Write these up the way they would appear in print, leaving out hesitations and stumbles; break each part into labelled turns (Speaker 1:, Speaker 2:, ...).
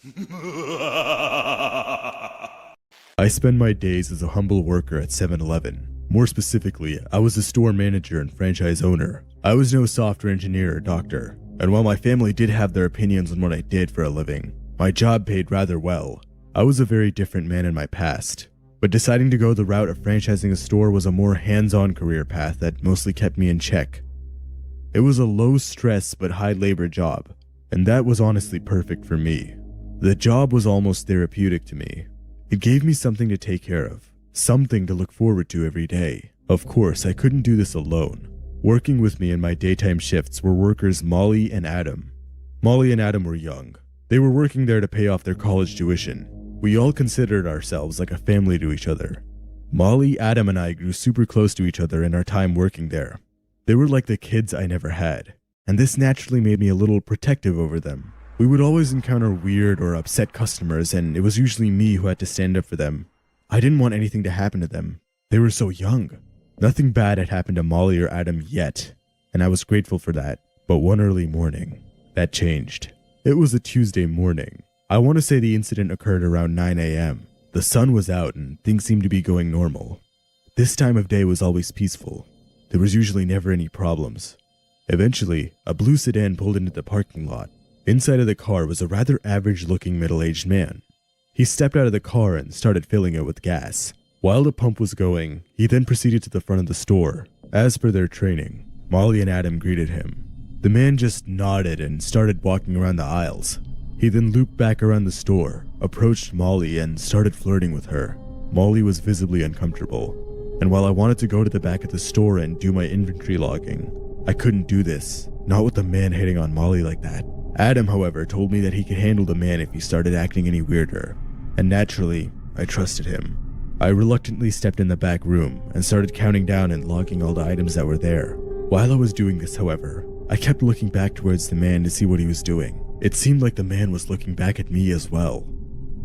Speaker 1: I spend my days as a humble worker at 7-Eleven. More specifically, I was a store manager and franchise owner. I was no software engineer or doctor, and while my family did have their opinions on what I did for a living, my job paid rather well. I was a very different man in my past, but deciding to go the route of franchising a store was a more hands-on career path that mostly kept me in check. It was a low-stress but high-labor job, and that was honestly perfect for me. The job was almost therapeutic to me. It gave me something to take care of, something to look forward to every day. Of course, I couldn't do this alone. Working with me in my daytime shifts were workers Molly and Adam. Molly and Adam were young. They were working there to pay off their college tuition. We all considered ourselves like a family to each other. Molly, Adam, and I grew super close to each other in our time working there. They were like the kids I never had, and this naturally made me a little protective over them. We would always encounter weird or upset customers, and it was usually me who had to stand up for them. I didn't want anything to happen to them. They were so young. Nothing bad had happened to Molly or Adam yet, and I was grateful for that. But one early morning, that changed. It was a Tuesday morning. I want to say the incident occurred around 9 a.m. The sun was out and things seemed to be going normal. This time of day was always peaceful. There was usually never any problems. Eventually, a blue sedan pulled into the parking lot. Inside of the car was a rather average-looking middle-aged man. He stepped out of the car and started filling it with gas. While the pump was going, he then proceeded to the front of the store. As per their training, Molly and Adam greeted him. The man just nodded and started walking around the aisles. He then looped back around the store, approached Molly, and started flirting with her. Molly was visibly uncomfortable, and while I wanted to go to the back of the store and do my inventory logging, I couldn't do this, not with the man hitting on Molly like that. Adam, however, told me that he could handle the man if he started acting any weirder, and naturally, I trusted him. I reluctantly stepped in the back room and started counting down and logging all the items that were there. While I was doing this, however, I kept looking back towards the man to see what he was doing. It seemed like the man was looking back at me as well.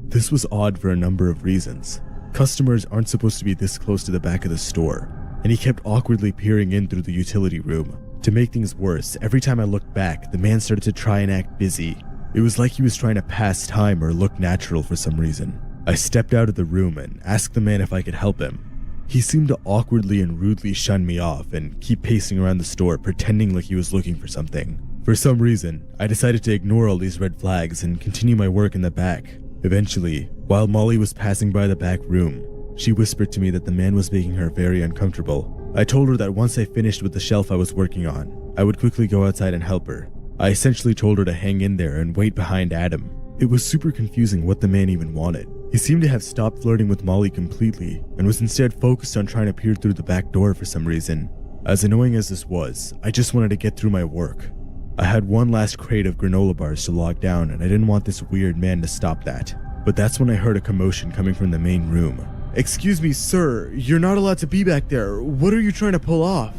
Speaker 1: This was odd for a number of reasons. Customers aren't supposed to be this close to the back of the store, and he kept awkwardly peering in through the utility room. To make things worse, every time I looked back, the man started to try and act busy. It was like he was trying to pass time or look natural for some reason. I stepped out of the room and asked the man if I could help him. He seemed to awkwardly and rudely shun me off and keep pacing around the store pretending like he was looking for something. For some reason, I decided to ignore all these red flags and continue my work in the back. Eventually, while Molly was passing by the back room, she whispered to me that the man was making her very uncomfortable. I told her that once I finished with the shelf I was working on, I would quickly go outside and help her. I essentially told her to hang in there and wait behind Adam. It was super confusing what the man even wanted. He seemed to have stopped flirting with Molly completely and was instead focused on trying to peer through the back door for some reason. As annoying as this was, I just wanted to get through my work. I had one last crate of granola bars to log down and I didn't want this weird man to stop that. But that's when I heard a commotion coming from the main room. "Excuse me, sir, you're not allowed to be back there. What are you trying to pull off?"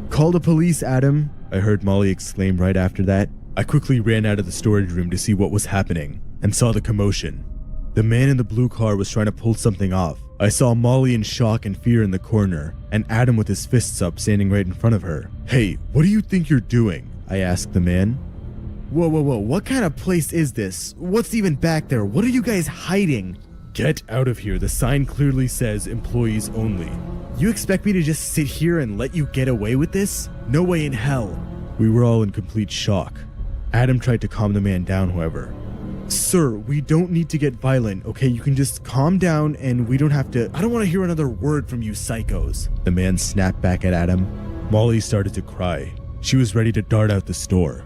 Speaker 1: "Call the police, Adam," I heard Molly exclaim right after that. I quickly ran out of the storage room to see what was happening and saw the commotion. The man in the blue car was trying to pull something off. I saw Molly in shock and fear in the corner, and Adam with his fists up standing right in front of her. "Hey, what do you think you're doing?" I asked the man. Whoa, what kind of place is this? What's even back there? What are you guys hiding?" "Get out of here, the sign clearly says employees only." "You expect me to just sit here and let you get away with this? No way in hell." We were all in complete shock. Adam tried to calm the man down, however. "Sir, we don't need to get violent, okay? You can just calm down and we don't have to— I don't want to hear another word from you psychos." The man snapped back at Adam. Molly started to cry. She was ready to dart out the store.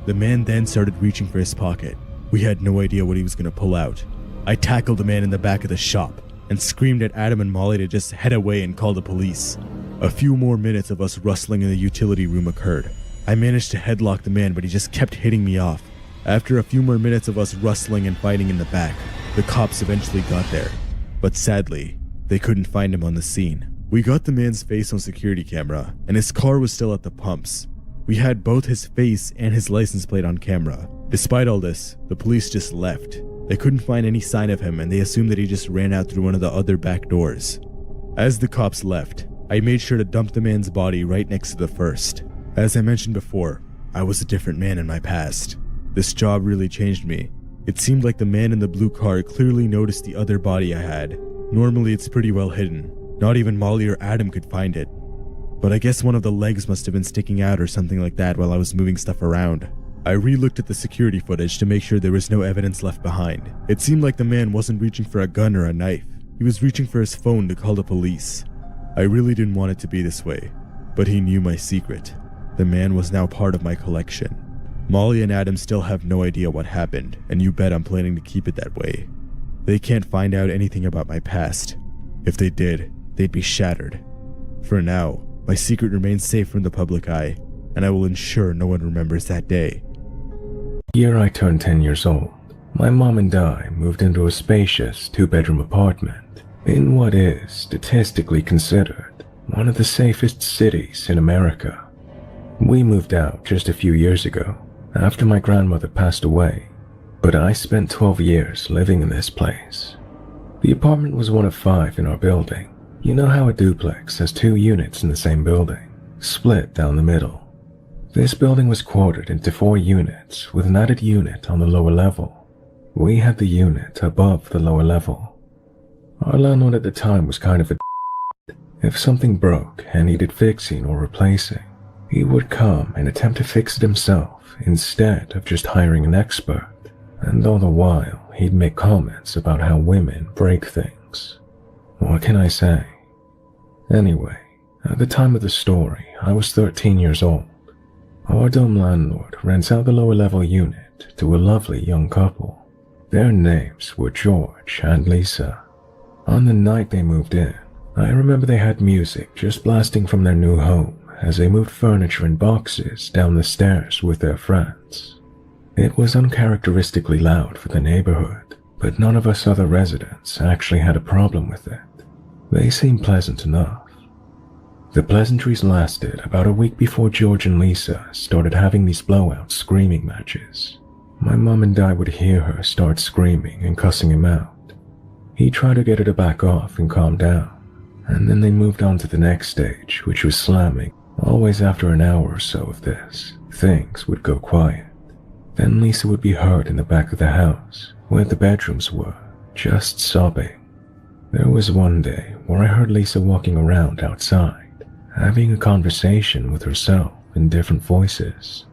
Speaker 1: The man then started reaching for his pocket. We had no idea what he was going to pull out. I tackled the man in the back of the shop and screamed at Adam and Molly to just head away and call the police. A few more minutes of us rustling in the utility room occurred. I managed to headlock the man, but he just kept hitting me off. After a few more minutes of us rustling and fighting in the back, the cops eventually got there. But sadly, they couldn't find him on the scene. We got the man's face on security camera, and his car was still at the pumps. We had both his face and his license plate on camera. Despite all this, the police just left. They couldn't find any sign of him and they assumed that he just ran out through one of the other back doors. As the cops left, I made sure to dump the man's body right next to the first. As I mentioned before, I was a different man in my past. This job really changed me. It seemed like the man in the blue car clearly noticed the other body I had. Normally it's pretty well hidden. Not even Molly or Adam could find it. But I guess one of the legs must have been sticking out or something like that while I was moving stuff around. I re-looked at the security footage to make sure there was no evidence left behind. It seemed like the man wasn't reaching for a gun or a knife. He was reaching for his phone to call the police. I really didn't want it to be this way, but he knew my secret. The man was now part of my collection. Molly and Adam still have no idea what happened, and you bet I'm planning to keep it that way. They can't find out anything about my past. If they did, they'd be shattered. For now, my secret remains safe from the public eye, and I will ensure no one remembers that day.
Speaker 2: The year I turned 10 years old, my mom and I moved into a spacious 2-bedroom apartment in what is statistically considered one of the safest cities in America. We moved out just a few years ago, after my grandmother passed away, but I spent 12 years living in this place. The apartment was one of 5 in our building. You know how a duplex has 2 units in the same building, split down the middle. This building was quartered into 4 units with an added unit on the lower level. We had the unit above the lower level. Our landlord at the time was kind of a If something broke and needed fixing or replacing, he would come and attempt to fix it himself instead of just hiring an expert, and all the while he'd make comments about how women break things. What can I say? Anyway, at the time of the story, I was 13 years old. Our dumb landlord rents out the lower level unit to a lovely young couple. Their names were George and Lisa. On the night they moved in, I remember they had music just blasting from their new home as they moved furniture and boxes down the stairs with their friends. It was uncharacteristically loud for the neighborhood, but none of us other residents actually had a problem with it. They seemed pleasant enough. The pleasantries lasted about a week before George and Lisa started having these blowout screaming matches. My mom and I would hear her start screaming and cussing him out. He tried to get her to back off and calm down, and then they moved on to the next stage, which was slamming. Always after an hour or so of this, things would go quiet. Then Lisa would be heard in the back of the house, where the bedrooms were, just sobbing. There was one day where I heard Lisa walking around outside, having a conversation with herself in different voices.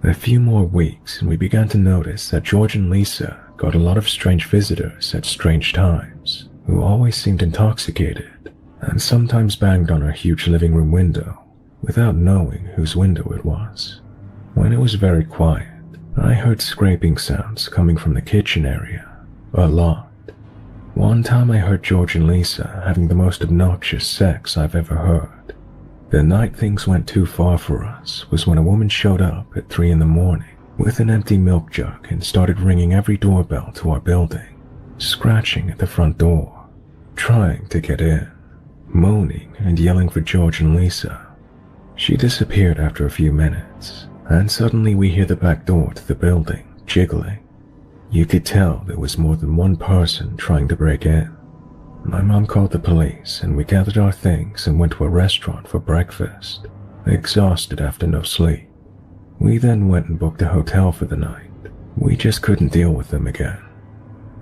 Speaker 2: A few more weeks and we began to notice that George and Lisa got a lot of strange visitors at strange times, who always seemed intoxicated, and sometimes banged on our huge living room window, without knowing whose window it was. When it was very quiet, I heard scraping sounds coming from the kitchen area, a lot. One time I heard George and Lisa having the most obnoxious sex I've ever heard. The night things went too far for us was when a woman showed up at 3 in the morning with an empty milk jug and started ringing every doorbell to our building, scratching at the front door, trying to get in, moaning and yelling for George and Lisa. She disappeared after a few minutes, and suddenly we hear the back door to the building jiggling. You could tell there was more than one person trying to break in. My mom called the police and we gathered our things and went to a restaurant for breakfast, exhausted after no sleep. We then went and booked a hotel for the night. We just couldn't deal with them again.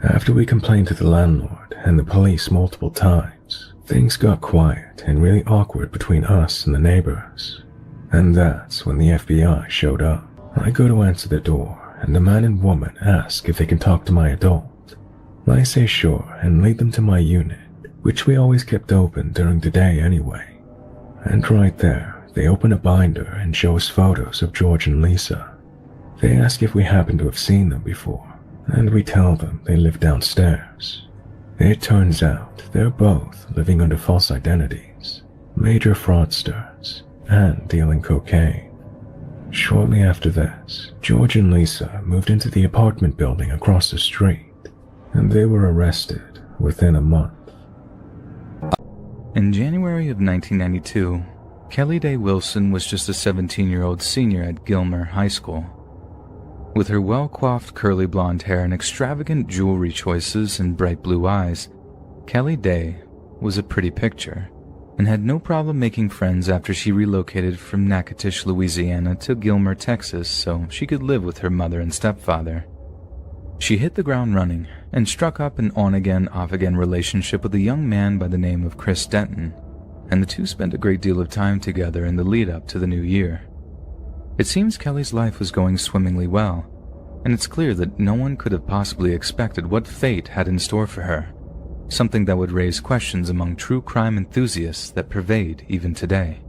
Speaker 2: After we complained to the landlord and the police multiple times, things got quiet and really awkward between us and the neighbors. And that's when the FBI showed up. I go to answer the door, and the man and woman ask if they can talk to my adult. I say sure and lead them to my unit, which we always kept open during the day anyway. And right there, they open a binder and show us photos of George and Lisa. They ask if we happen to have seen them before, and we tell them they live downstairs. It turns out they're both living under false identities, major fraudsters, and dealing cocaine. Shortly after this, George and Lisa moved into the apartment building across the street, and they were arrested within a month.
Speaker 3: In January of 1992, Kelly Day Wilson was just a 17-year-old senior at Gilmer High School. With her well-coiffed curly blonde hair and extravagant jewelry choices and bright blue eyes, Kelly Day was a pretty picture, and had no problem making friends after she relocated from Natchitoches, Louisiana to Gilmer, Texas, so she could live with her mother and stepfather. She hit the ground running and struck up an on-again, off-again relationship with a young man by the name of Chris Denton, and the two spent a great deal of time together in the lead-up to the new year. It seems Kelly's life was going swimmingly well, and it's clear that no one could have possibly expected what fate had in store for her, something that would raise questions among true crime enthusiasts that pervade even today.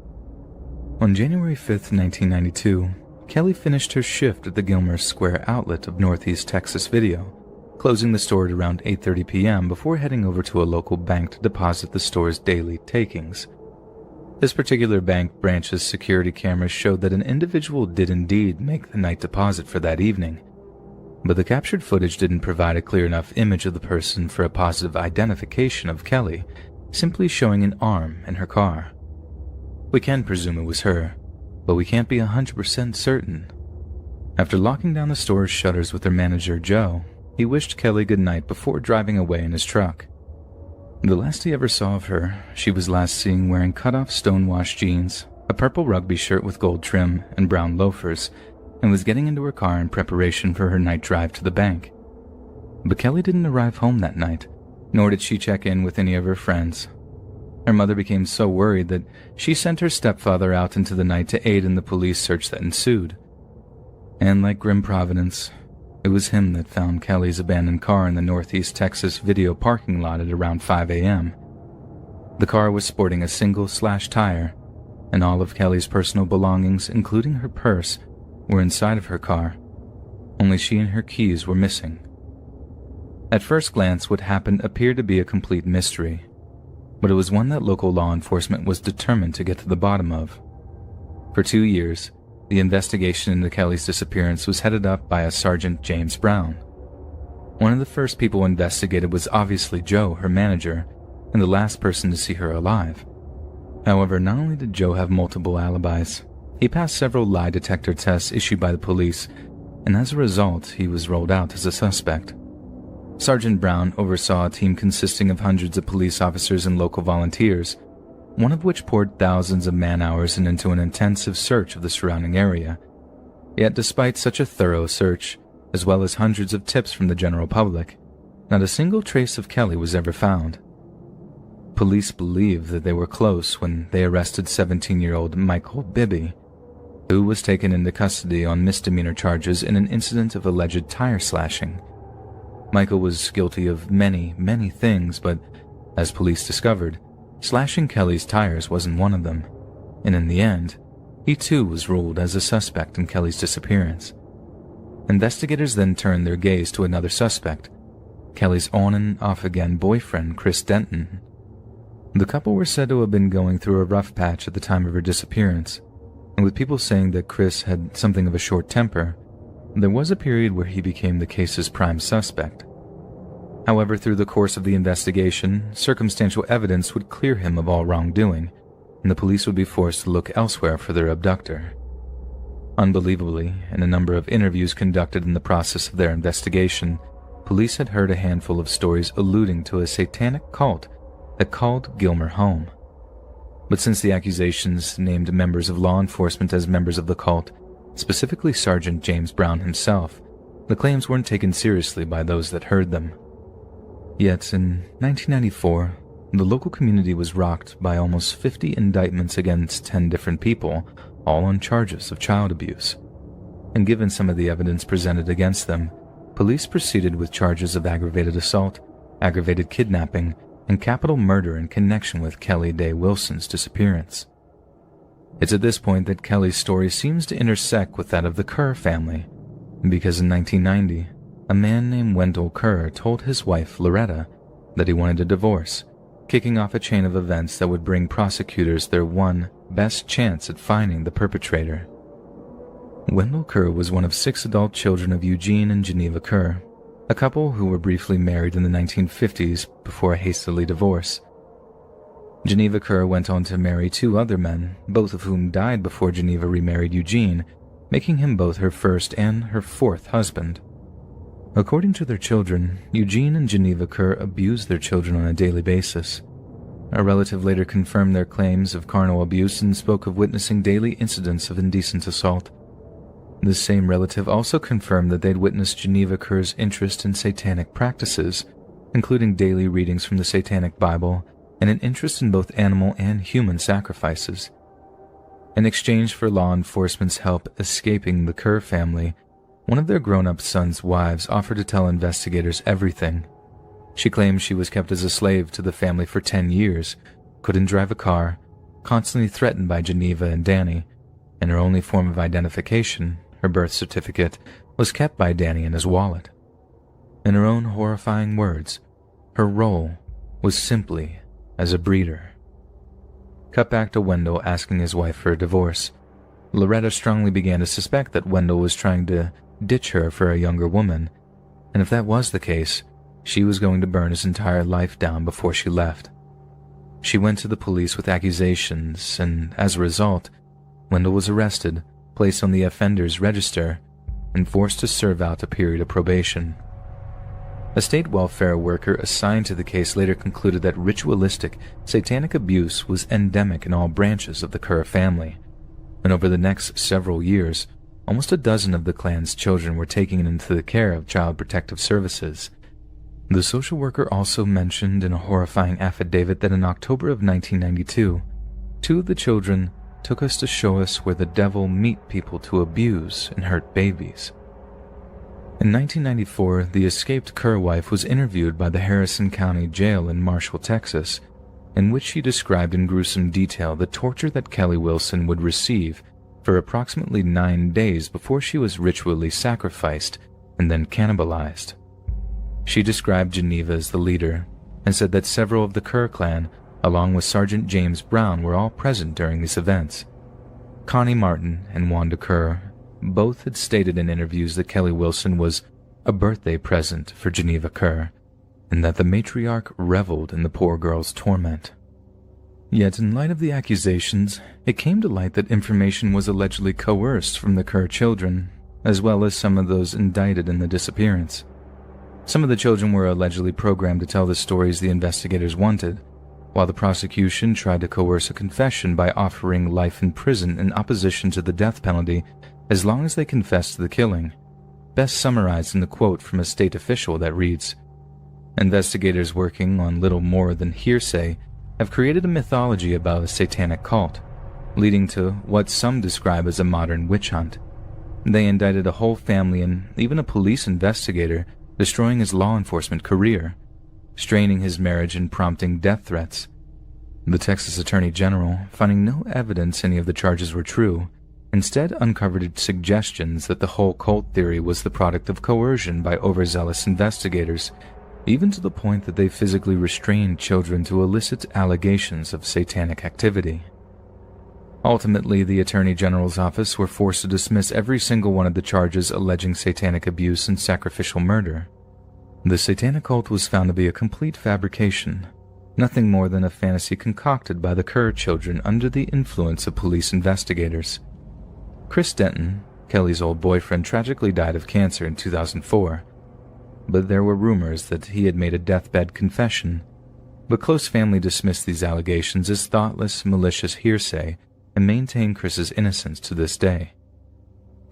Speaker 3: On January 5th, 1992, Kelly finished her shift at the Gilmer Square outlet of Northeast Texas Video, closing the store at around 8:30 p.m. before heading over to a local bank to deposit the store's daily takings. This particular bank branch's security cameras showed that an individual did indeed make the night deposit for that evening, but the captured footage didn't provide a clear enough image of the person for a positive identification of Kelly, simply showing an arm in her car. We can presume it was her, but we can't be 100% certain. After locking down the store's shutters with her manager, Joe, he wished Kelly good night before driving away in his truck. The last he ever saw of her, she was last seen wearing cut-off stonewashed jeans, a purple rugby shirt with gold trim, and brown loafers, and was getting into her car in preparation for her night drive to the bank. But Kelly didn't arrive home that night, nor did she check in with any of her friends. Her mother became so worried that she sent her stepfather out into the night to aid in the police search that ensued. And like grim Providence, it was him that found Kelly's abandoned car in the Northeast Texas Video parking lot at around 5 a.m. The car was sporting a single slash tire, and all of Kelly's personal belongings, including her purse, were inside of her car. Only she and her keys were missing. At first glance, what happened appeared to be a complete mystery, but it was one that local law enforcement was determined to get to the bottom of. For 2 years, the investigation into Kelly's disappearance was headed up by a Sergeant James Brown. One of the first people investigated was obviously Joe, her manager, and the last person to see her alive. However, not only did Joe have multiple alibis, he passed several lie detector tests issued by the police, and as a result, he was rolled out as a suspect. Sergeant Brown oversaw a team consisting of hundreds of police officers and local volunteers, one of which poured thousands of man-hours into an intensive search of the surrounding area. Yet despite such a thorough search, as well as hundreds of tips from the general public, not a single trace of Kelly was ever found. Police believed that they were close when they arrested 17-year-old Michael Bibby, who was taken into custody on misdemeanor charges in an incident of alleged tire slashing. Michael was guilty of many, many things, but as police discovered, slashing Kelly's tires wasn't one of them, and in the end, he too was ruled as a suspect in Kelly's disappearance. Investigators then turned their gaze to another suspect, Kelly's on and off again boyfriend, Chris Denton. The couple were said to have been going through a rough patch at the time of her disappearance, and with people saying that Chris had something of a short temper, there was a period where he became the case's prime suspect. However, through the course of the investigation, circumstantial evidence would clear him of all wrongdoing, and the police would be forced to look elsewhere for their abductor. Unbelievably, in a number of interviews conducted in the process of their investigation, police had heard a handful of stories alluding to a satanic cult that called Gilmer home. But since the accusations named members of law enforcement as members of the cult, specifically Sergeant James Brown himself, the claims weren't taken seriously by those that heard them. Yet in 1994, the local community was rocked by almost 50 indictments against 10 different people, all on charges of child abuse. And given some of the evidence presented against them, police proceeded with charges of aggravated assault, aggravated kidnapping, and capital murder in connection with Kelly Day Wilson's disappearance. It's at this point that Kelly's story seems to intersect with that of the Kerr family, because in 1990, a man named Wendell Kerr told his wife, Loretta, that he wanted a divorce, kicking off a chain of events that would bring prosecutors their one best chance at finding the perpetrator. Wendell Kerr was one of 6 adult children of Eugene and Geneva Kerr, a couple who were briefly married in the 1950s before a hastily divorce. Geneva Kerr went on to marry 2 other men, both of whom died before Geneva remarried Eugene, making him both her first and her 4th husband. According to their children, Eugene and Geneva Kerr abused their children on a daily basis. A relative later confirmed their claims of carnal abuse and spoke of witnessing daily incidents of indecent assault. The same relative also confirmed that they'd witnessed Geneva Kerr's interest in satanic practices, including daily readings from the Satanic Bible and an interest in both animal and human sacrifices. In exchange for law enforcement's help escaping the Kerr family, one of their grown-up sons' wives offered to tell investigators everything. She claimed she was kept as a slave to the family for 10 years, couldn't drive a car, constantly threatened by Geneva and Danny, and her only form of identification, her birth certificate, was kept by Danny in his wallet. In her own horrifying words, her role was simply as a breeder. Cut back to Wendell asking his wife for a divorce. Loretta strongly began to suspect that Wendell was trying to ditch her for a younger woman, and if that was the case, she was going to burn his entire life down before she left. She went to the police with accusations, and as a result, Wendell was arrested, placed on the offenders register, and forced to serve out a period of probation. A state welfare worker assigned to the case later concluded that ritualistic, satanic abuse was endemic in all branches of the Kerr family, and over the next several years, almost a dozen of the clan's children were taken into the care of Child Protective Services. The social worker also mentioned in a horrifying affidavit that in October of 1992, 2 of the children took us to show us where the devil meet people to abuse and hurt babies. In 1994, the escaped Kerr wife was interviewed by the Harrison County Jail in Marshall, Texas, in which she described in gruesome detail the torture that Kelly Wilson would receive for approximately 9 days before she was ritually sacrificed and then cannibalized. She described Geneva as the leader and said that several of the Kerr clan, along with Sergeant James Brown, were all present during these events. Connie Martin and Wanda Kerr both had stated in interviews that Kelly Wilson was a birthday present for Geneva Kerr, and that the matriarch reveled in the poor girl's torment. Yet in light of the accusations, it came to light that information was allegedly coerced from the Kerr children, as well as some of those indicted in the disappearance. Some of the children were allegedly programmed to tell the stories the investigators wanted, while the prosecution tried to coerce a confession by offering life in prison in opposition to the death penalty as long as they confessed to the killing, best summarized in the quote from a state official that reads, "Investigators working on little more than hearsay have created a mythology about a satanic cult, leading to what some describe as a modern witch hunt. They indicted a whole family and even a police investigator, destroying his law enforcement career, straining his marriage and prompting death threats. The Texas Attorney General, finding no evidence any of the charges were true, instead uncovered suggestions that the whole cult theory was the product of coercion by overzealous investigators, even to the point that they physically restrained children to elicit allegations of satanic activity. Ultimately, the Attorney General's office were forced to dismiss every single one of the charges alleging satanic abuse and sacrificial murder. The satanic cult was found to be a complete fabrication, nothing more than a fantasy concocted by the Kerr children under the influence of police investigators. Chris Denton, Kelly's old boyfriend, tragically died of cancer in 2004, but there were rumors that he had made a deathbed confession. But close family dismissed these allegations as thoughtless, malicious hearsay and maintain Chris's innocence to this day.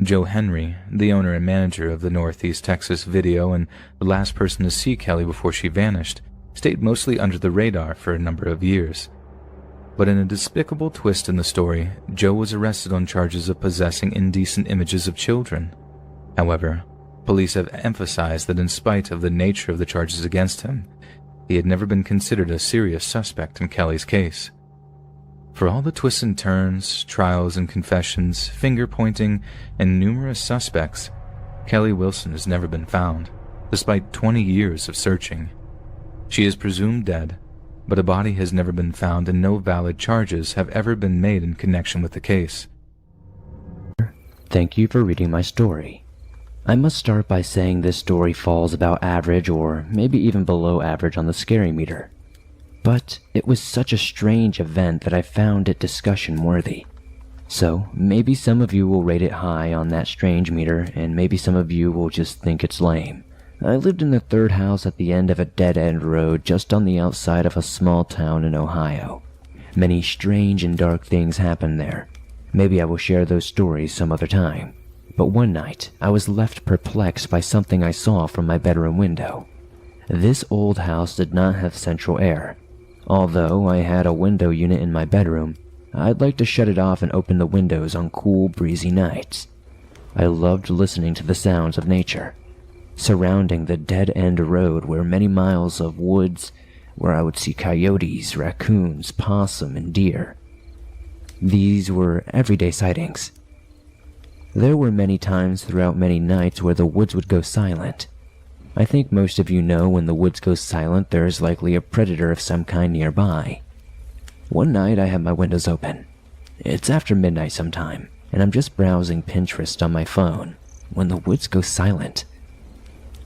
Speaker 3: Joe Henry, the owner and manager of the Northeast Texas Video and the last person to see Kelly before she vanished, stayed mostly under the radar for a number of years. But in a despicable twist in the story, Joe was arrested on charges of possessing indecent images of children. However, police have emphasized that in spite of the nature of the charges against him, he had never been considered a serious suspect in Kelly's case. For all the twists and turns, trials and confessions, finger-pointing, and numerous suspects, Kelly Wilson has never been found, despite 20 years of searching. She is presumed dead, but a body has never been found and no valid charges have ever been made in connection with the case.
Speaker 4: Thank you for reading my story. I must start by saying this story falls about average or maybe even below average on the scary meter. But it was such a strange event that I found it discussion worthy. So maybe some of you will rate it high on that strange meter and maybe some of you will just think it's lame. I lived in the third house at the end of a dead-end road just on the outside of a small town in Ohio. Many strange and dark things happened there. Maybe I will share those stories some other time. But one night, I was left perplexed by something I saw from my bedroom window. This old house did not have central air. Although I had a window unit in my bedroom, I'd like to shut it off and open the windows on cool, breezy nights. I loved listening to the sounds of nature, surrounding the dead-end road where many miles of woods where I would see coyotes, raccoons, possum, and deer. These were everyday sightings. There were many times throughout many nights where the woods would go silent. I think most of you know when the woods go silent, there is likely a predator of some kind nearby. One night I had my windows open. It's after midnight sometime, and I'm just browsing Pinterest on my phone when the woods go silent.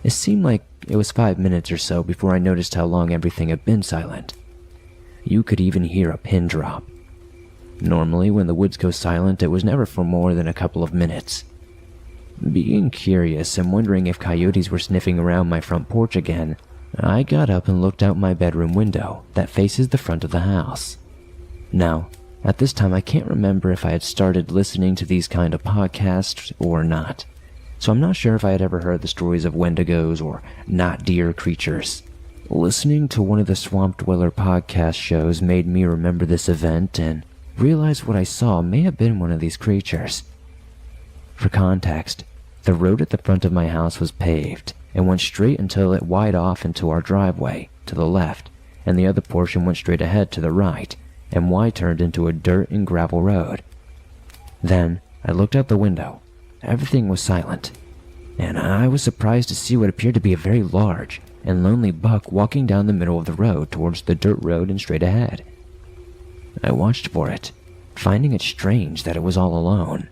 Speaker 4: It seemed like it was 5 minutes or so before I noticed how long everything had been silent. You could even hear a pin drop. Normally, when the woods go silent, it was never for more than a couple of minutes. Being curious and wondering if coyotes were sniffing around my front porch again, I got up and looked out my bedroom window that faces the front of the house. Now, at this time I can't remember if I had started listening to these kind of podcasts or not, so I'm not sure if I had ever heard the stories of wendigos or not deer creatures. Listening to one of the Swamp Dweller podcast shows made me remember this event and realize what I saw may have been one of these creatures. For context, the road at the front of my house was paved and went straight until it widened off into our driveway to the left, and the other portion went straight ahead to the right and turned into a dirt and gravel road. Then I looked out the window. Everything was silent, and I was surprised to see what appeared to be a very large and lonely buck walking down the middle of the road towards the dirt road and straight ahead. I watched for it, finding it strange that it was all alone.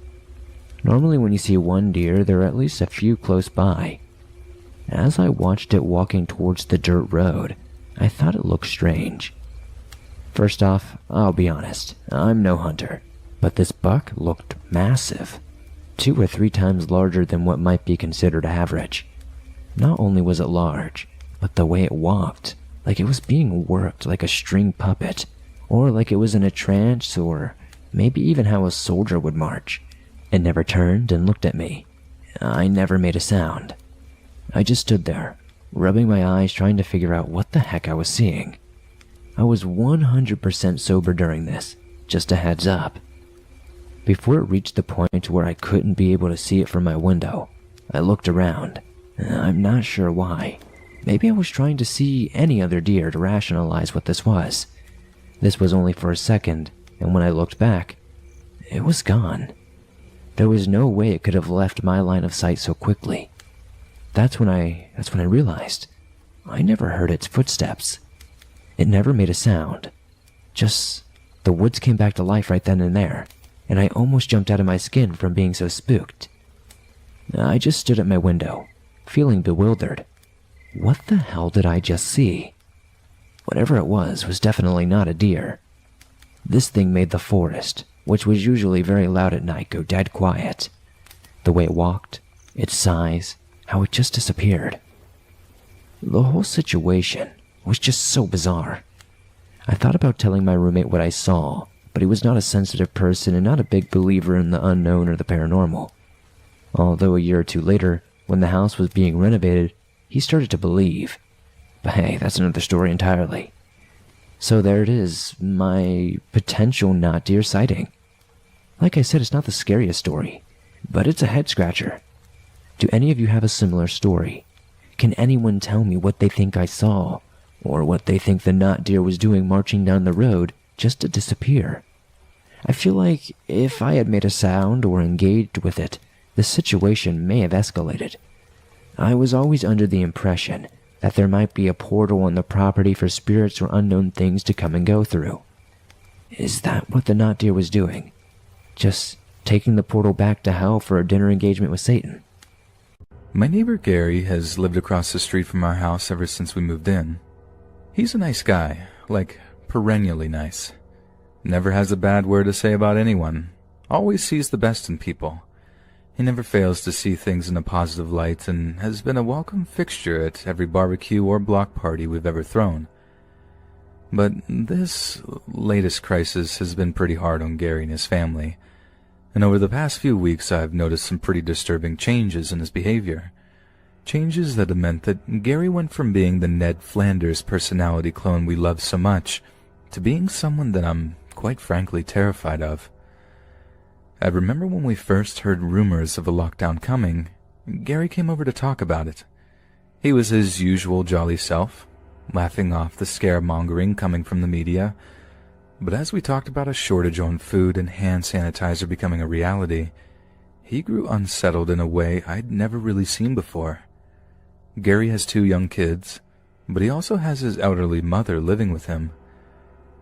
Speaker 4: Normally when you see one deer, there are at least a few close by. As I watched it walking towards the dirt road, I thought it looked strange. First off, I'll be honest, I'm no hunter, but this buck looked massive, 2 or 3 times larger than what might be considered average. Not only was it large, but the way it walked, like it was being worked like a string puppet, or like it was in a trance, or maybe even how a soldier would march. It never turned and looked at me. I never made a sound. I just stood there, rubbing my eyes trying to figure out what the heck I was seeing. I was 100% sober during this, just a heads up. Before it reached the point where I couldn't be able to see it from my window, I looked around. I'm not sure why. Maybe I was trying to see any other deer to rationalize what this was. This was only for a second, and when I looked back, it was gone. There was no way it could have left my line of sight so quickly. That's when I realized I never heard its footsteps. It never made a sound. Just the woods came back to life right then and there, and I almost jumped out of my skin from being so spooked. I just stood at my window, feeling bewildered. What the hell did I just see? Whatever it was definitely not a deer. This thing made the forest, which was usually very loud at night, go dead quiet. The way it walked, its size, how it just disappeared. The whole situation was just so bizarre. I thought about telling my roommate what I saw, but he was not a sensitive person and not a big believer in the unknown or the paranormal. Although a year or 2 later, when the house was being renovated, he started to believe. But hey, that's another story entirely. So there it is, my potential not deer sighting. Like I said, it's not the scariest story, but it's a head scratcher. Do any of you have a similar story? Can anyone tell me what they think I saw, or what they think the not deer was doing marching down the road just to disappear? I feel like if I had made a sound or engaged with it, the situation may have escalated. I was always under the impression that there might be a portal on the property for spirits or unknown things to come and go through. Is that what the not deer was doing? Just taking the portal back to hell for a dinner engagement with Satan?
Speaker 3: My neighbor Gary has lived across the street from our house ever since we moved in. He's a nice guy, like perennially nice. Never has a bad word to say about anyone. Always sees the best in people. He never fails to see things in a positive light and has been a welcome fixture at every barbecue or block party we've ever thrown. But this latest crisis has been pretty hard on Gary and his family, and over the past few weeks I've noticed some pretty disturbing changes in his behavior. Changes that have meant that Gary went from being the Ned Flanders personality clone we love so much to being someone that I'm quite frankly terrified of. I remember when we first heard rumors of a lockdown coming, Gary came over to talk about it. He was his usual jolly self, laughing off the scaremongering coming from the media, but as we talked about a shortage on food and hand sanitizer becoming a reality, he grew unsettled in a way I'd never really seen before. Gary has 2 young kids, but he also has his elderly mother living with him.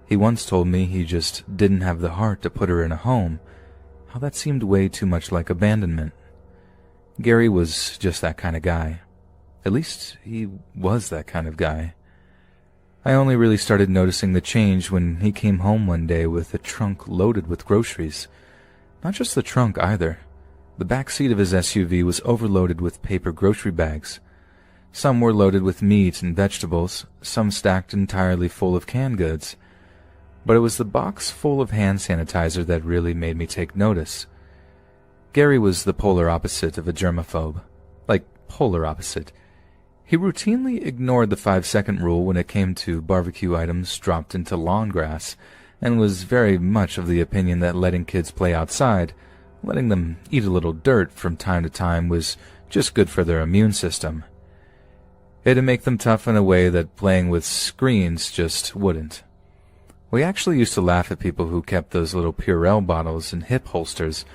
Speaker 3: He once told me he just didn't have the heart to put her in a home, how that seemed way too much like abandonment. Gary was just that kind of guy. At least he was that kind of guy. I only really started noticing the change when he came home one day with a trunk loaded with groceries. Not just the trunk either. The back seat of his SUV was overloaded with paper grocery bags. Some were loaded with meat and vegetables, some stacked entirely full of canned goods. But it was the box full of hand sanitizer that really made me take notice. Gary was the polar opposite of a germaphobe. Like, polar opposite. He routinely ignored the 5-second rule when it came to barbecue items dropped into lawn grass, and was very much of the opinion that letting kids play outside, letting them eat a little dirt from time to time, was just good for their immune system. It'd make them tough in a way that playing with screens just wouldn't. We actually used to laugh at people who kept those little Purell bottles in hip holsters,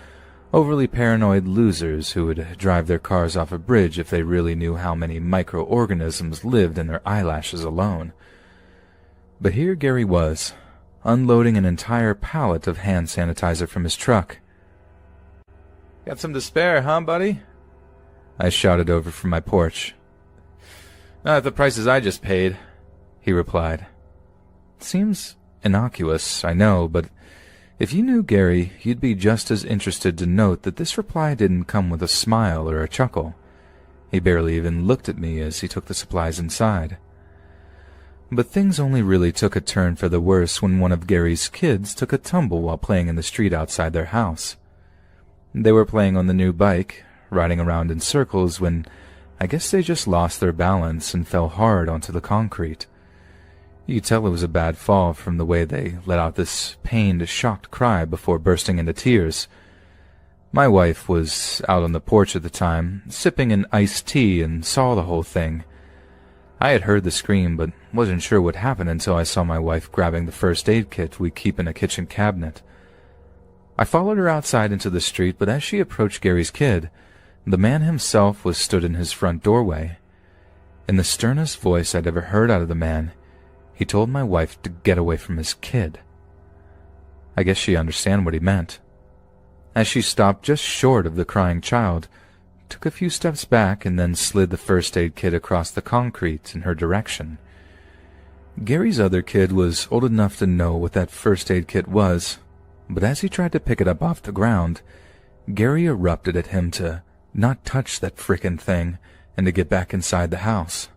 Speaker 3: overly paranoid losers who would drive their cars off a bridge if they really knew how many microorganisms lived in their eyelashes alone. But here Gary was, unloading an entire pallet of hand sanitizer from his truck. "Got some to spare, huh, buddy?" I shouted over from my porch. "Not at the prices I just paid," he replied. Seems innocuous, I know, but if you knew Gary, you'd be just as interested to note that this reply didn't come with a smile or a chuckle. He barely even looked at me as he took the supplies inside. But things only really took a turn for the worse when one of Gary's kids took a tumble while playing in the street outside their house. They were playing on the new bike, riding around in circles, when I guess they just lost their balance and fell hard onto the concrete. You could tell it was a bad fall from the way they let out this pained, shocked cry before bursting into tears. My wife was out on the porch at the time, sipping an iced tea, and saw the whole thing. I had heard the scream, but wasn't sure what happened until I saw my wife grabbing the first aid kit we keep in a kitchen cabinet. I followed her outside into the street, but as she approached Gary's kid, the man himself was stood in his front doorway. In the sternest voice I'd ever heard out of the man, he told my wife to get away from his kid. I guess she understood what he meant. As she stopped just short of the crying child, took a few steps back, and then slid the first aid kit across the concrete in her direction. Gary's other kid was old enough to know what that first aid kit was, but as he tried to pick it up off the ground, Gary erupted at him to not touch that frickin' thing and to get back inside the house.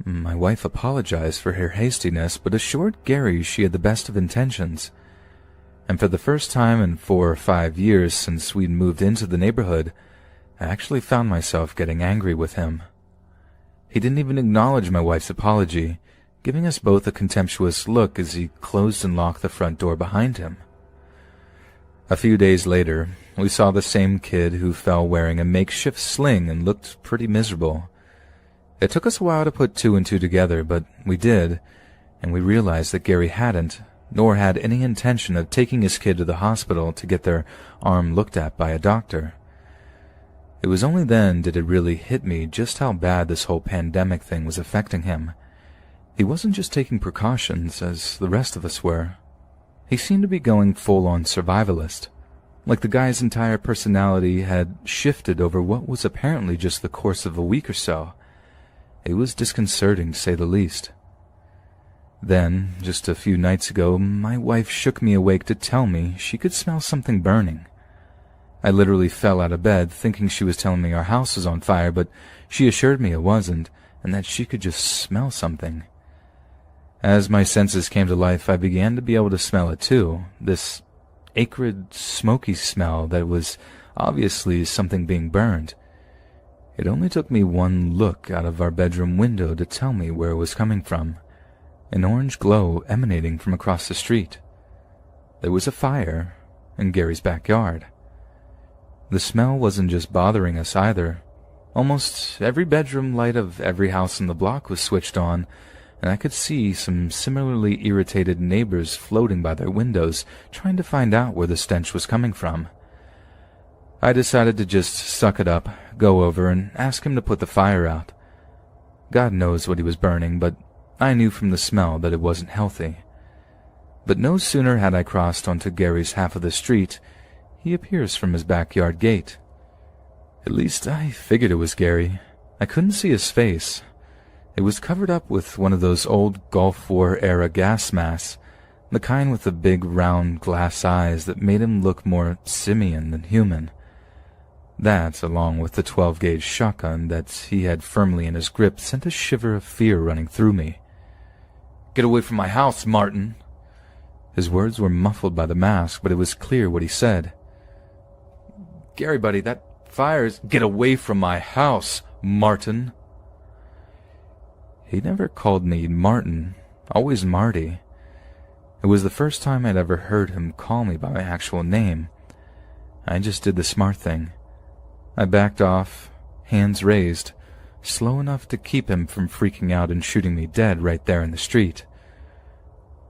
Speaker 3: My wife apologized for her hastiness, but assured Gary she had the best of intentions. And for the first time in 4 or 5 years since we'd moved into the neighborhood, I actually found myself getting angry with him. He didn't even acknowledge my wife's apology, giving us both a contemptuous look as he closed and locked the front door behind him. A few days later, we saw the same kid who fell wearing a makeshift sling and looked pretty miserable. It took us a while to put 2 and 2 together, but we did, and we realized that Gary hadn't, nor had any intention of taking his kid to the hospital to get their arm looked at by a doctor. It was only then did it really hit me just how bad this whole pandemic thing was affecting him. He wasn't just taking precautions, as the rest of us were. He seemed to be going full-on survivalist, like the guy's entire personality had shifted over what was apparently just the course of a week or so. It was disconcerting, to say the least. Then, just a few nights ago, my wife shook me awake to tell me she could smell something burning. I literally fell out of bed, thinking she was telling me our house was on fire, but she assured me it wasn't, and that she could just smell something. As my senses came to life, I began to be able to smell it too, this acrid, smoky smell that was obviously something being burned. It only took me one look out of our bedroom window to tell me where it was coming from. An orange glow emanating from across the street. There was a fire in Gary's backyard. The smell wasn't just bothering us either. Almost every bedroom light of every house in the block was switched on, and I could see some similarly irritated neighbors floating by their windows, trying to find out where the stench was coming from. I decided to just suck it up, go over, and ask him to put the fire out. God knows what he was burning, but I knew from the smell that it wasn't healthy. But no sooner had I crossed onto Gary's half of the street, he appears from his backyard gate. At least I figured it was Gary. I couldn't see his face. It was covered up with one of those old Gulf War-era gas masks, the kind with the big round glass eyes that made him look more simian than human. That, along with the 12-gauge shotgun that he had firmly in his grip, sent a shiver of fear running through me. "Get away from my house, Martin!" His words were muffled by the mask, but it was clear what he said. "Gary, buddy, that fire's—" "Get away from my house, Martin!" He never called me Martin, always Marty. It was the first time I'd ever heard him call me by my actual name. I just did the smart thing. I backed off, hands raised, slow enough to keep him from freaking out and shooting me dead right there in the street.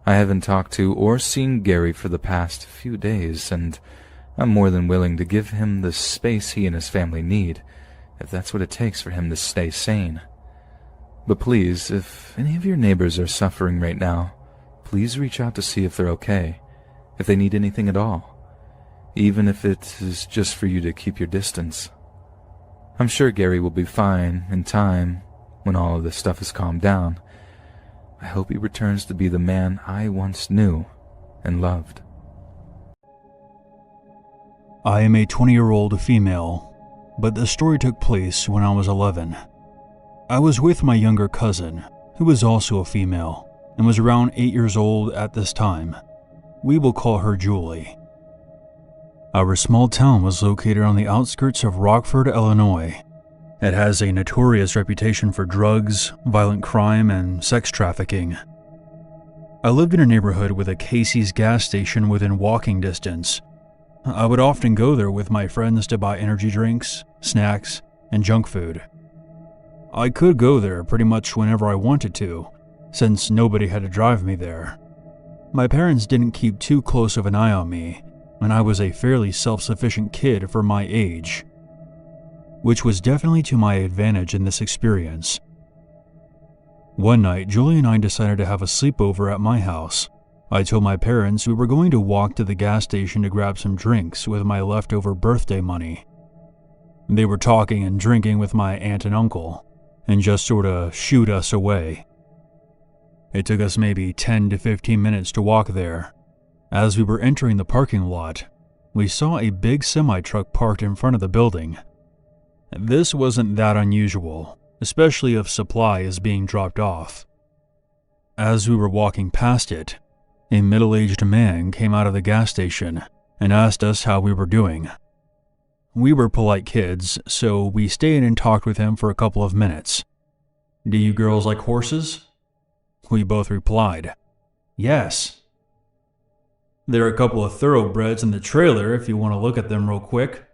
Speaker 3: I haven't talked to or seen Gary for the past few days, and I'm more than willing to give him the space he and his family need, if that's what it takes for him to stay sane. But please, if any of your neighbors are suffering right now, please reach out to see if they're okay, if they need anything at all, even if it is just for you to keep your distance. I'm sure Gary will be fine in time when all of this stuff is calmed down. I hope he returns to be the man I once knew and loved.
Speaker 5: I am a 20-year-old female, but the story took place when I was 11. I was with my younger cousin, who was also a female, and was around 8 years old at this time. We will call her Julie. Our small town was located on the outskirts of Rockford, Illinois. It has a notorious reputation for drugs, violent crime, and sex trafficking. I lived in a neighborhood with a Casey's gas station within walking distance. I would often go there with my friends to buy energy drinks, snacks, and junk food. I could go there pretty much whenever I wanted to, since nobody had to drive me there. My parents didn't keep too close of an eye on me, and I was a fairly self-sufficient kid for my age, which was definitely to my advantage in this experience. One night, Julie and I decided to have a sleepover at my house. I told my parents we were going to walk to the gas station to grab some drinks with my leftover birthday money. They were talking and drinking with my aunt and uncle, and just sorta shooed us away. It took us maybe 10 to 15 minutes to walk there. As we were entering the parking lot, we saw a big semi-truck parked in front of the building. This wasn't that unusual, especially if supply is being dropped off. As we were walking past it, a middle-aged man came out of the gas station and asked us how we were doing. We were polite kids, so we stayed and talked with him for a couple of minutes. "Do you girls like horses?" We both replied, "Yes." "There are a couple of thoroughbreds in the trailer if you want to look at them real quick."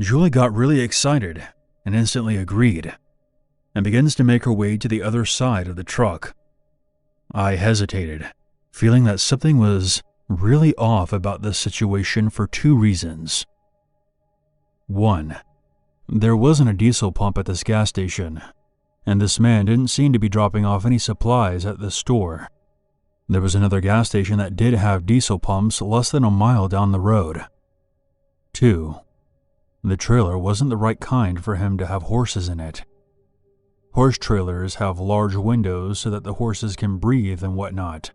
Speaker 5: Julie got really excited and instantly agreed, and begins to make her way to the other side of the truck. I hesitated, feeling that something was really off about this situation for two reasons. One, there wasn't a diesel pump at this gas station, and this man didn't seem to be dropping off any supplies at this store. There was another gas station that did have diesel pumps less than a mile down the road. Two, the trailer wasn't the right kind for him to have horses in it. Horse trailers have large windows so that the horses can breathe and whatnot.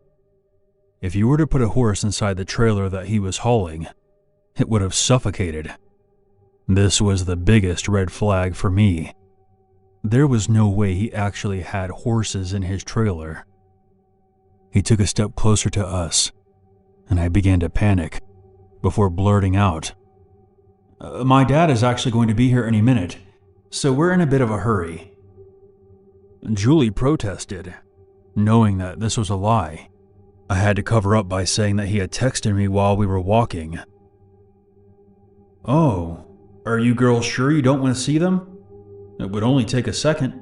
Speaker 5: If you were to put a horse inside the trailer that he was hauling, it would have suffocated. This was the biggest red flag for me. There was no way he actually had horses in his trailer. He took a step closer to us, and I began to panic before blurting out, "My dad is actually going to be here any minute, so we're in a bit of a hurry." Julie protested, knowing that this was a lie. I had to cover up by saying that he had texted me while we were walking. "Oh, are you girls sure you don't want to see them? It would only take a second,"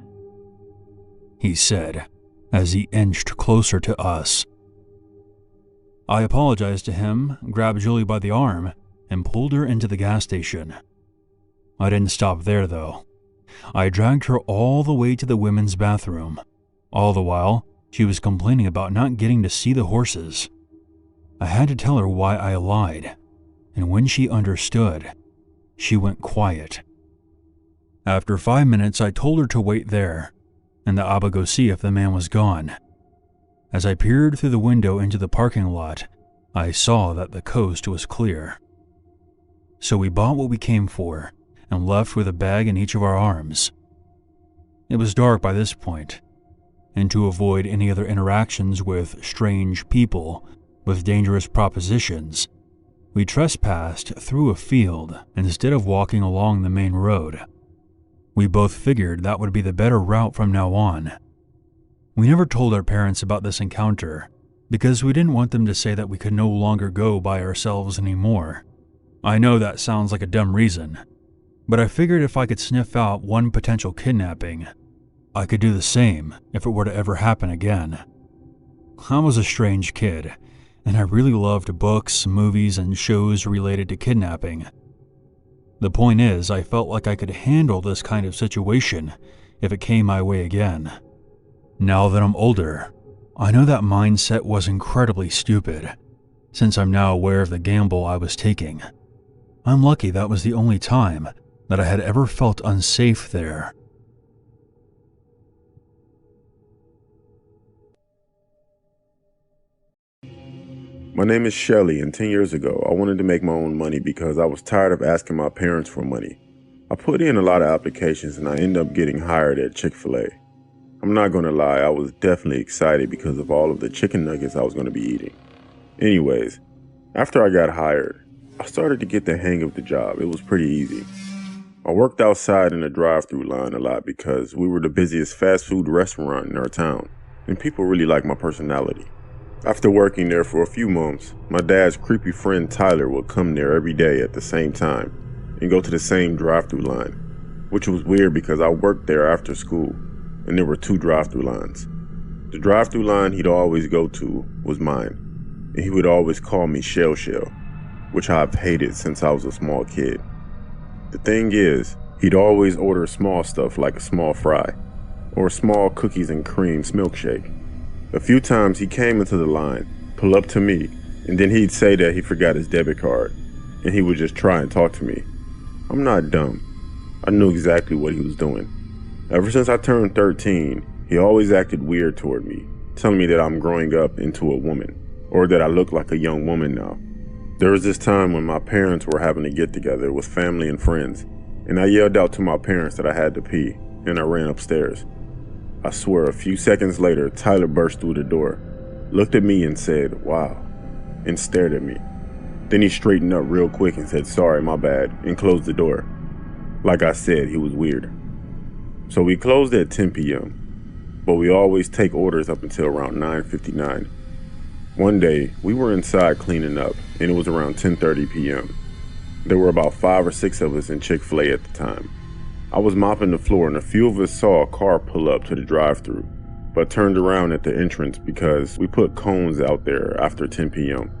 Speaker 5: he said as he inched closer to us. I apologized to him, grabbed Julie by the arm, and pulled her into the gas station. I didn't stop there, though. I dragged her all the way to the women's bathroom. All the while, she was complaining about not getting to see the horses. I had to tell her why I lied, and when she understood, she went quiet. After 5 minutes, I told her to wait there, and that I would go see if the man was gone. As I peered through the window into the parking lot, I saw that the coast was clear. So we bought what we came for and left with a bag in each of our arms. It was dark by this point, and to avoid any other interactions with strange people with dangerous propositions, we trespassed through a field instead of walking along the main road. We both figured that would be the better route from now on. We never told our parents about this encounter because we didn't want them to say that we could no longer go by ourselves anymore. I know that sounds like a dumb reason, but I figured if I could sniff out one potential kidnapping, I could do the same if it were to ever happen again. I was a strange kid, and I really loved books, movies, and shows related to kidnapping. The point is, I felt like I could handle this kind of situation if it came my way again. Now that I'm older, I know that mindset was incredibly stupid, since I'm now aware of the gamble I was taking. I'm lucky that was the only time that I had ever felt unsafe there.
Speaker 6: My name is Shelly, and 10 years ago, I wanted to make my own money because I was tired of asking my parents for money. I put in a lot of applications and I ended up getting hired at Chick-fil-A. I'm not going to lie, I was definitely excited because of all of the chicken nuggets I was going to be eating. Anyways, after I got hired, I started to get the hang of the job. It was pretty easy. I worked outside in the drive-thru line a lot because we were the busiest fast food restaurant in our town, and people really liked my personality. After working there for a few months, my dad's creepy friend Tyler would come there every day at the same time and go to the same drive-thru line, which was weird because I worked there after school and there were 2 drive-thru lines. The drive-thru line he'd always go to was mine, and he would always call me Shell, which I've hated since I was a small kid. The thing is, he'd always order small stuff like a small fry or a small cookies and cream milkshake. A few times he came into the line, pull up to me, and then he'd say that he forgot his debit card, and he would just try and talk to me. I'm not dumb. I knew exactly what he was doing. Ever since I turned 13, he always acted weird toward me, telling me that I'm growing up into a woman, or that I look like a young woman now. There was this time when my parents were having a get-together with family and friends, and I yelled out to my parents that I had to pee, and I ran upstairs. I swear a few seconds later, Tyler burst through the door, looked at me and said, "Wow," and stared at me. Then he straightened up real quick and said, "Sorry, my bad," and closed the door. Like I said, he was weird. So we closed at 10 p.m., but we always take orders up until around 9:59. One day, we were inside cleaning up, and it was around 10:30 p.m. There were about 5 or 6 of us in Chick-fil-A at the time. I was mopping the floor, and a few of us saw a car pull up to the drive-thru, but turned around at the entrance because we put cones out there after 10 p.m.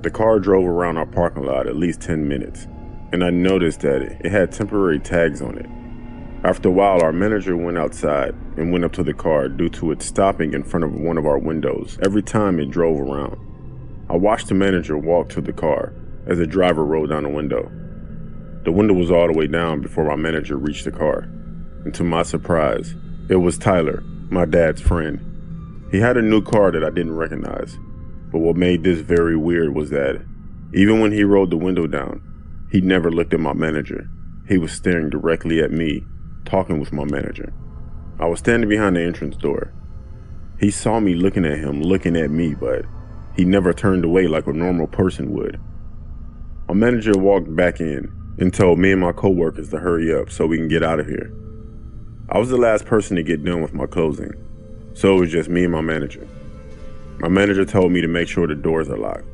Speaker 6: The car drove around our parking lot at least 10 minutes, and I noticed that it had temporary tags on it. After a while, our manager went outside and went up to the car due to it stopping in front of one of our windows every time it drove around. I watched the manager walk to the car as the driver rolled down the window. The window was all the way down before my manager reached the car, and to my surprise, it was Tyler, my dad's friend. He had a new car that I didn't recognize, but what made this very weird was that even when he rolled the window down, he never looked at my manager. He was staring directly at me, talking with my manager. I was standing behind the entrance door. He saw me looking at him, looking at me, but He never turned away like a normal person would. My manager walked back in and told me and my coworkers to hurry up so we can get out of here. I was the last person to get done with my closing, so it was just me and my manager. My manager told me to make sure the doors are locked.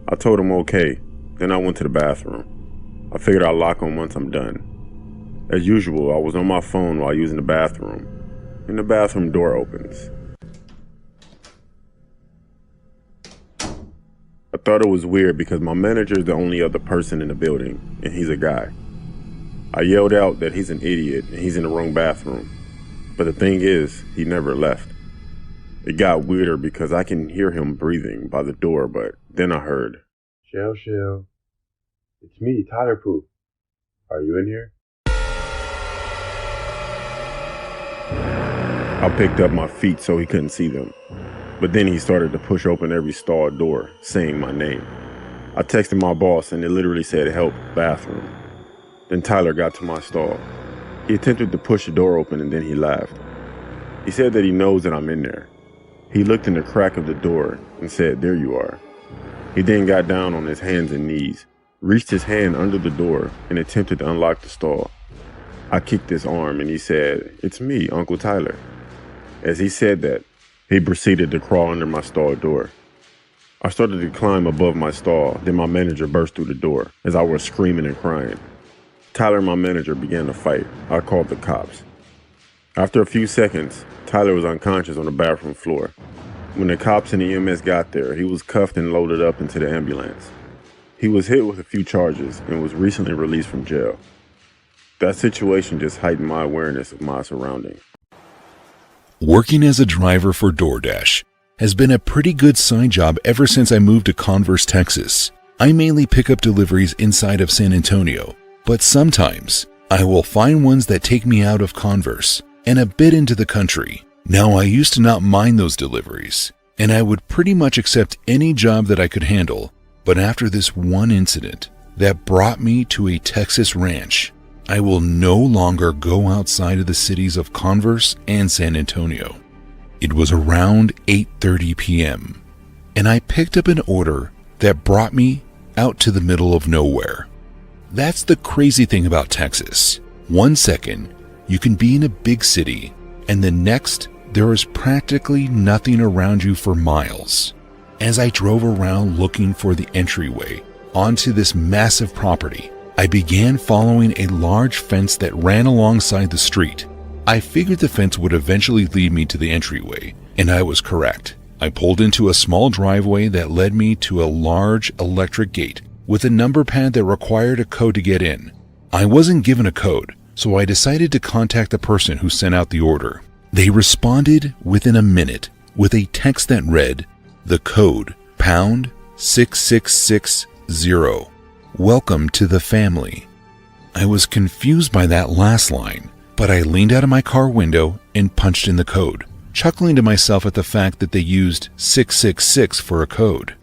Speaker 6: I told him okay, then I went to the bathroom. I figured I'd lock them once I'm done. As usual, I was on my phone while using the bathroom, and the bathroom door opens. I thought it was weird because my manager is the only other person in the building, and he's a guy. I yelled out that he's an idiot and he's in the wrong bathroom, but the thing is, he never left. It got weirder because I can hear him breathing by the door, but then I heard, Shell, it's me, Tyler Poop. Are you in here? I picked up my feet so he couldn't see them, but then he started to push open every stall door, saying my name. I texted my boss and it literally said, help, bathroom. Then Tyler got to my stall. He attempted to push the door open and then he laughed. He said that he knows that I'm in there. He looked in the crack of the door and said, there you are. He then got down on his hands and knees, reached his hand under the door, and attempted to unlock the stall. I kicked his arm and he said, it's me, Uncle Tyler. As he said that, he proceeded to crawl under my stall door. I started to climb above my stall, then my manager burst through the door as I was screaming and crying. Tyler and my manager began to fight. I called the cops. After a few seconds, Tyler was unconscious on the bathroom floor. When the cops and the EMS got there, he was cuffed and loaded up into the ambulance. He was hit with a few charges and was recently released from jail. That situation just heightened my awareness of my surroundings.
Speaker 7: Working as a driver for DoorDash has been a pretty good side job ever since I moved to Converse, Texas. I mainly pick up deliveries inside of San Antonio, but sometimes I will find ones that take me out of Converse and a bit into the country. Now, I used to not mind those deliveries, and I would pretty much accept any job that I could handle, but after this one incident that brought me to a Texas ranch, I will no longer go outside of the cities of Converse and San Antonio. It was around 8:30 p.m., and I picked up an order that brought me out to the middle of nowhere. That's the crazy thing about Texas. 1 second, you can be in a big city, and the next, there is practically nothing around you for miles. As I drove around looking for the entryway onto this massive property, I began following a large fence that ran alongside the street. I figured the fence would eventually lead me to the entryway, and I was correct. I pulled into a small driveway that led me to a large electric gate with a number pad that required a code to get in. I wasn't given a code, so I decided to contact the person who sent out the order. They responded within a minute with a text that read, the code, pound 6660. Welcome to the family. I was confused by that last line, but I leaned out of my car window and punched in the code, chuckling to myself at the fact that they used 666 for a code.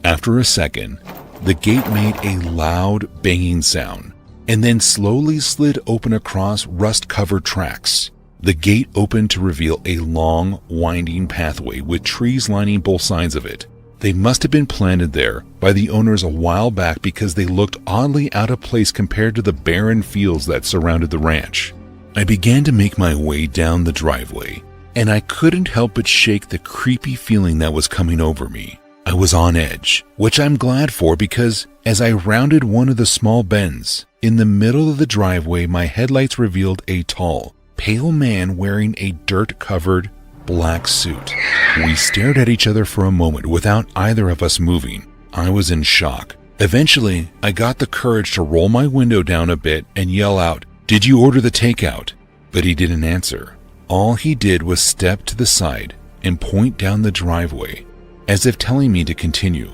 Speaker 7: After a second, the gate made a loud banging sound and then slowly slid open across rust-covered tracks. The gate opened to reveal a long, winding pathway with trees lining both sides of it. They must have been planted there by the owners a while back because they looked oddly out of place compared to the barren fields that surrounded the ranch. I began to make my way down the driveway, and I couldn't help but shake the creepy feeling that was coming over me. I was on edge, which I'm glad for because as I rounded one of the small bends, in the middle of the driveway my headlights revealed a tall, pale man wearing a dirt-covered black suit. We stared at each other for a moment without either of us moving. I was in shock. Eventually, I got the courage to roll my window down a bit and yell out, "Did you order the takeout?" But he didn't answer. All he did was step to the side and point down the driveway, as if telling me to continue.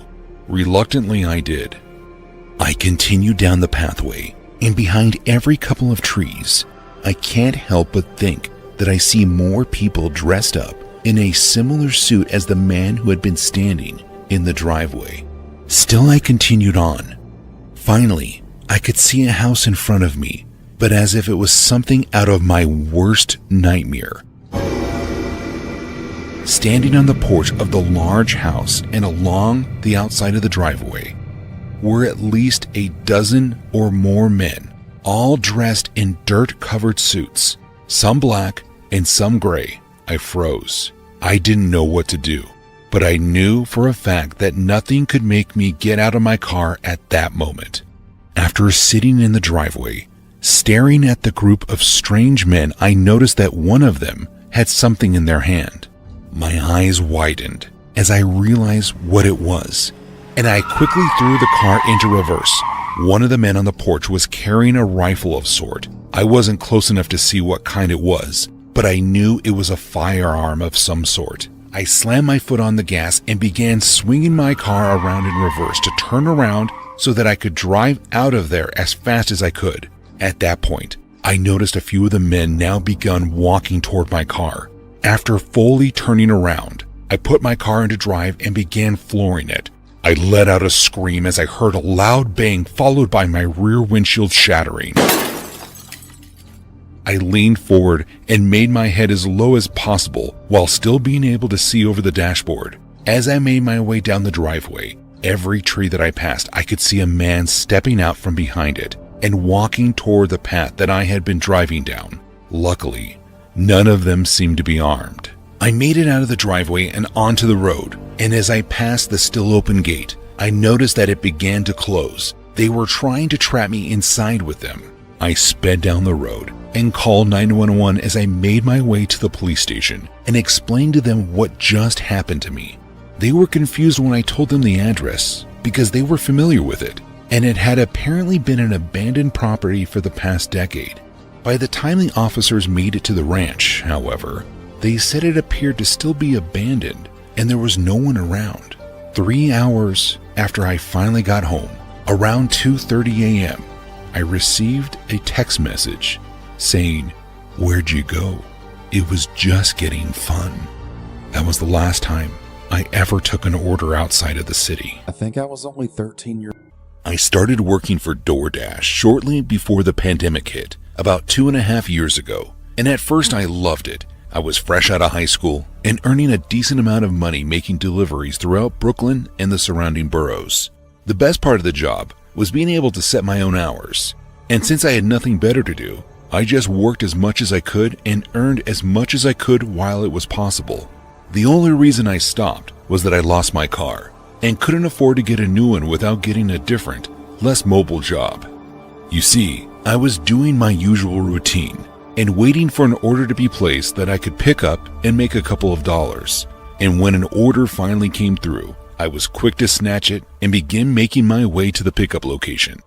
Speaker 7: Reluctantly, I did. I continued down the pathway, and behind every couple of trees, I can't help but think that I see more people dressed up in a similar suit as the man who had been standing in the driveway. Still, I continued on. Finally, I could see a house in front of me, but as if it was something out of my worst nightmare. standing on the porch of the large house and along the outside of the driveway were at least a dozen or more men, all dressed in dirt-covered suits, some black and some gray. I froze. I didn't know what to do, but I knew for a fact that nothing could make me get out of my car at that moment. After sitting in the driveway, staring at the group of strange men, I noticed that one of them had something in their hand. My eyes widened as I realized what it was, and I quickly threw the car into reverse. One of the men on the porch was carrying a rifle of sort. I wasn't close enough to see what kind it was, but I knew it was a firearm of some sort. I slammed my foot on the gas and began swinging my car around in reverse to turn around so that I could drive out of there as fast as I could. At that point, I noticed a few of the men now begun walking toward my car. After fully turning around, I put my car into drive and began flooring it. I let out a scream as I heard a loud bang followed by my rear windshield shattering. I leaned forward and made my head as low as possible while still being able to see over the dashboard. As I made my way down the driveway, every tree that I passed, I could see a man stepping out from behind it and walking toward the path that I had been driving down. Luckily, none of them seemed to be armed. I made it out of the driveway and onto the road, and as I passed the still open gate, I noticed that it began to close. They were trying to trap me inside with them. I sped down the road and called 911 as I made my way to the police station and explained to them what just happened to me. They were confused when I told them the address because they were familiar with it, and it had apparently been an abandoned property for the past decade. By the time the officers made it to the ranch, however, they said it appeared to still be abandoned and there was no one around. 3 hours after I finally got home, around 2:30 a.m., I received a text message saying, "Where'd you go? It was just getting fun." That was the last time I ever took an order outside of the city.
Speaker 8: I think I was only 13 years old.
Speaker 7: I started working for DoorDash shortly before the pandemic hit, about 2.5 years ago, and at first I loved it. I was fresh out of high school and earning a decent amount of money making deliveries throughout Brooklyn and the surrounding boroughs. The best part of the job was being able to set my own hours, and since I had nothing better to do, I just worked as much as I could and earned as much as I could while it was possible. The only reason I stopped was that I lost my car and couldn't afford to get a new one without getting a different, less mobile job. You see, I was doing my usual routine and waiting for an order to be placed that I could pick up and make a couple of dollars. And when an order finally came through, I was quick to snatch it and begin making my way to the pickup location.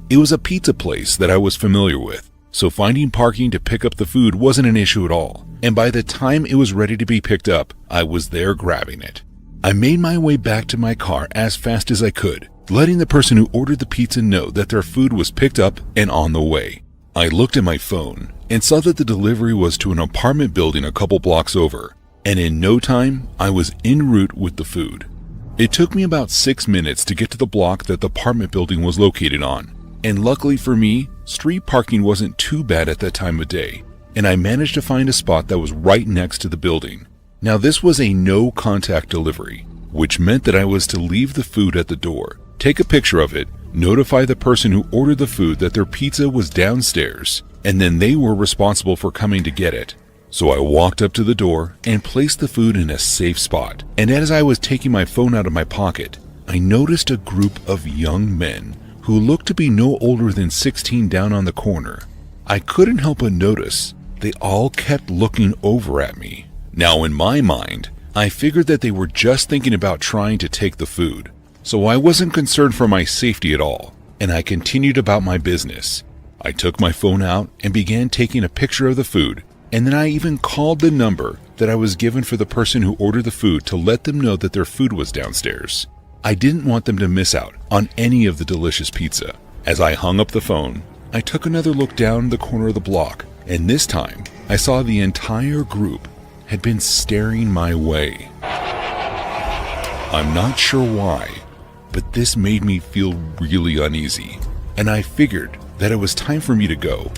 Speaker 7: It was a pizza place that I was familiar with, so finding parking to pick up the food wasn't an issue at all, and by the time it was ready to be picked up, I was there grabbing it. I made my way back to my car as fast as I could, letting the person who ordered the pizza know that their food was picked up and on the way. I looked at my phone and saw that the delivery was to an apartment building a couple blocks over, and in no time, I was en route with the food. It took me about 6 minutes to get to the block that the apartment building was located on, and luckily for me, street parking wasn't too bad at that time of day, and I managed to find a spot that was right next to the building. Now this was a no-contact delivery, which meant that I was to leave the food at the door, take a picture of it, notify the person who ordered the food that their pizza was downstairs, and then they were responsible for coming to get it. So I walked up to the door and placed the food in a safe spot, and as I was taking my phone out of my pocket, I noticed a group of young men who looked to be no older than 16 down on the corner. I couldn't help but notice they all kept looking over at me. Now in my mind, I figured that they were just thinking about trying to take the food, so I wasn't concerned for my safety at all, and I continued about my business. I took my phone out and began taking a picture of the food, and then I even called the number that I was given for the person who ordered the food to let them know that their food was downstairs. I didn't want them to miss out on any of the delicious pizza. As I hung up the phone, I took another look down the corner of the block, and this time I saw the entire group had been staring my way. I'm not sure why, but this made me feel really uneasy, and I figured that it was time for me to go.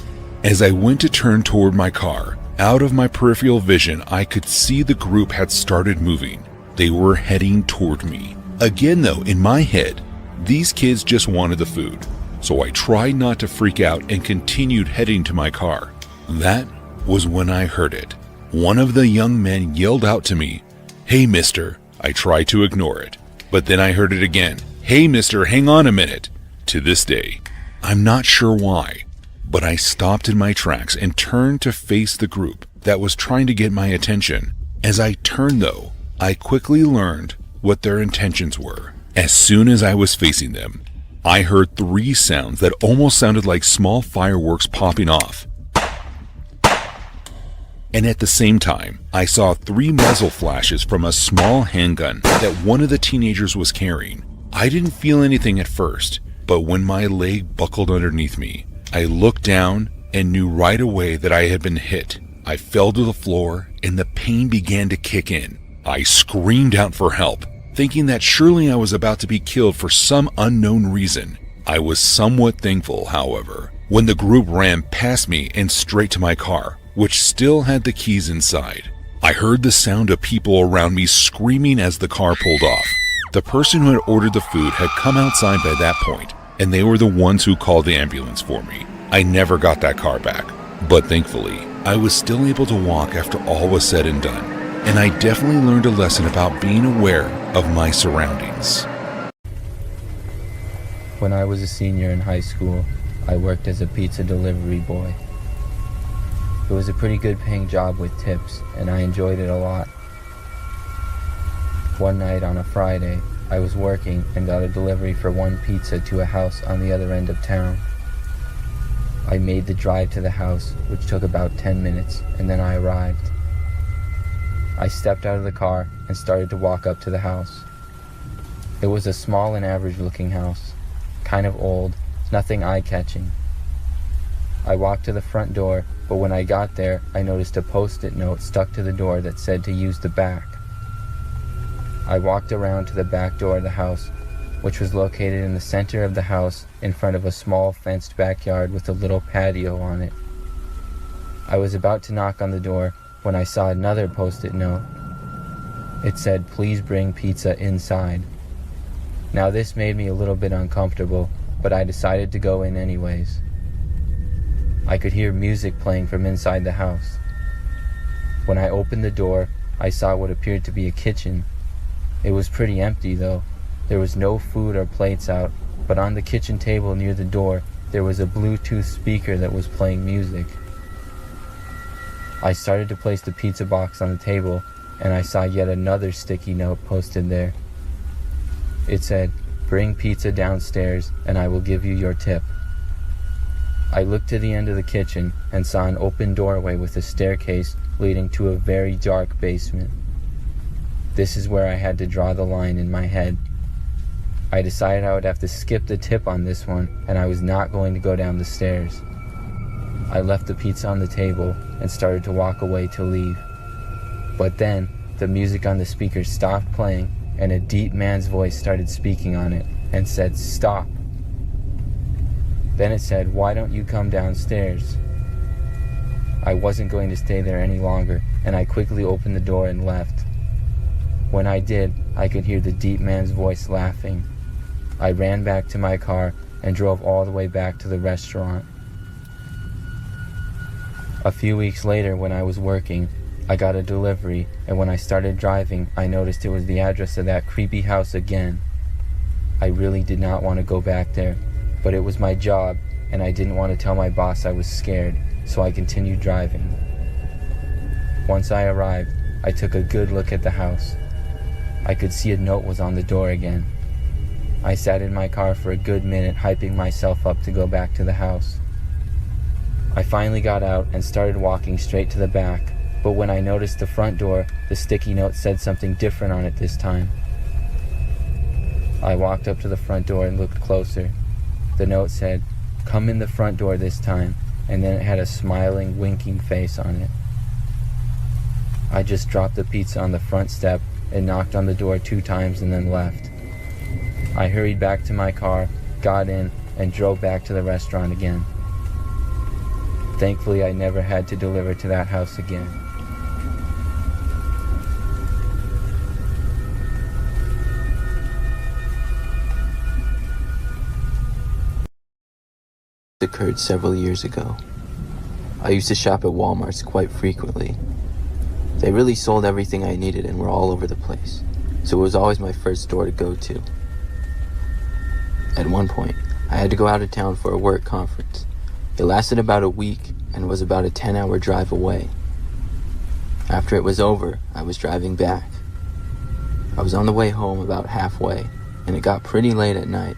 Speaker 7: As I went to turn toward my car, Out of my peripheral vision, I could see the group had started moving. They were heading toward me. Again though, in my head, these kids just wanted the food, so I tried not to freak out and continued heading to my car. That was when I heard it. One of the young men yelled out to me, "Hey mister." I tried to ignore it, but then I heard it again. "Hey mister, hang on a minute." To this day, I'm not sure why, but I stopped in my tracks and turned to face the group that was trying to get my attention. As I turned though, I quickly learned what their intentions were. As soon as I was facing them, I heard 3 sounds that almost sounded like small fireworks popping off. And at the same time, I saw 3 muzzle flashes from a small handgun that one of the teenagers was carrying. I didn't feel anything at first, but when my leg buckled underneath me, I looked down and knew right away that I had been hit. I fell to the floor and the pain began to kick in. I screamed out for help, thinking that surely I was about to be killed for some unknown reason. I was somewhat thankful, however, when the group ran past me and straight to my car, which still had the keys inside. I heard the sound of people around me screaming as the car pulled off. The person who had ordered the food had come outside by that point, and they were the ones who called the ambulance for me. I never got that car back, but thankfully, I was still able to walk after all was said and done, and I definitely learned a lesson about being aware of my surroundings.
Speaker 9: When I was a senior in high school, I worked as a pizza delivery boy. It was a pretty good paying job with tips, and I enjoyed it a lot. One night on a Friday, I was working and got a delivery for 1 pizza to a house on the other end of town. I made the drive to the house, which took about 10 minutes, and then I arrived. I stepped out of the car and started to walk up to the house. It was a small and average looking house, kind of old, nothing eye-catching. I walked to the front door, but when I got there, I noticed a post-it note stuck to the door that said to use the back. I walked around to the back door of the house, which was located in the center of the house in front of a small fenced backyard with a little patio on it. I was about to knock on the door when I saw another post-it note. It said, "Please bring pizza inside." Now this made me a little bit uncomfortable, but I decided to go in anyways. I could hear music playing from inside the house. When I opened the door, I saw what appeared to be a kitchen. It was pretty empty though. There was no food or plates out, but on the kitchen table near the door, there was a Bluetooth speaker that was playing music. I started to place the pizza box on the table, and I saw yet another sticky note posted there. It said, "Bring pizza downstairs and I will give you your tip." I looked to the end of the kitchen and saw an open doorway with a staircase leading to a very dark basement. This is where I had to draw the line in my head. I decided I would have to skip the tip on this one, and I was not going to go down the stairs. I left the pizza on the table and started to walk away to leave. But then, the music on the speaker stopped playing, and a deep man's voice started speaking on it and said, "Stop." Then it said, "Why don't you come downstairs?" I wasn't going to stay there any longer, and I quickly opened the door and left. When I did, I could hear the deep man's voice laughing. I ran back to my car and drove all the way back to the restaurant. A few weeks later, when I was working, I got a delivery, and when I started driving, I noticed it was the address of that creepy house again. I really did not want to go back there, but it was my job, and I didn't want to tell my boss I was scared, so I continued driving. Once I arrived, I took a good look at the house. I could see a note was on the door again. I sat in my car for a good minute, hyping myself up to go back to the house. I finally got out and started walking straight to the back, but when I noticed the front door, the sticky note said something different on it this time. I walked up to the front door and looked closer. The note said, "Come in the front door this time," and then it had a smiling, winking face on it. I just dropped the pizza on the front step and knocked on the door 2 times and then left. I hurried back to my car, got in, and drove back to the restaurant again. Thankfully, I never had to deliver to that house again.
Speaker 10: It occurred several years ago. I used to shop at Walmarts quite frequently. They really sold everything I needed and were all over the place, so it was always my first store to go to. At one point, I had to go out of town for a work conference. It lasted about a week and was about a 10-hour drive away. After it was over, I was driving back. I was on the way home about halfway, and it got pretty late at night.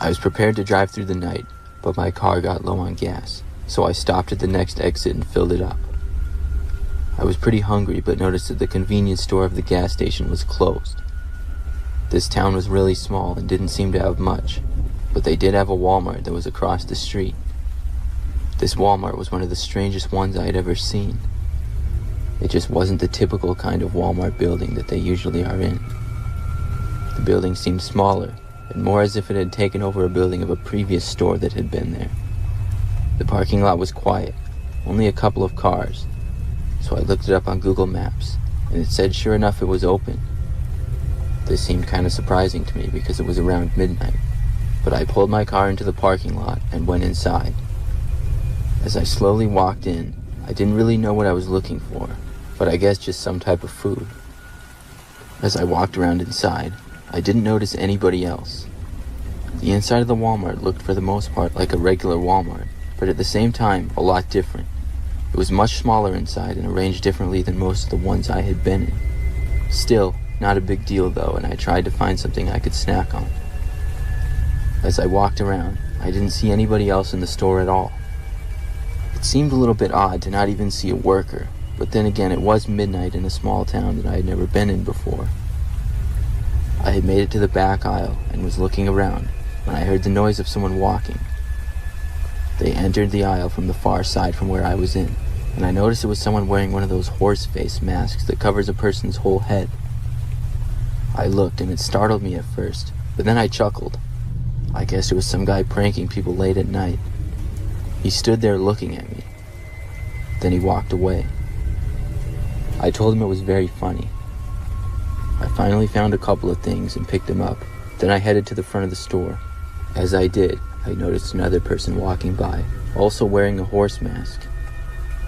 Speaker 10: I was prepared to drive through the night, but my car got low on gas, so I stopped at the next exit and filled it up. I was pretty hungry, but noticed that the convenience store of the gas station was closed. This town was really small and didn't seem to have much, but they did have a Walmart that was across the street. This Walmart was one of the strangest ones I had ever seen. It just wasn't the typical kind of Walmart building that they usually are in. The building seemed smaller, and more as if it had taken over a building of a previous store that had been there. The parking lot was quiet, only a couple of cars, so I looked it up on Google Maps, and it said sure enough it was open. This seemed kind of surprising to me because it was around midnight, but I pulled my car into the parking lot and went inside. As I slowly walked in, I didn't really know what I was looking for, but I guess just some type of food. As I walked around inside, I didn't notice anybody else. The inside of the Walmart looked for the most part like a regular Walmart, but at the same time, a lot different. It was much smaller inside and arranged differently than most of the ones I had been in. Still, not a big deal though, and I tried to find something I could snack on. As I walked around, I didn't see anybody else in the store at all. It seemed a little bit odd to not even see a worker, but then again it was midnight in a small town that I had never been in before. I had made it to the back aisle and was looking around when I heard the noise of someone walking. They entered the aisle from the far side from where I was in, and I noticed it was someone wearing one of those horse face masks that covers a person's whole head. I looked and it startled me at first, but then I chuckled. I guess it was some guy pranking people late at night. He stood there looking at me. Then he walked away. I told him it was very funny. I finally found a couple of things and picked them up. Then I headed to the front of the store. As I did, I noticed another person walking by, also wearing a horse mask.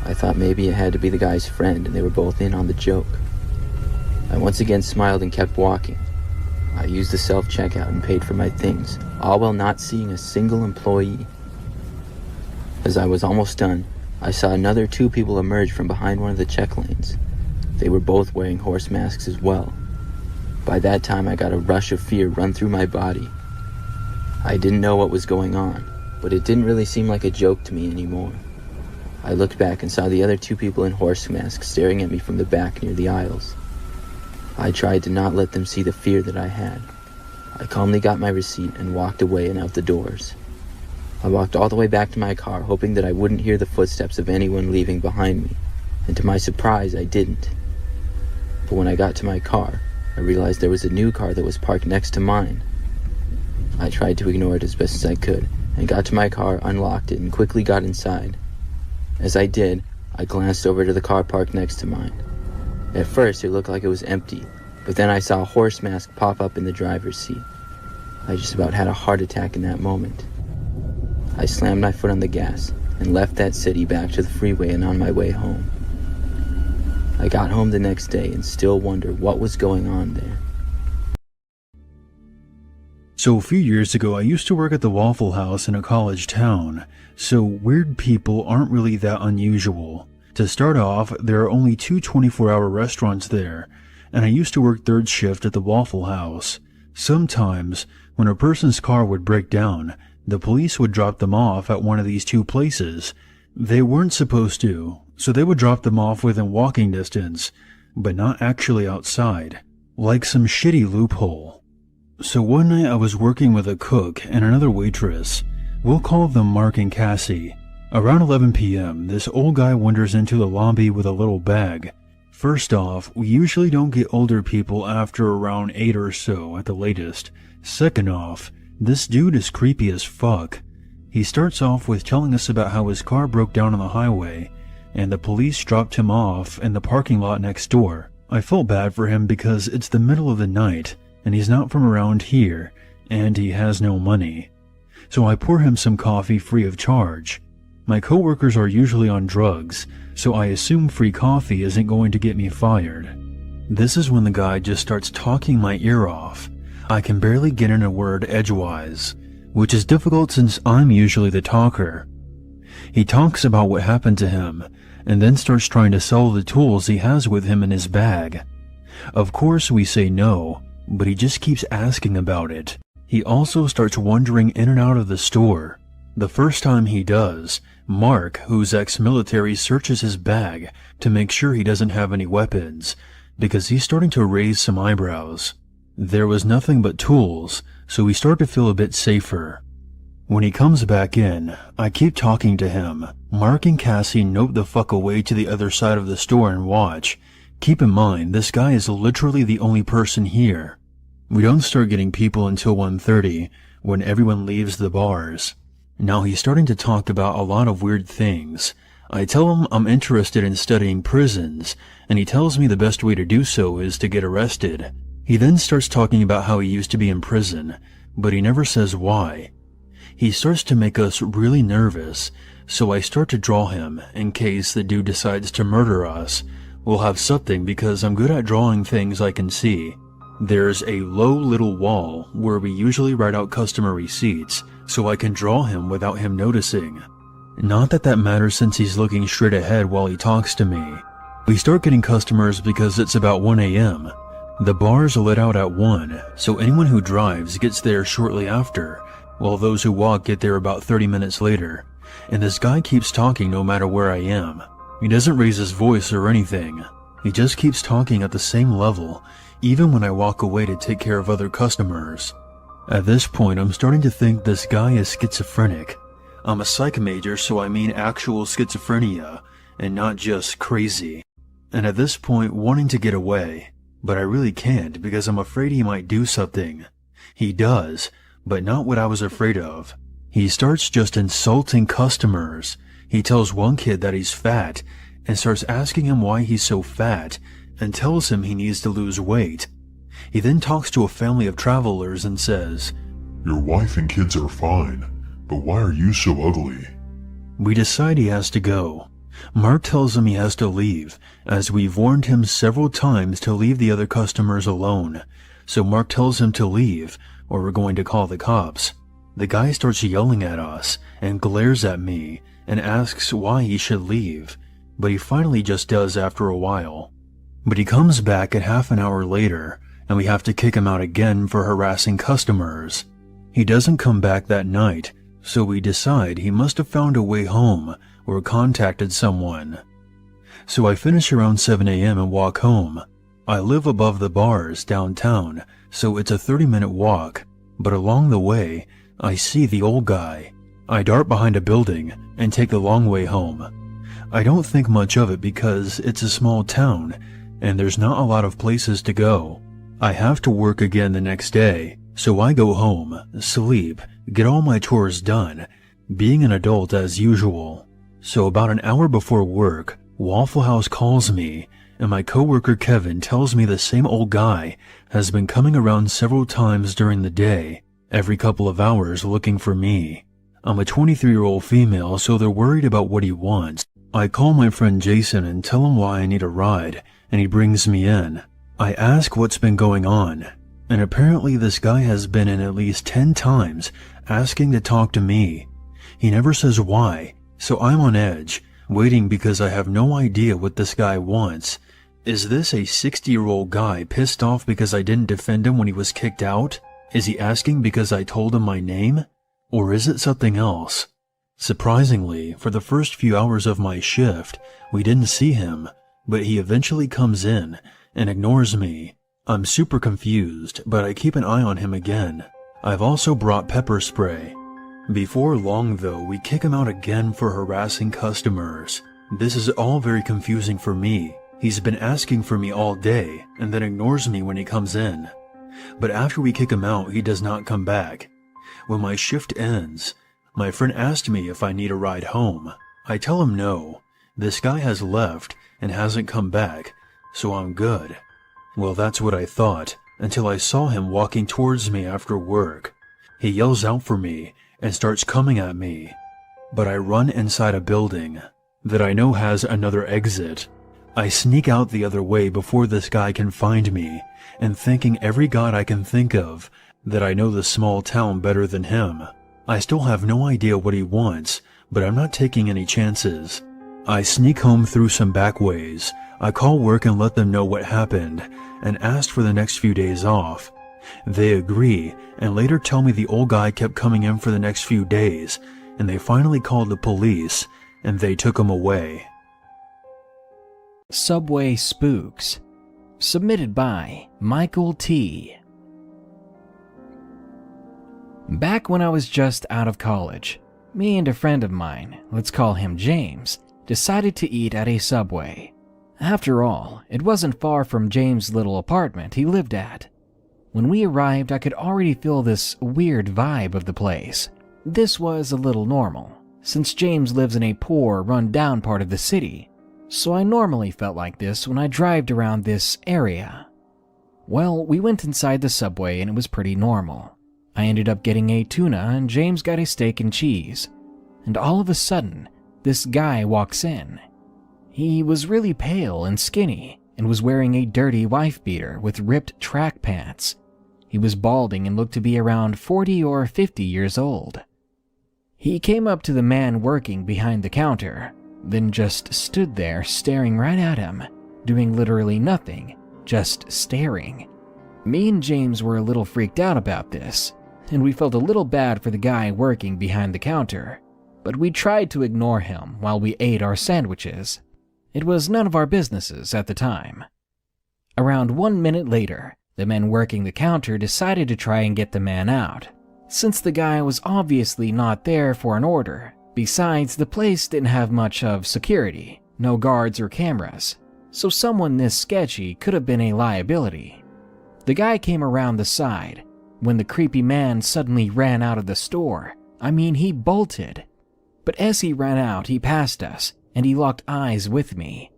Speaker 10: I thought maybe it had to be the guy's friend and they were both in on the joke. I once again smiled and kept walking. I used the self-checkout and paid for my things, all while not seeing a single employee. As I was almost done, I saw another two people emerge from behind one of the check lanes. They were both wearing horse masks as well. By that time, I got a rush of fear run through my body. I didn't know what was going on, but it didn't really seem like a joke to me anymore. I looked back and saw the other two people in horse masks staring at me from the back near the aisles. I tried to not let them see the fear that I had. I calmly got my receipt and walked away and out the doors. I walked all the way back to my car, hoping that I wouldn't hear the footsteps of anyone leaving behind me, and to my surprise, I didn't. But when I got to my car, I realized there was a new car that was parked next to mine. I tried to ignore it as best as I could, and got to my car, unlocked it, and quickly got inside. As I did, I glanced over to the car parked next to mine. At first, it looked like it was empty, but then I saw a horse mask pop up in the driver's seat. I just about had a heart attack in that moment. I slammed my foot on the gas and left that city back to the freeway and on my way home. I got home the next day and still wonder what was going on there.
Speaker 5: So a few years ago, I used to work at the Waffle House in a college town, so weird people aren't really that unusual. To start off, there are only two 24-hour restaurants there, and I used to work third shift at the Waffle House. Sometimes, when a person's car would break down, the police would drop them off at one of these two places. They weren't supposed to, so they would drop them off within walking distance, but not actually outside, like some shitty loophole. So one night I was working with a cook and another waitress. We'll call them Mark and Cassie. Around 11 p.m., this old guy wanders into the lobby with a little bag. First off, we usually don't get older people after around 8 or so at the latest. Second off, this dude is creepy as fuck. He starts off with telling us about how his car broke down on the highway, and the police dropped him off in the parking lot next door. I felt bad for him because it's the middle of the night, and he's not from around here, and he has no money. So I pour him some coffee free of charge. My coworkers are usually on drugs, so I assume free coffee isn't going to get me fired. This is when the guy just starts talking my ear off. I can barely get in a word edgewise, which is difficult since I'm usually the talker. He talks about what happened to him, and then starts trying to sell the tools he has with him in his bag. Of course we say no, but he just keeps asking about it. He also starts wandering in and out of the store. The first time he does, Mark, who's ex-military, searches his bag to make sure he doesn't have any weapons, because he's starting to raise some eyebrows. There was nothing but tools, so we start to feel a bit safer. When he comes back in, I keep talking to him. Mark and Cassie note the fuck away to the other side of the store and watch. Keep in mind, this guy is literally the only person here. We don't start getting people until 1:30, when everyone leaves the bars. Now he's starting to talk about a lot of weird things. I tell him I'm interested in studying prisons, and he tells me the best way to do so is to get arrested. He then starts talking about how he used to be in prison, but he never says why. He starts to make us really nervous, so I start to draw him in case the dude decides to murder us. We'll have something because I'm good at drawing things I can see. There's a low little wall where we usually write out customer receipts, so I can draw him without him noticing. Not that that matters since he's looking straight ahead while he talks to me. We start getting customers because it's about 1 a.m. The bars are let out at 1, so anyone who drives gets there shortly after, while those who walk get there about 30 minutes later. And this guy keeps talking no matter where I am. He doesn't raise his voice or anything. He just keeps talking at the same level, even when I walk away to take care of other customers. At this point, I'm starting to think this guy is schizophrenic. I'm a psych major, so I mean actual schizophrenia, and not just crazy. And at this point, wanting to get away, but I really can't because I'm afraid he might do something. He does, but not what I was afraid of. He starts just insulting customers. He tells one kid that he's fat, and starts asking him why he's so fat, and tells him he needs to lose weight. He then talks to a family of travelers and says,
Speaker 11: "Your wife and kids are fine, but why are you so ugly?"
Speaker 5: We decide he has to go. Mark tells him he has to leave, as we've warned him several times to leave the other customers alone. So Mark tells him to leave, or we're going to call the cops. The guy starts yelling at us, and glares at me, and asks why he should leave, but he finally just does after a while. But he comes back at half an hour later, and we have to kick him out again for harassing customers. He doesn't come back that night, so we decide he must have found a way home or contacted someone. So I finish around 7 a.m. and walk home. I live above the bars downtown, so it's a 30-minute walk, but along the way, I see the old guy. I dart behind a building and take the long way home. I don't think much of it because it's a small town, and there's not a lot of places to go. I have to work again the next day, so I go home, sleep, get all my chores done, being an adult as usual. So about an hour before work, Waffle House calls me, and my coworker Kevin tells me the same old guy has been coming around several times during the day, every couple of hours looking for me. I'm a 23-year-old female, so they're worried about what he wants. I call my friend Jason and tell him why I need a ride, and he brings me in. I ask what's been going on, and apparently this guy has been in at least 10 times asking to talk to me. He never says why, so I'm on edge, waiting because I have no idea what this guy wants. Is this a 60-year-old guy pissed off because I didn't defend him when he was kicked out? Is he asking because I told him my name? Or is it something else? Surprisingly, for the first few hours of my shift, we didn't see him, but he eventually comes in and ignores me. I'm super confused, but I keep an eye on him again. I've also brought pepper spray. Before long though, we kick him out again for harassing customers. This is all very confusing for me. He's been asking for me all day, and then ignores me when he comes in. But after we kick him out, he does not come back. When my shift ends, My friend asked me if I need a ride home. I tell him no. This guy has left and hasn't come back, so I'm good. Well, that's what I thought, until I saw him walking towards me after work. He yells out for me and starts coming at me, but I run inside a building that I know has another exit. I sneak out the other way before this guy can find me, and thanking every god I can think of that I know the small town better than him. I still have no idea what he wants, but I'm not taking any chances. I sneak home through some back ways. I call work and let them know what happened, and asked for the next few days off. They agree, and later tell me the old guy kept coming in for the next few days, and they finally called the police, and they took him away.
Speaker 12: Subway Spooks. Submitted by Michael T. Back when I was just out of college, me and a friend of mine, let's call him James, decided to eat at a Subway. After all, it wasn't far from James' little apartment he lived at. When we arrived, I could already feel this weird vibe of the place. This was a little normal, since James lives in a poor, run-down part of the city, so I normally felt like this when I drived around this area. Well, we went inside the Subway and it was pretty normal. I ended up getting a tuna and James got a steak and cheese. And all of a sudden, this guy walks in. He was really pale and skinny and was wearing a dirty wife beater with ripped track pants. He was balding and looked to be around 40 or 50 years old. He came up to the man working behind the counter, then just stood there staring right at him, doing literally nothing, just staring. Me and James were a little freaked out about this, and we felt a little bad for the guy working behind the counter, but we tried to ignore him while we ate our sandwiches. It was none of our businesses at the time. Around 1 minute later, the men working the counter decided to try and get the man out, since the guy was obviously not there for an order. Besides, the place didn't have much of security, no guards or cameras, so someone this sketchy could have been a liability. The guy came around the side when the creepy man suddenly ran out of the store. I mean, he bolted. But as he ran out, he passed us, and he locked eyes with me.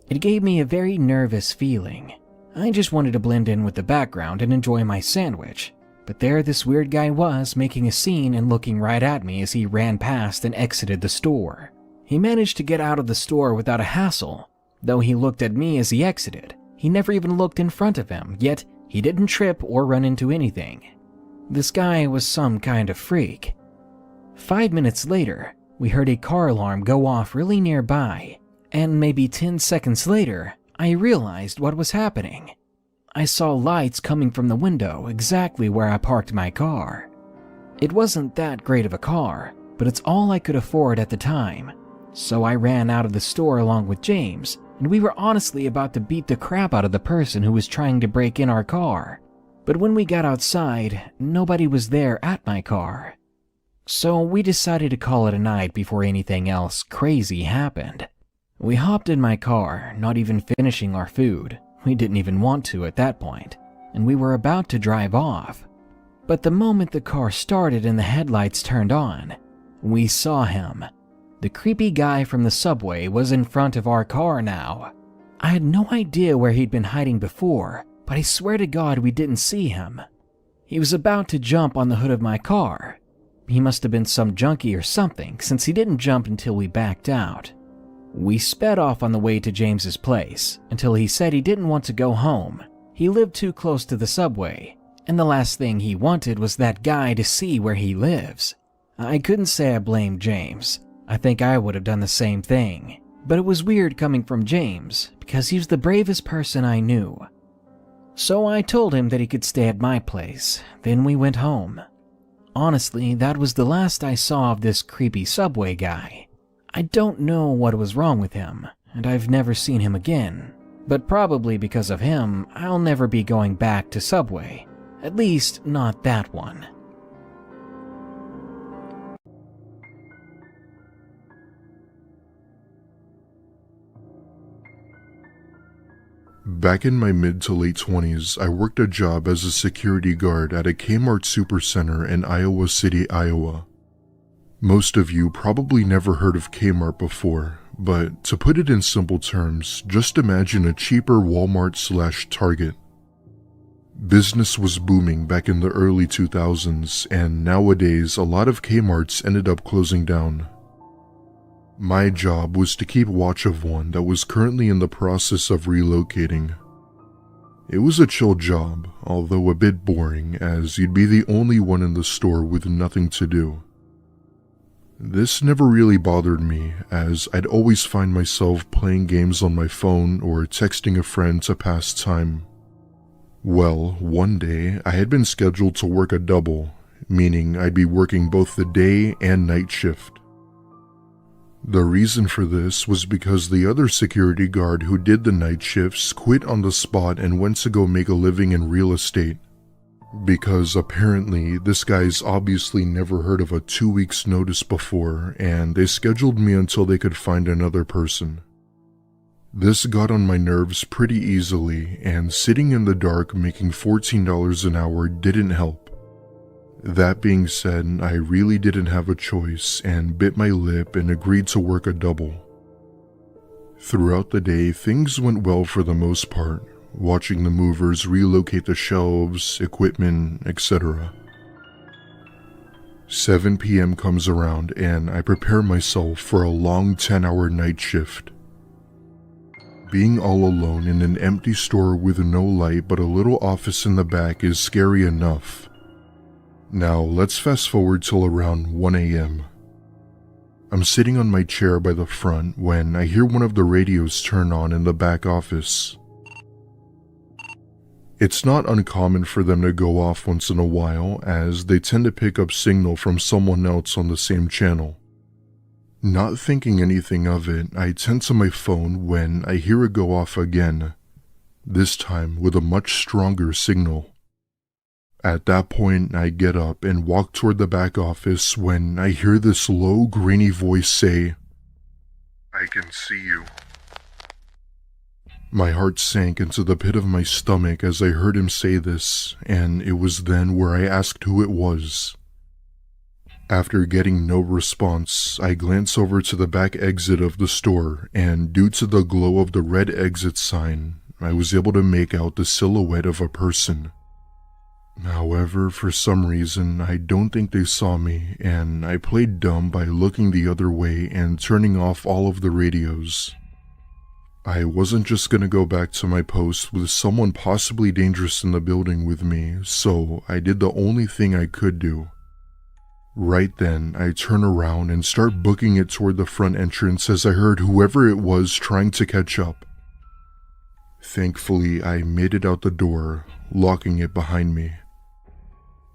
Speaker 12: It gave me a very nervous feeling. I just wanted to blend in with the background and enjoy my sandwich. But there this weird guy was, making a scene and looking right at me as he ran past and exited the store. He managed to get out of the store without a hassle. Though he looked at me as he exited, he never even looked in front of him, yet he didn't trip or run into anything. This guy was some kind of freak. 5 minutes later, we heard a car alarm go off really nearby, and maybe 10 seconds later, I realized what was happening. I saw lights coming from the window exactly where I parked my car. It wasn't that great of a car, but it's all I could afford at the time. So I ran out of the store along with James, and we were honestly about to beat the crap out of the person who was trying to break in our car. But when we got outside, nobody was there at my car. So we decided to call it a night before anything else crazy happened. We hopped in my car, not even finishing our food. We didn't even want to at that point, and we were about to drive off. But the moment the car started and the headlights turned on, we saw him. The creepy guy from the Subway was in front of our car now. I had no idea where he'd been hiding before, but I swear to God we didn't see him. He was about to jump on the hood of my car. He must have been some junkie or something, since he didn't jump until we backed out. We sped off on the way to James's place until he said he didn't want to go home. He lived too close to the Subway, and the last thing he wanted was that guy to see where he lives. I couldn't say I blamed James. I think I would have done the same thing, but it was weird coming from James because he was the bravest person I knew. So I told him that he could stay at my place, then we went home. Honestly, that was the last I saw of this creepy Subway guy. I don't know what was wrong with him, and I've never seen him again. But probably because of him, I'll never be going back to Subway. At least, not that one.
Speaker 11: Back in my mid to late 20s, I worked a job as a security guard at a Kmart Supercenter in Iowa City, Iowa. Most of you probably never heard of Kmart before, but to put it in simple terms, just imagine a cheaper Walmart/Target. Business was booming back in the early 2000s, and nowadays a lot of Kmarts ended up closing down. My job was to keep watch of one that was currently in the process of relocating. It was a chill job, although a bit boring, as you'd be the only one in the store with nothing to do. This never really bothered me, as I'd always find myself playing games on my phone or texting a friend to pass time. Well, one day I had been scheduled to work a double, meaning I'd be working both the day and night shift. The reason for this was because the other security guard who did the night shifts quit on the spot and went to go make a living in real estate. Because apparently this guy's obviously never heard of a 2 weeks notice before, and they scheduled me until they could find another person. This got on my nerves pretty easily, and sitting in the dark making $14 an hour didn't help. That being said, I really didn't have a choice and bit my lip and agreed to work a double. Throughout the day, things went well for the most part, watching the movers relocate the shelves, equipment, etc. 7 p.m. comes around and I prepare myself for a long 10-hour night shift. Being all alone in an empty store with no light but a little office in the back is scary enough. Now let's fast forward till around 1 a.m. I'm sitting on my chair by the front when I hear one of the radios turn on in the back office. It's not uncommon for them to go off once in a while, as they tend to pick up signal from someone else on the same channel. Not thinking anything of it, I tend to my phone when I hear it go off again, this time with a much stronger signal. At that point, I get up and walk toward the back office when I hear this low, grainy voice say, "I can see you." My heart sank into the pit of my stomach as I heard him say this, and it was then where I asked who it was. After getting no response, I glance over to the back exit of the store, and due to the glow of the red exit sign, I was able to make out the silhouette of a person. However, for some reason, I don't think they saw me, and I played dumb by looking the other way and turning off all of the radios. I wasn't just gonna go back to my post with someone possibly dangerous in the building with me, so I did the only thing I could do. Right then, I turn around and start booking it toward the front entrance as I heard whoever it was trying to catch up. Thankfully, I made it out the door, locking it behind me.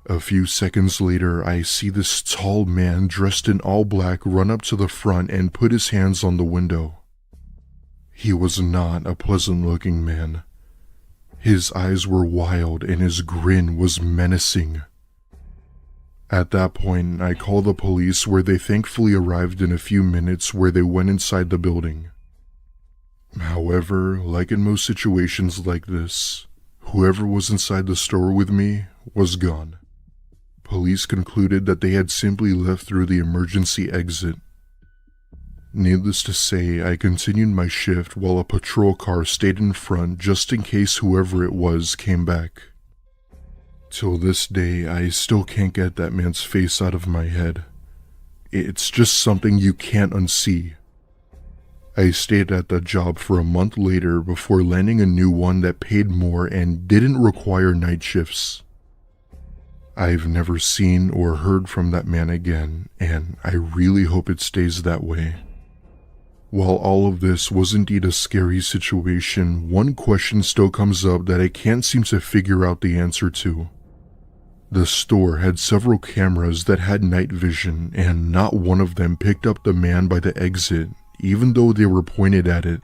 Speaker 11: A few seconds later, I see this tall man dressed in all black run up to the front and put his hands on the window. He was not a pleasant-looking man. His eyes were wild and his grin was menacing. At that point, I called the police, where they thankfully arrived in a few minutes, where they went inside the building. However, like in most situations like this, whoever was inside the store with me was gone. Police concluded that they had simply left through the emergency exit. Needless to say, I continued my shift while a patrol car stayed in front just in case whoever it was came back. Till this day, I still can't get that man's face out of my head. It's just something you can't unsee. I stayed at that job for a month later before landing a new one that paid more and didn't require night shifts. I've never seen or heard from that man again, and I really hope it stays that way. While all of this was indeed a scary situation, one question still comes up that I can't seem to figure out the answer to. The store had several cameras that had night vision, and not one of them picked up the man by the exit, even though they were pointed at it.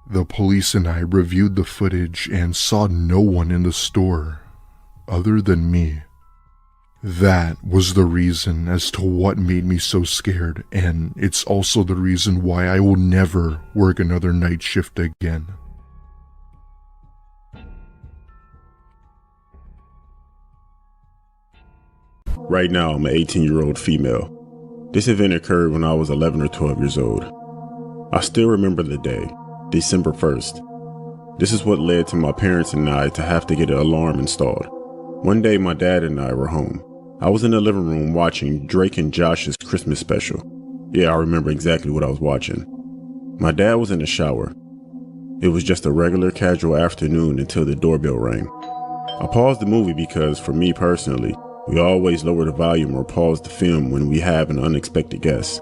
Speaker 11: The police and I reviewed the footage and saw no one in the store, other than me. That was the reason as to what made me so scared, and it's also the reason why I will never work another night shift again.
Speaker 6: Right now, I'm an 18-year-old female. This event occurred when I was 11 or 12 years old. I still remember the day, December 1st. This is what led to my parents and I to have to get an alarm installed. One day my dad and I were home. I was in the living room watching Drake and Josh's Christmas special. Yeah, I remember exactly what I was watching. My dad was in the shower. It was just a regular casual afternoon until the doorbell rang. I paused the movie because, for me personally, we always lower the volume or pause the film when we have an unexpected guest.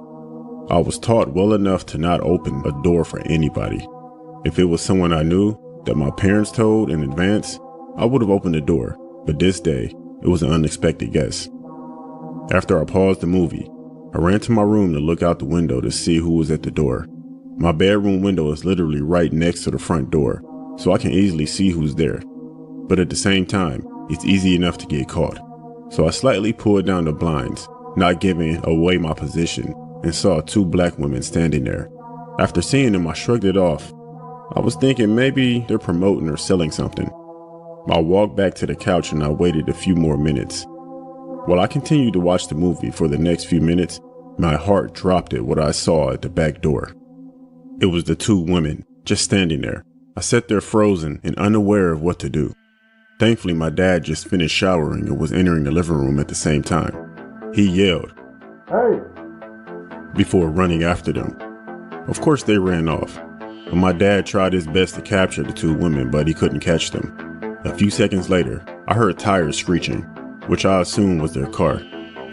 Speaker 6: I was taught well enough to not open a door for anybody. If it was someone I knew that my parents told in advance, I would have opened the door, but this day, it was an unexpected guest. After I paused the movie, I ran to my room to look out the window to see who was at the door. My bedroom window is literally right next to the front door, so I can easily see who's there. But at the same time, it's easy enough to get caught. So I slightly pulled down the blinds, not giving away my position, and saw two black women standing there. After seeing them, I shrugged it off. I was thinking maybe they're promoting or selling something. I walked back to the couch and I waited a few more minutes. While I continued to watch the movie for the next few minutes, my heart dropped at what I saw at the back door. It was the two women, just standing there. I sat there frozen and unaware of what to do. Thankfully, my dad just finished showering and was entering the living room at the same time. He yelled, "Hey!" before running after them. Of course, they ran off, but my dad tried his best to capture the two women, but he couldn't catch them. A few seconds later, I heard tires screeching, which I assumed was their car.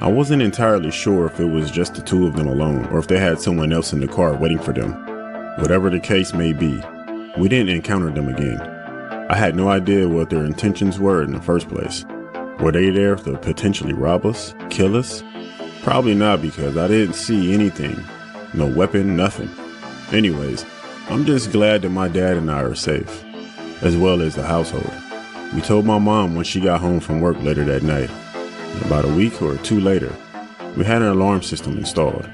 Speaker 6: I wasn't entirely sure if it was just the two of them alone or if they had someone else in the car waiting for them. Whatever the case may be, we didn't encounter them again. I had no idea what their intentions were in the first place. Were they there to potentially rob us, kill us? Probably not, because I didn't see anything. No weapon, nothing. Anyways, I'm just glad that my dad and I are safe, as well as the household. We told my mom when she got home from work later that night. About a week or two later, we had an alarm system installed.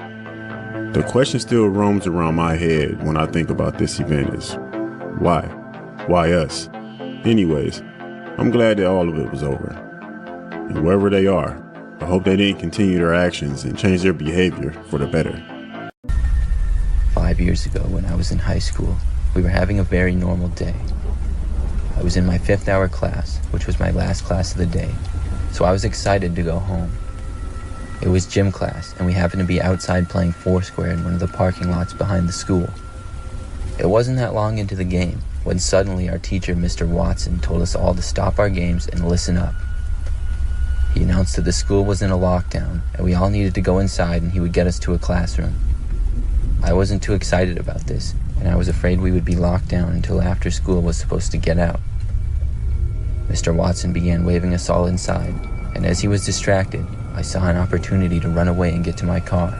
Speaker 6: The question still roams around my head when I think about this event is, why? Why us? Anyways, I'm glad that all of it was over. And wherever they are, I hope they didn't continue their actions and change their behavior for the better.
Speaker 9: 5 years ago, when I was in high school, we were having a very normal day. I was in my 5th hour class, which was my last class of the day, so I was excited to go home. It was gym class, and we happened to be outside playing Foursquare in one of the parking lots behind the school. It wasn't that long into the game when suddenly our teacher, Mr. Watson, told us all to stop our games and listen up. He announced that the school was in a lockdown, and we all needed to go inside and he would get us to a classroom. I wasn't too excited about this, and I was afraid we would be locked down until after school was supposed to get out. Mr. Watson began waving us all inside, and as he was distracted, I saw an opportunity to run away and get to my car.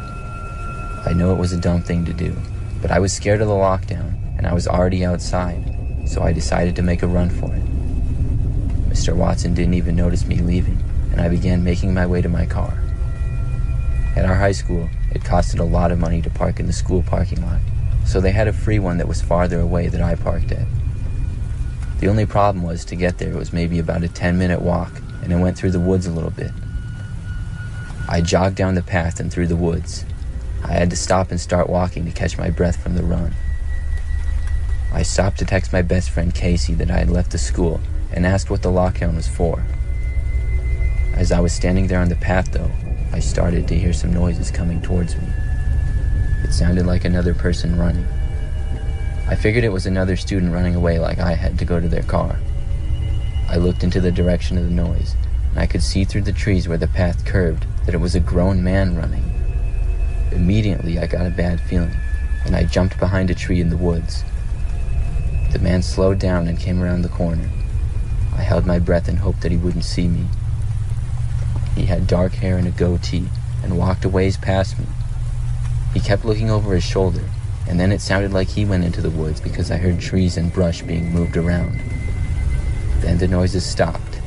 Speaker 9: I know it was a dumb thing to do, but I was scared of the lockdown, and I was already outside, so I decided to make a run for it. Mr. Watson didn't even notice me leaving, and I began making my way to my car. At our high school, it costed a lot of money to park in the school parking lot, so they had a free one that was farther away that I parked at. The only problem was to get there was maybe about a 10-minute walk, and it went through the woods a little bit. I jogged down the path and through the woods. I had to stop and start walking to catch my breath from the run. I stopped to text my best friend Casey that I had left the school and asked what the lockdown was for. As I was standing there on the path though, I started to hear some noises coming towards me. It sounded like another person running. I figured it was another student running away like I had to go to their car. I looked into the direction of the noise, and I could see through the trees where the path curved that it was a grown man running. Immediately, I got a bad feeling, and I jumped behind a tree in the woods. The man slowed down and came around the corner. I held my breath and hoped that he wouldn't see me. He had dark hair and a goatee, and walked a ways past me. He kept looking over his shoulder, and then it sounded like he went into the woods because I heard trees and brush being moved around. Then the noises stopped.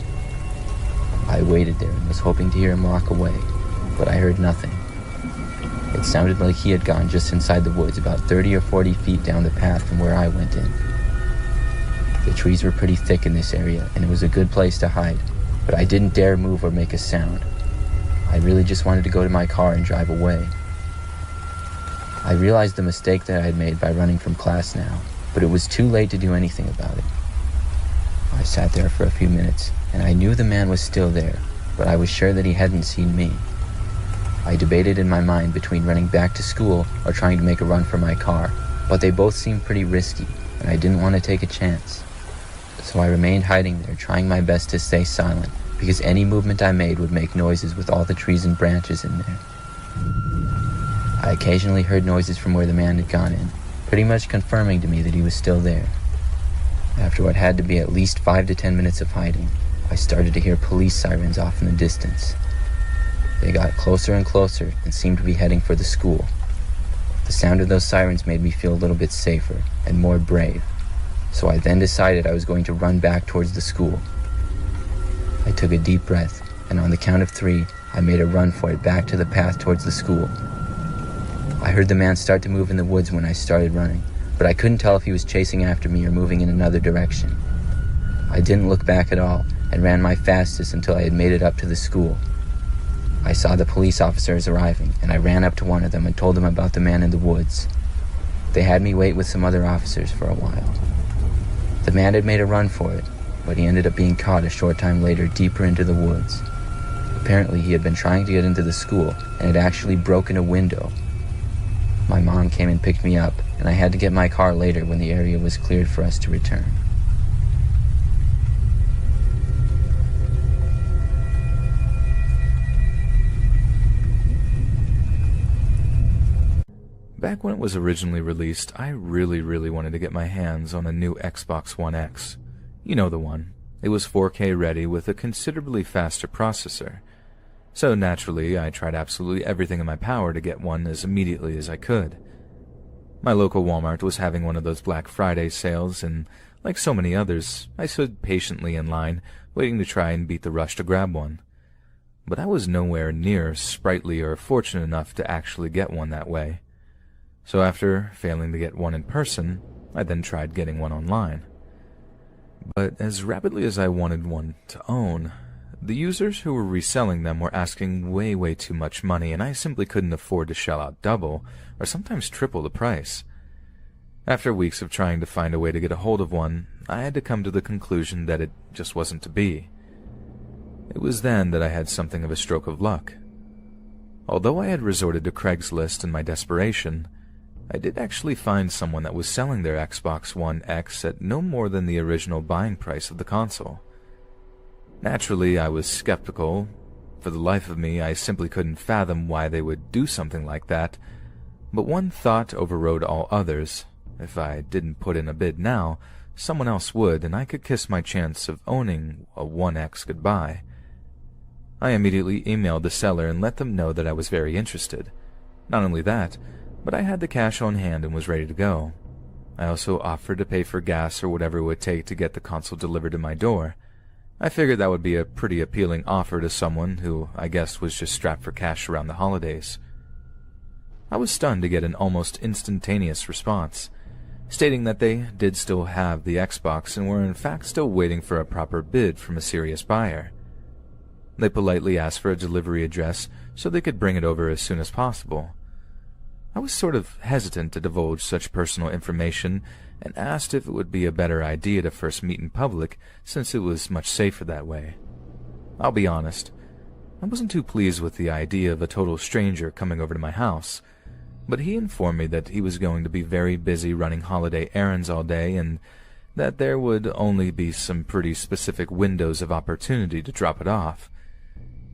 Speaker 9: I waited there and was hoping to hear him walk away, but I heard nothing. It sounded like he had gone just inside the woods, about 30 or 40 feet down the path from where I went in. The trees were pretty thick in this area, and it was a good place to hide, but I didn't dare move or make a sound. I really just wanted to go to my car and drive away, I realized the mistake that I had made by running from class now, but it was too late to do anything about it. I sat there for a few minutes, and I knew the man was still there, but I was sure that he hadn't seen me. I debated in my mind between running back to school or trying to make a run for my car, but they both seemed pretty risky, and I didn't want to take a chance. So I remained hiding there, trying my best to stay silent, because any movement I made would make noises with all the trees and branches in there. I occasionally heard noises from where the man had gone in, pretty much confirming to me that he was still there. After what had to be at least 5 to 10 minutes of hiding, I started to hear police sirens off in the distance. They got closer and closer and seemed to be heading for the school. The sound of those sirens made me feel a little bit safer and more brave, so I then decided I was going to run back towards the school. I took a deep breath, and on the count of 3, I made a run for it back to the path towards the school. I heard the man start to move in the woods when I started running, but I couldn't tell if he was chasing after me or moving in another direction. I didn't look back at all and ran my fastest until I had made it up to the school. I saw the police officers arriving, and I ran up to one of them and told them about the man in the woods. They had me wait with some other officers for a while. The man had made a run for it, but he ended up being caught a short time later deeper into the woods. Apparently he had been trying to get into the school and had actually broken a window. My mom came and picked me up, and I had to get my car later when the area was cleared for us to return.
Speaker 3: Back when it was originally released, I really wanted to get my hands on a new Xbox One X. You know the one. It was 4K ready with a considerably faster processor. So naturally, I tried absolutely everything in my power to get one as immediately as I could. My local Walmart was having one of those Black Friday sales, and like so many others, I stood patiently in line, waiting to try and beat the rush to grab one. But I was nowhere near sprightly or fortunate enough to actually get one that way. So after failing to get one in person, I then tried getting one online. But as rapidly as I wanted one to own, the users who were reselling them were asking way too much money, and I simply couldn't afford to shell out double, or sometimes triple the price. After weeks of trying to find a way to get a hold of one, I had to come to the conclusion that it just wasn't to be. It was then that I had something of a stroke of luck. Although I had resorted to Craigslist in my desperation, I did actually find someone that was selling their Xbox One X at no more than the original buying price of the console. Naturally, I was skeptical. For the life of me, I simply couldn't fathom why they would do something like that, but one thought overrode all others. If I didn't put in a bid now, someone else would, and I could kiss my chance of owning a One X goodbye. I immediately emailed the seller and let them know that I was very interested. Not only that, but I had the cash on hand and was ready to go. I also offered to pay for gas or whatever it would take to get the console delivered to my door. I figured that would be a pretty appealing offer to someone who I guessed was just strapped for cash around the holidays. I was stunned to get an almost instantaneous response, stating that they did still have the Xbox and were in fact still waiting for a proper bid from a serious buyer. They politely asked for a delivery address so they could bring it over as soon as possible. I was sort of hesitant to divulge such personal information and asked if it would be a better idea to first meet in public since it was much safer that way. I'll be honest, I wasn't too pleased with the idea of a total stranger coming over to my house, but he informed me that he was going to be very busy running holiday errands all day and that there would only be some pretty specific windows of opportunity to drop it off.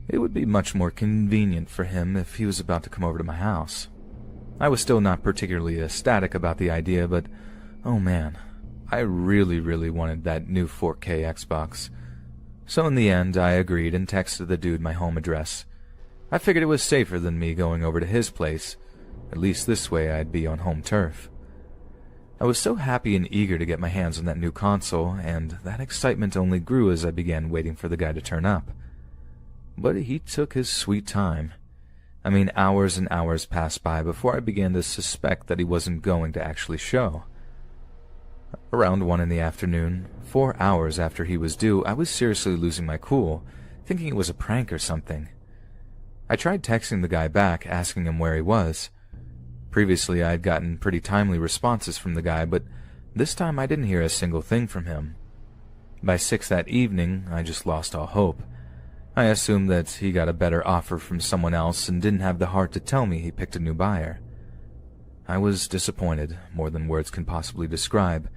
Speaker 3: It would be much more convenient for him if he was about to come over to my house. I was still not particularly ecstatic about the idea, but oh man, I really wanted that new 4K Xbox. So in the end, I agreed and texted the dude my home address. I figured it was safer than me going over to his place. At least this way I'd be on home turf. I was so happy and eager to get my hands on that new console, and that excitement only grew as I began waiting for the guy to turn up. But he took his sweet time. I mean, hours and hours passed by before I began to suspect that he wasn't going to actually show. Around 1 in the afternoon, 4 hours after he was due, I was seriously losing my cool, thinking it was a prank or something. I tried texting the guy back, asking him where he was, Previously, I had gotten pretty timely responses from the guy, but this time I didn't hear a single thing from him. By 6 that evening, I just lost all hope. I assumed that he got a better offer from someone else and didn't have the heart to tell me he picked a new buyer. I was disappointed, more than words can possibly describe.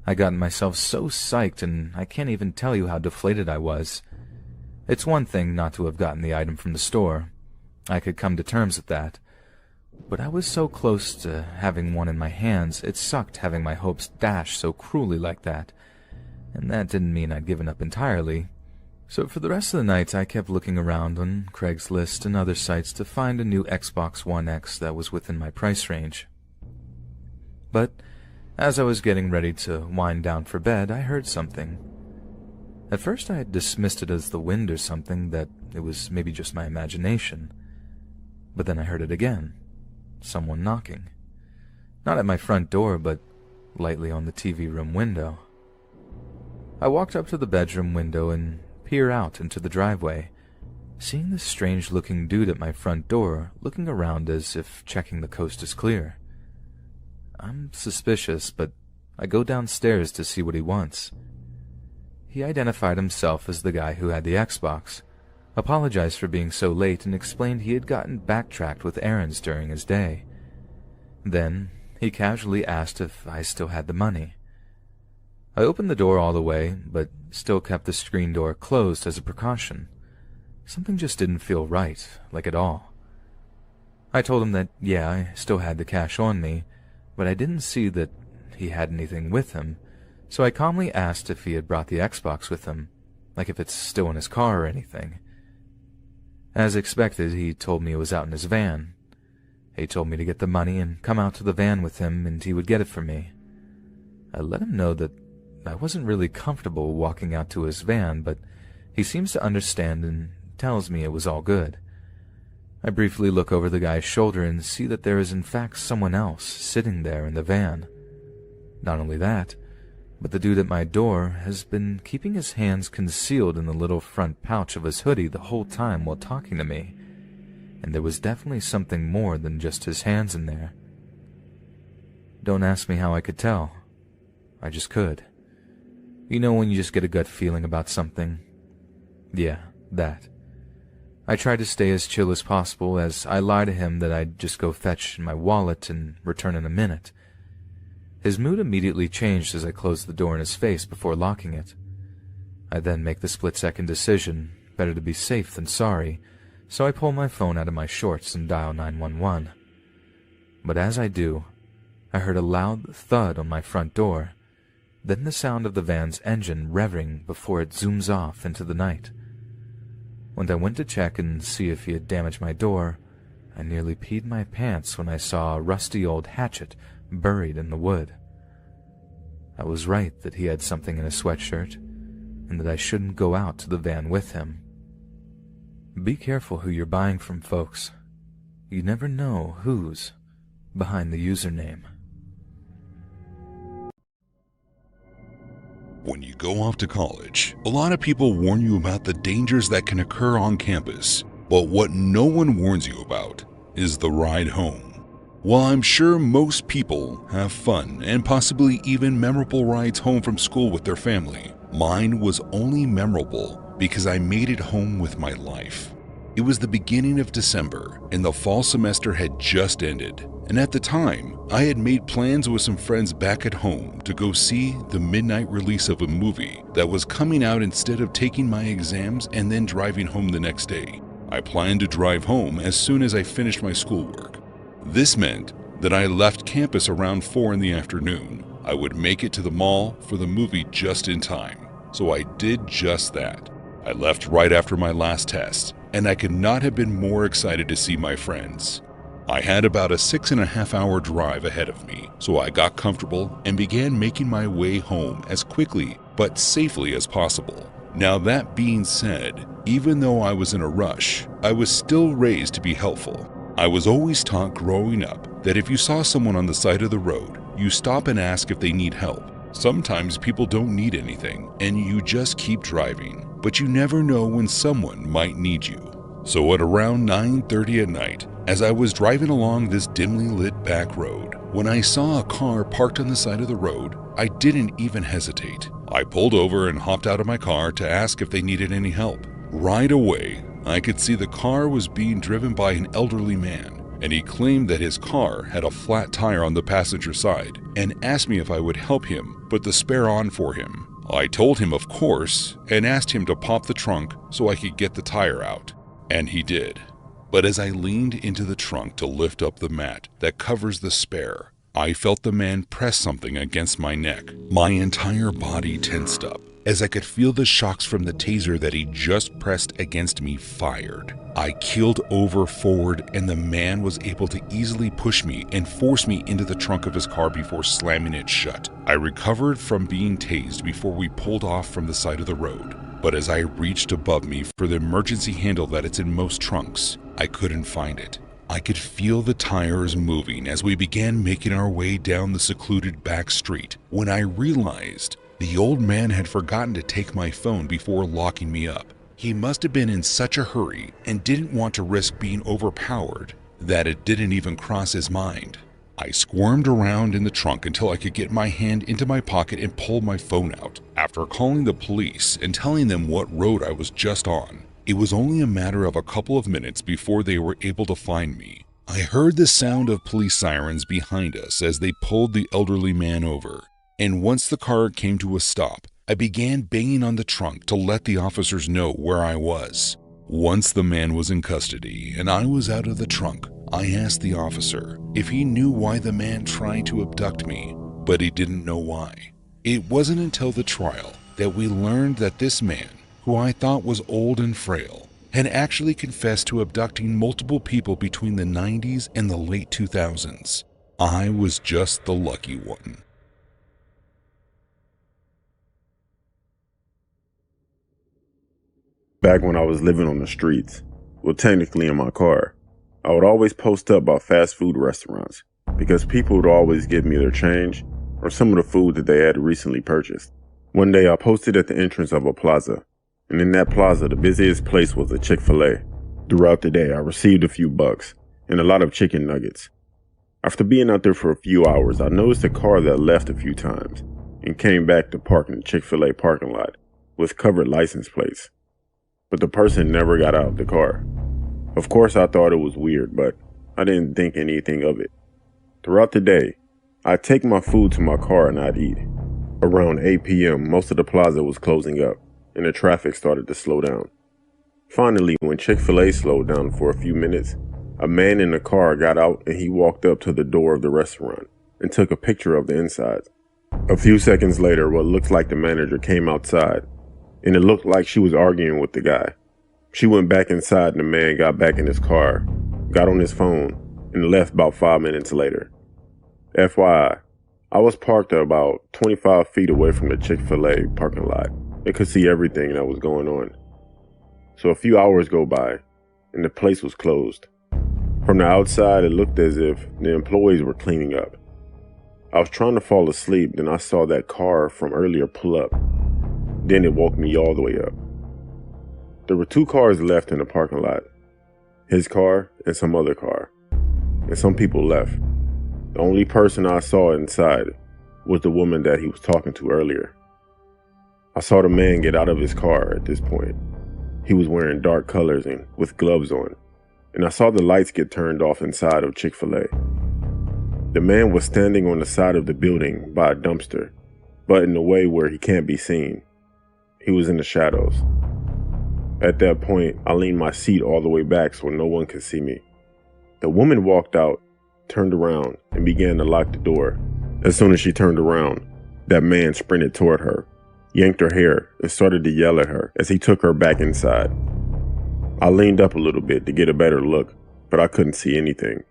Speaker 3: I gotten myself so psyched, and I can't even tell you how deflated I was. It's one thing not to have gotten the item from the store. I could come to terms with that. But I was so close to having one in my hands, it sucked having my hopes dashed so cruelly like that. And that didn't mean I'd given up entirely. So for the rest of the night, I kept looking around on Craigslist and other sites to find a new Xbox One X that was within my price range. But as I was getting ready to wind down for bed, I heard something. At first I had dismissed it as the wind or something, that it was maybe just my imagination. But then I heard it again. Someone knocking. Not at my front door, but lightly on the TV room window. I walked up to the bedroom window and peered out into the driveway, seeing this strange-looking dude at my front door looking around as if checking the coast is clear. I'm suspicious, but I go downstairs to see what he wants. He identified himself as the guy who had the Xbox, apologized for being so late, and explained he had gotten backtracked with errands during his day. Then he casually asked if I still had the money. I opened the door all the way, but still kept the screen door closed as a precaution. Something just didn't feel right, like at all. I told him that, yeah, I still had the cash on me, but I didn't see that he had anything with him, so I calmly asked if he had brought the Xbox with him, like if it's still in his car or anything. As expected, he told me it was out in his van. He told me to get the money and come out to the van with him and he would get it for me. I let him know that I wasn't really comfortable walking out to his van, but he seems to understand and tells me it was all good. I briefly look over the guy's shoulder and see that there is in fact someone else sitting there in the van. Not only that, but the dude at my door has been keeping his hands concealed in the little front pouch of his hoodie the whole time while talking to me, and there was definitely something more than just his hands in there. Don't ask me how I could tell. I just could. You know when you just get a gut feeling about something? Yeah, that. I tried to stay as chill as possible as I lied to him that I'd just go fetch my wallet and return in a minute. His mood immediately changed as I closed the door in his face before locking it. I then make the split-second decision, better to be safe than sorry, so I pull my phone out of my shorts and dial 911. But as I do, I heard a loud thud on my front door, then the sound of the van's engine revving before it zooms off into the night. When I went to check and see if he had damaged my door, I nearly peed my pants when I saw a rusty old hatchet buried in the wood. I was right that he had something in his sweatshirt, and that I shouldn't go out to the van with him. Be careful who you're buying from, folks. You never know who's behind the username.
Speaker 7: When you go off to college, a lot of people warn you about the dangers that can occur on campus, but what no one warns you about is the ride home. While I'm sure most people have fun and possibly even memorable rides home from school with their family, mine was only memorable because I made it home with my life. It was the beginning of December and the fall semester had just ended, and at the time, I had made plans with some friends back at home to go see the midnight release of a movie that was coming out instead of taking my exams and then driving home the next day. I planned to drive home as soon as I finished my schoolwork. This meant that I left campus around 4 in the afternoon. I would make it to the mall for the movie just in time, so I did just that. I left right after my last test, and I could not have been more excited to see my friends. I had about a 6.5-hour drive ahead of me, so I got comfortable and began making my way home as quickly but safely as possible. Now that being said, even though I was in a rush, I was still raised to be helpful. I was always taught growing up that if you saw someone on the side of the road, you stop and ask if they need help. Sometimes people don't need anything and you just keep driving, but you never know when someone might need you. So at around 9:30 at night, as I was driving along this dimly lit back road. When I saw a car parked on the side of the road, I didn't even hesitate. I pulled over and hopped out of my car to ask if they needed any help. Right away, I could see the car was being driven by an elderly man, and he claimed that his car had a flat tire on the passenger side and asked me if I would help him put the spare on for him. I told him of course and asked him to pop the trunk so I could get the tire out, and he did. But as I leaned into the trunk to lift up the mat that covers the spare, I felt the man press something against my neck. My entire body tensed up as I could feel the shocks from the taser that he just pressed against me fired. I keeled over forward and the man was able to easily push me and force me into the trunk of his car before slamming it shut. I recovered from being tased before we pulled off from the side of the road, but as I reached above me for the emergency handle that it's in most trunks, I couldn't find it. I could feel the tires moving as we began making our way down the secluded back street when I realized the old man had forgotten to take my phone before locking me up. He must have been in such a hurry and didn't want to risk being overpowered that it didn't even cross his mind. I squirmed around in the trunk until I could get my hand into my pocket and pull my phone out. After calling the police and telling them what road I was just on, it was only a matter of a couple of minutes before they were able to find me. I heard the sound of police sirens behind us as they pulled the elderly man over, and once the car came to a stop, I began banging on the trunk to let the officers know where I was. Once the man was in custody and I was out of the trunk, I asked the officer if he knew why the man tried to abduct me, but he didn't know why. It wasn't until the trial that we learned that this man, who I thought was old and frail, had actually confessed to abducting multiple people between the 90s and the late 2000s. I was just the lucky one.
Speaker 6: Back when I was living on the streets, well, technically in my car, I would always post up by fast food restaurants because people would always give me their change or some of the food that they had recently purchased. One day I posted at the entrance of a plaza, and in that plaza the busiest place was a Chick-fil-A. Throughout the day I received a few bucks and a lot of chicken nuggets. After being out there for a few hours, I noticed a car that left a few times and came back to park in the Chick-fil-A parking lot with covered license plates. But the person never got out of the car. Of course I thought it was weird, but I didn't think anything of it. Throughout the day, I'd take my food to my car and I'd eat. Around 8 p.m., most of the plaza was closing up, and the traffic started to slow down. Finally, when Chick-fil-A slowed down for a few minutes, a man in the car got out and he walked up to the door of the restaurant and took a picture of the inside. A few seconds later, what looked like the manager came outside, and it looked like she was arguing with the guy. She went back inside and the man got back in his car, got on his phone, and left about 5 minutes later. FYI, I was parked about 25 feet away from the Chick-fil-A parking lot and could see everything that was going on. So a few hours go by and the place was closed. From the outside, it looked as if the employees were cleaning up. I was trying to fall asleep, then I saw that car from earlier pull up. Then it woke me all the way up. There were 2 cars left in the parking lot. His car and some other car. And some people left. The only person I saw inside was the woman that he was talking to earlier. I saw the man get out of his car at this point. He was wearing dark colors and with gloves on. And I saw the lights get turned off inside of Chick-fil-A. The man was standing on the side of the building by a dumpster, but in a way where he can't be seen. He was in the shadows. At that point, I leaned my seat all the way back so no one could see me. The woman walked out, turned around, and began to lock the door. As soon as she turned around, that man sprinted toward her, yanked her hair, and started to yell at her as he took her back inside. I leaned up a little bit to get a better look, but I couldn't see anything.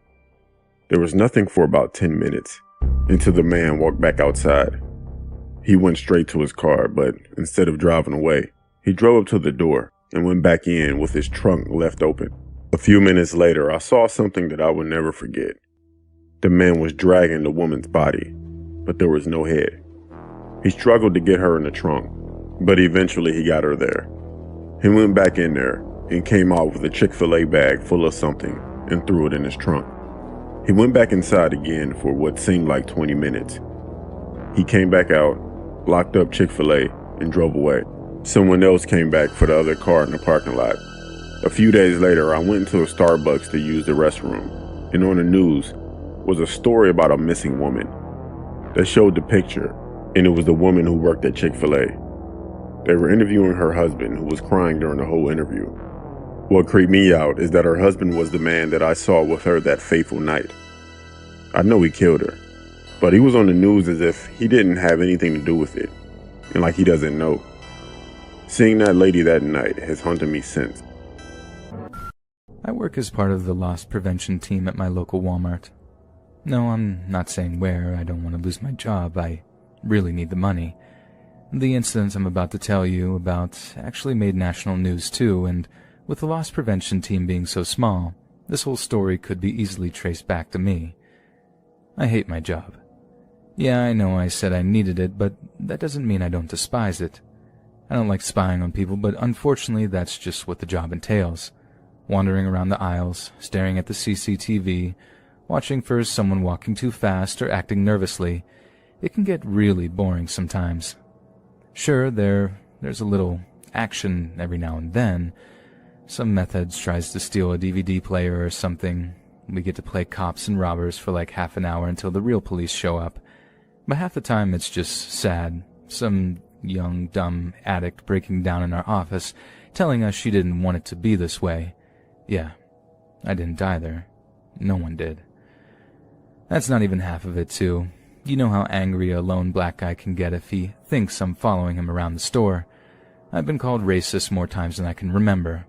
Speaker 6: There was nothing for about 10 minutes, until the man walked back outside. He went straight to his car, but instead of driving away, he drove up to the door and went back in with his trunk left open. A few minutes later, I saw something that I would never forget. The man was dragging the woman's body, but there was no head. He struggled to get her in the trunk, but eventually he got her there. He went back in there and came out with a Chick-fil-A bag full of something and threw it in his trunk. He went back inside again for what seemed like 20 minutes. He came back out, locked up Chick-fil-A, and drove away. Someone else came back for the other car in the parking lot. A few days later, I went into a Starbucks to use the restroom, and on the news was a story about a missing woman. They showed the picture, and it was the woman who worked at Chick-fil-A. They were interviewing her husband, who was crying during the whole interview. What creeped me out is that her husband was the man that I saw with her that fateful night. I know he killed her, but he was on the news as if he didn't have anything to do with it, and like he doesn't know. Seeing that lady that night has haunted me since.
Speaker 3: I work as part of the loss prevention team at my local Walmart. No, I'm not saying where. I don't want to lose my job. I really need the money. The incident I'm about to tell you about actually made national news too, and with the loss prevention team being so small, this whole story could be easily traced back to me. I hate my job. Yeah, I know I said I needed it, but that doesn't mean I don't despise it. I don't like spying on people, but unfortunately that's just what the job entails. Wandering around the aisles, staring at the CCTV, watching for someone walking too fast or acting nervously. It can get really boring sometimes. Sure, there's a little action every now and then. Some meth heads tries to steal a DVD player or something. We get to play cops and robbers for like half an hour until the real police show up. But half the time it's just sad. Some young, dumb addict breaking down in our office, telling us she didn't want it to be this way. Yeah, I didn't either. No one did. That's not even half of it, too. You know how angry a lone black guy can get if he thinks I'm following him around the store. I've been called racist more times than I can remember.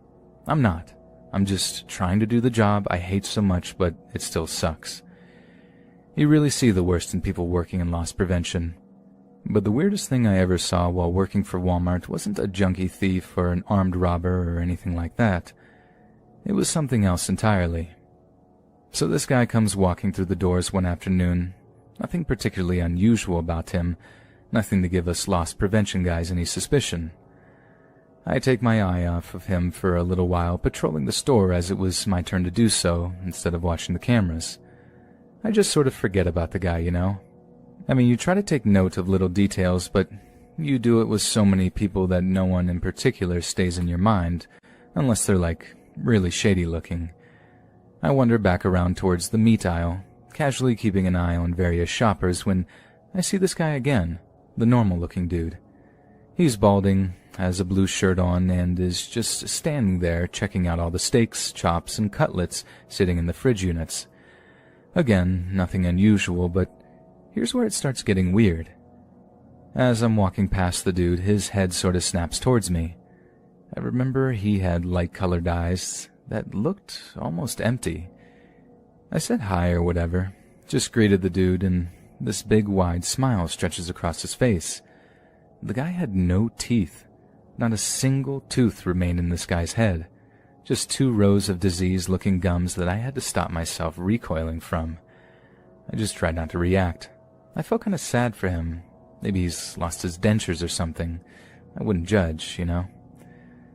Speaker 3: I'm not. I'm just trying to do the job I hate so much, but it still sucks. You really see the worst in people working in loss prevention. But the weirdest thing I ever saw while working for Walmart wasn't a junkie thief or an armed robber or anything like that. It was something else entirely. So this guy comes walking through the doors one afternoon. Nothing particularly unusual about him. Nothing to give us loss prevention guys any suspicion. I take my eye off of him for a little while, patrolling the store as it was my turn to do so, instead of watching the cameras. I just sort of forget about the guy, you know? I mean, you try to take note of little details, but you do it with so many people that no one in particular stays in your mind, unless they're like really shady looking. I wander back around towards the meat aisle, casually keeping an eye on various shoppers when I see this guy again, the normal looking dude. He's balding, has a blue shirt on, and is just standing there checking out all the steaks, chops, and cutlets sitting in the fridge units. Again, nothing unusual, but here's where it starts getting weird. As I'm walking past the dude, his head sort of snaps towards me. I remember he had light-colored eyes that looked almost empty. I said hi or whatever, just greeted the dude, and this big wide smile stretches across his face. The guy had no teeth. Not a single tooth remained in this guy's head. Just 2 rows of diseased-looking gums that I had to stop myself recoiling from. I just tried not to react. I felt kind of sad for him. Maybe he's lost his dentures or something. I wouldn't judge, you know.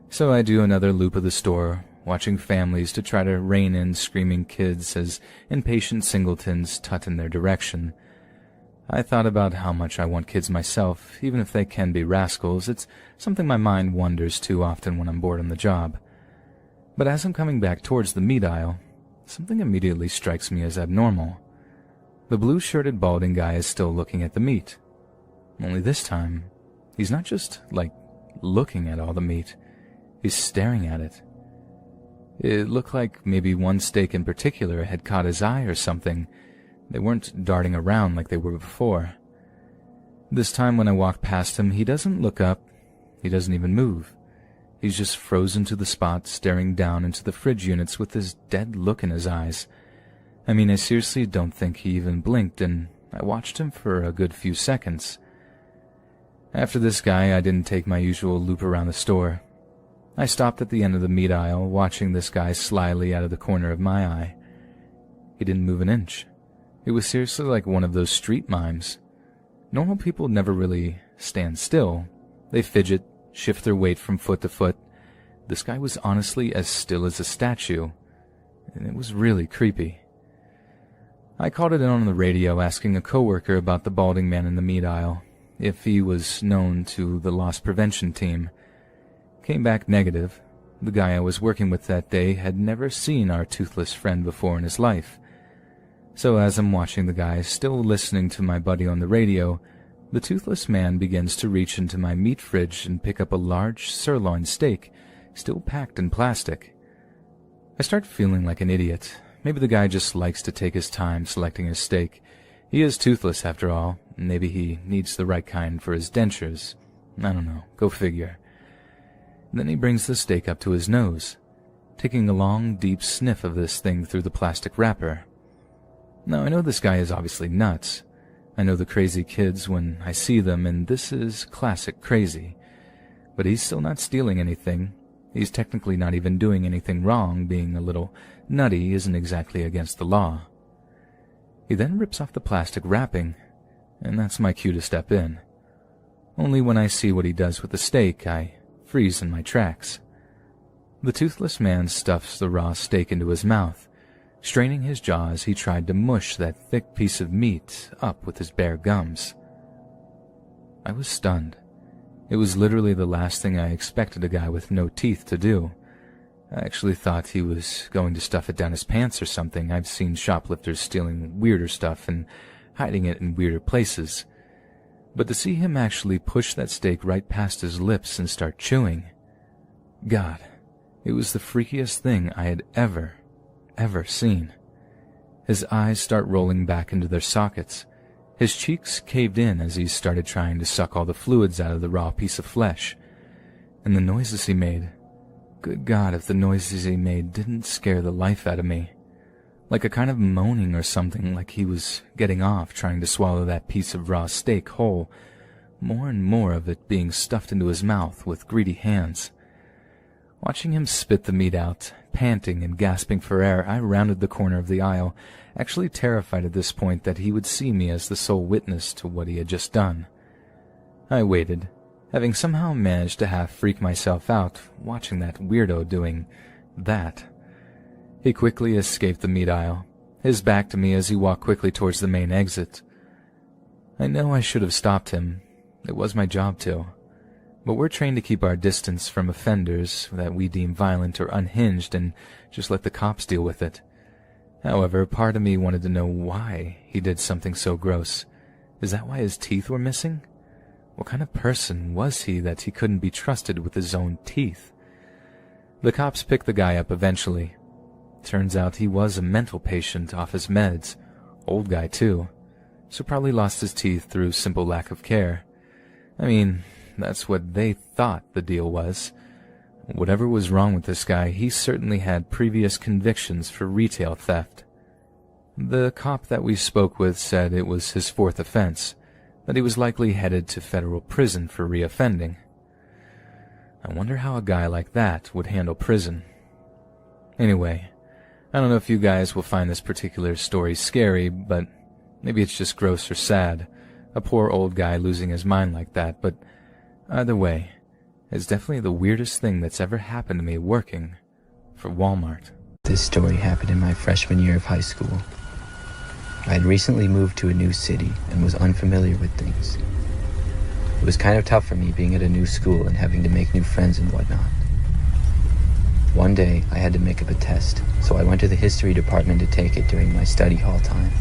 Speaker 3: So I do another loop of the store, watching families to try to rein in screaming kids as impatient singletons tut in their direction. I thought about how much I want kids myself, even if they can be rascals. It's something my mind wonders too often when I'm bored on the job. But as I'm coming back towards the meat aisle, something immediately strikes me as abnormal. The blue-shirted balding guy is still looking at the meat. Only this time, he's not just, looking at all the meat. He's staring at it. It looked like maybe one steak in particular had caught his eye or something. They weren't darting around like they were before. This time when I walk past him, he doesn't look up. He doesn't even move. He's just frozen to the spot, staring down into the fridge units with this dead look in his eyes. I mean, I seriously don't think he even blinked, and I watched him for a good few seconds. After this guy, I didn't take my usual loop around the store. I stopped at the end of the meat aisle, watching this guy slyly out of the corner of my eye. He didn't move an inch. It was seriously like one of those street mimes. Normal people never really stand still. They fidget, shift their weight from foot to foot. This guy was honestly as still as a statue. and it was really creepy. I called it in on the radio asking a coworker about the balding man in the meat aisle, if he was known to the loss prevention team. Came back negative. The guy I was working with that day had never seen our toothless friend before in his life. So as I'm watching the guy, still listening to my buddy on the radio, the toothless man begins to reach into my meat fridge and pick up a large sirloin steak, still packed in plastic. I start feeling like an idiot. Maybe the guy just likes to take his time selecting his steak. He is toothless after all. Maybe he needs the right kind for his dentures. I don't know. Go figure. Then he brings the steak up to his nose, taking a long, deep sniff of this thing through the plastic wrapper. Now, I know this guy is obviously nuts. I know the crazy kids when I see them, and this is classic crazy. But he's still not stealing anything. He's technically not even doing anything wrong. Being a little nutty isn't exactly against the law. He then rips off the plastic wrapping, and that's my cue to step in. Only when I see what he does with the steak, I freeze in my tracks. The toothless man stuffs the raw steak into his mouth. Straining his jaws, he tried to mush that thick piece of meat up with his bare gums. I was stunned. It was literally the last thing I expected a guy with no teeth to do. I actually thought he was going to stuff it down his pants or something. I've seen shoplifters stealing weirder stuff and hiding it in weirder places. But to see him actually push that steak right past his lips and start chewing, God, it was the freakiest thing I had ever seen. His eyes start rolling back into their sockets. His cheeks caved in as he started trying to suck all the fluids out of the raw piece of flesh. And the noises he made, good God, if the noises he made didn't scare the life out of me. Like a kind of moaning or something, like he was getting off trying to swallow that piece of raw steak whole, more and more of it being stuffed into his mouth with greedy hands. Watching him spit the meat out, panting and gasping for air, I rounded the corner of the aisle, actually terrified at this point that he would see me as the sole witness to what he had just done. I waited, having somehow managed to half freak myself out watching that weirdo doing that. He quickly escaped the meat aisle, his back to me as he walked quickly towards the main exit. I know I should have stopped him. It was my job to. But we're trained to keep our distance from offenders that we deem violent or unhinged and just let the cops deal with it. However, part of me wanted to know why he did something so gross. Is that why his teeth were missing? What kind of person was he that he couldn't be trusted with his own teeth? The cops picked the guy up eventually. Turns out he was a mental patient off his meds. Old guy too. So probably lost his teeth through simple lack of care. I mean, that's what they thought the deal was. Whatever was wrong with this guy, he certainly had previous convictions for retail theft. The cop that we spoke with said it was his fourth offense, that he was likely headed to federal prison for reoffending. I wonder how a guy like that would handle prison. Anyway, I don't know if you guys will find this particular story scary, but maybe it's just gross or sad. A poor old guy losing his mind like that, but either way, it's definitely the weirdest thing that's ever happened to me working for Walmart.
Speaker 10: This story happened in my freshman year of high school. I had recently moved to a new city and was unfamiliar with things. It was kind of tough for me being at a new school and having to make new friends and whatnot. One day, I had to make up a test, so I went to the history department to take it during my study hall time.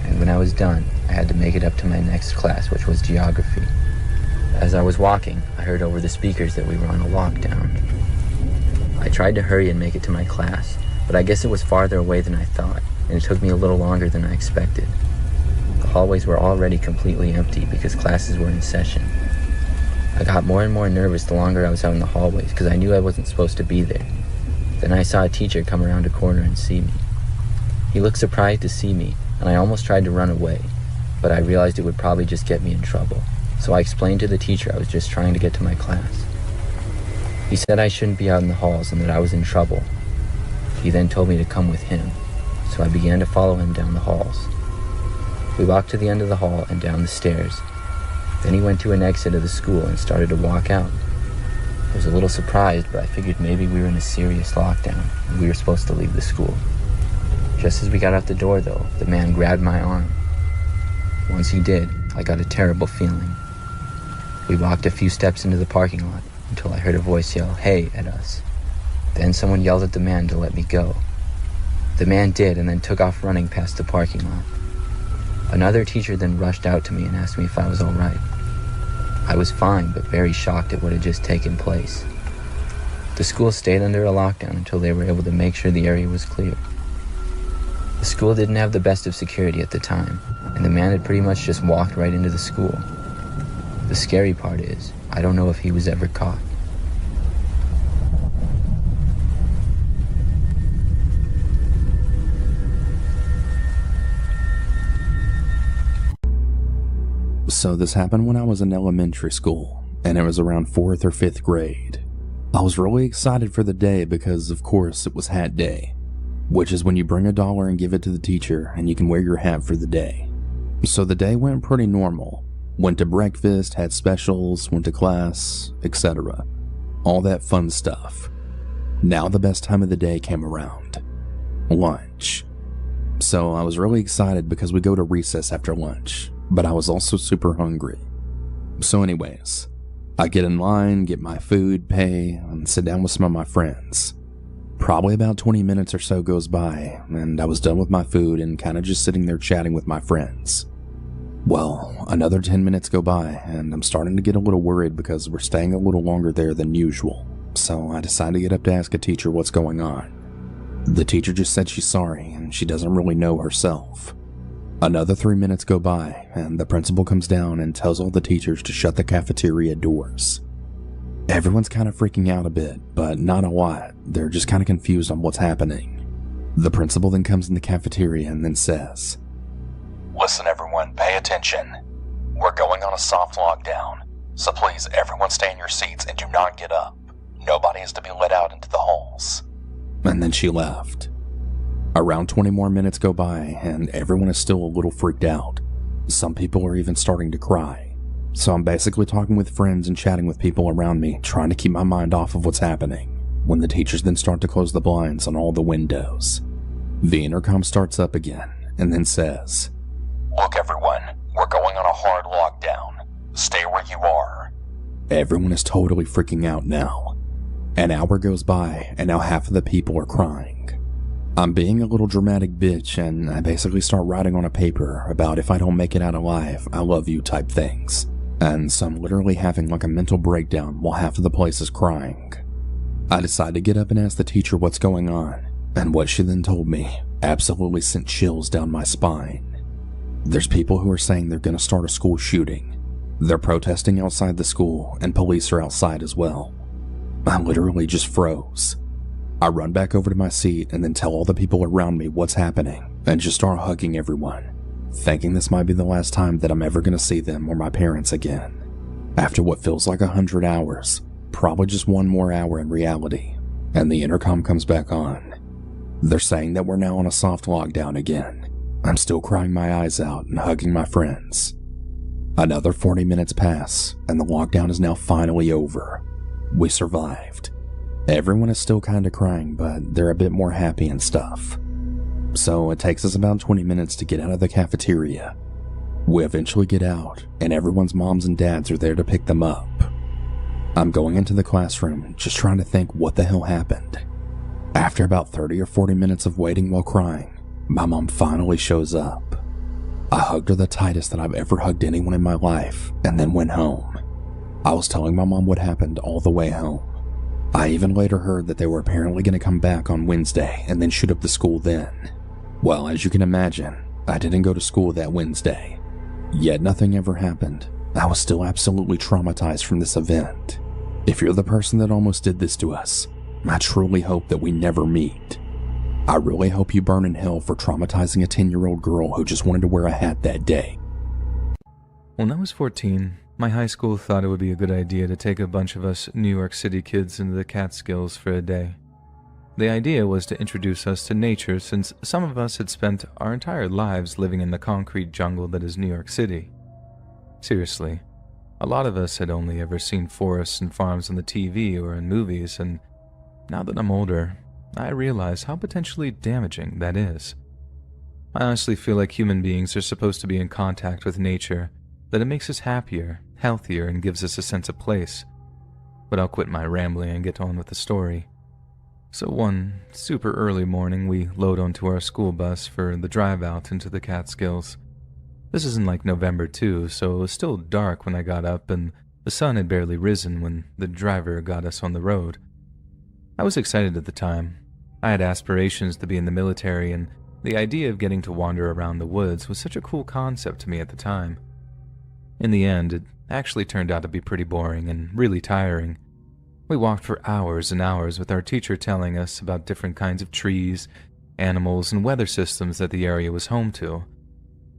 Speaker 10: And when I was done, I had to make it up to my next class, which was geography. As I was walking, I heard over the speakers that we were on a lockdown. I tried to hurry and make it to my class, but I guess it was farther away than I thought, and it took me a little longer than I expected. The hallways were already completely empty because classes were in session. I got more and more nervous the longer I was out in the hallways because I knew I wasn't supposed to be there. Then I saw a teacher come around a corner and see me. He looked surprised to see me, and I almost tried to run away, but I realized it would probably just get me in trouble. So I explained to the teacher I was just trying to get to my class. He said I shouldn't be out in the halls and that I was in trouble. He then told me to come with him, so I began to follow him down the halls. We walked to the end of the hall and down the stairs. Then he went to an exit of the school and started to walk out. I was a little surprised, but I figured maybe we were in a serious lockdown and we were supposed to leave the school.
Speaker 9: Just as we got out the door, though, the man grabbed my arm. Once he did, I got a terrible feeling. We walked a few steps into the parking lot until I heard a voice yell, "Hey," at us. Then someone yelled at the man to let me go. The man did, and then took off running past the parking lot. Another teacher then rushed out to me and asked me if I was all right. I was fine, but very shocked at what had just taken place. The school stayed under a lockdown until they were able to make sure the area was clear. The school didn't have the best of security at the time, and the man had pretty much just walked right into the school. The scary part is, I don't know if he was ever caught.
Speaker 8: So this happened when I was in elementary school, and it was around 4th or 5th grade. I was really excited for the day because, of course, it was hat day, which is when you bring $1 and give it to the teacher and you can wear your hat for the day. So the day went pretty normal. Went to breakfast, had specials, went to class, etc. All that fun stuff. Now the best time of the day came around. Lunch. So I was really excited because we go to recess after lunch, but I was also super hungry. So anyways, I get in line, get my food, pay, and sit down with some of my friends. Probably about 20 minutes or so goes by, and I was done with my food and kind of just sitting there chatting with my friends. Well, another 10 minutes go by, and I'm starting to get a little worried because we're staying a little longer there than usual, so I decide to get up to ask a teacher what's going on. The teacher just said she's sorry, and she doesn't really know herself. Another 3 minutes go by, and the principal comes down and tells all the teachers to shut the cafeteria doors. Everyone's kind of freaking out a bit, but not a lot. They're just kind of confused on what's happening. The principal then comes in the cafeteria and then says,
Speaker 13: "Listen everyone, pay attention. We're going on a soft lockdown, so please everyone stay in your seats and do not get up. Nobody is to be let out into the halls."
Speaker 8: And then she left. Around 20 more minutes go by, and everyone is still a little freaked out. Some people are even starting to cry. So I'm basically talking with friends and chatting with people around me, trying to keep my mind off of what's happening, when the teachers then start to close the blinds on all the windows. The intercom starts up again, and then says,
Speaker 13: "Look everyone, we're going on a hard lockdown. Stay where you are."
Speaker 8: Everyone is totally freaking out now. An hour goes by, and now half of the people are crying. I'm being a little dramatic bitch, and I basically start writing on a paper about if I don't make it out alive, I love you type things. And so I'm literally having like a mental breakdown while half of the place is crying. I decide to get up and ask the teacher what's going on, and what she then told me absolutely sent chills down my spine. There's people who are saying they're gonna start a school shooting. They're protesting outside the school, and police are outside as well. I literally just froze. I run back over to my seat and then tell all the people around me what's happening and just start hugging everyone, thinking this might be the last time that I'm ever going to see them or my parents again. After what feels like 100 hours, probably just one more hour in reality, and the intercom comes back on. They're saying that we're now on a soft lockdown again. I'm still crying my eyes out and hugging my friends. Another 40 minutes pass, and the lockdown is now finally over. We survived. Everyone is still kinda crying, but they're a bit more happy and stuff. So it takes us about 20 minutes to get out of the cafeteria. We eventually get out, and everyone's moms and dads are there to pick them up. I'm going into the classroom, just trying to think what the hell happened. After about 30 or 40 minutes of waiting while crying, my mom finally shows up. I hugged her the tightest that I've ever hugged anyone in my life, and then went home. I was telling my mom what happened all the way home. I even later heard that they were apparently going to come back on Wednesday and then shoot up the school then. Well, as you can imagine, I didn't go to school that Wednesday. Yet nothing ever happened. I was still absolutely traumatized from this event. If you're the person that almost did this to us, I truly hope that we never meet. I really hope you burn in hell for traumatizing a 10-year-old girl who just wanted to wear a hat that day.
Speaker 3: When I was 14, my high school thought it would be a good idea to take a bunch of us New York City kids into the Catskills for a day. The idea was to introduce us to nature since some of us had spent our entire lives living in the concrete jungle that is New York City. Seriously, a lot of us had only ever seen forests and farms on the TV or in movies, and now that I'm older, I realize how potentially damaging that is. I honestly feel like human beings are supposed to be in contact with nature, that it makes us happier, healthier, and gives us a sense of place. But I'll quit my rambling and get on with the story. So one super early morning, we load onto our school bus for the drive out into the Catskills. This is in like November too, so it was still dark when I got up and the sun had barely risen when the driver got us on the road. I was excited at the time. I had aspirations to be in the military, and the idea of getting to wander around the woods was such a cool concept to me at the time. In the end, it actually turned out to be pretty boring and really tiring. We walked for hours and hours with our teacher telling us about different kinds of trees, animals, and weather systems that the area was home to.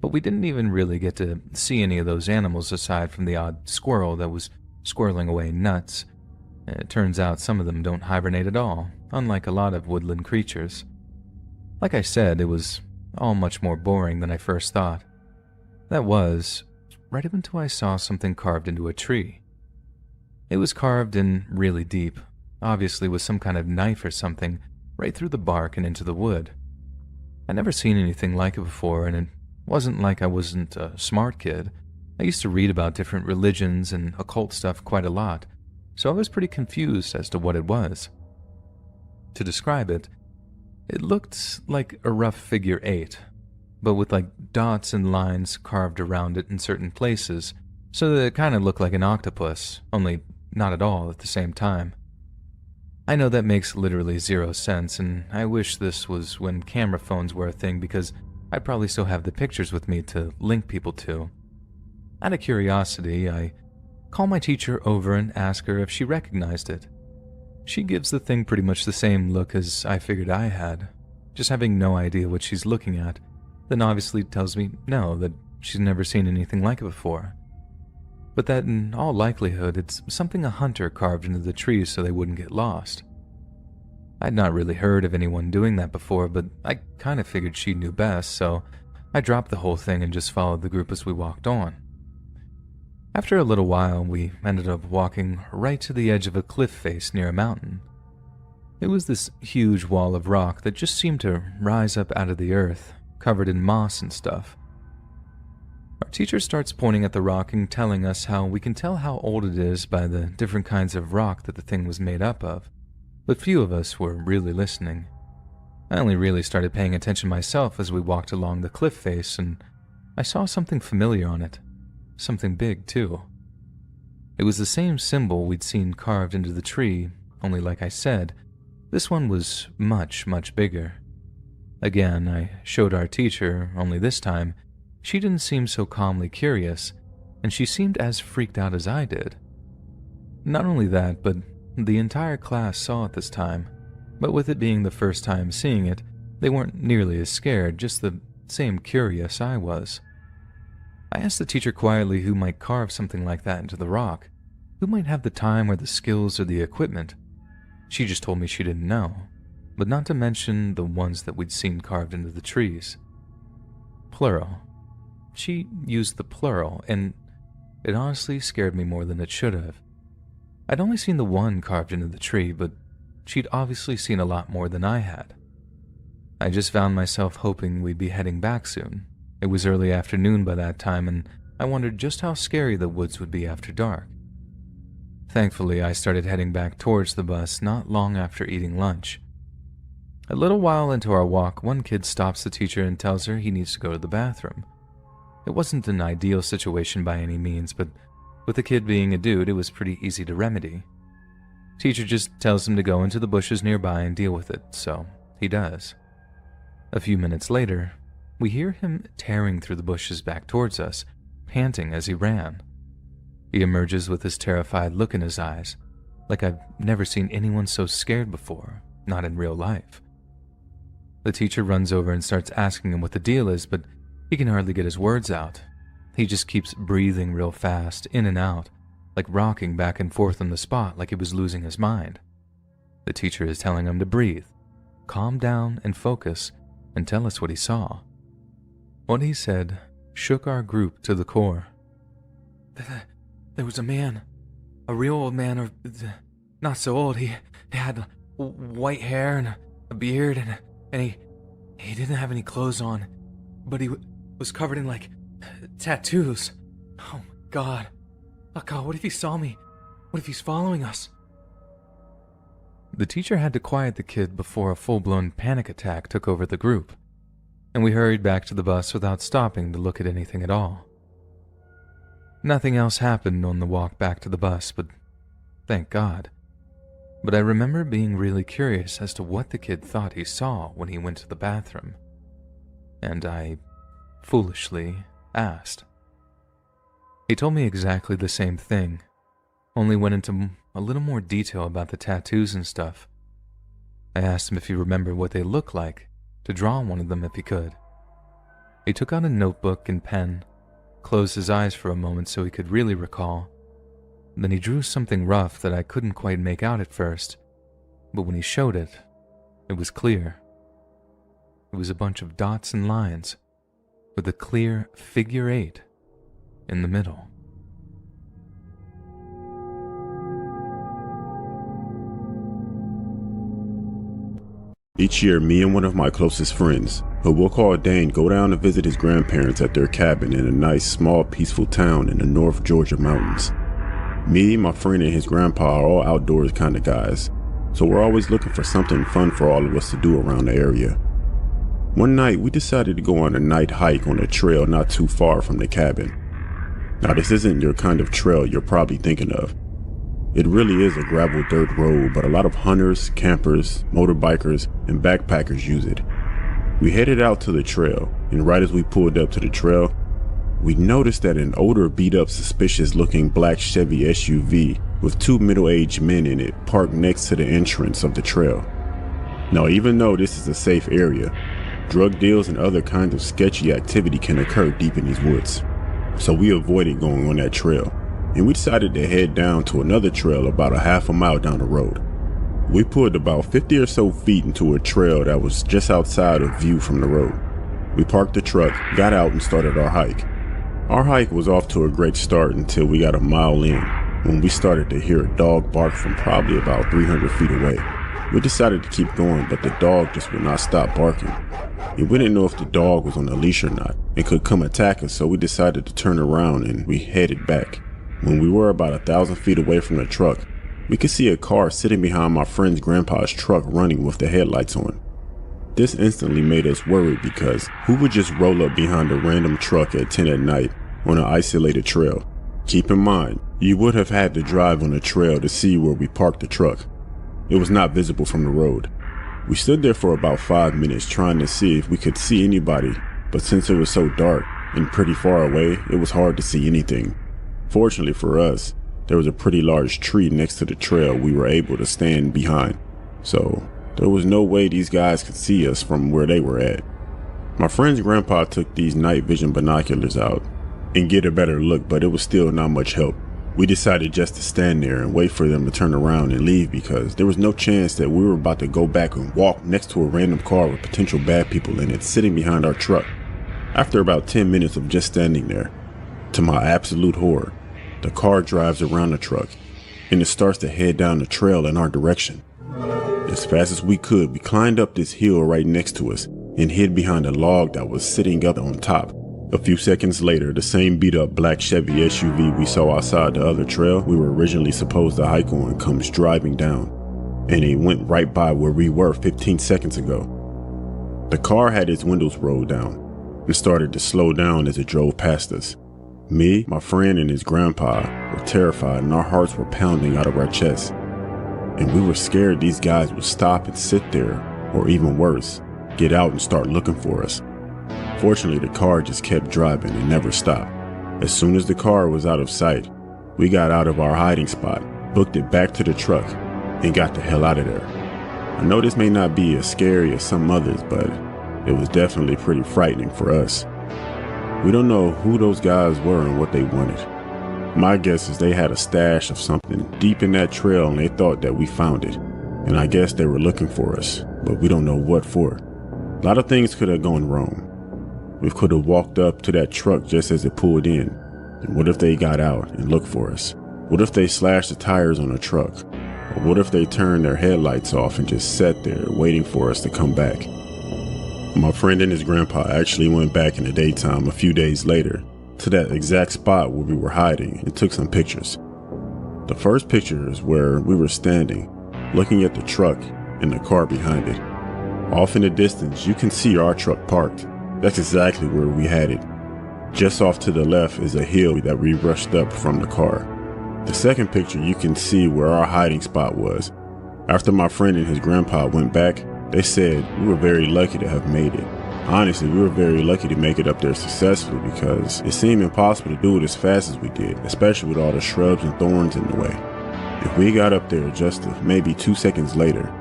Speaker 3: But we didn't even really get to see any of those animals aside from the odd squirrel that was squirreling away nuts. It turns out some of them don't hibernate at all, unlike a lot of woodland creatures. Like I said, it was all much more boring than I first thought. That was, right up until I saw something carved into a tree. It was carved in really deep, obviously with some kind of knife or something, right through the bark and into the wood. I'd never seen anything like it before, and it wasn't like I wasn't a smart kid. I used to read about different religions and occult stuff quite a lot, so I was pretty confused as to what it was. To describe it, it looked like a rough figure 8, but with like dots and lines carved around it in certain places, so that it kind of looked like an octopus, only not at all at the same time. I know that makes literally zero sense, and I wish this was when camera phones were a thing because I'd probably still have the pictures with me to link people to. Out of curiosity, I call my teacher over and ask her if she recognized it. She gives the thing pretty much the same look as I figured I had, just having no idea what she's looking at, then obviously tells me no, that she's never seen anything like it before. But that in all likelihood it's something a hunter carved into the trees so they wouldn't get lost. I'd not really heard of anyone doing that before, but I kind of figured she knew best, so I dropped the whole thing and just followed the group as we walked on. After a little while, we ended up walking right to the edge of a cliff face near a mountain. It was this huge wall of rock that just seemed to rise up out of the earth, covered in moss and stuff. Our teacher starts pointing at the rock and telling us how we can tell how old it is by the different kinds of rock that the thing was made up of, but few of us were really listening. I only really started paying attention myself as we walked along the cliff face, and I saw something familiar on it. Something big, too. It was the same symbol we'd seen carved into the tree, only like I said, this one was much, much bigger. Again, I showed our teacher, only this time, she didn't seem so calmly curious, and she seemed as freaked out as I did. Not only that, but the entire class saw it this time, but with it being the first time seeing it, they weren't nearly as scared, just the same curious I was. I asked the teacher quietly who might carve something like that into the rock, who might have the time or the skills or the equipment. She just told me she didn't know, but not to mention the ones that we'd seen carved into the trees. Plural. She used the plural, and it honestly scared me more than it should have. I'd only seen the one carved into the tree, but she'd obviously seen a lot more than I had. I just found myself hoping we'd be heading back soon. It was early afternoon by that time, and I wondered just how scary the woods would be after dark. Thankfully, I started heading back towards the bus not long after eating lunch. A little while into our walk, one kid stops the teacher and tells her he needs to go to the bathroom. It wasn't an ideal situation by any means, but with the kid being a dude, it was pretty easy to remedy. Teacher just tells him to go into the bushes nearby and deal with it, so he does. A few minutes later, we hear him tearing through the bushes back towards us, panting as he ran. He emerges with this terrified look in his eyes, like I've never seen anyone so scared before, not in real life. The teacher runs over and starts asking him what the deal is, but he can hardly get his words out. He just keeps breathing real fast, in and out, like rocking back and forth on the spot like he was losing his mind. The teacher is telling him to breathe, calm down and focus, and tell us what he saw. What he said shook our group to the core. There was a man, a real old man, or not so old. He had white hair and a beard, and he didn't have any clothes on. but he was covered in, like, tattoos. Oh, my God. Oh, God, what if he saw me? What if he's following us? The teacher had to quiet the kid before a full-blown panic attack took over the group, and we hurried back to the bus without stopping to look at anything at all. Nothing else happened on the walk back to the bus, but thank God. But I remember being really curious as to what the kid thought he saw when he went to the bathroom, and I foolishly asked. He told me exactly the same thing, only went into a little more detail about the tattoos and stuff. I asked him if he remembered what they looked like, to draw one of them if he could. He took out a notebook and pen, closed his eyes for a moment so he could really recall. Then he drew something rough that I couldn't quite make out at first, but when he showed it, it was clear. It was a bunch of dots and lines, with a clear figure 8 in the middle.
Speaker 6: Each year, me and one of my closest friends, who we'll call Dane, go down to visit his grandparents at their cabin in a nice, small, peaceful town in the North Georgia mountains. Me, my friend, and his grandpa are all outdoors kind of guys, so we're always looking for something fun for all of us to do around the area. One night, we decided to go on a night hike on a trail not too far from the cabin. Now, this isn't your kind of trail you're probably thinking of. It really is a gravel dirt road, but a lot of hunters, campers, motorbikers, and backpackers use it. We headed out to the trail, and right as we pulled up to the trail, we noticed that an older, beat-up, suspicious-looking black Chevy SUV with 2 middle-aged men in it parked next to the entrance of the trail. Now, even though this is a safe area, drug deals and other kinds of sketchy activity can occur deep in these woods. So we avoided going on that trail, and we decided to head down to another trail about a half a mile down the road. We pulled about 50 or so feet into a trail that was just outside of view from the road. We parked the truck, got out, and started our hike. Our hike was off to a great start until we got a mile in, when we started to hear a dog bark from probably about 300 feet away. We decided to keep going, but the dog just would not stop barking. And we didn't know if the dog was on a leash or not and could come attack us, so we decided to turn around and we headed back. When we were about 1,000 feet away from the truck, we could see a car sitting behind my friend's grandpa's truck running with the headlights on. This instantly made us worried because who would just roll up behind a random truck at 10 at night on an isolated trail? Keep in mind, you would have had to drive on the trail to see where we parked the truck. It was not visible from the road. We stood there for about 5 minutes trying to see if we could see anybody, but since it was so dark and pretty far away, it was hard to see anything. Fortunately for us, there was a pretty large tree next to the trail we were able to stand behind, so there was no way these guys could see us from where they were at. My friend's grandpa took these night vision binoculars out and get a better look, but it was still not much help. We decided just to stand there and wait for them to turn around and leave because there was no chance that we were about to go back and walk next to a random car with potential bad people in it sitting behind our truck. After about 10 minutes of just standing there, to my absolute horror, the car drives around the truck and it starts to head down the trail in our direction. As fast as we could, we climbed up this hill right next to us and hid behind a log that was sitting up on top. A few seconds later, the same beat-up black Chevy SUV we saw outside the other trail we were originally supposed to hike on comes driving down, and it went right by where we were 15 seconds ago. The car had its windows rolled down and started to slow down as it drove past us. Me, my friend, and his grandpa were terrified and our hearts were pounding out of our chests. And we were scared these guys would stop and sit there, or even worse, get out and start looking for us. Fortunately, the car just kept driving and never stopped. As soon as the car was out of sight, we got out of our hiding spot, booked it back to the truck, and got the hell out of there. I know this may not be as scary as some others, but it was definitely pretty frightening for us. We don't know who those guys were and what they wanted. My guess is they had a stash of something deep in that trail and they thought that we found it. And I guess they were looking for us, but we don't know what for. A lot of things could have gone wrong. We could have walked up to that truck just as it pulled in. And what if they got out and looked for us? What if they slashed the tires on the truck? Or what if they turned their headlights off and just sat there waiting for us to come back? My friend and his grandpa actually went back in the daytime a few days later to that exact spot where we were hiding and took some pictures. The first picture is where we were standing, looking at the truck and the car behind it. Off in the distance, you can see our truck parked. That's exactly where we had it. Just off to the left is a hill that we rushed up from the car. The second picture, you can see where our hiding spot was. After my friend and his grandpa went back, they said we were very lucky to have made it. Honestly, we were very lucky to make it up there successfully because it seemed impossible to do it as fast as we did, especially with all the shrubs and thorns in the way. If we got up there just maybe 2 seconds later,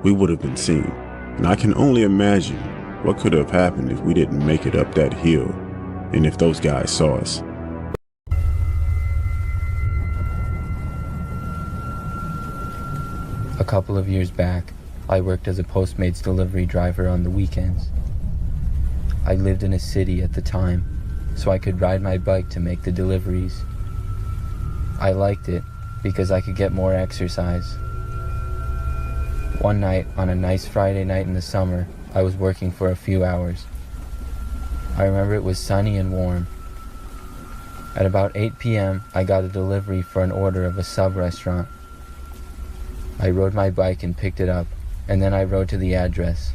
Speaker 6: we would have been seen. And I can only imagine what could have happened if we didn't make it up that hill and if those guys saw us.
Speaker 9: A couple of years back, I worked as a Postmates delivery driver on the weekends. I lived in a city at the time, so I could ride my bike to make the deliveries. I liked it because I could get more exercise. One night, on a nice Friday night in the summer, I was working for a few hours. I remember it was sunny and warm. At about 8 p.m., I got a delivery for an order of a sub-restaurant. I rode my bike and picked it up, and then I rode to the address.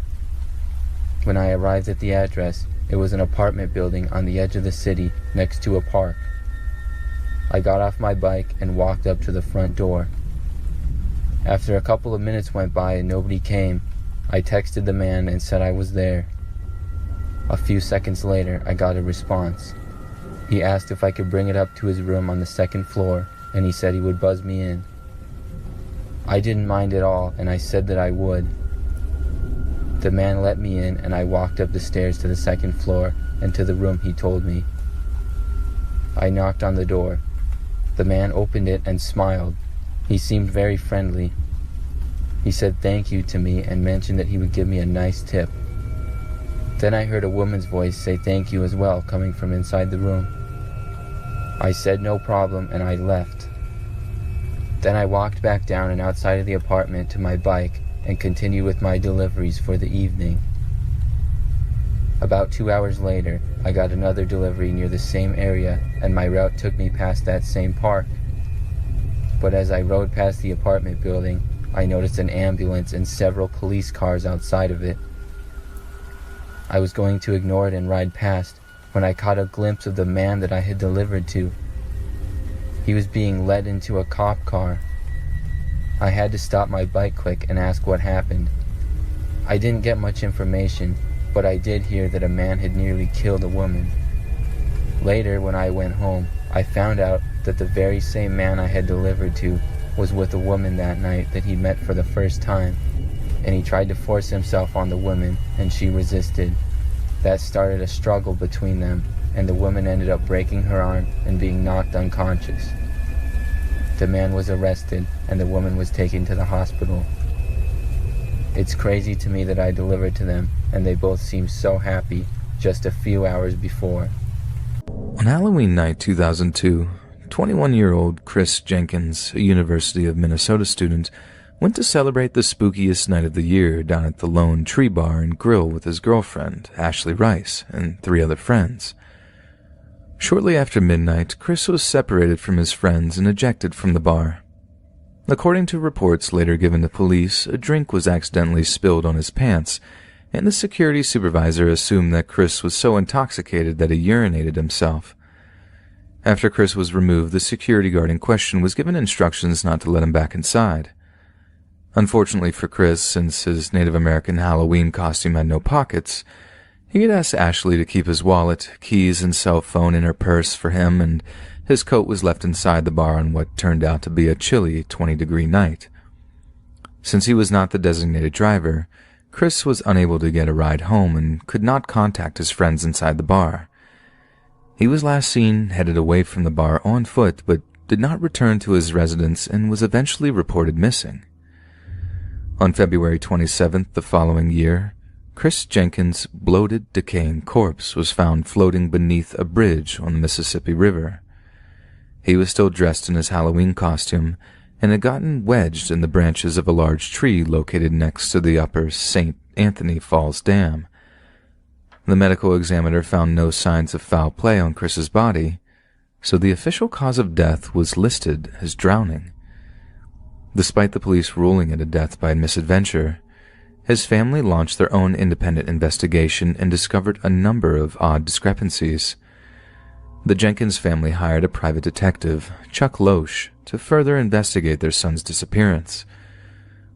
Speaker 9: When I arrived at the address, it was an apartment building on the edge of the city next to a park. I got off my bike and walked up to the front door. After a couple of minutes went by and nobody came, I texted the man and said I was there. A few seconds later, I got a response. He asked if I could bring it up to his room on the second floor, and he said he would buzz me in. I didn't mind at all, and I said that I would. The man let me in, and I walked up the stairs to the second floor and to the room he told me. I knocked on the door. The man opened it and smiled. He seemed very friendly. He said thank you to me and mentioned that he would give me a nice tip. Then I heard a woman's voice say thank you as well, coming from inside the room. I said no problem, and I left. Then I walked back down and outside of the apartment to my bike and continued with my deliveries for the evening. About 2 hours later, I got another delivery near the same area, and my route took me past that same park. But as I rode past the apartment building, I noticed an ambulance and several police cars outside of it. I was going to ignore it and ride past when I caught a glimpse of the man that I had delivered to. He was being led into a cop car. I had to stop my bike quick and ask what happened. I didn't get much information, but I did hear that a man had nearly killed a woman. Later, when I went home, I found out that the very same man I had delivered to was with a woman that night that he met for the first time, and he tried to force himself on the woman, and she resisted. That started a struggle between them, and the woman ended up breaking her arm and being knocked unconscious. The man was arrested, and the woman was taken to the hospital. It's crazy to me that I delivered to them, and they both seemed so happy just a few hours before.
Speaker 3: On Halloween night 2002, 21-year-old Chris Jenkins, a University of Minnesota student, went to celebrate the spookiest night of the year down at the Lone Tree Bar and Grill with his girlfriend, Ashley Rice, and 3 other friends. Shortly after midnight, Chris was separated from his friends and ejected from the bar. According to reports later given to police, a drink was accidentally spilled on his pants, and the security supervisor assumed that Chris was so intoxicated that he urinated himself. After Chris was removed, the security guard in question was given instructions not to let him back inside. Unfortunately for Chris, since his Native American Halloween costume had no pockets, he had asked Ashley to keep his wallet, keys, and cell phone in her purse for him, and his coat was left inside the bar on what turned out to be a chilly 20-degree night. Since he was not the designated driver, Chris was unable to get a ride home and could not contact his friends inside the bar. He was last seen headed away from the bar on foot, but did not return to his residence and was eventually reported missing. On February 27th the following year, Chris Jenkins' bloated, decaying corpse was found floating beneath a bridge on the Mississippi River. He was still dressed in his Halloween costume and had gotten wedged in the branches of a large tree located next to the upper St. Anthony Falls Dam. The medical examiner found no signs of foul play on Chris's body, so the official cause of death was listed as drowning. Despite the police ruling it a death by misadventure, his family launched their own independent investigation and discovered a number of odd discrepancies. The Jenkins family hired a private detective, Chuck Loesch, to further investigate their son's disappearance.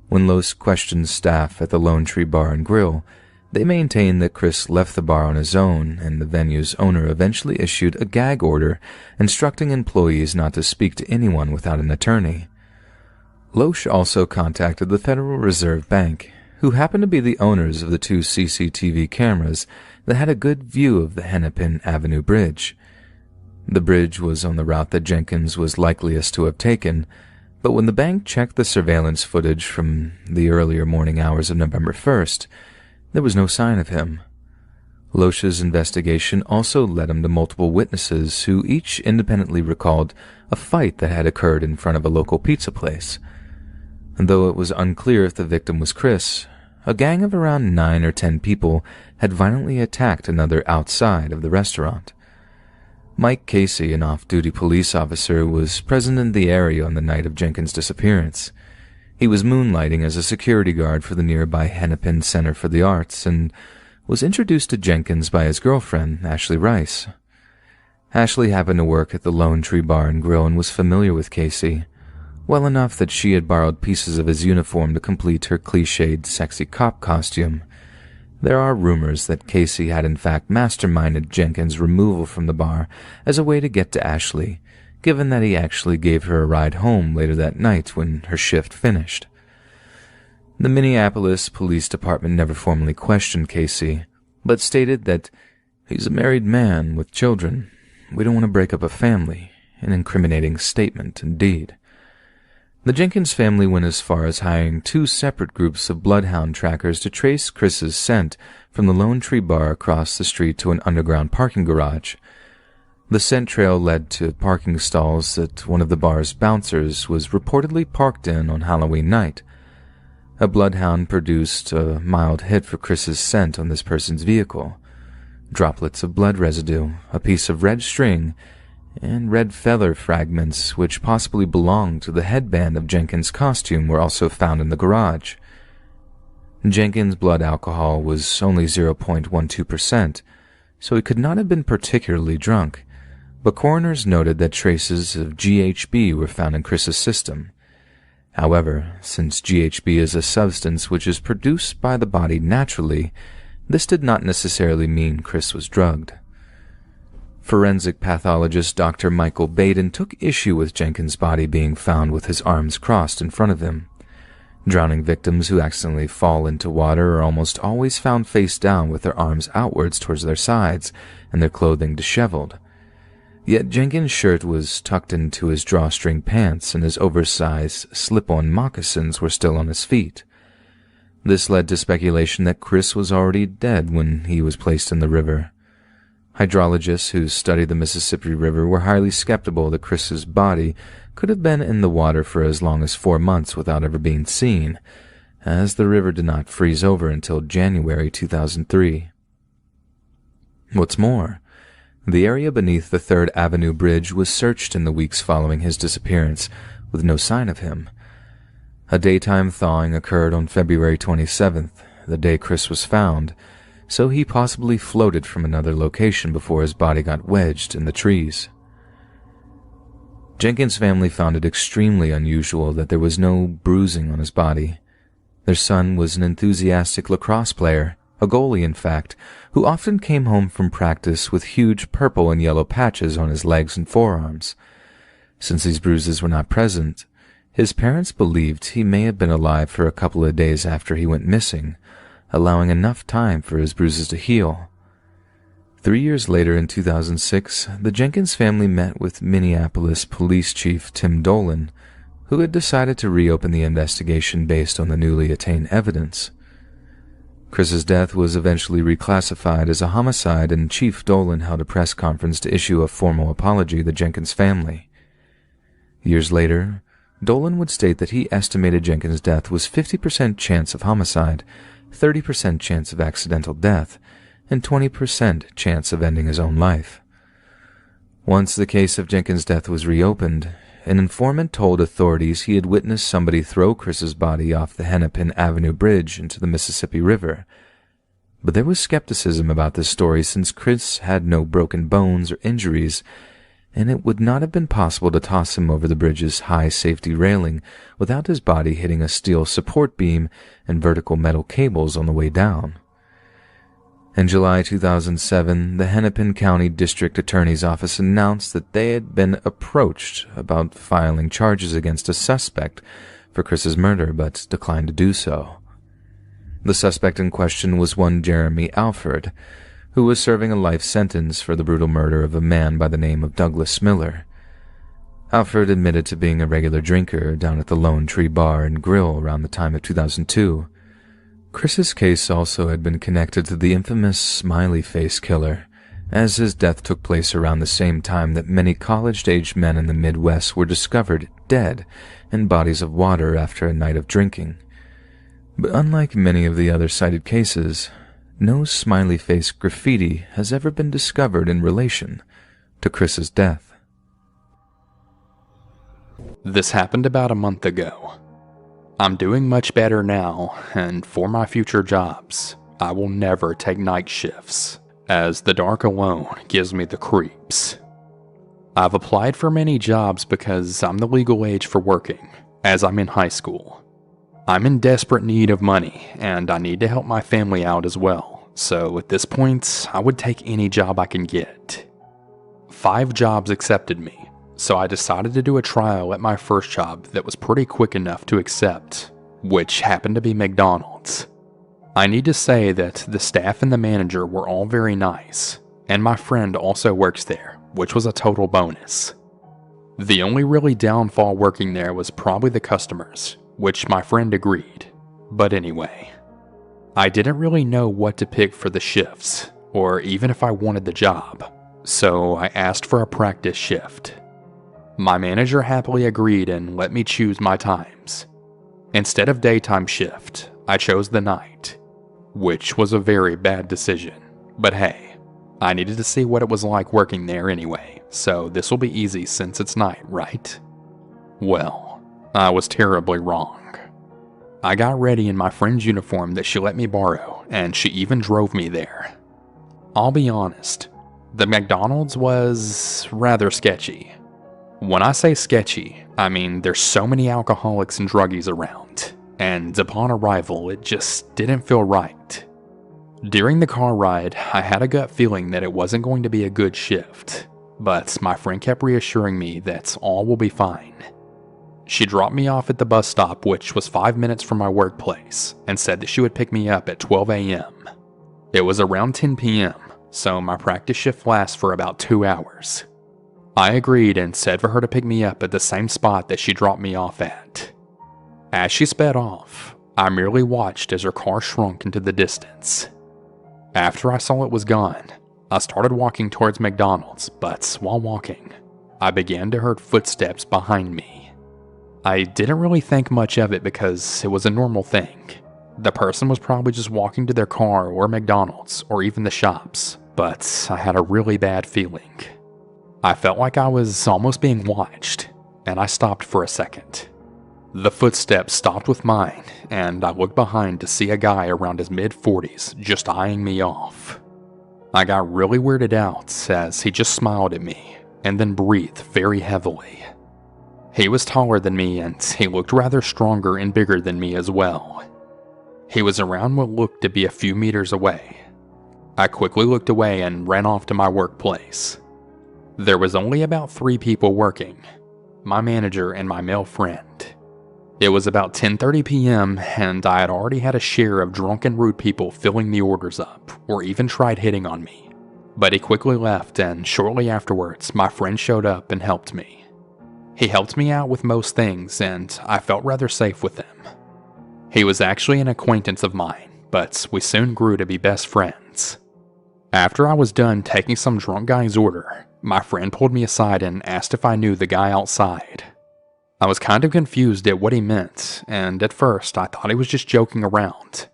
Speaker 3: When Loesch questioned staff at the Lone Tree Bar and Grill, they maintained that Chris left the bar on his own, and the venue's owner eventually issued a gag order instructing employees not to speak to anyone without an attorney. Loesch also contacted the Federal Reserve Bank, who happened to be the owners of the 2 CCTV cameras that had a good view of the Hennepin Avenue Bridge. The bridge was on the route that Jenkins was likeliest to have taken, but when the bank checked the surveillance footage from the earlier morning hours of November 1st, there was no sign of him. Loesch's investigation also led him to multiple witnesses who each independently recalled a fight that had occurred in front of a local pizza place. And though it was unclear if the victim was Chris, a gang of around 9 or 10 people had violently attacked another outside of the restaurant. Mike Casey, an off-duty police officer, was present in the area on the night of Jenkins' disappearance. He was moonlighting as a security guard for the nearby Hennepin Center for the Arts and was introduced to Jenkins by his girlfriend, Ashley Rice. Ashley happened to work at the Lone Tree Bar and Grill and was familiar with Casey, well enough that she had borrowed pieces of his uniform to complete her cliched sexy cop costume. There are rumors that Casey had in fact masterminded Jenkins' removal from the bar as a way to get to Ashley, given that he actually gave her a ride home later that night when her shift finished. The Minneapolis Police Department never formally questioned Casey, but stated that he's a married man with children. We don't want to break up a family. An incriminating statement indeed. The Jenkins family went as far as hiring 2 separate groups of bloodhound trackers to trace Chris's scent from the Lone Tree Bar across the street to an underground parking garage. The scent trail led to parking stalls that one of the bar's bouncers was reportedly parked in on Halloween night. A bloodhound produced a mild hit for Chris's scent on this person's vehicle. Droplets of blood residue, a piece of red string, and red feather fragments which possibly belonged to the headband of Jenkins' costume were also found in the garage. Jenkins' blood alcohol was only 0.12%, so he could not have been particularly drunk, but coroners noted that traces of GHB were found in Chris's system. However, since GHB is a substance which is produced by the body naturally, this did not necessarily mean Chris was drugged. Forensic pathologist Dr. Michael Baden took issue with Jenkins' body being found with his arms crossed in front of him. Drowning victims who accidentally fall into water are almost always found face down with their arms outwards towards their sides and their clothing disheveled. Yet Jenkins' shirt was tucked into his drawstring pants and his oversized slip-on moccasins were still on his feet. This led to speculation that Chris was already dead when he was placed in the river. Hydrologists who studied the Mississippi River were highly skeptical that Chris's body could have been in the water for as long as 4 months without ever being seen, as the river did not freeze over until January 2003. What's more, the area beneath the 3rd Avenue Bridge was searched in the weeks following his disappearance, with no sign of him. A daytime thawing occurred on February 27th, the day Chris was found, so he possibly floated from another location before his body got wedged in the trees. Jenkins' family found it extremely unusual that there was no bruising on his body. Their son was an enthusiastic lacrosse player, a goalie in fact, who often came home from practice with huge purple and yellow patches on his legs and forearms. Since these bruises were not present, his parents believed he may have been alive for a couple of days after he went missing, allowing enough time for his bruises to heal. 3 years later, in 2006, the Jenkins family met with Minneapolis Police Chief Tim Dolan, who had decided to reopen the investigation based on the newly attained evidence. Chris's death was eventually reclassified as a homicide, and Chief Dolan held a press conference to issue a formal apology to the Jenkins family. Years later, Dolan would state that he estimated Jenkins' death was 50% chance of homicide, 30% chance of accidental death, and 20% chance of ending his own life. Once the case of Jenkins' death was reopened, an informant told authorities he had witnessed somebody throw Chris's body off the Hennepin Avenue Bridge into the Mississippi River. But there was skepticism about this story since Chris had no broken bones or injuries, and it would not have been possible to toss him over the bridge's high safety railing without his body hitting a steel support beam and vertical metal cables on the way down. In July 2007, the Hennepin County District Attorney's Office announced that they had been approached about filing charges against a suspect for Chris's murder, but declined to do so. The suspect in question was one Jeremy Alford, who was serving a life sentence for the brutal murder of a man by the name of Douglas Miller. Alford admitted to being a regular drinker down at the Lone Tree Bar and Grill around the time of 2002. Chris's case also had been connected to the infamous Smiley Face Killer, as his death took place around the same time that many college-aged men in the Midwest were discovered dead in bodies of water after a night of drinking. But unlike many of the other cited cases, no smiley face graffiti has ever been discovered in relation to Chris's death.
Speaker 8: This happened about a month ago. I'm doing much better now, and for my future jobs, I will never take night shifts, as the dark alone gives me the creeps. I've applied for many jobs because I'm the legal age for working, as I'm in high school. I'm in desperate need of money, and I need to help my family out as well, so at this point, I would take any job I can get. 5 jobs accepted me, so I decided to do a trial at my first job that was pretty quick enough to accept, which happened to be McDonald's. I need to say that the staff and the manager were all very nice, and my friend also works there, which was a total bonus. The only really downfall working there was probably the customers, which my friend agreed. But anyway, I didn't really know what to pick for the shifts, or even if I wanted the job, so I asked for a practice shift. My manager happily agreed and let me choose my times. Instead of daytime shift, I chose the night, which was a very bad decision. But hey, I needed to see what it was like working there anyway, so this will be easy since it's night, right? Well, I was terribly wrong. I got ready in my friend's uniform that she let me borrow, and she even drove me there. I'll be honest, the McDonald's was rather sketchy. When I say sketchy, I mean there's so many alcoholics and druggies around, and upon arrival it just didn't feel right. During the car ride, I had a gut feeling that it wasn't going to be a good shift, but my friend kept reassuring me that all will be fine. She dropped me off at the bus stop, which was 5 minutes from my workplace, and said that she would pick me up at 12 a.m. It was around 10 p.m., so my practice shift lasts for about 2 hours. I agreed and said for her to pick me up at the same spot that she dropped me off at. As she sped off, I merely watched as her car shrunk into the distance. After I saw it was gone, I started walking towards McDonald's, but while walking, I began to hear footsteps behind me. I didn't really think much of it because it was a normal thing. The person was probably just walking to their car or McDonald's or even the shops, but I had a really bad feeling. I felt like I was almost being watched, and I stopped for a second. The footsteps stopped with mine, and I looked behind to see a guy around his mid-40s just eyeing me off. I got really weirded out as he just smiled at me, and then breathed very heavily. He was taller than me, and he looked rather stronger and bigger than me as well. He was around what looked to be a few meters away. I quickly looked away and ran off to my workplace. There was only about 3 people working, my manager and my male friend. It was about 10:30 p.m. and I had already had a share of drunken rude people filling the orders up, or even tried hitting on me. But he quickly left, and shortly afterwards, my friend showed up and helped me. He helped me out with most things, and I felt rather safe with him. He was actually an acquaintance of mine, but we soon grew to be best friends. After I was done taking some drunk guy's order, my friend pulled me aside and asked if I knew the guy outside. I was kind of confused at what he meant, and at first I thought he was just joking around.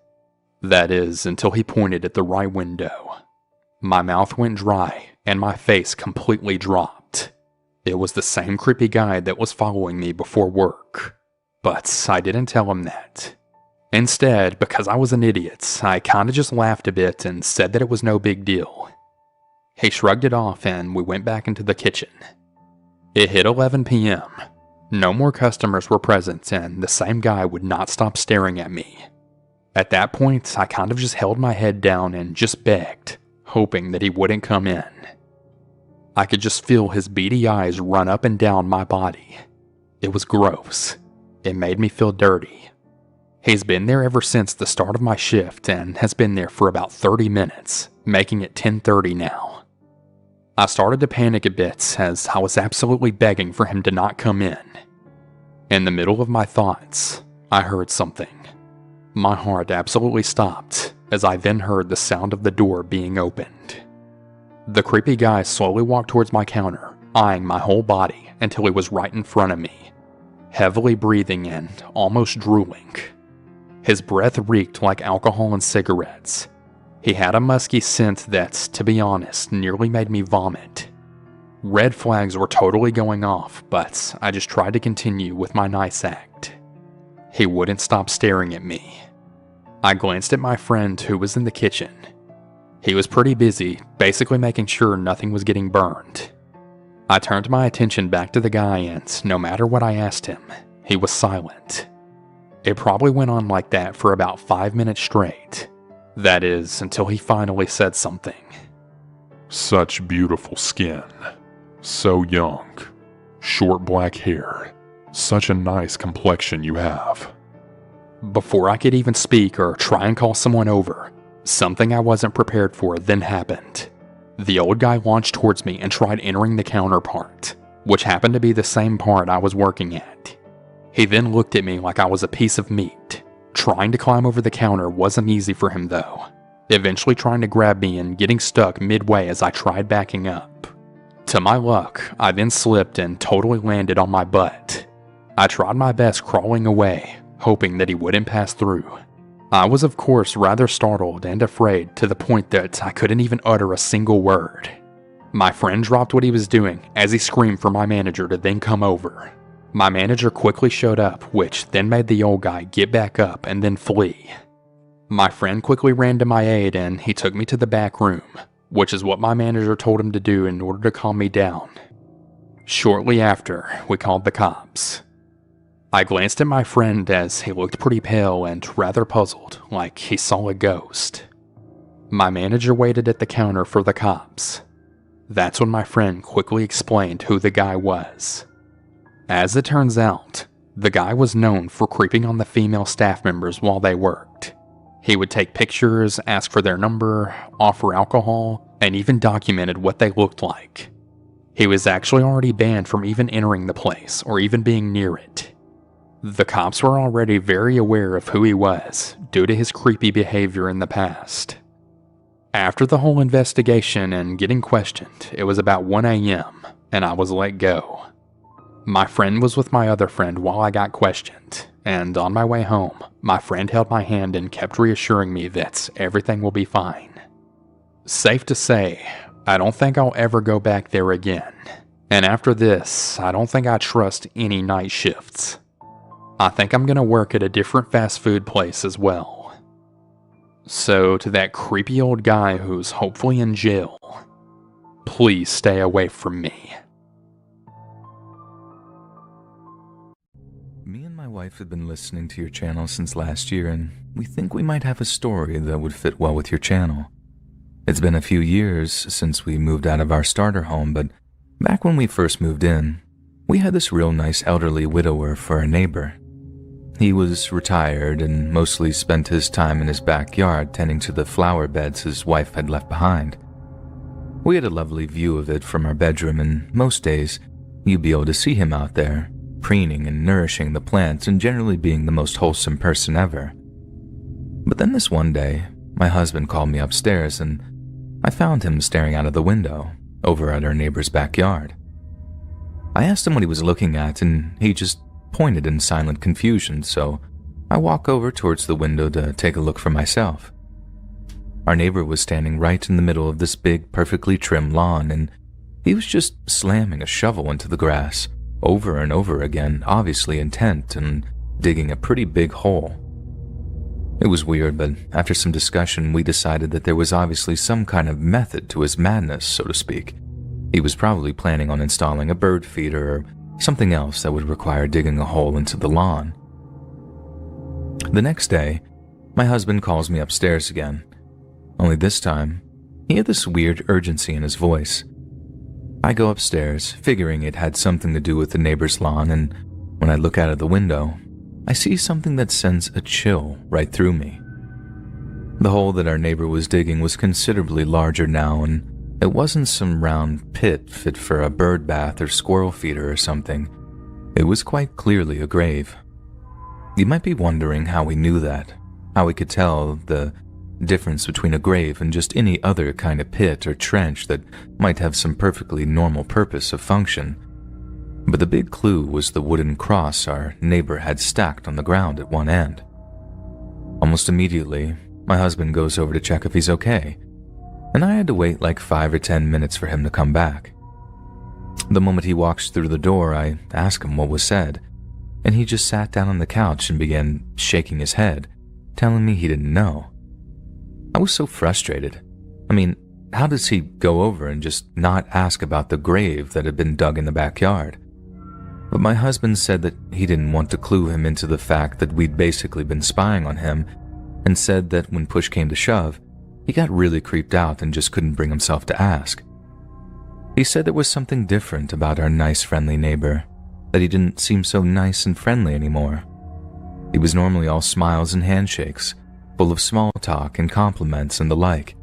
Speaker 14: That is, until he pointed at the right window. My mouth went dry, and my face completely dropped. It was the same creepy guy that was following me before work. But I didn't tell him that. Instead, because I was an idiot, I kinda just laughed a bit and said that it was no big deal. He shrugged it off and we went back into the kitchen. It hit 11 p.m. No more customers were present and the same guy would not stop staring at me. At that point, I kind of just held my head down and just begged, hoping that he wouldn't come in. I could just feel his beady eyes run up and down my body. It was gross. It made me feel dirty. He's been there ever since the start of my shift and has been there for about 30 minutes, making it 10:30 now. I started to panic a bit as I was absolutely begging for him to not come in. In the middle of my thoughts, I heard something. My heart absolutely stopped as I then heard the sound of the door being opened. The creepy guy slowly walked towards my counter, eyeing my whole body until he was right in front of me, heavily breathing and almost drooling. His breath reeked like alcohol and cigarettes. He had a musky scent that, to be honest, nearly made me vomit. Red flags were totally going off, but I just tried to continue with my nice act. He wouldn't stop staring at me. I glanced at my friend who was in the kitchen. He was pretty busy, basically making sure nothing was getting burned. I turned my attention back to the guy and, no matter what I asked him, he was silent. It probably went on like that for about 5 minutes straight. That is, until he finally said something.
Speaker 11: Such beautiful skin. So young. Short black hair. Such a nice complexion you have.
Speaker 14: Before I could even speak or try and call someone over, something I wasn't prepared for then happened. The old guy launched towards me and tried entering the counter part, which happened to be the same part I was working at. He then looked at me like I was a piece of meat. Trying to climb over the counter wasn't easy for him though, eventually trying to grab me and getting stuck midway as I tried backing up. To my luck, I then slipped and totally landed on my butt. I tried my best crawling away, hoping that he wouldn't pass through. I was of course rather startled and afraid to the point that I couldn't even utter a single word. My friend dropped what he was doing as he screamed for my manager to then come over. My manager quickly showed up, which then made the old guy get back up and then flee. My friend quickly ran to my aid and he took me to the back room, which is what my manager told him to do in order to calm me down. Shortly after, we called the cops. I glanced at my friend as he looked pretty pale and rather puzzled, like he saw a ghost. My manager waited at the counter for the cops. That's when my friend quickly explained who the guy was. As it turns out, the guy was known for creeping on the female staff members while they worked. He would take pictures, ask for their number, offer alcohol, and even documented what they looked like. He was actually already banned from even entering the place or even being near it. The cops were already very aware of who he was due to his creepy behavior in the past. After the whole investigation and getting questioned, it was about 1 a.m. and I was let go. My friend was with my other friend while I got questioned, and on my way home, my friend held my hand and kept reassuring me that everything will be fine. Safe to say, I don't think I'll ever go back there again, and after this, I don't think I trust any night shifts. I think I'm gonna work at a different fast food place as well. So to that creepy old guy who's hopefully in jail, please stay away from me.
Speaker 3: Me and my wife have been listening to your channel since last year, and we think we might have a story that would fit well with your channel. It's been a few years since we moved out of our starter home, but back when we first moved in, we had this real nice elderly widower for a neighbor. He was retired and mostly spent his time in his backyard tending to the flower beds his wife had left behind. We had a lovely view of it from our bedroom, and most days, you'd be able to see him out there, preening and nourishing the plants and generally being the most wholesome person ever. But then this one day, my husband called me upstairs and I found him staring out of the window over at our neighbor's backyard. I asked him what he was looking at and he just pointed in silent confusion, so I walk over towards the window to take a look for myself. Our neighbor was standing right in the middle of this big, perfectly trimmed lawn, and he was just slamming a shovel into the grass over and over again, obviously intent on digging a pretty big hole. It was weird, but after some discussion, we decided that there was obviously some kind of method to his madness, so to speak. He was probably planning on installing a bird feeder or something else that would require digging a hole into the lawn. The next day, my husband calls me upstairs again. Only this time, he had this weird urgency in his voice. I go upstairs, figuring it had something to do with the neighbor's lawn, and when I look out of the window, I see something that sends a chill right through me. The hole that our neighbor was digging was considerably larger now, and it wasn't some round pit fit for a bird bath or squirrel feeder or something. It was quite clearly a grave. You might be wondering how we knew that, how we could tell the difference between a grave and just any other kind of pit or trench that might have some perfectly normal purpose of function. But the big clue was the wooden cross our neighbor had stacked on the ground at one end. Almost immediately, my husband goes over to check if he's okay, and I had to wait like 5 or 10 minutes for him to come back. The moment he walks through the door, I ask him what was said, and he just sat down on the couch and began shaking his head, telling me he didn't know. I was so frustrated. I mean, how does he go over and just not ask about the grave that had been dug in the backyard? But my husband said that he didn't want to clue him into the fact that we'd basically been spying on him, and said that when push came to shove, he got really creeped out and just couldn't bring himself to ask. He said there was something different about our nice, friendly neighbor, that he didn't seem so nice and friendly anymore. He was normally all smiles and handshakes, full of small talk and compliments and the like.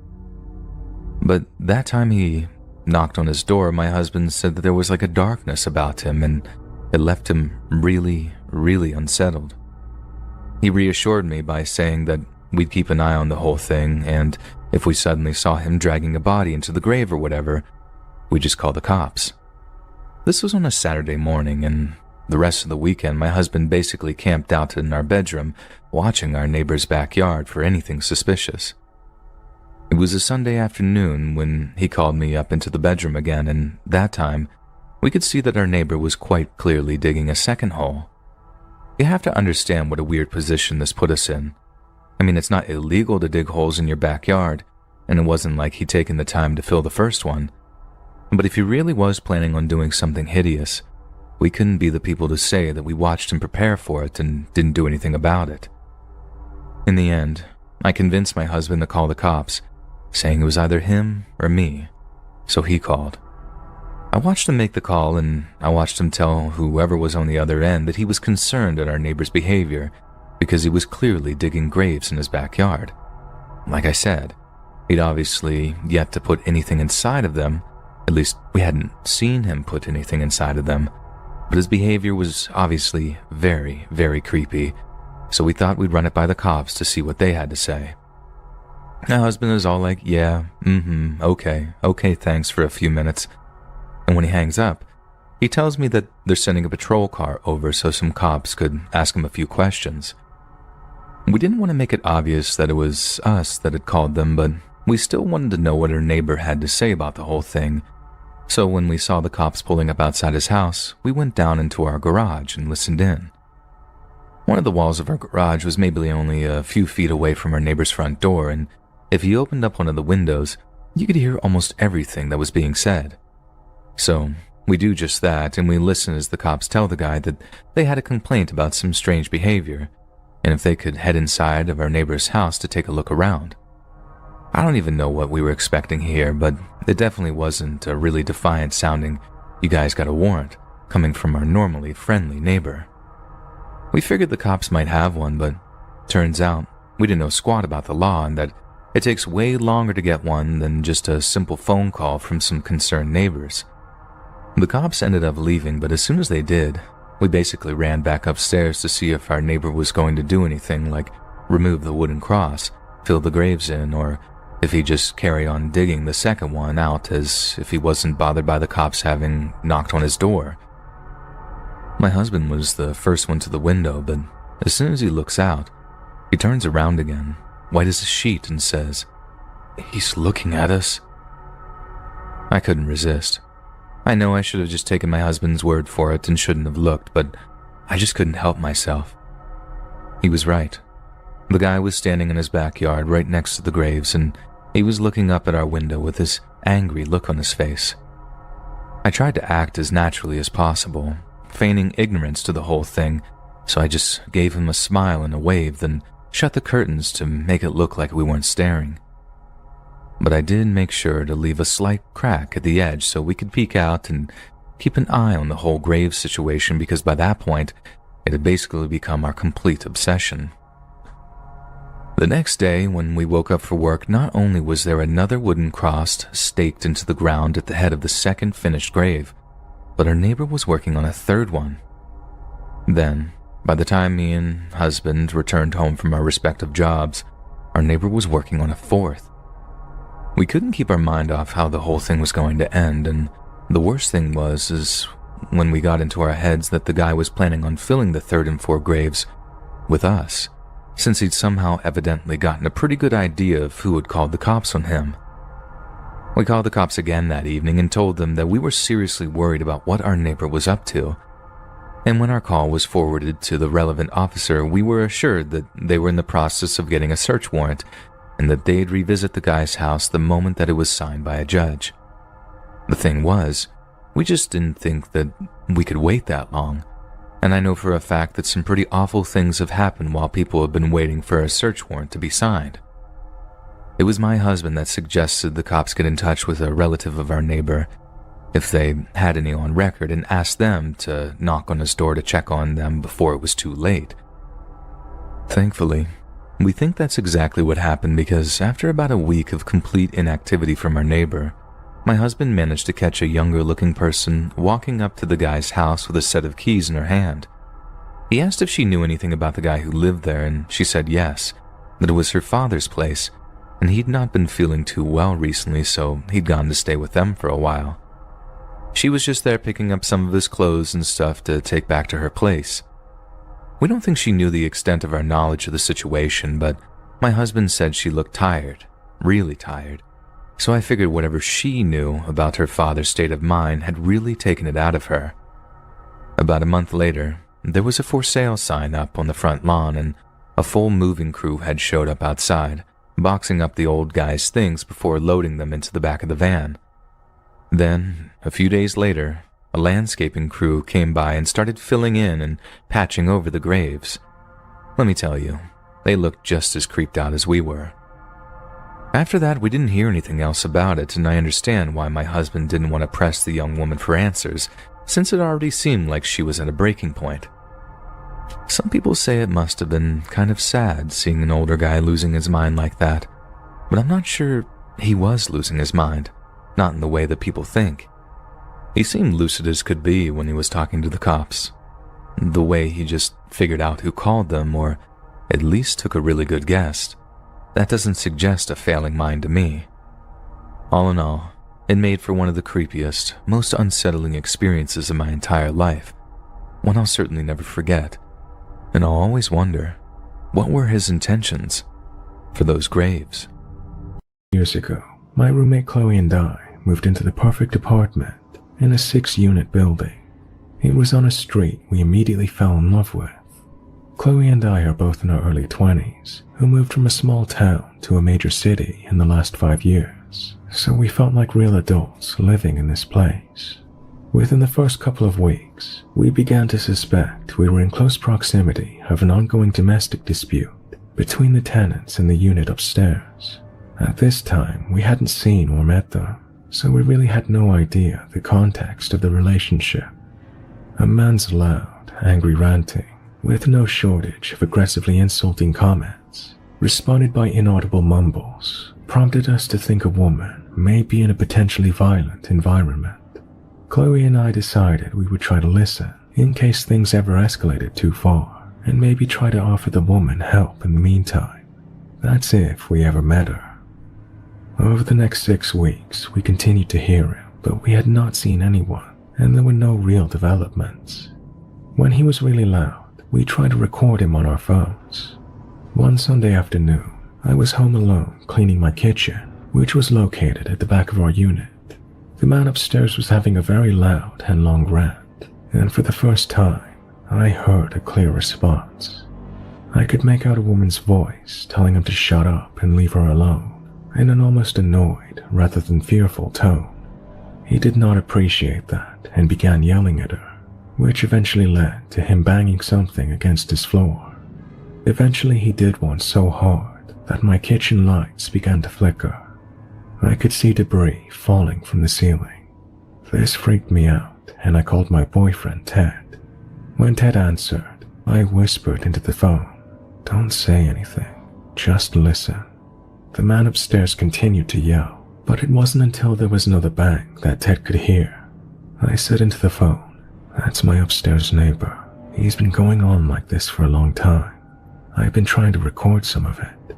Speaker 3: But that time he knocked on his door, my husband said that there was like a darkness about him, and it left him really, really unsettled. He reassured me by saying that we'd keep an eye on the whole thing, and if we suddenly saw him dragging a body into the grave or whatever, we'd just call the cops. This was on a Saturday morning, and the rest of the weekend my husband basically camped out in our bedroom, watching our neighbor's backyard for anything suspicious. It was a Sunday afternoon when he called me up into the bedroom again, and that time, we could see that our neighbor was quite clearly digging a second hole. You have to understand what a weird position this put us in. I mean, it's not illegal to dig holes in your backyard, and it wasn't like he'd taken the time to fill the first one. But if he really was planning on doing something hideous, we couldn't be the people to say that we watched him prepare for it and didn't do anything about it. In the end, I convinced my husband to call the cops, saying it was either him or me, so he called. I watched him make the call, and I watched him tell whoever was on the other end that he was concerned at our neighbor's behavior because he was clearly digging graves in his backyard. Like I said, he'd obviously yet to put anything inside of them. At least we hadn't seen him put anything inside of them, but his behavior was obviously very, very creepy, so we thought we'd run it by the cops to see what they had to say. My husband is all like, yeah, okay, thanks for a few minutes. And when he hangs up, he tells me that they're sending a patrol car over so some cops could ask him a few questions. We didn't want to make it obvious that it was us that had called them, but we still wanted to know what our neighbor had to say about the whole thing. So when we saw the cops pulling up outside his house, we went down into our garage and listened in. One of the walls of our garage was maybe only a few feet away from our neighbor's front door, and if you opened up one of the windows, you could hear almost everything that was being said. So we do just that, and we listen as the cops tell the guy that they had a complaint about some strange behavior, and if they could head inside of our neighbor's house to take a look around. I don't even know what we were expecting here, but it definitely wasn't a really defiant sounding, "You guys got a warrant," coming from our normally friendly neighbor. We figured the cops might have one, but turns out we didn't know squat about the law and that it takes way longer to get one than just a simple phone call from some concerned neighbors. The cops ended up leaving, but as soon as they did, we basically ran back upstairs to see if our neighbor was going to do anything like remove the wooden cross, fill the graves in, or if he'd just carry on digging the second one out as if he wasn't bothered by the cops having knocked on his door. My husband was the first one to the window, but As soon as he looks out, he turns around again, white as a sheet, and says, "He's looking at us." I couldn't resist. I know I should have just taken my husband's word for it and shouldn't have looked, but I just couldn't help myself. He was right. The guy was standing in his backyard right next to the graves, and he was looking up at our window with this angry look on his face. I tried to act as naturally as possible, feigning ignorance to the whole thing, so I just gave him a smile and a wave, then shut the curtains to make it look like we weren't staring. But I did make sure to leave a slight crack at the edge so we could peek out and keep an eye on the whole grave situation, because by that point, it had basically become our complete obsession. The next day, when we woke up for work, not only was there another wooden cross staked into the ground at the head of the second finished grave, but our neighbor was working on a third one. Then, by the time me and husband returned home from our respective jobs, our neighbor was working on a fourth. We couldn't keep our mind off how the whole thing was going to end, and the worst thing was when we got into our heads that the guy was planning on filling the third and fourth graves with us, since he'd somehow evidently gotten a pretty good idea of who had called the cops on him. We called the cops again that evening and told them that we were seriously worried about what our neighbor was up to. And when our call was forwarded to the relevant officer, we were assured that they were in the process of getting a search warrant and that they'd revisit the guy's house the moment that it was signed by a judge. The thing was, we just didn't think that we could wait that long. And I know for a fact that some pretty awful things have happened while people have been waiting for a search warrant to be signed. It was my husband that suggested the cops get in touch with a relative of our neighbor, if they had any on record, and ask them to knock on his door to check on them before it was too late. Thankfully, we think that's exactly what happened, because after about a week of complete inactivity from our neighbor, my husband managed to catch a younger-looking person walking up to the guy's house with a set of keys in her hand. He asked if she knew anything about the guy who lived there, and she said yes, that it was her father's place, and he'd not been feeling too well recently, so he'd gone to stay with them for a while. She was just there picking up some of his clothes and stuff to take back to her place. We don't think she knew the extent of our knowledge of the situation, but my husband said she looked tired, really tired. So I figured whatever she knew about her father's state of mind had really taken it out of her. About a month later, there was a for sale sign up on the front lawn, and a full moving crew had showed up outside, boxing up the old guy's things before loading them into the back of the van. Then, a few days later, a landscaping crew came by and started filling in and patching over the graves. Let me tell you, they looked just as creeped out as we were. After that, we didn't hear anything else about it, and I understand why my husband didn't want to press the young woman for answers, since it already seemed like she was at a breaking point. Some people say it must have been kind of sad seeing an older guy losing his mind like that, but I'm not sure he was losing his mind, not in the way that people think. He seemed lucid as could be when he was talking to the cops. The way he just figured out who called them, or at least took a really good guess. That doesn't suggest a failing mind to me. All in all, it made for one of the creepiest, most unsettling experiences of my entire life, one I'll certainly never forget, and I'll always wonder, what were his intentions for those graves?
Speaker 2: Years ago, my roommate Chloe and I moved into the perfect apartment in a 6-unit building. It was on a street we immediately fell in love with. Chloe and I are both in our early 20s, who moved from a small town to a major city in the last 5 years, so we felt like real adults living in this place. Within the first couple of weeks, we began to suspect we were in close proximity of an ongoing domestic dispute between the tenants in the unit upstairs. At this time, we hadn't seen or met them, so we really had no idea the context of the relationship. A man's loud, angry ranting, with no shortage of aggressively insulting comments, responded by inaudible mumbles, prompted us to think a woman may be in a potentially violent environment. Chloe and I decided we would try to listen in case things ever escalated too far, and maybe try to offer the woman help in the meantime. That's if we ever met her. Over the next 6 weeks, we continued to hear him, but we had not seen anyone, and there were no real developments. When he was really loud, we tried to record him on our phones. One Sunday afternoon, I was home alone cleaning my kitchen, which was located at the back of our unit. The man upstairs was having a very loud and long rant, and for the first time, I heard a clear response. I could make out a woman's voice telling him to shut up and leave her alone, in an almost annoyed rather than fearful tone. He did not appreciate that and began yelling at her, which eventually led to him banging something against his floor. Eventually he did one so hard that my kitchen lights began to flicker. I could see debris falling from the ceiling. This freaked me out, and I called my boyfriend Ted. When Ted answered, I whispered into the phone, "Don't say anything, just listen." The man upstairs continued to yell, but it wasn't until there was another bang that Ted could hear. I said into the phone, "That's my upstairs neighbor. He's been going on like this for a long time. I've been trying to record some of it."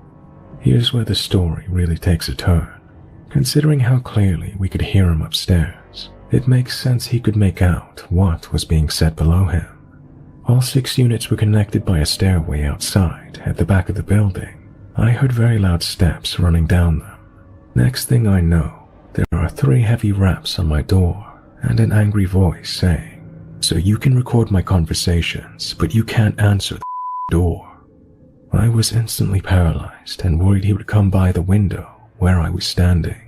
Speaker 2: Here's where the story really takes a turn. Considering how clearly we could hear him upstairs, it makes sense he could make out what was being said below him. All 6 units were connected by a stairway outside at the back of the building. I heard very loud steps running down them. Next thing I know, there are 3 heavy raps on my door and an angry voice saying, "So you can record my conversations, but you can't answer the door." I was instantly paralyzed and worried he would come by the window where I was standing.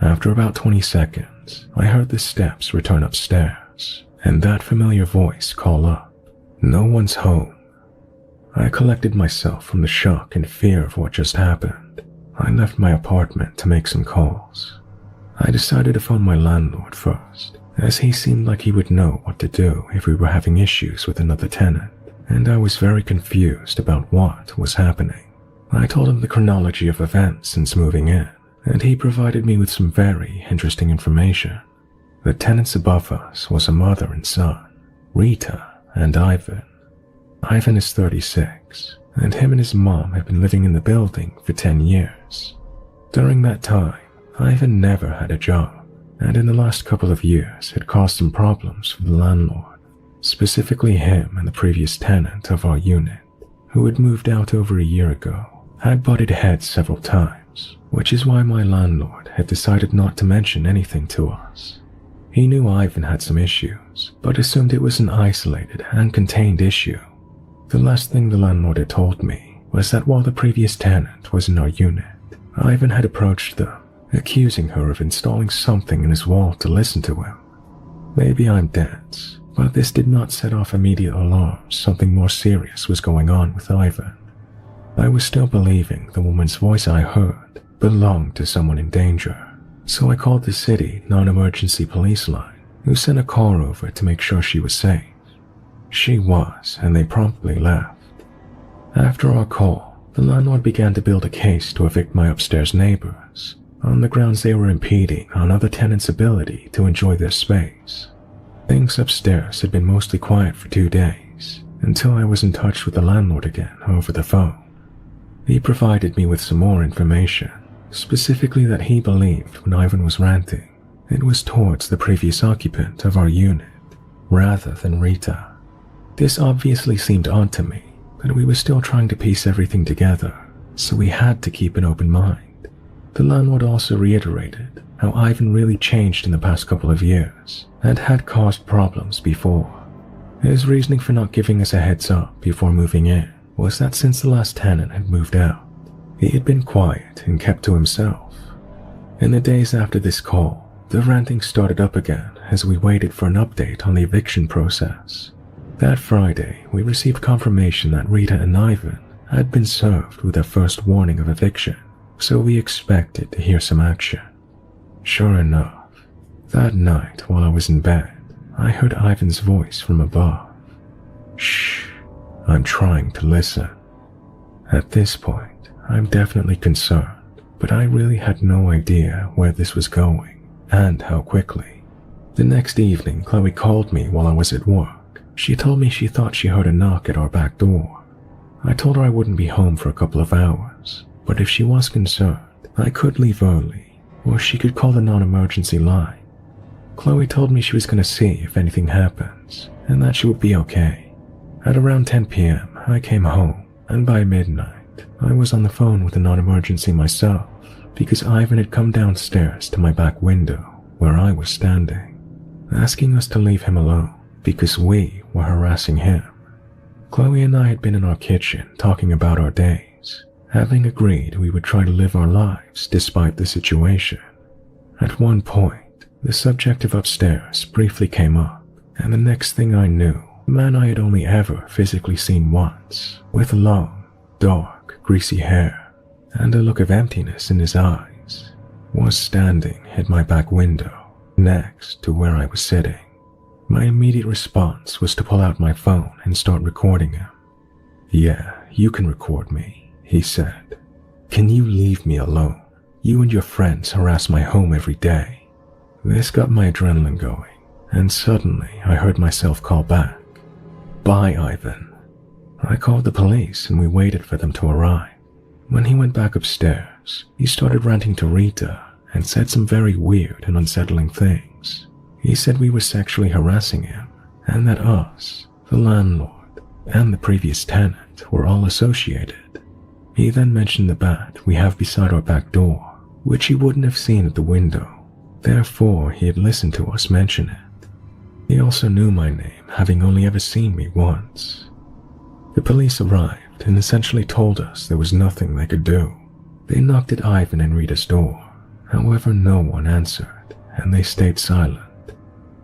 Speaker 2: After about 20 seconds, I heard the steps return upstairs and that familiar voice call up, "No one's home." I collected myself from the shock and fear of what just happened. I left my apartment to make some calls. I decided to phone my landlord first, as he seemed like he would know what to do if we were having issues with another tenant, and I was very confused about what was happening. I told him the chronology of events since moving in, and he provided me with some very interesting information. The tenants above us was a mother and son, Rita and Ivan. Ivan is 36, and him and his mom have been living in the building for 10 years. During that time, Ivan never had a job, and in the last couple of years had caused some problems for the landlord, specifically him and the previous tenant of our unit, who had moved out over a year ago, had butted heads several times, which is why my landlord had decided not to mention anything to us. He knew Ivan had some issues, but assumed it was an isolated and contained issue. The last thing the landlord had told me was that while the previous tenant was in our unit, Ivan had approached them, accusing her of installing something in his wall to listen to him. Maybe I'm dense, but this did not set off immediate alarms something more serious was going on with Ivan. I was still believing the woman's voice I heard belonged to someone in danger, so I called the city non-emergency police line, who sent a car over to make sure she was safe. She was, and they promptly left. After our call, the landlord began to build a case to evict my upstairs neighbors, on the grounds they were impeding on other tenants' ability to enjoy their space. Things upstairs had been mostly quiet for 2 days, until I was in touch with the landlord again over the phone. He provided me with some more information, specifically that he believed when Ivan was ranting, it was towards the previous occupant of our unit, rather than Rita. This obviously seemed odd to me, but we were still trying to piece everything together, so we had to keep an open mind. The landlord also reiterated how Ivan really changed in the past couple of years, and had caused problems before. His reasoning for not giving us a heads up before moving in was that since the last tenant had moved out, he had been quiet and kept to himself. In the days after this call, the ranting started up again as we waited for an update on the eviction process. That Friday, we received confirmation that Rita and Ivan had been served with their first warning of eviction, so we expected to hear some action. Sure enough, that night while I was in bed, I heard Ivan's voice from above. "Shh, I'm trying to listen." At this point, I'm definitely concerned, but I really had no idea where this was going and how quickly. The next evening, Chloe called me while I was at work. She told me she thought she heard a knock at our back door. I told her I wouldn't be home for a couple of hours, but if she was concerned, I could leave early, or she could call the non-emergency line. Chloe told me she was going to see if anything happens, and that she would be okay. At around 10 p.m., I came home, and by midnight, I was on the phone with a non-emergency myself because Ivan had come downstairs to my back window where I was standing, asking us to leave him alone because we were harassing him. Chloe and I had been in our kitchen talking about our days, having agreed we would try to live our lives despite the situation. At one point, the subject of upstairs briefly came up, and the next thing I knew, the man I had only ever physically seen once, with long, dark, greasy hair, and a look of emptiness in his eyes, was standing at my back window, next to where I was sitting. My immediate response was to pull out my phone and start recording him. "Yeah, you can record me," he said. "Can you leave me alone? You and your friends harass my home every day." This got my adrenaline going, and suddenly I heard myself call back, "Bye, Ivan." I called the police and we waited for them to arrive. When he went back upstairs, he started ranting to Rita and said some very weird and unsettling things. He said we were sexually harassing him, and that us, the landlord, and the previous tenant were all associated. He then mentioned the bat we have beside our back door, which he wouldn't have seen at the window. Therefore, he had listened to us mention it. He also knew my name, having only ever seen me once. The police arrived and essentially told us there was nothing they could do. They knocked at Ivan and Rita's door. However, no one answered, and they stayed silent.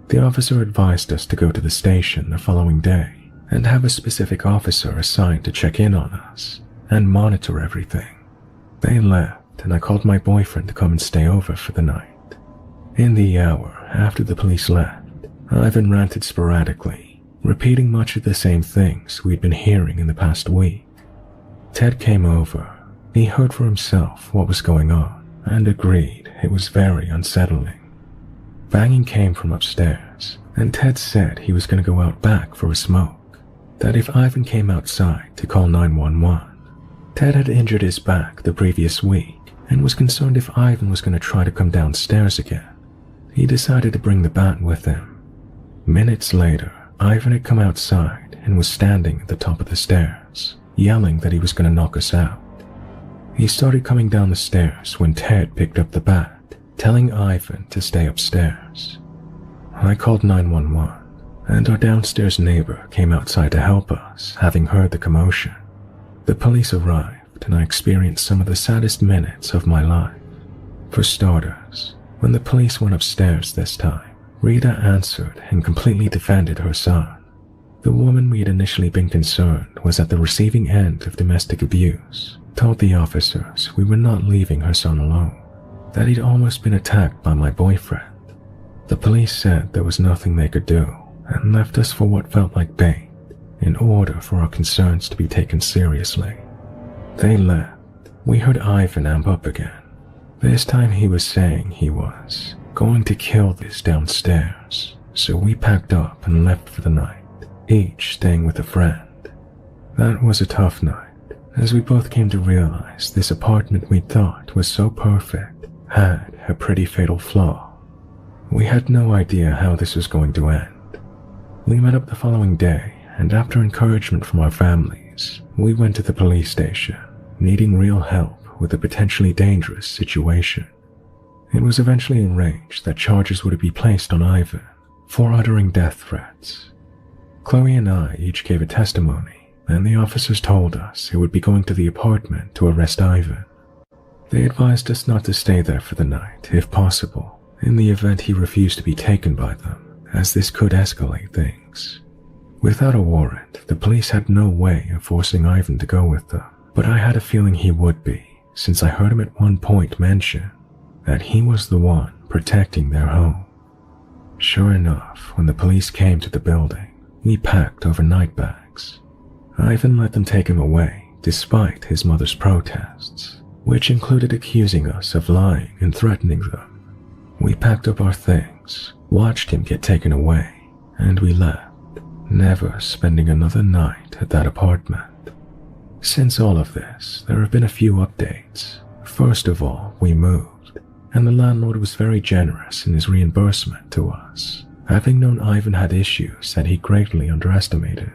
Speaker 2: The officer advised us to go to the station the following day and have a specific officer assigned to check in on us and monitor everything. They left, and I called my boyfriend to come and stay over for the night. In the hour after the police left, Ivan ranted sporadically, repeating much of the same things we'd been hearing in the past week. Ted came over. He heard for himself what was going on and agreed it was very unsettling. Banging came from upstairs, and Ted said he was going to go out back for a smoke, that if Ivan came outside to call 911. Ted had injured his back the previous week and was concerned if Ivan was going to try to come downstairs again. He decided to bring the bat with him. Minutes later, Ivan had come outside and was standing at the top of the stairs, yelling that he was going to knock us out. He started coming down the stairs when Ted picked up the bat, telling Ivan to stay upstairs. I called 911, and our downstairs neighbor came outside to help us, having heard the commotion. The police arrived, and I experienced some of the saddest minutes of my life. For starters, when the police went upstairs this time, Rita answered and completely defended her son. The woman we had initially been concerned was at the receiving end of domestic abuse, told the officers we were not leaving her son alone, that he'd almost been attacked by my boyfriend. The police said there was nothing they could do and left us for what felt like bait in order for our concerns to be taken seriously. They left. We heard Ivan amp up again. This time he was saying he was going to kill this downstairs, so we packed up and left for the night, each staying with a friend. That was a tough night, as we both came to realize this apartment we thought was so perfect had a pretty fatal flaw. We had no idea how this was going to end. We met up the following day, and after encouragement from our families, we went to the police station, needing real help with a potentially dangerous situation. It was eventually arranged that charges would be placed on Ivan for uttering death threats. Chloe and I each gave a testimony, and the officers told us it would be going to the apartment to arrest Ivan. They advised us not to stay there for the night, if possible, in the event he refused to be taken by them, as this could escalate things. Without a warrant, the police had no way of forcing Ivan to go with them, but I had a feeling he would be, since I heard him at one point mention that he was the one protecting their home. Sure enough, when the police came to the building, we packed overnight bags. Ivan let them take him away, despite his mother's protests, which included accusing us of lying and threatening them. We packed up our things, watched him get taken away, and we left, never spending another night at that apartment. Since all of this, there have been a few updates. First of all, we moved, and the landlord was very generous in his reimbursement to us, having known Ivan had issues that he greatly underestimated.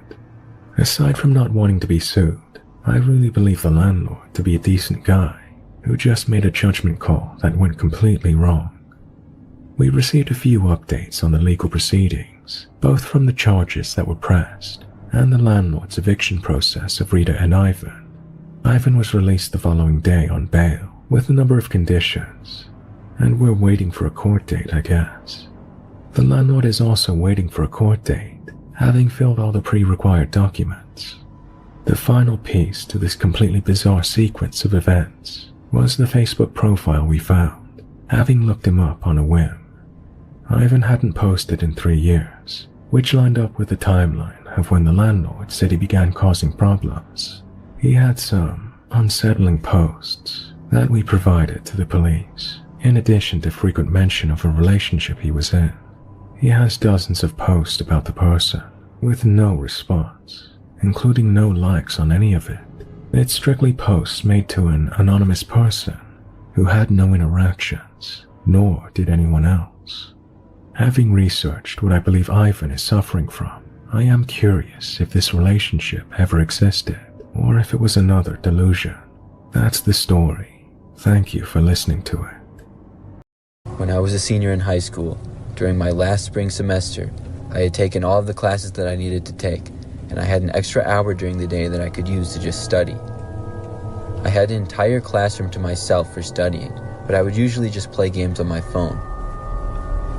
Speaker 2: Aside from not wanting to be sued, I really believe the landlord to be a decent guy who just made a judgment call that went completely wrong. We received a few updates on the legal proceedings, both from the charges that were pressed and the landlord's eviction process of Rita and Ivan. Ivan was released the following day on bail with a number of conditions, and we're waiting for a court date, I guess. The landlord is also waiting for a court date, having filled all the pre-required documents. The final piece to this completely bizarre sequence of events was the Facebook profile we found, having looked him up on a whim. Ivan hadn't posted in 3 years, which lined up with the timeline of when the landlord said he began causing problems. He had some unsettling posts that we provided to the police, in addition to frequent mention of a relationship he was in. He has dozens of posts about the person, with no response, including no likes on any of it. It's strictly posts made to an anonymous person who had no interactions, nor did anyone else. Having researched what I believe Ivan is suffering from, I am curious if this relationship ever existed, or if it was another delusion. That's the story. Thank you for listening to it.
Speaker 9: When I was a senior in high school, during my last spring semester, I had taken all of the classes that I needed to take, and I had an extra hour during the day that I could use to just study. I had an entire classroom to myself for studying, but I would usually just play games on my phone.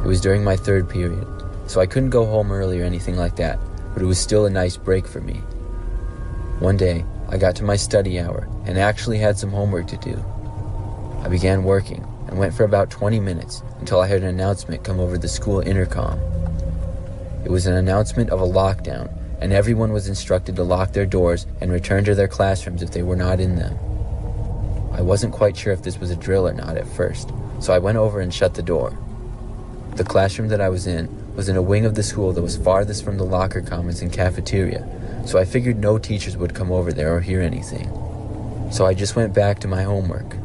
Speaker 9: It was during my third period, so I couldn't go home early or anything like that, but it was still a nice break for me. One day, I got to my study hour and actually had some homework to do. I began working and went for about 20 minutes until I heard an announcement come over the school intercom. It was an announcement of a lockdown, and everyone was instructed to lock their doors and return to their classrooms if they were not in them. I wasn't quite sure if this was a drill or not at first, so I went over and shut the door. The classroom that I was in a wing of the school that was farthest from the locker commons and cafeteria, so I figured no teachers would come over there or hear anything. So I just went back to my homework.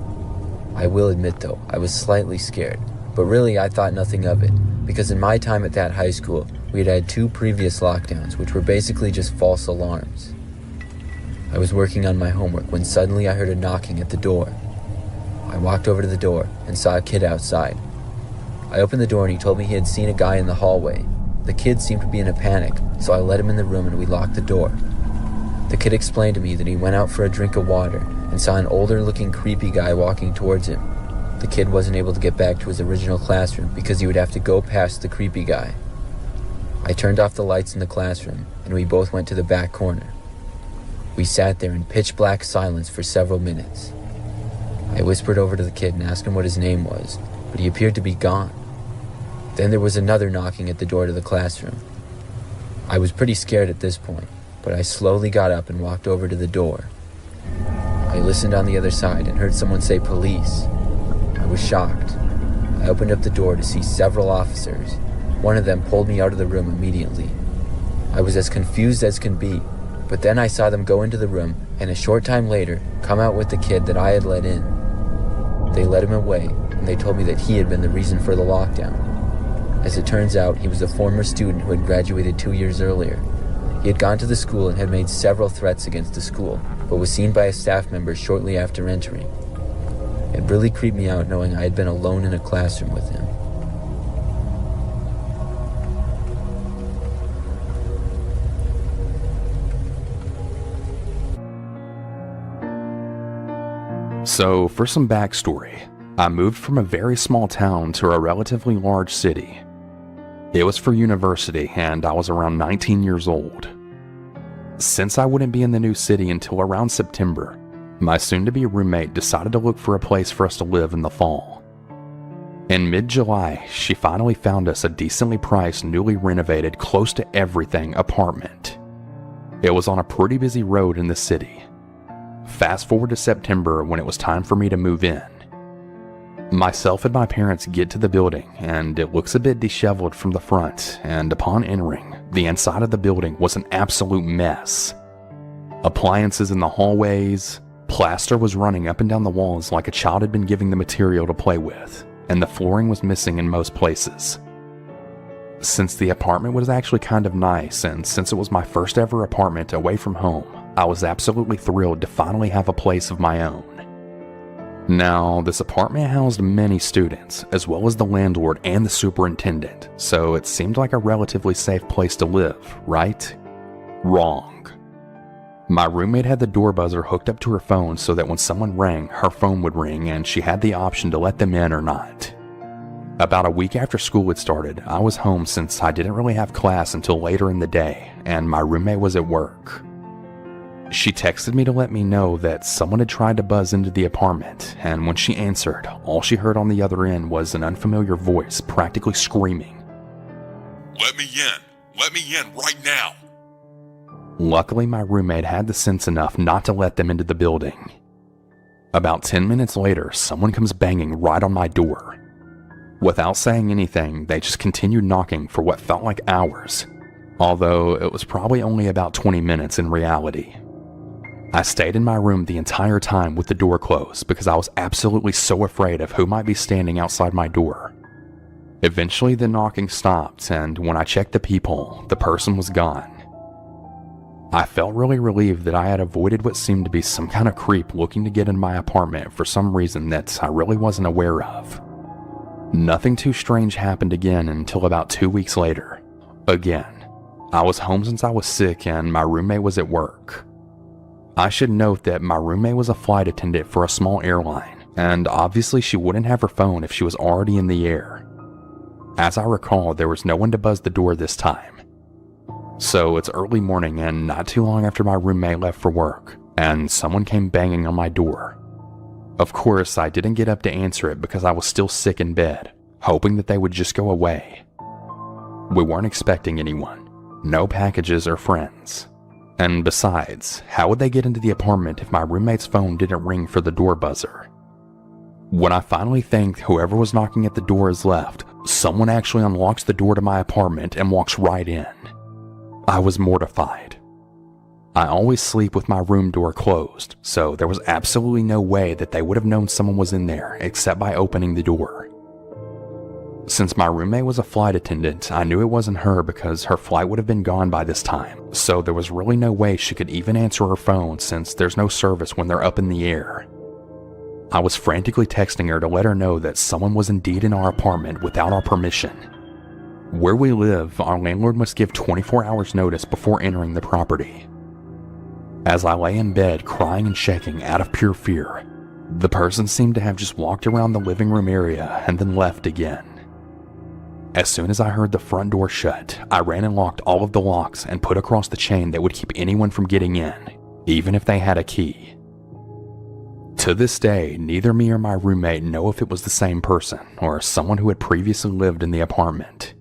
Speaker 9: I will admit though, I was slightly scared, but really I thought nothing of it, because in my time at that high school, we had 2 previous lockdowns, which were basically just false alarms. I was working on my homework when suddenly I heard a knocking at the door. I walked over to the door and saw a kid outside. I opened the door and he told me he had seen a guy in the hallway. The kid seemed to be in a panic, so I let him in the room and we locked the door. The kid explained to me that he went out for a drink of water and saw an older looking creepy guy walking towards him. The kid wasn't able to get back to his original classroom because he would have to go past the creepy guy. I turned off the lights in the classroom and we both went to the back corner. We sat there in pitch black silence for several minutes. I whispered over to the kid and asked him what his name was, but he appeared to be gone. Then there was another knocking at the door to the classroom. I was pretty scared at this point, but I slowly got up and walked over to the door. I listened on the other side and heard someone say police. I was shocked. I opened up the door to see several officers. One of them pulled me out of the room immediately. I was as confused as can be, but then I saw them go into the room and a short time later come out with the kid that I had let in. They led him away and they told me that he had been the reason for the lockdown. As it turns out, he was a former student who had graduated 2 years earlier. He had gone to the school and had made several threats against the school, but was seen by a staff member shortly after entering. It really creeped me out knowing I had been alone in a classroom with him.
Speaker 14: So, for some backstory, I moved from a very small town to a relatively large city. It was for university, and I was around 19 years old. Since I wouldn't be in the new city until around September, my soon-to-be roommate decided to look for a place for us to live in the fall. In mid-July, she finally found us a decently priced, newly renovated, close to everything apartment. It was on a pretty busy road in the city. Fast forward to September when it was time for me to move in. Myself and my parents get to the building and it looks a bit disheveled from the front, and upon entering, the inside of the building was an absolute mess. Appliances in the hallways, plaster was running up and down the walls like a child had been given the material to play with, and the flooring was missing in most places. Since the apartment was actually kind of nice, and since it was my first ever apartment away from home, I was absolutely thrilled to finally have a place of my own. Now, this apartment housed many students, as well as the landlord and the superintendent, so it seemed like a relatively safe place to live, right? Wrong. My roommate had the door buzzer hooked up to her phone so that when someone rang, her phone would ring and she had the option to let them in or not. About a week after school had started, I was home since I didn't really have class until later in the day, and my roommate was at work. She texted me to let me know that someone had tried to buzz into the apartment, and when she answered, all she heard on the other end was an unfamiliar voice practically screaming,
Speaker 7: "Let me in! Let me in right now!"
Speaker 14: Luckily, my roommate had the sense enough not to let them into the building. About 10 minutes later, someone comes banging right on my door. Without saying anything, they just continued knocking for what felt like hours, although it was probably only about 20 minutes in reality. I stayed in my room the entire time with the door closed because I was absolutely so afraid of who might be standing outside my door. Eventually, the knocking stopped, and when I checked the peephole, the person was gone. I felt really relieved that I had avoided what seemed to be some kind of creep looking to get in my apartment for some reason that I really wasn't aware of. Nothing too strange happened again until about 2 weeks later. Again, I was home since I was sick and my roommate was at work. I should note that my roommate was a flight attendant for a small airline, and obviously she wouldn't have her phone if she was already in the air. As I recall, there was no one to buzz the door this time. So it's early morning and not too long after my roommate left for work, and someone came banging on my door. Of course, I didn't get up to answer it because I was still sick in bed, hoping that they would just go away. We weren't expecting anyone, no packages or friends. And besides, how would they get into the apartment if my roommate's phone didn't ring for the door buzzer? When I finally think whoever was knocking at the door has left, someone actually unlocks the door to my apartment and walks right in. I was mortified. I always sleep with my room door closed, so there was absolutely no way that they would have known someone was in there except by opening the door. Since my roommate was a flight attendant, I knew it wasn't her because her flight would have been gone by this time, so there was really no way she could even answer her phone since there's no service when they're up in the air. I was frantically texting her to let her know that someone was indeed in our apartment without our permission. Where we live, our landlord must give 24 hours notice before entering the property. As I lay in bed crying and shaking out of pure fear, the person seemed to have just walked around the living room area and then left again. As soon as I heard the front door shut, I ran and locked all of the locks and put across the chain that would keep anyone from getting in, even if they had a key. To this day, neither me or my roommate know if it was the same person or someone who had previously lived in the apartment.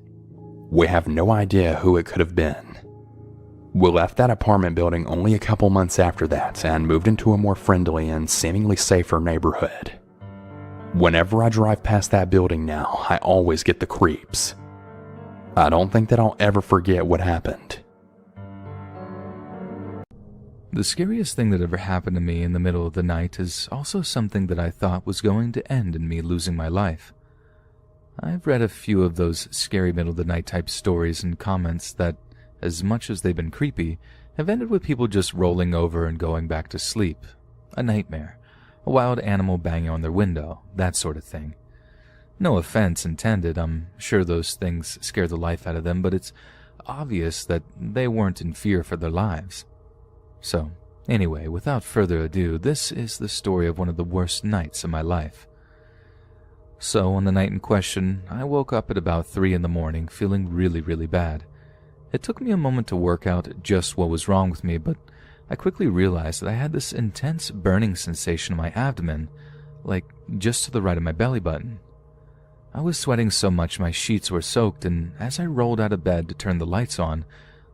Speaker 14: We have no idea who it could have been. We left that apartment building only a couple months after that and moved into a more friendly and seemingly safer neighborhood. Whenever I drive past that building now, I always get the creeps. I don't think that I'll ever forget what happened.
Speaker 3: The scariest thing that ever happened to me in the middle of the night is also something that I thought was going to end in me losing my life. I've read a few of those scary middle-of-the-night type stories and comments that, as much as they've been creepy, have ended with people just rolling over and going back to sleep. A nightmare, a wild animal banging on their window, that sort of thing. No offense intended, I'm sure those things scare the life out of them, but it's obvious that they weren't in fear for their lives. So, anyway, without further ado, this is the story of one of the worst nights of my life. So, on the night in question, I woke up at about 3 in the morning feeling really bad. It took me a moment to work out just what was wrong with me, but I quickly realized that I had this intense burning sensation in my abdomen, like just to the right of my belly button. I was sweating so much my sheets were soaked, and as I rolled out of bed to turn the lights on,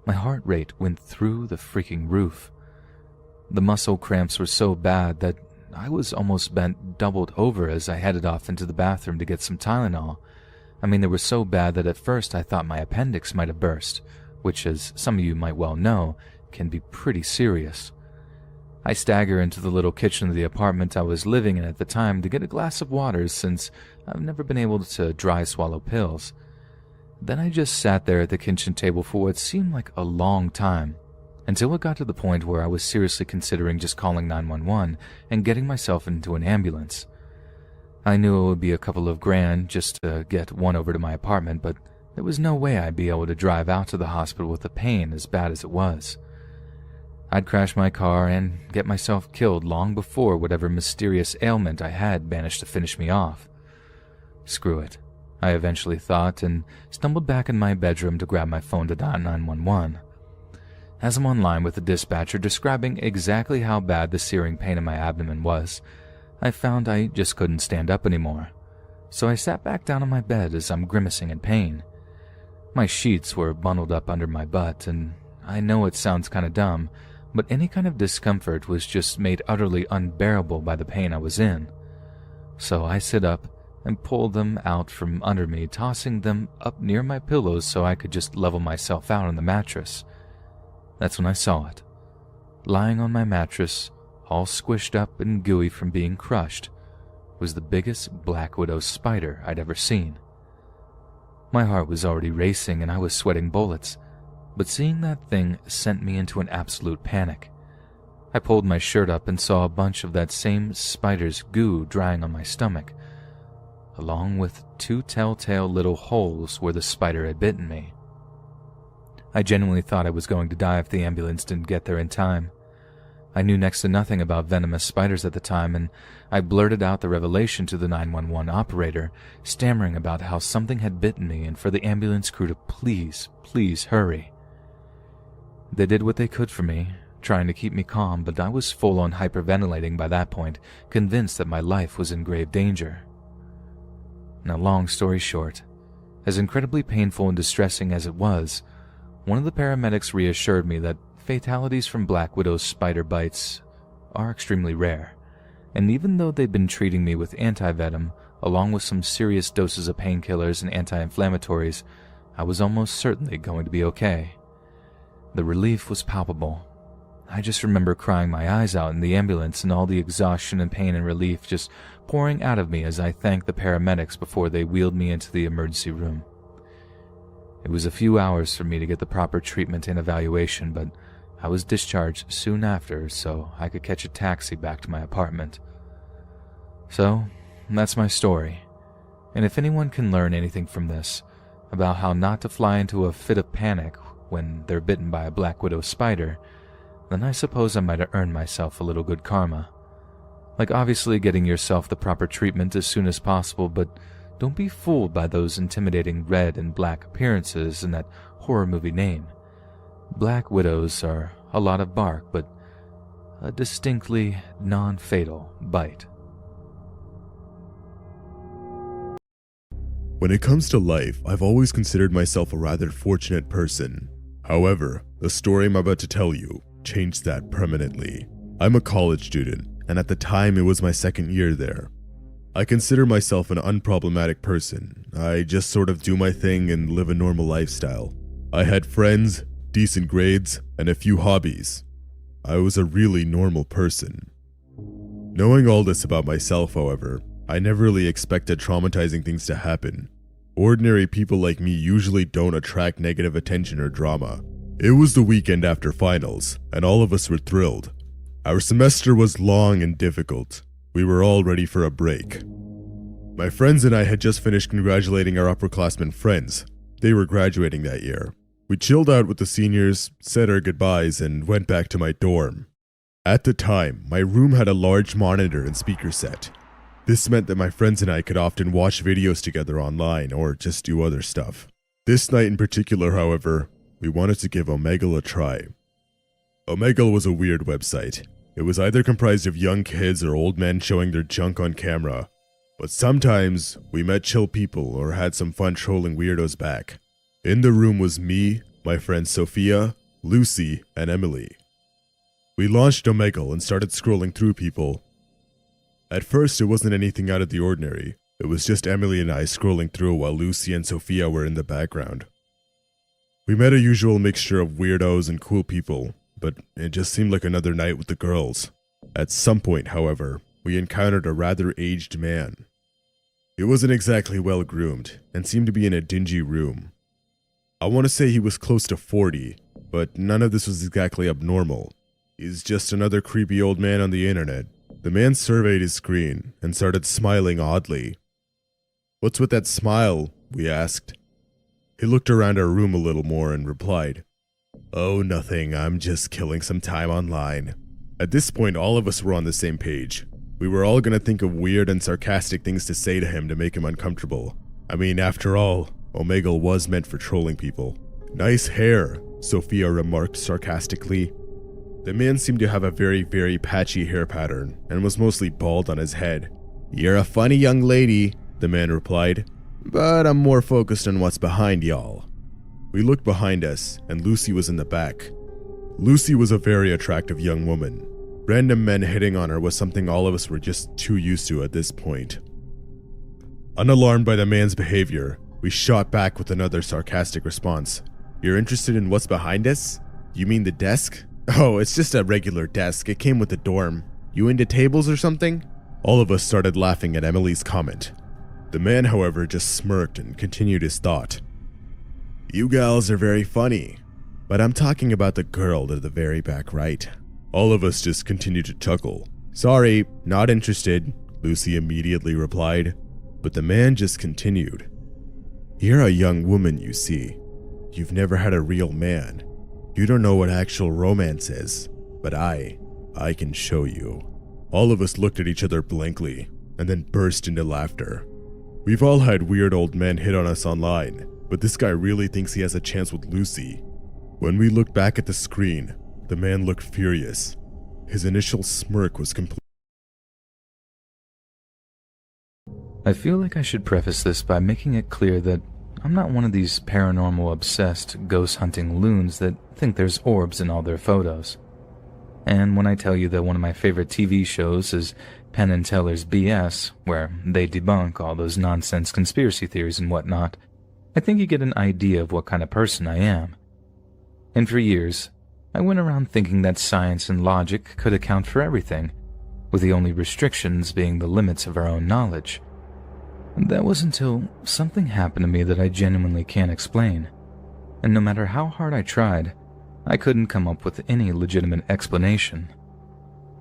Speaker 3: my heart rate went through the freaking roof. The muscle cramps were so bad that I was almost bent doubled over as I headed off into the bathroom to get some Tylenol. I mean, they were so bad that at first I thought my appendix might have burst, which, as some of you might well know, can be pretty serious. I stagger into the little kitchen of the apartment I was living in at the time to get a glass of water since I've never been able to dry swallow pills. Then I just sat there at the kitchen table for what seemed like a long time, until it got to the point where I was seriously considering just calling 911 and getting myself into an ambulance. I knew it would be a couple of grand just to get one over to my apartment, but there was no way I'd be able to drive out to the hospital with the pain as bad as it was. I'd crash my car and get myself killed long before whatever mysterious ailment I had managed to finish me off. Screw it, I eventually thought, and stumbled back in my bedroom to grab my phone to dial 911. As I'm online with the dispatcher describing exactly how bad the searing pain in my abdomen was, I found I just couldn't stand up anymore, so I sat back down on my bed as I'm grimacing in pain. My sheets were bundled up under my butt, and I know it sounds kinda dumb, but any kind of discomfort was just made utterly unbearable by the pain I was in. So I sit up and pull them out from under me, tossing them up near my pillows so I could just level myself out on the mattress. That's when I saw it. Lying on my mattress, all squished up and gooey from being crushed, was the biggest black widow spider I'd ever seen. My heart was already racing and I was sweating bullets, but seeing that thing sent me into an absolute panic. I pulled my shirt up and saw a bunch of that same spider's goo drying on my stomach, along with 2 telltale little holes where the spider had bitten me. I genuinely thought I was going to die if the ambulance didn't get there in time. I knew next to nothing about venomous spiders at the time, and I blurted out the revelation to the 911 operator, stammering about how something had bitten me and for the ambulance crew to please hurry. They did what they could for me, trying to keep me calm, but I was full on hyperventilating by that point, convinced that my life was in grave danger. Now, long story short, as incredibly painful and distressing as it was, one of the paramedics reassured me that fatalities from Black Widow's spider bites are extremely rare, and even though they'd been treating me with anti-venom, along with some serious doses of painkillers and anti-inflammatories, I was almost certainly going to be okay. The relief was palpable. I just remember crying my eyes out in the ambulance and all the exhaustion and pain and relief just pouring out of me as I thanked the paramedics before they wheeled me into the emergency room. It was a few hours for me to get the proper treatment and evaluation, but I was discharged soon after so I could catch a taxi back to my apartment. So, that's my story, and if anyone can learn anything from this, about how not to fly into a fit of panic when they're bitten by a Black Widow spider, then I suppose I might have earned myself a little good karma. Like obviously getting yourself the proper treatment as soon as possible, but don't be fooled by those intimidating red and black appearances and that horror movie name. Black Widows are a lot of bark, but a distinctly non-fatal bite.
Speaker 1: When it comes to life, I've always considered myself a rather fortunate person. However, the story I'm about to tell you changed that permanently. I'm a college student, and at the time it was my second year there. I consider myself an unproblematic person. I just sort of do my thing and live a normal lifestyle. I had friends, decent grades, and a few hobbies. I was a really normal person. Knowing all this about myself, however, I never really expected traumatizing things to happen. Ordinary people like me usually don't attract negative attention or drama. It was the weekend after finals, and all of us were thrilled. Our semester was long and difficult. We were all ready for a break. My friends and I had just finished congratulating our upperclassmen friends. They were graduating that year. We chilled out with the seniors, said our goodbyes, and went back to my dorm. At the time, my room had a large monitor and speaker set. This meant that my friends and I could often watch videos together online or just do other stuff. This night in particular, however, we wanted to give Omegle a try. Omegle was a weird website. It was either comprised of young kids or old men showing their junk on camera. But sometimes, we met chill people or had some fun trolling weirdos back. In the room was me, my friends Sophia, Lucy, and Emily. We launched Omegle and started scrolling through people. At first, it wasn't anything out of the ordinary. It was just Emily and I scrolling through while Lucy and Sophia were in the background. We met a usual mixture of weirdos and cool people, but it just seemed like another night with the girls. At some point, however, we encountered a rather aged man. He wasn't exactly well groomed and seemed to be in a dingy room. I want to say he was close to 40, but none of this was exactly abnormal. He's just another creepy old man on the internet. The man surveyed his screen and started smiling oddly. "What's with that smile?" we asked. He looked around our room a little more and replied, "Oh, nothing, I'm just killing some time online." At this point, all of us were on the same page. We were all gonna think of weird and sarcastic things to say to him to make him uncomfortable. I mean, after all, Omegle was meant for trolling people. "Nice hair," Sophia remarked sarcastically. The man seemed to have a very, very patchy hair pattern and was mostly bald on his head. "You're a funny young lady," the man replied, "but I'm more focused on what's behind y'all." We looked behind us, and Lucy was in the back. Lucy was a very attractive young woman. Random men hitting on her was something all of us were just too used to at this point. Unalarmed by the man's behavior, we shot back with another sarcastic response. "You're interested in what's behind us? You mean the desk?" "Oh, it's just a regular desk. It came with the dorm. You into tables or something?" All of us started laughing at Emily's comment. The man, however, just smirked and continued his thought. "You gals are very funny, but I'm talking about the girl to the very back right." All of us just continued to chuckle. "Sorry, not interested," Lucy immediately replied. But the man just continued. "You're a young woman, you see. You've never had a real man. You don't know what actual romance is, but I can show you." All of us looked at each other blankly, and then burst into laughter. We've all had weird old men hit on us online, but this guy really thinks he has a chance with Lucy. When we looked back at the screen, the man looked furious. His initial smirk was complete.
Speaker 3: I feel like I should preface this by making it clear that I'm not one of these paranormal-obsessed, ghost-hunting loons that think there's orbs in all their photos. And when I tell you that one of my favorite TV shows is Penn and Teller's BS, where they debunk all those nonsense conspiracy theories and whatnot, I think you get an idea of what kind of person I am. And for years, I went around thinking that science and logic could account for everything, with the only restrictions being the limits of our own knowledge. And that was until something happened to me that I genuinely can't explain. And no matter how hard I tried, I couldn't come up with any legitimate explanation.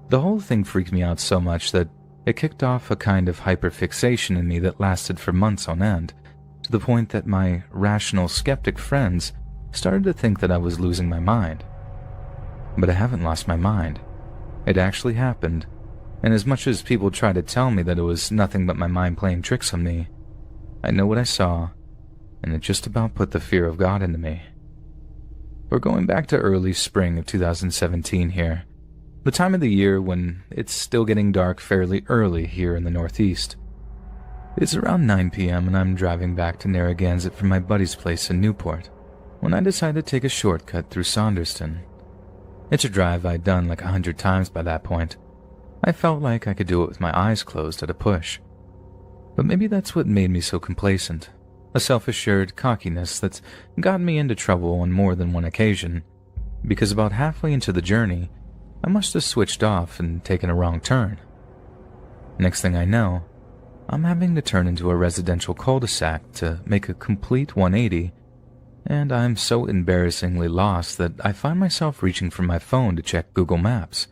Speaker 3: The whole thing freaked me out so much that it kicked off a kind of hyperfixation in me that lasted for months on end, to the point that my rational skeptic friends started to think that I was losing my mind. But I haven't lost my mind. It actually happened, and as much as people try to tell me that it was nothing but my mind playing tricks on me, I know what I saw, and it just about put the fear of God into me. We're going back to early spring of 2017 here, the time of the year when it's still getting dark fairly early here in the Northeast. It's around 9 p.m. and I'm driving back to Narragansett from my buddy's place in Newport, when I decide to take a shortcut through Saunderston. It's a drive I'd done like 100 times by that point. I felt like I could do it with my eyes closed at a push. But maybe that's what made me so complacent, a self-assured cockiness that's gotten me into trouble on more than one occasion, because about halfway into the journey, I must have switched off and taken a wrong turn. Next thing I know, I'm having to turn into a residential cul-de-sac to make a complete 180, and I'm so embarrassingly lost that I find myself reaching for my phone to check Google Maps.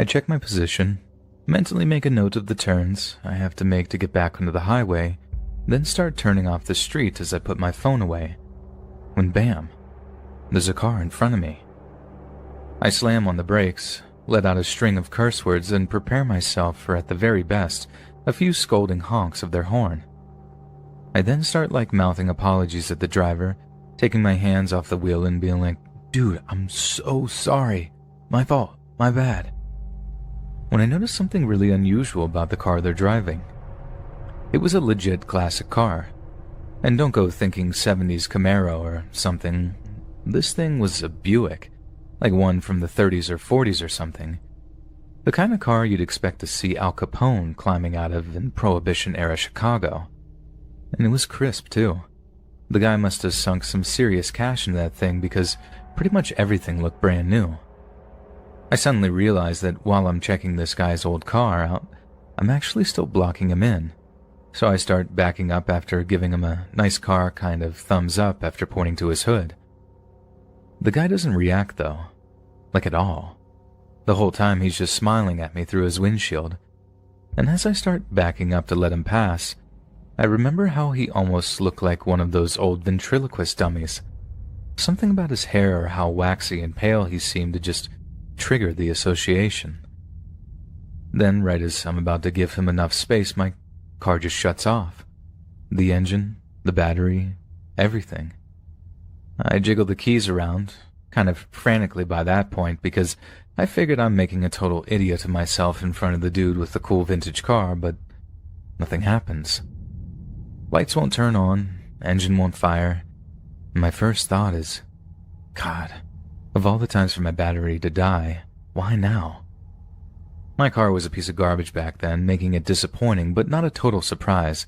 Speaker 3: I check my position, mentally make a note of the turns I have to make to get back onto the highway, then start turning off the street as I put my phone away, when bam, there's a car in front of me. I slam on the brakes, let out a string of curse words, and prepare myself for, at the very best, a few scolding honks of their horn. I then start mouthing apologies at the driver, taking my hands off the wheel and being like, "Dude, I'm so sorry. My fault. My bad." When I noticed something really unusual about the car they're driving. It was a legit classic car. And don't go thinking 70s Camaro or something. This thing was a Buick, like one from the 30s or 40s or something. The kind of car you'd expect to see Al Capone climbing out of in Prohibition-era Chicago. And it was crisp, too. The guy must have sunk some serious cash into that thing because pretty much everything looked brand new. I suddenly realized that while I'm checking this guy's old car out, I'm actually still blocking him in. So I start backing up after giving him a nice car kind of thumbs up after pointing to his hood. The guy doesn't react though, like at all. The whole time he's just smiling at me through his windshield. And as I start backing up to let him pass, I remember how he almost looked like one of those old ventriloquist dummies. Something about his hair or how waxy and pale he seemed to just trigger the association. Then, right as I'm about to give him enough space, my car just shuts off. The engine, the battery, everything. I jiggle the keys around, kind of frantically by that point, because I figured I'm making a total idiot of myself in front of the dude with the cool vintage car, but nothing happens. Lights won't turn on, engine won't fire. My first thought is, God, of all the times for my battery to die, why now? My car was a piece of garbage back then, making it disappointing, but not a total surprise.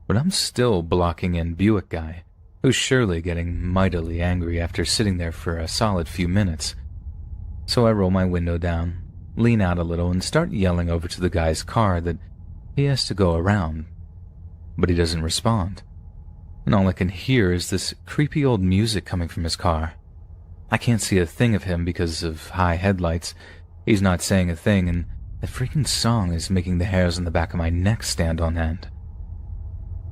Speaker 3: But I'm still blocking in Buick guy, who's surely getting mightily angry after sitting there for a solid few minutes. So I roll my window down, lean out a little, and start yelling over to the guy's car that he has to go around. But he doesn't respond. And all I can hear is this creepy old music coming from his car. I can't see a thing of him because of high headlights. He's not saying a thing, and the freaking song is making the hairs on the back of my neck stand on end.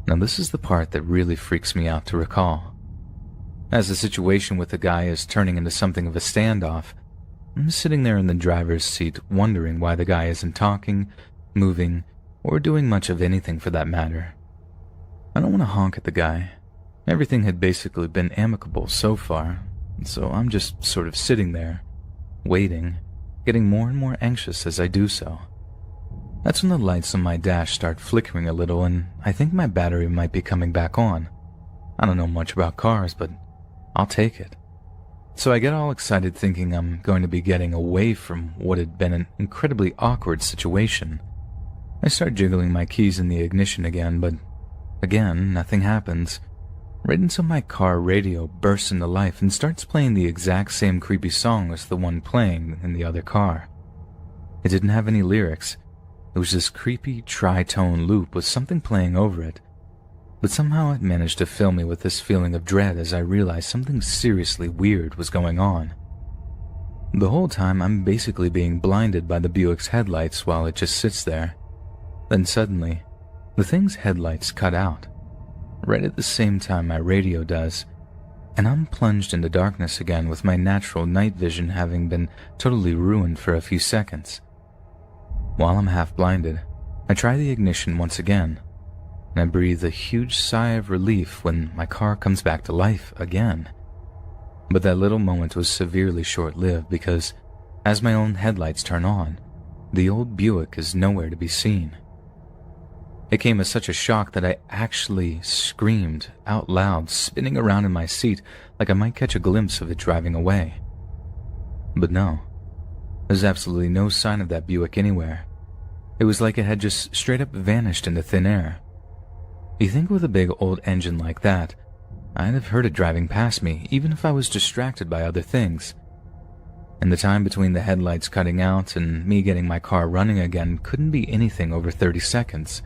Speaker 3: Now this is the part that really freaks me out to recall. As the situation with the guy is turning into something of a standoff, I'm sitting there in the driver's seat wondering why the guy isn't talking, moving, or doing much of anything for that matter. I don't want to honk at the guy. Everything had basically been amicable so far, so I'm just sort of sitting there, waiting, getting more and more anxious as I do so. That's when the lights on my dash start flickering a little, and I think my battery might be coming back on. I don't know much about cars, but I'll take it. So I get all excited thinking I'm going to be getting away from what had been an incredibly awkward situation. I start jiggling my keys in the ignition again, but again, nothing happens. Right until my car radio bursts into life and starts playing the exact same creepy song as the one playing in the other car. It didn't have any lyrics. It was this creepy tritone loop with something playing over it. But somehow it managed to fill me with this feeling of dread as I realized something seriously weird was going on. The whole time I'm basically being blinded by the Buick's headlights while it just sits there. Then suddenly, the thing's headlights cut out, right at the same time my radio does, and I'm plunged into darkness again with my natural night vision having been totally ruined for a few seconds. While I'm half blinded, I try the ignition once again, and I breathe a huge sigh of relief when my car comes back to life again. But that little moment was severely short-lived because, as my own headlights turn on, the old Buick is nowhere to be seen. It came as such a shock that I actually screamed out loud, spinning around in my seat like I might catch a glimpse of it driving away. But no, there's absolutely no sign of that Buick anywhere. It was like it had just straight up vanished into thin air. You think with a big old engine like that, I'd have heard it driving past me, even if I was distracted by other things. And the time between the headlights cutting out and me getting my car running again couldn't be anything over 30 seconds.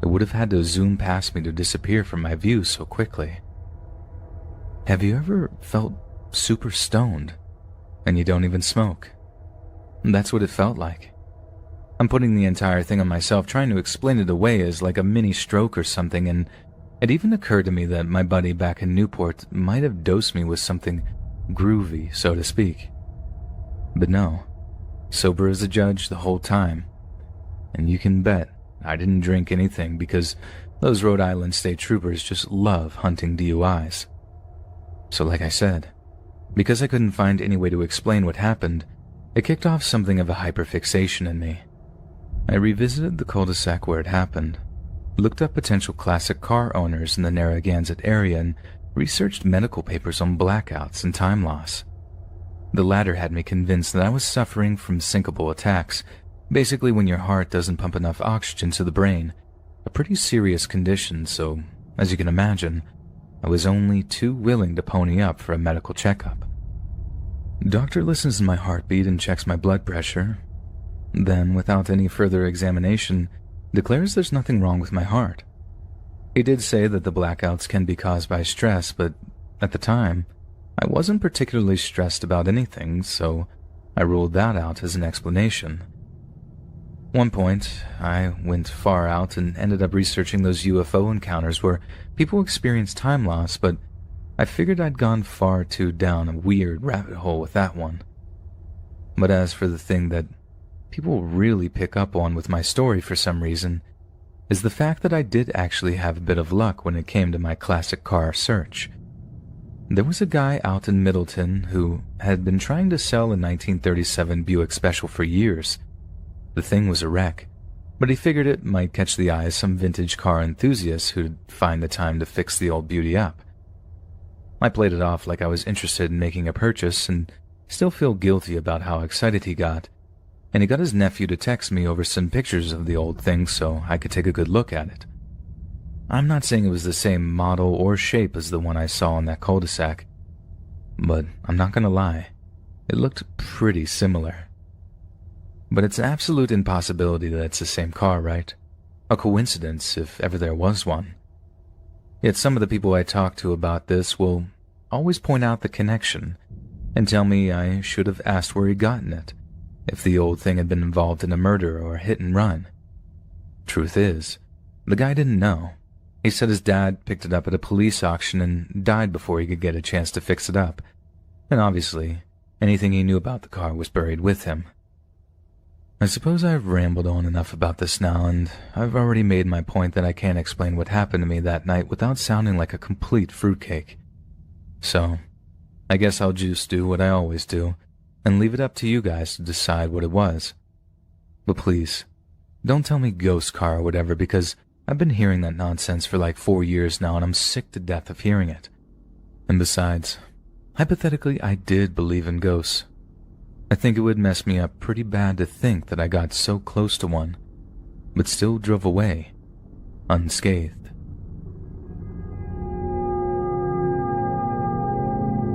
Speaker 3: It would have had to zoom past me to disappear from my view so quickly. Have you ever felt super stoned and you don't even smoke? That's what it felt like. I'm putting the entire thing on myself, trying to explain it away as like a mini stroke or something, and it even occurred to me that my buddy back in Newport might have dosed me with something groovy, so to speak. But no, sober as a judge the whole time. And you can bet I didn't drink anything because those Rhode Island state troopers just love hunting DUIs. So like I said, because I couldn't find any way to explain what happened, it kicked off something of a hyperfixation in me. I revisited the cul-de-sac where it happened, looked up potential classic car owners in the Narragansett area, and researched medical papers on blackouts and time loss. The latter had me convinced that I was suffering from syncopal attacks, basically when your heart doesn't pump enough oxygen to the brain, a pretty serious condition, so, as you can imagine, I was only too willing to pony up for a medical checkup. Doctor listens to my heartbeat and checks my blood pressure. Then, without any further examination, declares there's nothing wrong with my heart. He did say that the blackouts can be caused by stress, but at the time, I wasn't particularly stressed about anything, so I ruled that out as an explanation. One point, I went far out and ended up researching those UFO encounters where people experience time loss, but I figured I'd gone far too down a weird rabbit hole with that one. But as for the thing that people really pick up on with my story for some reason, is the fact that I did actually have a bit of luck when it came to my classic car search. There was a guy out in Middleton who had been trying to sell a 1937 Buick Special for years. The thing was a wreck, but he figured it might catch the eye of some vintage car enthusiasts who'd find the time to fix the old beauty up. I played it off like I was interested in making a purchase and still feel guilty about how excited he got, and he got his nephew to text me over some pictures of the old thing so I could take a good look at it. I'm not saying it was the same model or shape as the one I saw in that cul-de-sac, but I'm not gonna lie, it looked pretty similar. But it's an absolute impossibility that it's the same car, right? A coincidence, if ever there was one. Yet some of the people I talk to about this will always point out the connection and tell me I should have asked where he'd gotten it, if the old thing had been involved in a murder or hit and run. Truth is, the guy didn't know. He said his dad picked it up at a police auction and died before he could get a chance to fix it up, and obviously, anything he knew about the car was buried with him. I suppose I've rambled on enough about this now, and I've already made my point that I can't explain what happened to me that night without sounding like a complete fruitcake. So, I guess I'll just do what I always do, and leave it up to you guys to decide what it was. But please, don't tell me ghost car or whatever, because I've been hearing that nonsense for like 4 years now, and I'm sick to death of hearing it. And besides, hypothetically, I did believe in ghosts. I think it would mess me up pretty bad to think that I got so close to one, but still drove away, unscathed.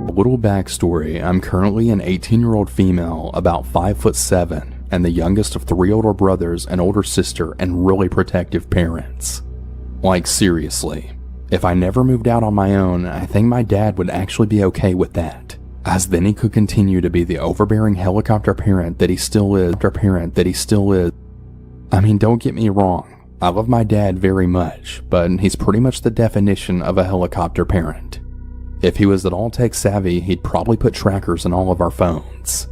Speaker 8: A little backstory, I'm currently an 18-year-old female, about 5'7", and the youngest of 3 older brothers, an older sister, and really protective parents. Like seriously, if I never moved out on my own, I think my dad would actually be okay with that, as then he could continue to be the overbearing helicopter parent that he still is. I mean, don't get me wrong, I love my dad very much, but he's pretty much the definition of a helicopter parent. If he was at all tech savvy, he'd probably put trackers in all of our phones.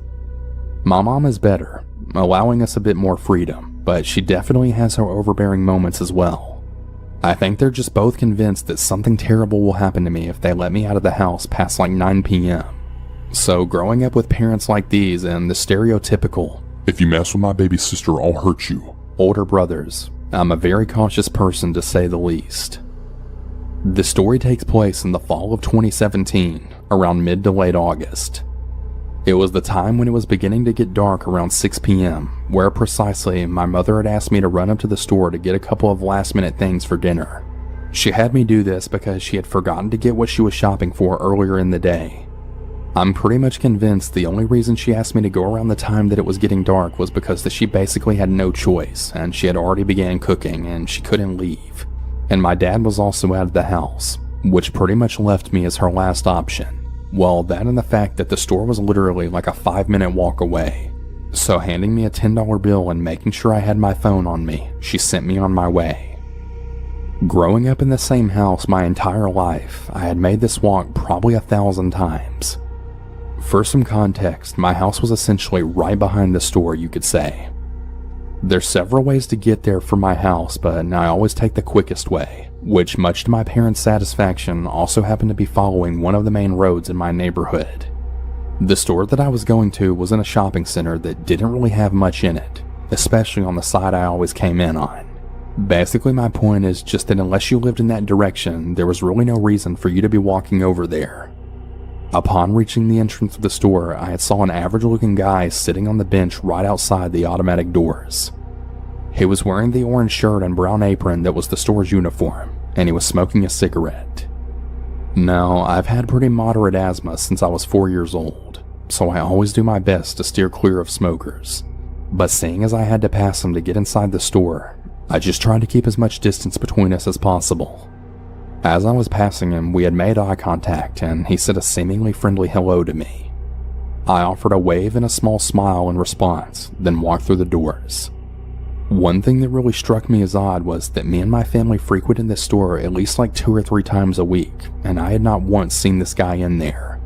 Speaker 8: My mom is better, allowing us a bit more freedom, but she definitely has her overbearing moments as well. I think they're just both convinced that something terrible will happen to me if they let me out of the house past like 9 p.m. So growing up with parents like these and the stereotypical,
Speaker 11: "If you mess with my baby sister, I'll hurt you,"
Speaker 8: older brothers, I'm a very cautious person to say the least. The story takes place in the fall of 2017, around mid to late August. It was the time when it was beginning to get dark around 6 p.m., where precisely my mother had asked me to run up to the store to get a couple of last-minute things for dinner. She had me do this because she had forgotten to get what she was shopping for earlier in the day. I'm pretty much convinced the only reason she asked me to go around the time that it was getting dark was because she basically had no choice, and she had already began cooking and she couldn't leave. And my dad was also out of the house, which pretty much left me as her last option. Well, that and the fact that the store was literally like a 5-minute walk away. So handing me a $10 bill and making sure I had my phone on me, she sent me on my way. Growing up in the same house my entire life, I had made this walk probably 1,000 times. For some context, my house was essentially right behind the store, you could say. There's several ways to get there from my house, but I always take the quickest way, which much to my parents' satisfaction also happened to be following one of the main roads in my neighborhood. The store that I was going to was in a shopping center that didn't really have much in it, especially on the side I always came in on. Basically, my point is just that unless you lived in that direction, there was really no reason for you to be walking over there. Upon reaching the entrance of the store, I saw an average-looking guy sitting on the bench right outside the automatic doors. He was wearing the orange shirt and brown apron that was the store's uniform, and he was smoking a cigarette. Now, I've had pretty moderate asthma since I was 4 years old, so I always do my best to steer clear of smokers. But seeing as I had to pass him to get inside the store, I just tried to keep as much distance between us as possible. As I was passing him, we had made eye contact and he said a seemingly friendly hello to me. I offered a wave and a small smile in response, then walked through the doors. One thing that really struck me as odd was that me and my family frequented this store at least like 2 or 3 times a week, and I had not once seen this guy in there.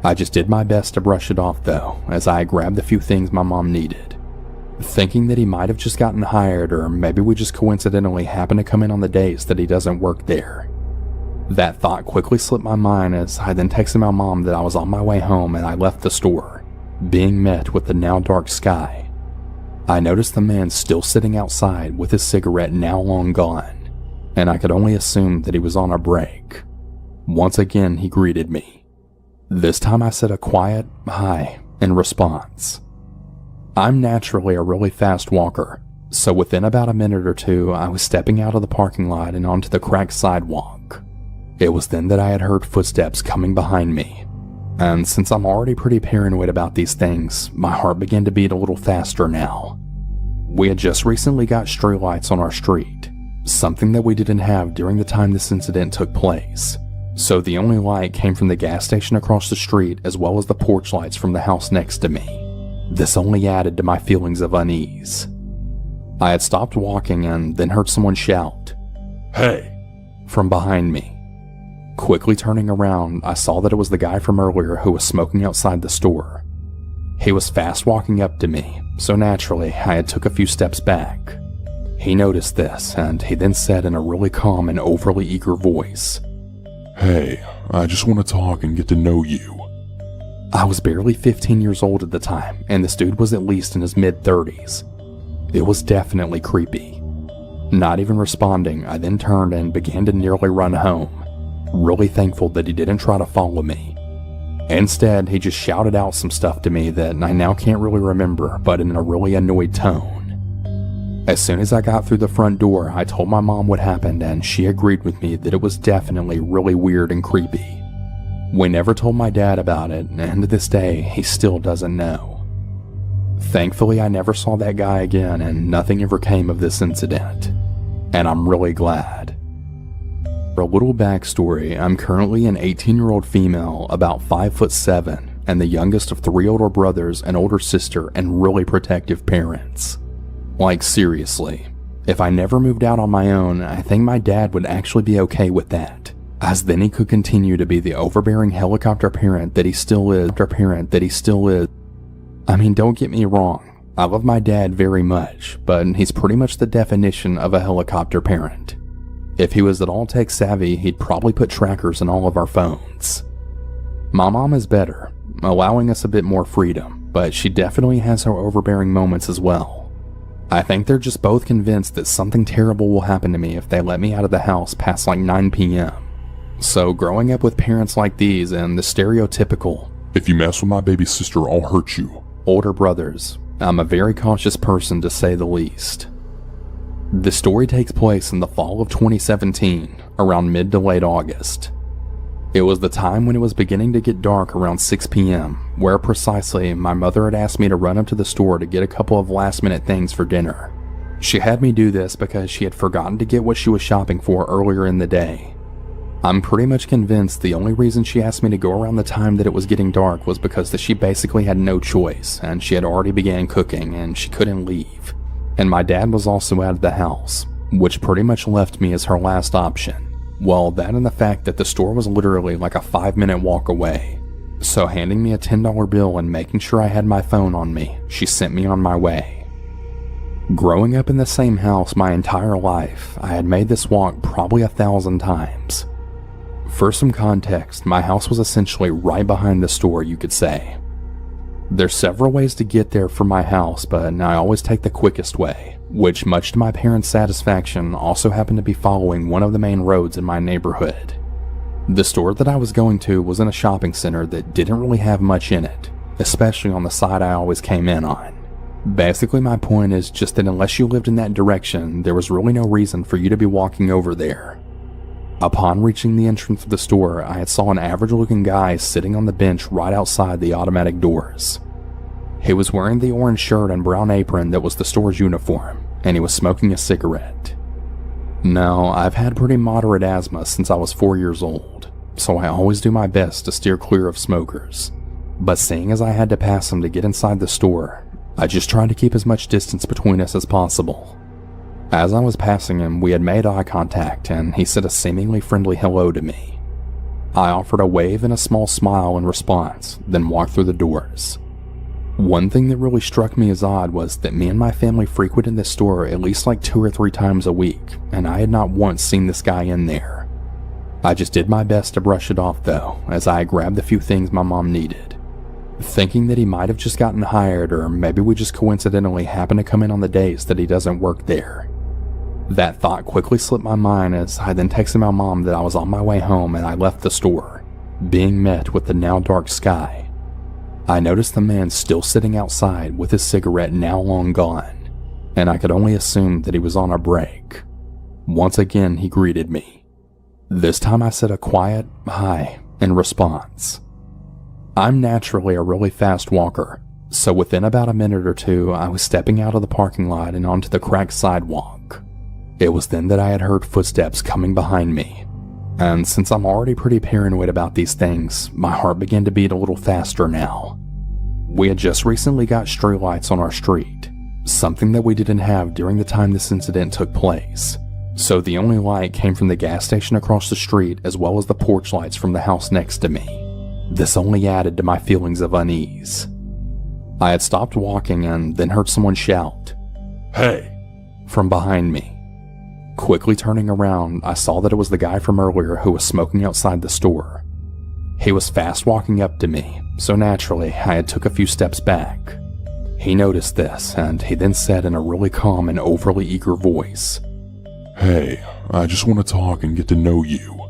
Speaker 8: I just did my best to brush it off though, as I grabbed the few things my mom needed, thinking that he might have just gotten hired or maybe we just coincidentally happened to come in on the days that he doesn't work there. That thought quickly slipped my mind as I then texted my mom that I was on my way home and I left the store, being met with the now dark sky. I noticed the man still sitting outside with his cigarette now long gone, and I could only assume that he was on a break. Once again he greeted me. This time I said a quiet hi in response. I'm naturally a really fast walker, so within about a minute or two I was stepping out of the parking lot and onto the cracked sidewalk. It was then that I had heard footsteps coming behind me, and since I'm already pretty paranoid about these things, my heart began to beat a little faster now. We had just recently got streetlights on our street, something that we didn't have during the time this incident took place, so the only light came from the gas station across the street as well as the porch lights from the house next to me. This only added to my feelings of unease. I had stopped walking and then heard someone shout, "Hey!" from behind me. Quickly turning around, I saw that it was the guy from earlier who was smoking outside the store. He was fast walking up to me, so naturally I had took a few steps back. He noticed this, and he then said in a really calm and overly eager voice,
Speaker 11: "Hey, I just want to talk and get to know you."
Speaker 8: I was barely 15 years old at the time, and this dude was at least in his mid-30s. It was definitely creepy. Not even responding, I then turned and began to nearly run home, really thankful that he didn't try to follow me. Instead, he just shouted out some stuff to me that I now can't really remember, but in a really annoyed tone. As soon as I got through the front door, I told my mom what happened, and she agreed with me that it was definitely really weird and creepy. We never told my dad about it, and to this day, he still doesn't know. Thankfully, I never saw that guy again, and nothing ever came of this incident. And I'm really glad. For a little backstory, I'm currently an 18-year-old female, about 5'7", and the youngest of 3 older brothers, an older sister, and really protective parents. Like seriously, if I never moved out on my own, I think my dad would actually be okay with that, as then he could continue to be the overbearing helicopter parent that he still is. I mean, don't get me wrong, I love my dad very much, but he's pretty much the definition of a helicopter parent. If he was at all tech savvy, he'd probably put trackers in all of our phones. My mom is better, allowing us a bit more freedom, but she definitely has her overbearing moments as well. I think they're just both convinced that something terrible will happen to me if they let me out of the house past like 9 p.m. So growing up with parents like these and the stereotypical,
Speaker 11: "If you mess with my baby sister, I'll hurt you,"
Speaker 8: older brothers, I'm a very cautious person to say the least. The story takes place in the fall of 2017, around mid to late August. It was the time when it was beginning to get dark around 6 p.m., where precisely my mother had asked me to run up to the store to get a couple of last-minute things for dinner. She had me do this because she had forgotten to get what she was shopping for earlier in the day. I'm pretty much convinced the only reason she asked me to go around the time that it was getting dark was because that she basically had no choice, and she had already began cooking and she couldn't leave. And my dad was also out of the house, which pretty much left me as her last option. Well, that and the fact that the store was literally like a 5-minute walk away. So handing me a $10 bill and making sure I had my phone on me, she sent me on my way. Growing up in the same house my entire life, I had made this walk probably 1,000 times. For some context, my house was essentially right behind the store, you could say. There's several ways to get there from my house, but I always take the quickest way, which much to my parents' satisfaction also happened to be following one of the main roads in my neighborhood. The store that I was going to was in a shopping center that didn't really have much in it, especially on the side I always came in on. Basically, my point is just that unless you lived in that direction, there was really no reason for you to be walking over there. Upon reaching the entrance of the store, I had saw an average-looking guy sitting on the bench right outside the automatic doors. He was wearing the orange shirt and brown apron that was the store's uniform, and he was smoking a cigarette. Now, I've had pretty moderate asthma since I was 4 years old, so I always do my best to steer clear of smokers. But seeing as I had to pass him to get inside the store, I just tried to keep as much distance between us as possible. As I was passing him, we had made eye contact, and he said a seemingly friendly hello to me. I offered a wave and a small smile in response, then walked through the doors. One thing that really struck me as odd was that me and my family frequented this store at least like 2 or 3 times a week, and I had not once seen this guy in there. I just did my best to brush it off though, as I grabbed the few things my mom needed, thinking that he might have just gotten hired, or maybe we just coincidentally happened to come in on the days that he doesn't work there. That thought quickly slipped my mind as I then texted my mom that I was on my way home and I left the store, being met with the now dark sky. I noticed the man still sitting outside with his cigarette now long gone, and I could only assume that he was on a break. Once again he greeted me. This time I said a quiet hi in response. I'm naturally a really fast walker, so within about a minute or two I was stepping out of the parking lot and onto the cracked sidewalk. It was then that I had heard footsteps coming behind me, and since I'm already pretty paranoid about these things, my heart began to beat a little faster now. We had just recently got streetlights on our street, something that we didn't have during the time this incident took place, so the only light came from the gas station across the street as well as the porch lights from the house next to me. This only added to my feelings of unease. I had stopped walking and then heard someone shout, "Hey!" from behind me. Quickly turning around, I saw that it was the guy from earlier who was smoking outside the store. He was fast walking up to me, so naturally I had took a few steps back. He noticed this, and he then said in a really calm and overly eager voice,
Speaker 11: "Hey, I just want to talk and get to know you."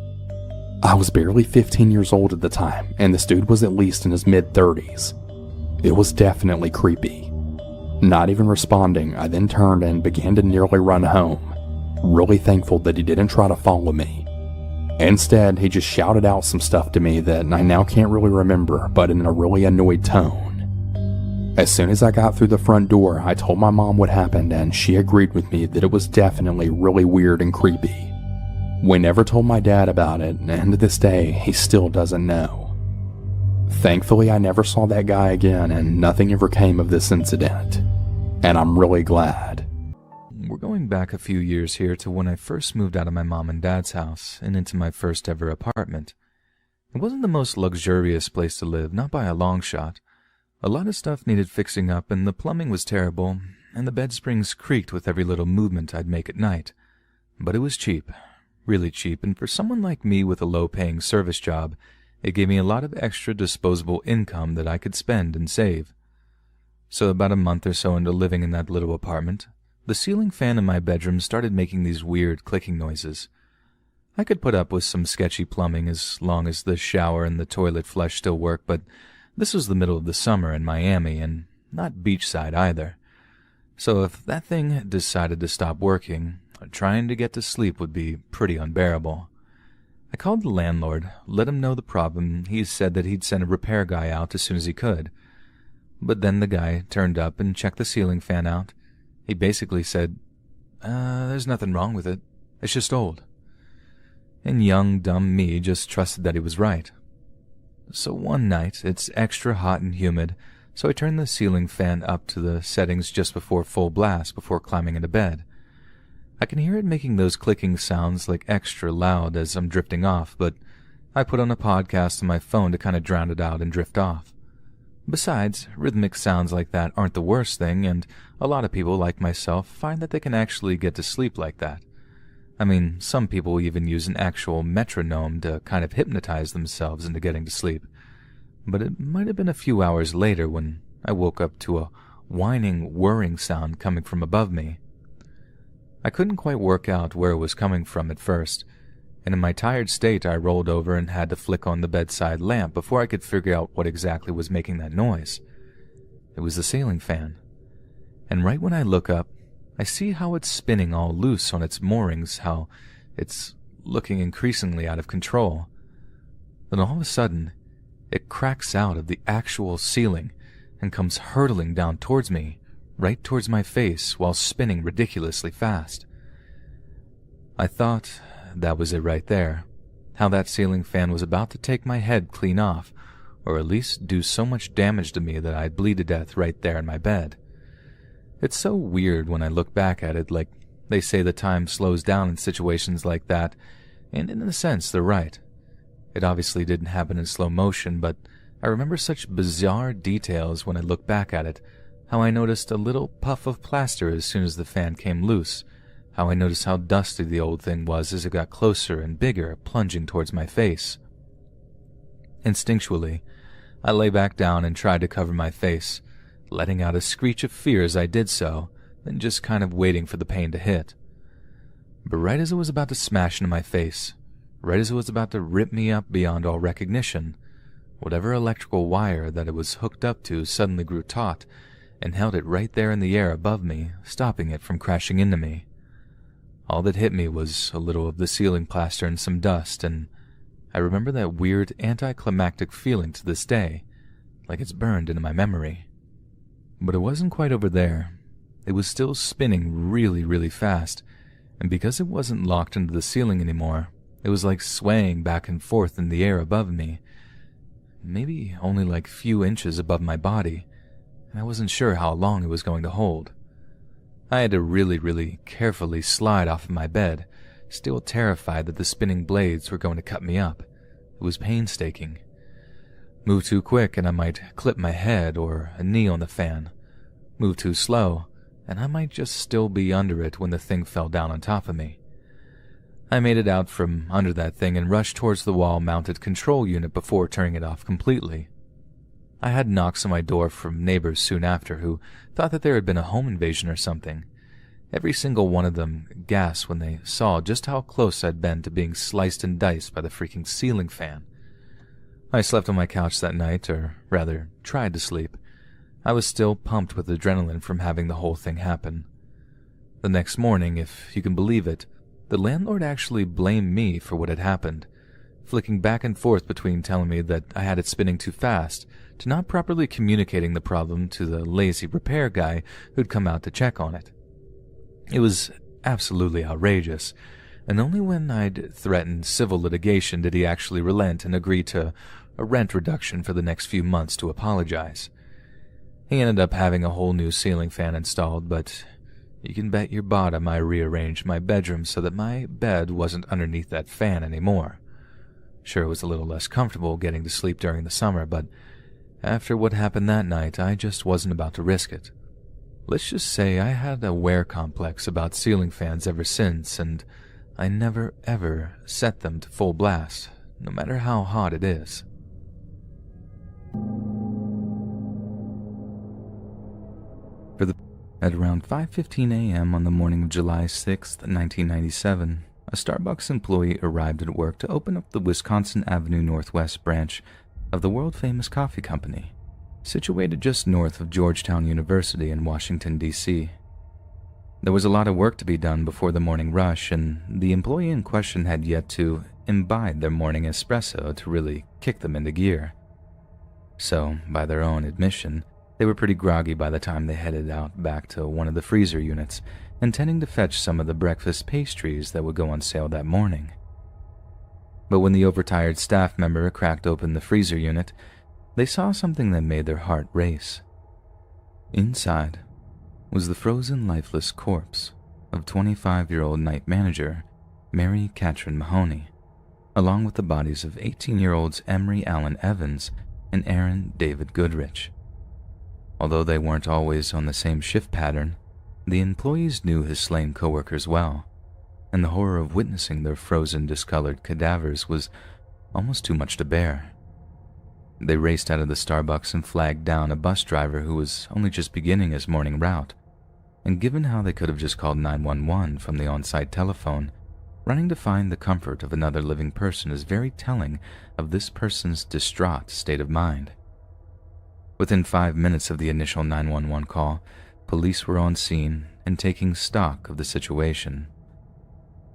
Speaker 8: I was barely 15 years old at the time, and this dude was at least in his mid-30s. It was definitely creepy. Not even responding, I then turned and began to nearly run home, really thankful that he didn't try to follow me. Instead, he just shouted out some stuff to me that I now can't really remember, but in a really annoyed tone. As soon as I got through the front door, I told my mom what happened, and she agreed with me that it was definitely really weird and creepy. We never told my dad about it, and to this day, he still doesn't know. Thankfully, I never saw that guy again, and nothing ever came of this incident. And I'm really glad.
Speaker 3: We're going back a few years here to when I first moved out of my mom and dad's house and into my first ever apartment. It wasn't the most luxurious place to live, not by a long shot. A lot of stuff needed fixing up, and the plumbing was terrible, and the bed springs creaked with every little movement I'd make at night. But it was cheap, really cheap, and for someone like me with a low-paying service job, it gave me a lot of extra disposable income that I could spend and save. So about a month or so into living in that little apartment, the ceiling fan in my bedroom started making these weird clicking noises. I could put up with some sketchy plumbing as long as the shower and the toilet flush still worked, but this was the middle of the summer in Miami, and not beachside either. So if that thing decided to stop working, trying to get to sleep would be pretty unbearable. I called the landlord, let him know the problem. He said that he'd send a repair guy out as soon as he could. But then the guy turned up and checked the ceiling fan out. He basically said, there's nothing wrong with it. It's just old. And young, dumb me just trusted that he was right. So one night, it's extra hot and humid, so I turned the ceiling fan up to the settings just before full blast before climbing into bed. I can hear it making those clicking sounds like extra loud as I'm drifting off, but I put on a podcast on my phone to kind of drown it out and drift off. Besides, rhythmic sounds like that aren't the worst thing, and a lot of people like myself find that they can actually get to sleep like that. I mean, some people even use an actual metronome to kind of hypnotize themselves into getting to sleep. But it might have been a few hours later when I woke up to a whining, whirring sound coming from above me. I couldn't quite work out where it was coming from at first, and in my tired state I rolled over and had to flick on the bedside lamp before I could figure out what exactly was making that noise. It was the ceiling fan. And right when I look up, I see how it's spinning all loose on its moorings, how it's looking increasingly out of control. Then all of a sudden, it cracks out of the actual ceiling and comes hurtling down towards me, right towards my face while spinning ridiculously fast. I thought that was it right there, how that ceiling fan was about to take my head clean off, or at least do so much damage to me that I'd bleed to death right there in my bed. It's so weird when I look back at it, like they say the time slows down in situations like that, and in a sense they're right. It obviously didn't happen in slow motion, but I remember such bizarre details when I look back at it, how I noticed a little puff of plaster as soon as the fan came loose, how I noticed how dusty the old thing was as it got closer and bigger, plunging towards my face. Instinctually, I lay back down and tried to cover my face, letting out a screech of fear as I did so, then just kind of waiting for the pain to hit. But right as it was about to smash into my face, right as it was about to rip me up beyond all recognition, whatever electrical wire that it was hooked up to suddenly grew taut and held it right there in the air above me, stopping it from crashing into me. All that hit me was a little of the ceiling plaster and some dust, and I remember that weird anticlimactic feeling to this day, like it's burned into my memory. But it wasn't quite over there. It was still spinning really, really fast, and because it wasn't locked into the ceiling anymore, it was like swaying back and forth in the air above me, maybe only like few inches above my body, and I wasn't sure how long it was going to hold. I had to really, really carefully slide off of my bed, still terrified that the spinning blades were going to cut me up. It was painstaking. Move too quick and I might clip my head or a knee on the fan. Move too slow and I might just still be under it when the thing fell down on top of me. I made it out from under that thing and rushed towards the wall-mounted control unit before turning it off completely. I had knocks on my door from neighbors soon after who thought that there had been a home invasion or something. Every single one of them gasped when they saw just how close I'd been to being sliced and diced by the freaking ceiling fan. I slept on my couch that night, or rather, tried to sleep. I was still pumped with adrenaline from having the whole thing happen. The next morning, if you can believe it, the landlord actually blamed me for what had happened, flicking back and forth between telling me that I had it spinning too fast to not properly communicating the problem to the lazy repair guy who'd come out to check on it. It was absolutely outrageous, and only when I'd threatened civil litigation did he actually relent and agree to a rent reduction for the next few months to apologize. He ended up having a whole new ceiling fan installed, but you can bet your bottom I rearranged my bedroom so that my bed wasn't underneath that fan anymore. Sure, it was a little less comfortable getting to sleep during the summer, but after what happened that night, I just wasn't about to risk it. Let's just say I had a wear complex about ceiling fans ever since, and I never ever set them to full blast, no matter how hot it is. At around 5:15 a.m. on the morning of July 6, 1997, a Starbucks employee arrived at work to open up the Wisconsin Avenue Northwest branch of the world-famous coffee company, situated just north of Georgetown University in Washington, D.C. There was a lot of work to be done before the morning rush, and the employee in question had yet to imbibe their morning espresso to really kick them into gear. So, by their own admission, they were pretty groggy by the time they headed out back to one of the freezer units, intending to fetch some of the breakfast pastries that would go on sale that morning. But when the overtired staff member cracked open the freezer unit, they saw something that made their heart race. Inside was the frozen, lifeless corpse of 25-year-old night manager Mary Catherine Mahoney, along with the bodies of 18-year-olds Emery Allen Evans and Aaron David Goodrich. Although they weren't always on the same shift pattern, the employees knew his slain coworkers well, and the horror of witnessing their frozen, discolored cadavers was almost too much to bear. They raced out of the Starbucks and flagged down a bus driver who was only just beginning his morning route, and given how they could have just called 911 from the on-site telephone, running to find the comfort of another living person is very telling of this person's distraught state of mind. Within 5 minutes of the initial 911 call, police were on scene and taking stock of the situation.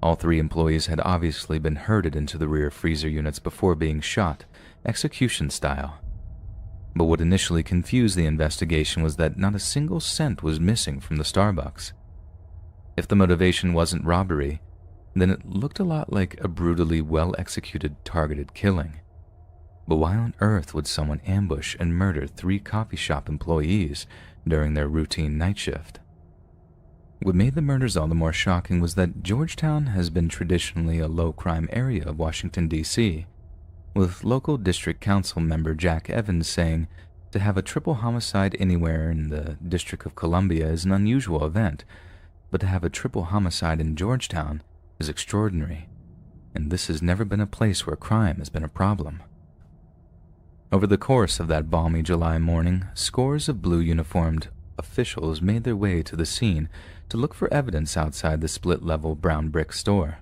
Speaker 3: All three employees had obviously been herded into the rear freezer units before being shot, execution style. But what initially confused the investigation was that not a single cent was missing from the Starbucks. If the motivation wasn't robbery, then it looked a lot like a brutally well-executed targeted killing. But why on earth would someone ambush and murder 3 coffee shop employees during their routine night shift? What made the murders all the more shocking was that Georgetown has been traditionally a low-crime area of Washington, D.C., with local district council member Jack Evans saying to have a triple homicide anywhere in the District of Columbia is an unusual event, but to have a triple homicide in Georgetown is extraordinary, and this has never been a place where crime has been a problem. Over the course of that balmy July morning, scores of blue-uniformed officials made their way to the scene to look for evidence outside the split-level brown brick store.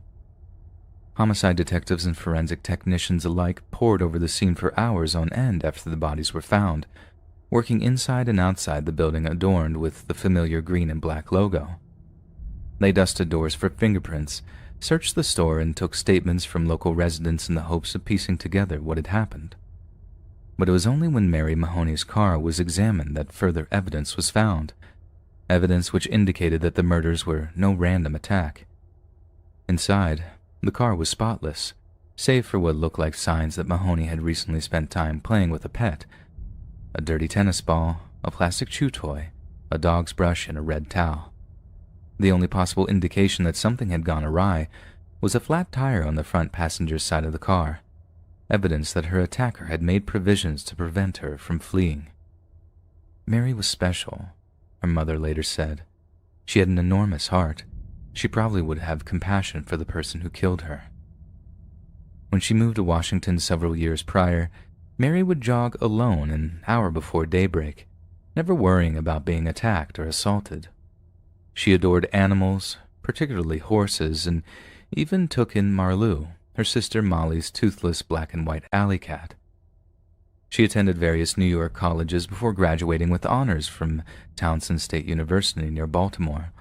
Speaker 3: Homicide detectives and forensic technicians alike pored over the scene for hours on end after the bodies were found, working inside and outside the building adorned with the familiar green and black logo. They dusted doors for fingerprints, searched the store, and took statements from local residents in the hopes of piecing together what had happened. But it was only when Mary Mahoney's car was examined that further evidence was found, evidence which indicated that the murders were no random attack. Inside, the car was spotless, save for what looked like signs that Mahoney had recently spent time playing with a pet: a dirty tennis ball, a plastic chew toy, a dog's brush, and a red towel. The only possible indication that something had gone awry was a flat tire on the front passenger's side of the car, evidence that her attacker had made provisions to prevent her from fleeing. Mary was special, her mother later said. She had an enormous heart. She probably would have compassion for the person who killed her. When she moved to Washington several years prior, Mary would jog alone an hour before daybreak, never worrying about being attacked or assaulted. She adored animals, particularly horses, and even took in Marlou, her sister Molly's toothless black and white alley cat. She attended various New York colleges before graduating with honors from Towson State University near Baltimore,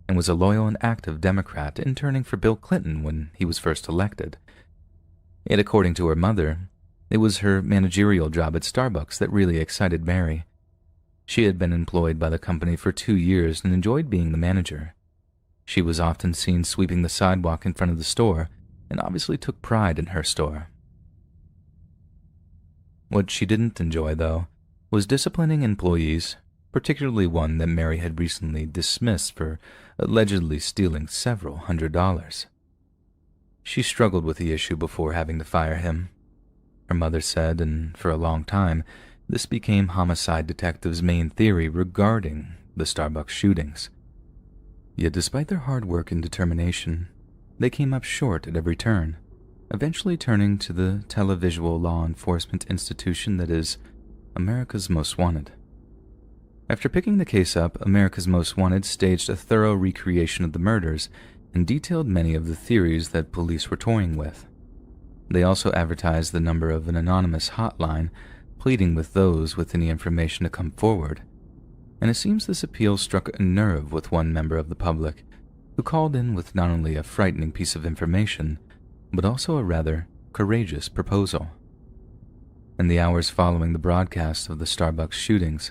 Speaker 3: and was a loyal and active Democrat, interning for Bill Clinton when he was first elected. Yet according to her mother, it was her managerial job at Starbucks that really excited Mary. She had been employed by the company for 2 years and enjoyed being the manager. She was often seen sweeping the sidewalk in front of the store, and obviously took pride in her store. What she didn't enjoy, though, was disciplining employees, particularly one that Mary had recently dismissed for allegedly stealing several $100s. She struggled with the issue before having to fire him, her mother said, and for a long time, this became homicide detectives' main theory regarding the Starbucks shootings. Yet despite their hard work and determination, they came up short at every turn, eventually turning to the televisual law enforcement institution that is America's Most Wanted. After picking the case up, America's Most Wanted staged a thorough recreation of the murders and detailed many of the theories that police were toying with. They also advertised the number of an anonymous hotline, pleading with those with any information to come forward, and it seems this appeal struck a nerve with one member of the public, who called in with not only a frightening piece of information, but also a rather courageous proposal. In the hours following the broadcast of the Starbucks shootings,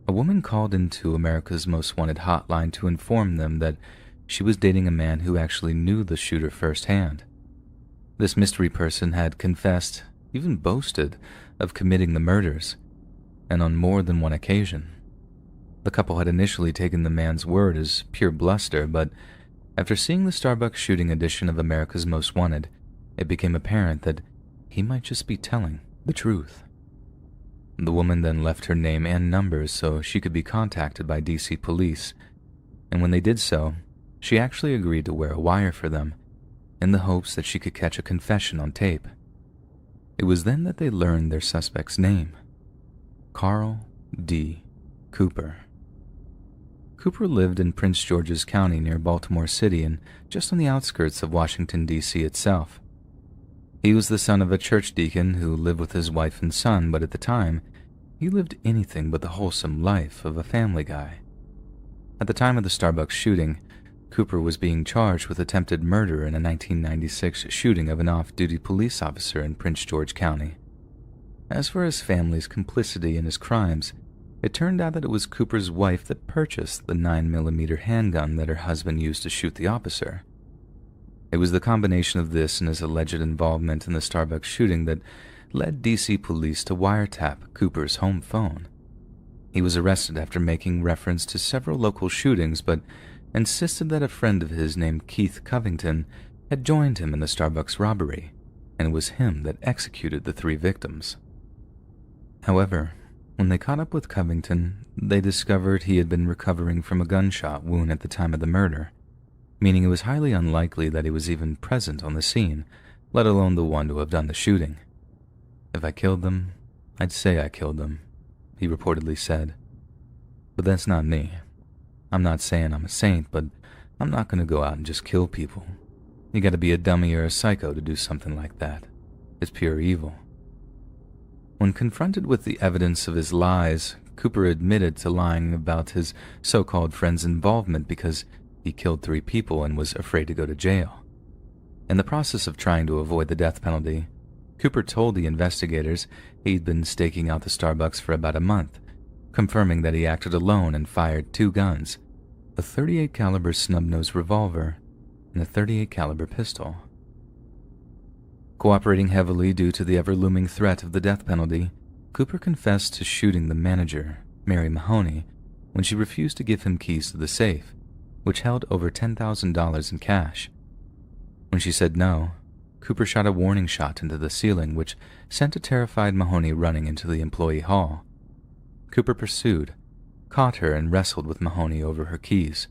Speaker 3: a woman called into America's Most Wanted hotline to inform them that she was dating a man who actually knew the shooter firsthand. This mystery person had confessed, even boasted, of committing the murders, and on more than one occasion. The couple had initially taken the man's word as pure bluster, but after seeing the Starbucks shooting edition of America's Most Wanted, it became apparent that he might just be telling the truth. The woman then left her name and numbers so she could be contacted by DC police, and when they did so, she actually agreed to wear a wire for them, in the hopes that she could catch a confession on tape. It was then that they learned their suspect's name: Carl D. Cooper. Cooper lived in Prince George's County near Baltimore City and just on the outskirts of Washington, D.C. itself. He was the son of a church deacon who lived with his wife and son, but at the time, he lived anything but the wholesome life of a family guy. At the time of the Starbucks shooting, Cooper was being charged with attempted murder in a 1996 shooting of an off-duty police officer in Prince George County. As for his family's complicity in his crimes, it turned out that it was Cooper's wife that purchased the 9mm handgun that her husband used to shoot the officer. It was the combination of this and his alleged involvement in the Starbucks shooting that led DC police to wiretap Cooper's home phone. He was arrested after making reference to several local shootings, but insisted that a friend of his named Keith Covington had joined him in the Starbucks robbery, and it was him that executed the 3 victims. However, when they caught up with Covington, they discovered he had been recovering from a gunshot wound at the time of the murder, meaning it was highly unlikely that he was even present on the scene, let alone the one to have done the shooting. "If I killed them, I'd say I killed them," he reportedly said. "But that's not me. I'm not saying I'm a saint, but I'm not going to go out and just kill people. You gotta be a dummy or a psycho to do something like that. It's pure evil." When confronted with the evidence of his lies, Cooper admitted to lying about his so-called friend's involvement because he killed 3 people and was afraid to go to jail. In the process of trying to avoid the death penalty, Cooper told the investigators he'd been staking out the Starbucks for about a month, confirming that he acted alone and fired 2 guns, a .38 caliber snub-nosed revolver and a .38 caliber pistol. Cooperating heavily due to the ever-looming threat of the death penalty, Cooper confessed to shooting the manager, Mary Mahoney, when she refused to give him keys to the safe, which held over $10,000 in cash. When she said no, Cooper shot a warning shot into the ceiling, which sent a terrified Mahoney running into the employee hall. Cooper pursued, caught her, and wrestled with Mahoney over her keys.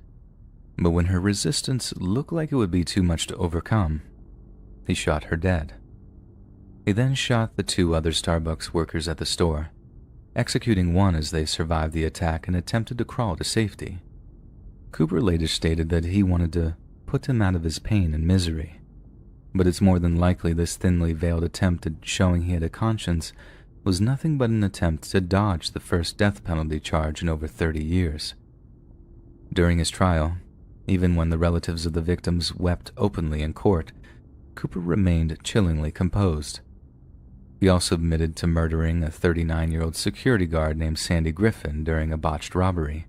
Speaker 3: But when her resistance looked like it would be too much to overcome, he shot her dead. He then shot the 2 other Starbucks workers at the store, executing one as they survived the attack and attempted to crawl to safety. Cooper later stated that he wanted to put him out of his pain and misery, but it's more than likely this thinly veiled attempt at showing he had a conscience was nothing but an attempt to dodge the first death penalty charge in over 30 years. During his trial, even when the relatives of the victims wept openly in court, Cooper remained chillingly composed. He also admitted to murdering a 39-year-old security guard named Sandy Griffin during a botched robbery.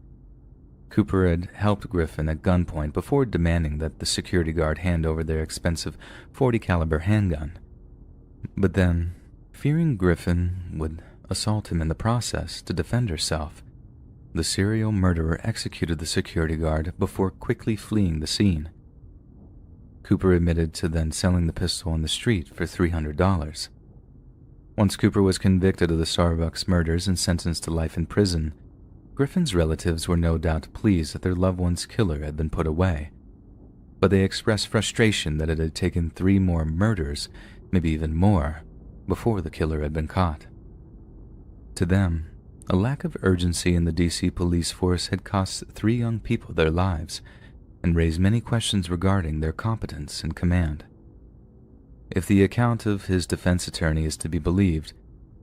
Speaker 3: Cooper had helped Griffin at gunpoint before demanding that the security guard hand over their expensive .40 caliber handgun. But then, fearing Griffin would assault him in the process to defend herself, the serial murderer executed the security guard before quickly fleeing the scene. Cooper admitted to then selling the pistol on the street for $300. Once Cooper was convicted of the Starbucks murders and sentenced to life in prison, Griffin's relatives were no doubt pleased that their loved one's killer had been put away, but they expressed frustration that it had taken 3 more murders, maybe even more, before the killer had been caught. To them, a lack of urgency in the DC police force had cost 3 young people their lives and raised many questions regarding their competence and command. If the account of his defense attorney is to be believed,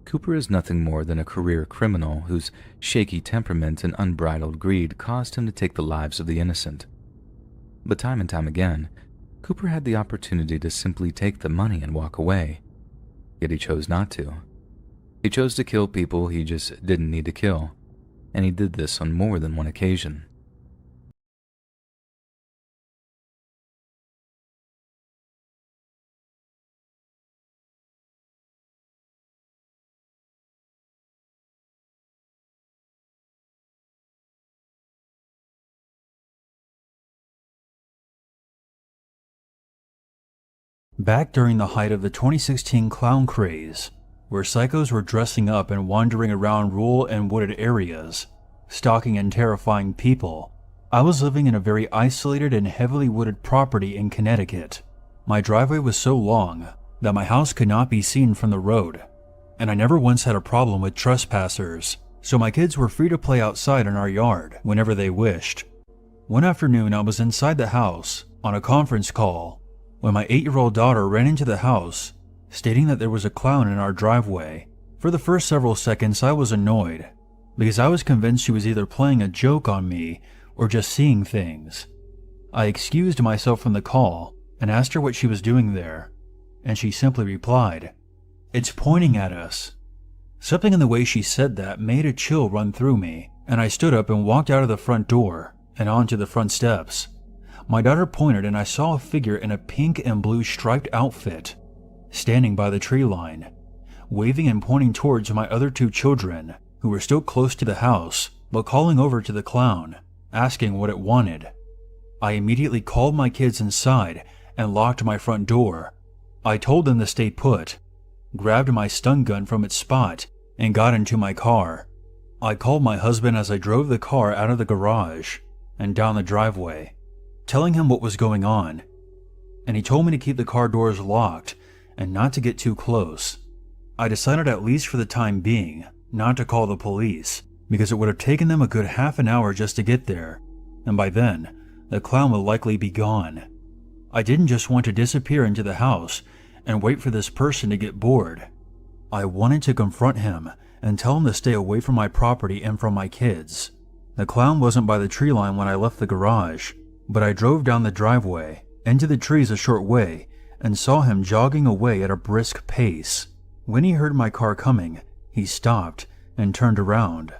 Speaker 3: Cooper is nothing more than a career criminal whose shaky temperament and unbridled greed caused him to take the lives of the innocent. But time and time again, Cooper had the opportunity to simply take the money and walk away, yet he chose not to. He chose to kill people he just didn't need to kill, and he did this on more than one occasion.
Speaker 5: Back during the height of the 2016 clown craze, where psychos were dressing up and wandering around rural and wooded areas, stalking and terrifying people, I was living in a very isolated and heavily wooded property in Connecticut. My driveway was so long that my house could not be seen from the road, and I never once had a problem with trespassers, so my kids were free to play outside in our yard whenever they wished. One afternoon I was inside the house on a conference call when my 8-year-old daughter ran into the house, stating that there was a clown in our driveway. For the first several seconds I was annoyed, because I was convinced she was either playing a joke on me or just seeing things. I excused myself from the call and asked her what she was doing there, and she simply replied, "It's pointing at us." Something in the way she said that made a chill run through me, and I stood up and walked out of the front door and onto the front steps. My daughter pointed and I saw a figure in a pink and blue striped outfit, standing by the tree line, waving and pointing towards my other 2 children, who were still close to the house, but calling over to the clown, asking what it wanted. I immediately called my kids inside and locked my front door. I told them to stay put, grabbed my stun gun from its spot, and got into my car. I called my husband as I drove the car out of the garage and down the driveway, telling him what was going on, and he told me to keep the car doors locked and not to get too close. I decided, at least for the time being, not to call the police, because it would have taken them a good half an hour just to get there, and by then, the clown would likely be gone. I didn't just want to disappear into the house and wait for this person to get bored. I wanted to confront him and tell him to stay away from my property and from my kids. The clown wasn't by the tree line when I left the garage, but I drove down the driveway, into the trees a short way, and saw him jogging away at a brisk pace. When he heard my car coming, he stopped and turned around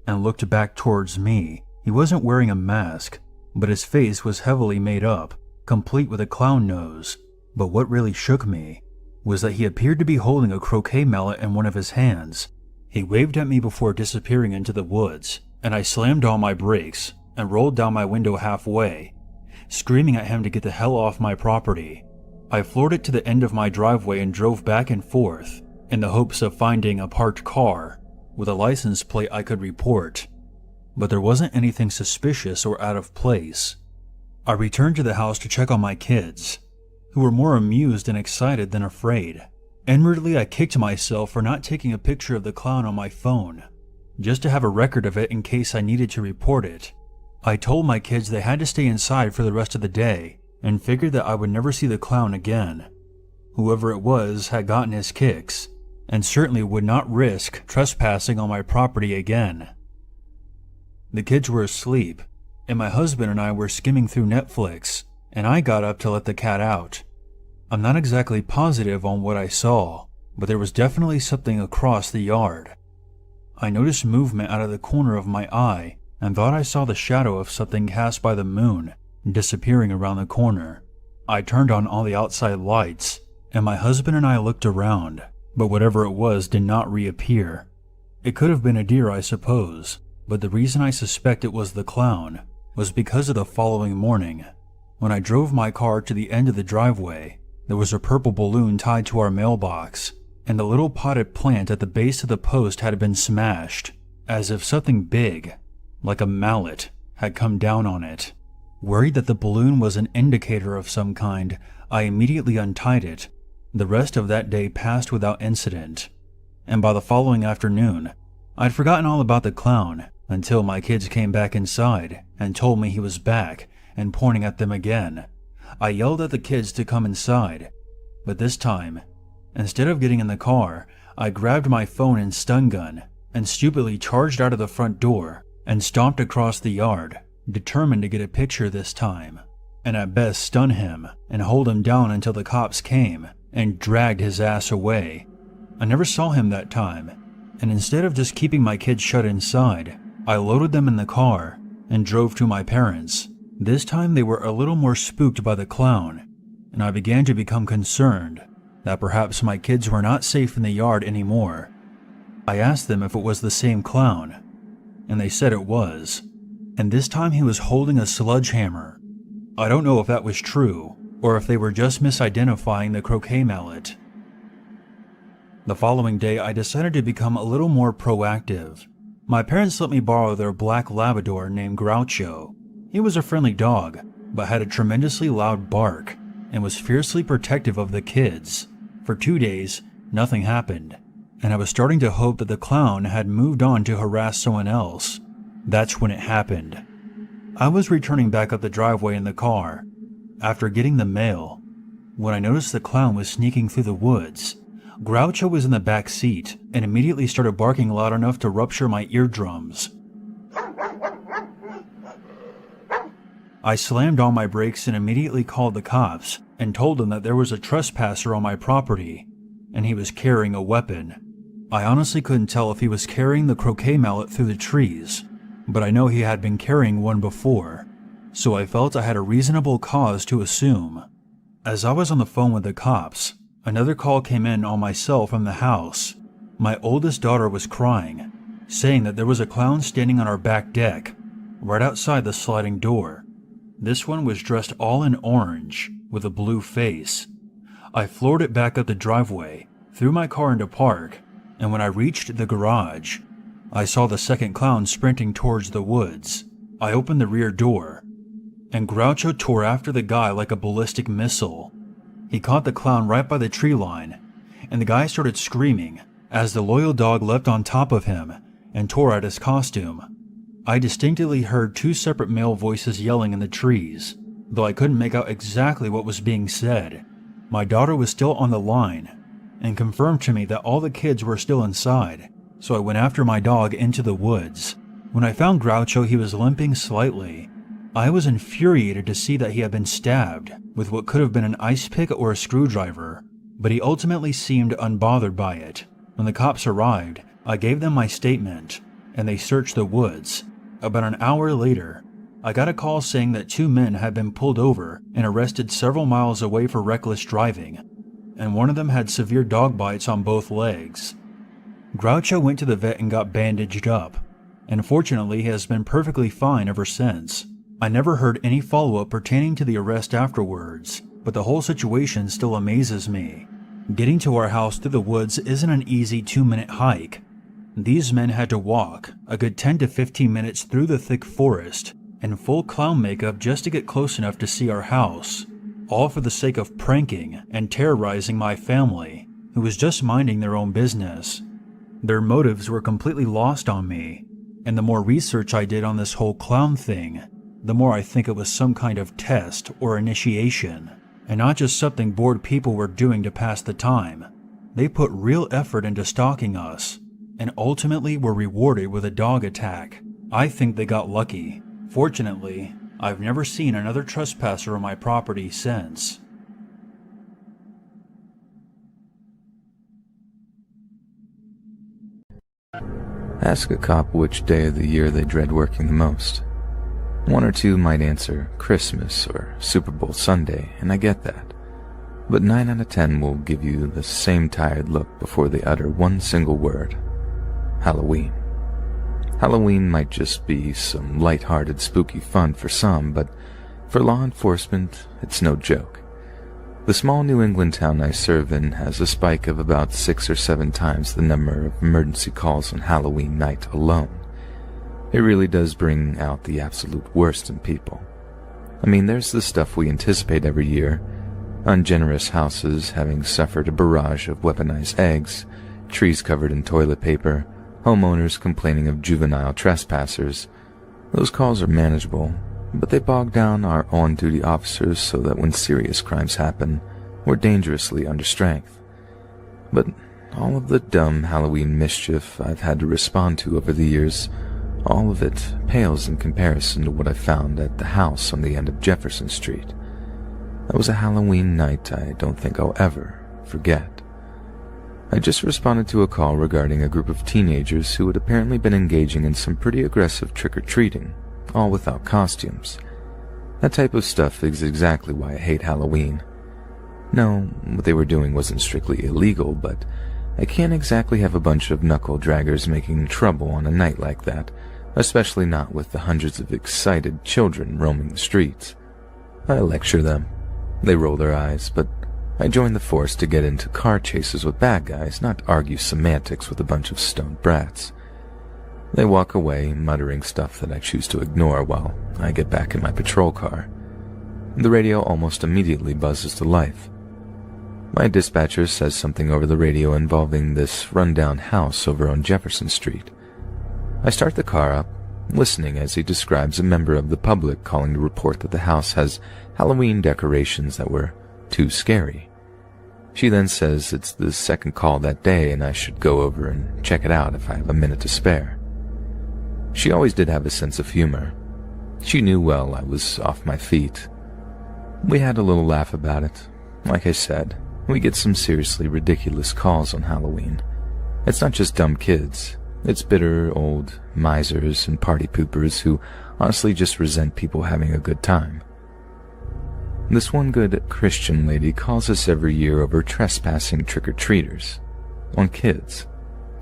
Speaker 5: and looked back towards me. He wasn't wearing a mask, but his face was heavily made up, complete with a clown nose. But what really shook me was that he appeared to be holding a croquet mallet in one of his hands. He waved at me before disappearing into the woods, and I slammed on my brakes and rolled down my window halfway, screaming at him to get the hell off my property. I floored it to the end of my driveway and drove back and forth in the hopes of finding a parked car with a license plate I could report, but there wasn't anything suspicious or out of place. I returned to the house to check on my kids, who were more amused and excited than afraid. Inwardly, I kicked myself for not taking a picture of the clown on my phone, just to have a record of it in case I needed to report it. I told my kids they had to stay inside for the rest of the day, and figured that I would never see the clown again. Whoever it was had gotten his kicks, and certainly would not risk trespassing on my property again. The kids were asleep, and my husband and I were skimming through Netflix, and I got up to let the cat out. I'm not exactly positive on what I saw, but there was definitely something across the yard. I noticed movement out of the corner of my eye and thought I saw the shadow of something cast by the moon disappearing around the corner. I turned on all the outside lights, and my husband and I looked around, but whatever it was did not reappear. It could have been a deer, I suppose, but the reason I suspect it was the clown was because of the following morning. When I drove my car to the end of the driveway, there was a purple balloon tied to our mailbox, and the little potted plant at the base of the post had been smashed, as if something big, like a mallet, had come down on it. Worried that the balloon was an indicator of some kind, I immediately untied it. The rest of that day passed without incident, and by the following afternoon, I'd forgotten all about the clown until my kids came back inside and told me he was back and pointing at them again. I yelled at the kids to come inside, but this time, instead of getting in the car, I grabbed my phone and stun gun and stupidly charged out of the front door and stomped across the yard, determined to get a picture this time, and at best stun him and hold him down until the cops came and dragged his ass away. I never saw him that time, and instead of just keeping my kids shut inside, I loaded them in the car and drove to my parents'. This time they were a little more spooked by the clown, and I began to become concerned that perhaps my kids were not safe in the yard anymore. I asked them if it was the same clown, and they said it was, and this time he was holding a sledgehammer. I don't know if that was true, or if they were just misidentifying the croquet mallet. The following day, I decided to become a little more proactive. My parents let me borrow their black Labrador named Groucho. He was a friendly dog, but had a tremendously loud bark, and was fiercely protective of the kids. For 2 days, nothing happened, and I was starting to hope that the clown had moved on to harass someone else. That's when it happened. I was returning back up the driveway in the car, after getting the mail, when I noticed the clown was sneaking through the woods. Groucho was in the back seat, and immediately started barking loud enough to rupture my eardrums. I slammed on my brakes and immediately called the cops and told them that there was a trespasser on my property, and he was carrying a weapon. I honestly couldn't tell if he was carrying the croquet mallet through the trees, but I know he had been carrying one before, so I felt I had a reasonable cause to assume. As I was on the phone with the cops, another call came in on my cell from the house. My oldest daughter was crying, saying that there was a clown standing on our back deck, right outside the sliding door. This one was dressed all in orange, with a blue face. I floored it back up the driveway, threw my car into park, and when I reached the garage, I saw the second clown sprinting towards the woods. I opened the rear door, and Groucho tore after the guy like a ballistic missile. He caught the clown right by the tree line, and the guy started screaming as the loyal dog leapt on top of him and tore at his costume. I distinctly heard two separate male voices yelling in the trees, though I couldn't make out exactly what was being said. My daughter was still on the line, and confirmed to me that all the kids were still inside, so I went after my dog into the woods. When I found Groucho, he was limping slightly. I was infuriated to see that he had been stabbed with what could have been an ice pick or a screwdriver, but he ultimately seemed unbothered by it. When the cops arrived, I gave them my statement, and they searched the woods. About an hour later, I got a call saying that two men had been pulled over and arrested several miles away for reckless driving, and one of them had severe dog bites on both legs. Groucho went to the vet and got bandaged up, and fortunately he has been perfectly fine ever since. I never heard any follow-up pertaining to the arrest afterwards, but the whole situation still amazes me. Getting to our house through the woods isn't an easy 2-minute hike. These men had to walk a good 10 to 15 minutes through the thick forest in full clown makeup just to get close enough to see our house, all for the sake of pranking and terrorizing my family, who was just minding their own business. Their motives were completely lost on me, and the more research I did on this whole clown thing, the more I think it was some kind of test or initiation, and not just something bored people were doing to pass the time. They put real effort into stalking us, and ultimately were rewarded with a dog attack. I think they got lucky. Fortunately, I've never seen another trespasser on my property since.
Speaker 3: Ask a cop which day of the year they dread working the most. One or two might answer Christmas or Super Bowl Sunday, and I get that. But 9 out of 10 will give you the same tired look before they utter one single word: Halloween. Halloween might just be some light-hearted spooky fun for some, but for law enforcement, it's no joke. The small New England town I serve in has a spike of about 6 or 7 times the number of emergency calls on Halloween night alone. It really does bring out the absolute worst in people. I mean, there's the stuff we anticipate every year: ungenerous houses having suffered a barrage of weaponized eggs, trees covered in toilet paper, homeowners complaining of juvenile trespassers. Those calls are manageable, but they bog down our on-duty officers so that when serious crimes happen, we're dangerously understrength. But all of the dumb Halloween mischief I've had to respond to over the years, all of it pales in comparison to what I found at the house on the end of Jefferson Street. That was a Halloween night I don't think I'll ever forget. I just responded to a call regarding a group of teenagers who had apparently been engaging in some pretty aggressive trick-or-treating, all without costumes. That type of stuff is exactly why I hate Halloween. No, what they were doing wasn't strictly illegal, but I can't exactly have a bunch of knuckle-draggers making trouble on a night like that, especially not with the hundreds of excited children roaming the streets. I lecture them. They roll their eyes, but I join the force to get into car chases with bad guys, not argue semantics with a bunch of stoned brats. They walk away, muttering stuff that I choose to ignore while I get back in my patrol car. The radio almost immediately buzzes to life. My dispatcher says something over the radio involving this rundown house over on Jefferson Street. I start the car up, listening as he describes a member of the public calling to report that the house has Halloween decorations that were too scary. She then says it's the second call that day and I should go over and check it out if I have a minute to spare. She always did have a sense of humor. She knew well I was off my feet. We had a little laugh about it. Like I said, we get some seriously ridiculous calls on Halloween. It's not just dumb kids. It's bitter old misers and party poopers who honestly just resent people having a good time. This one good Christian lady calls us every year over trespassing trick-or-treaters, on kids,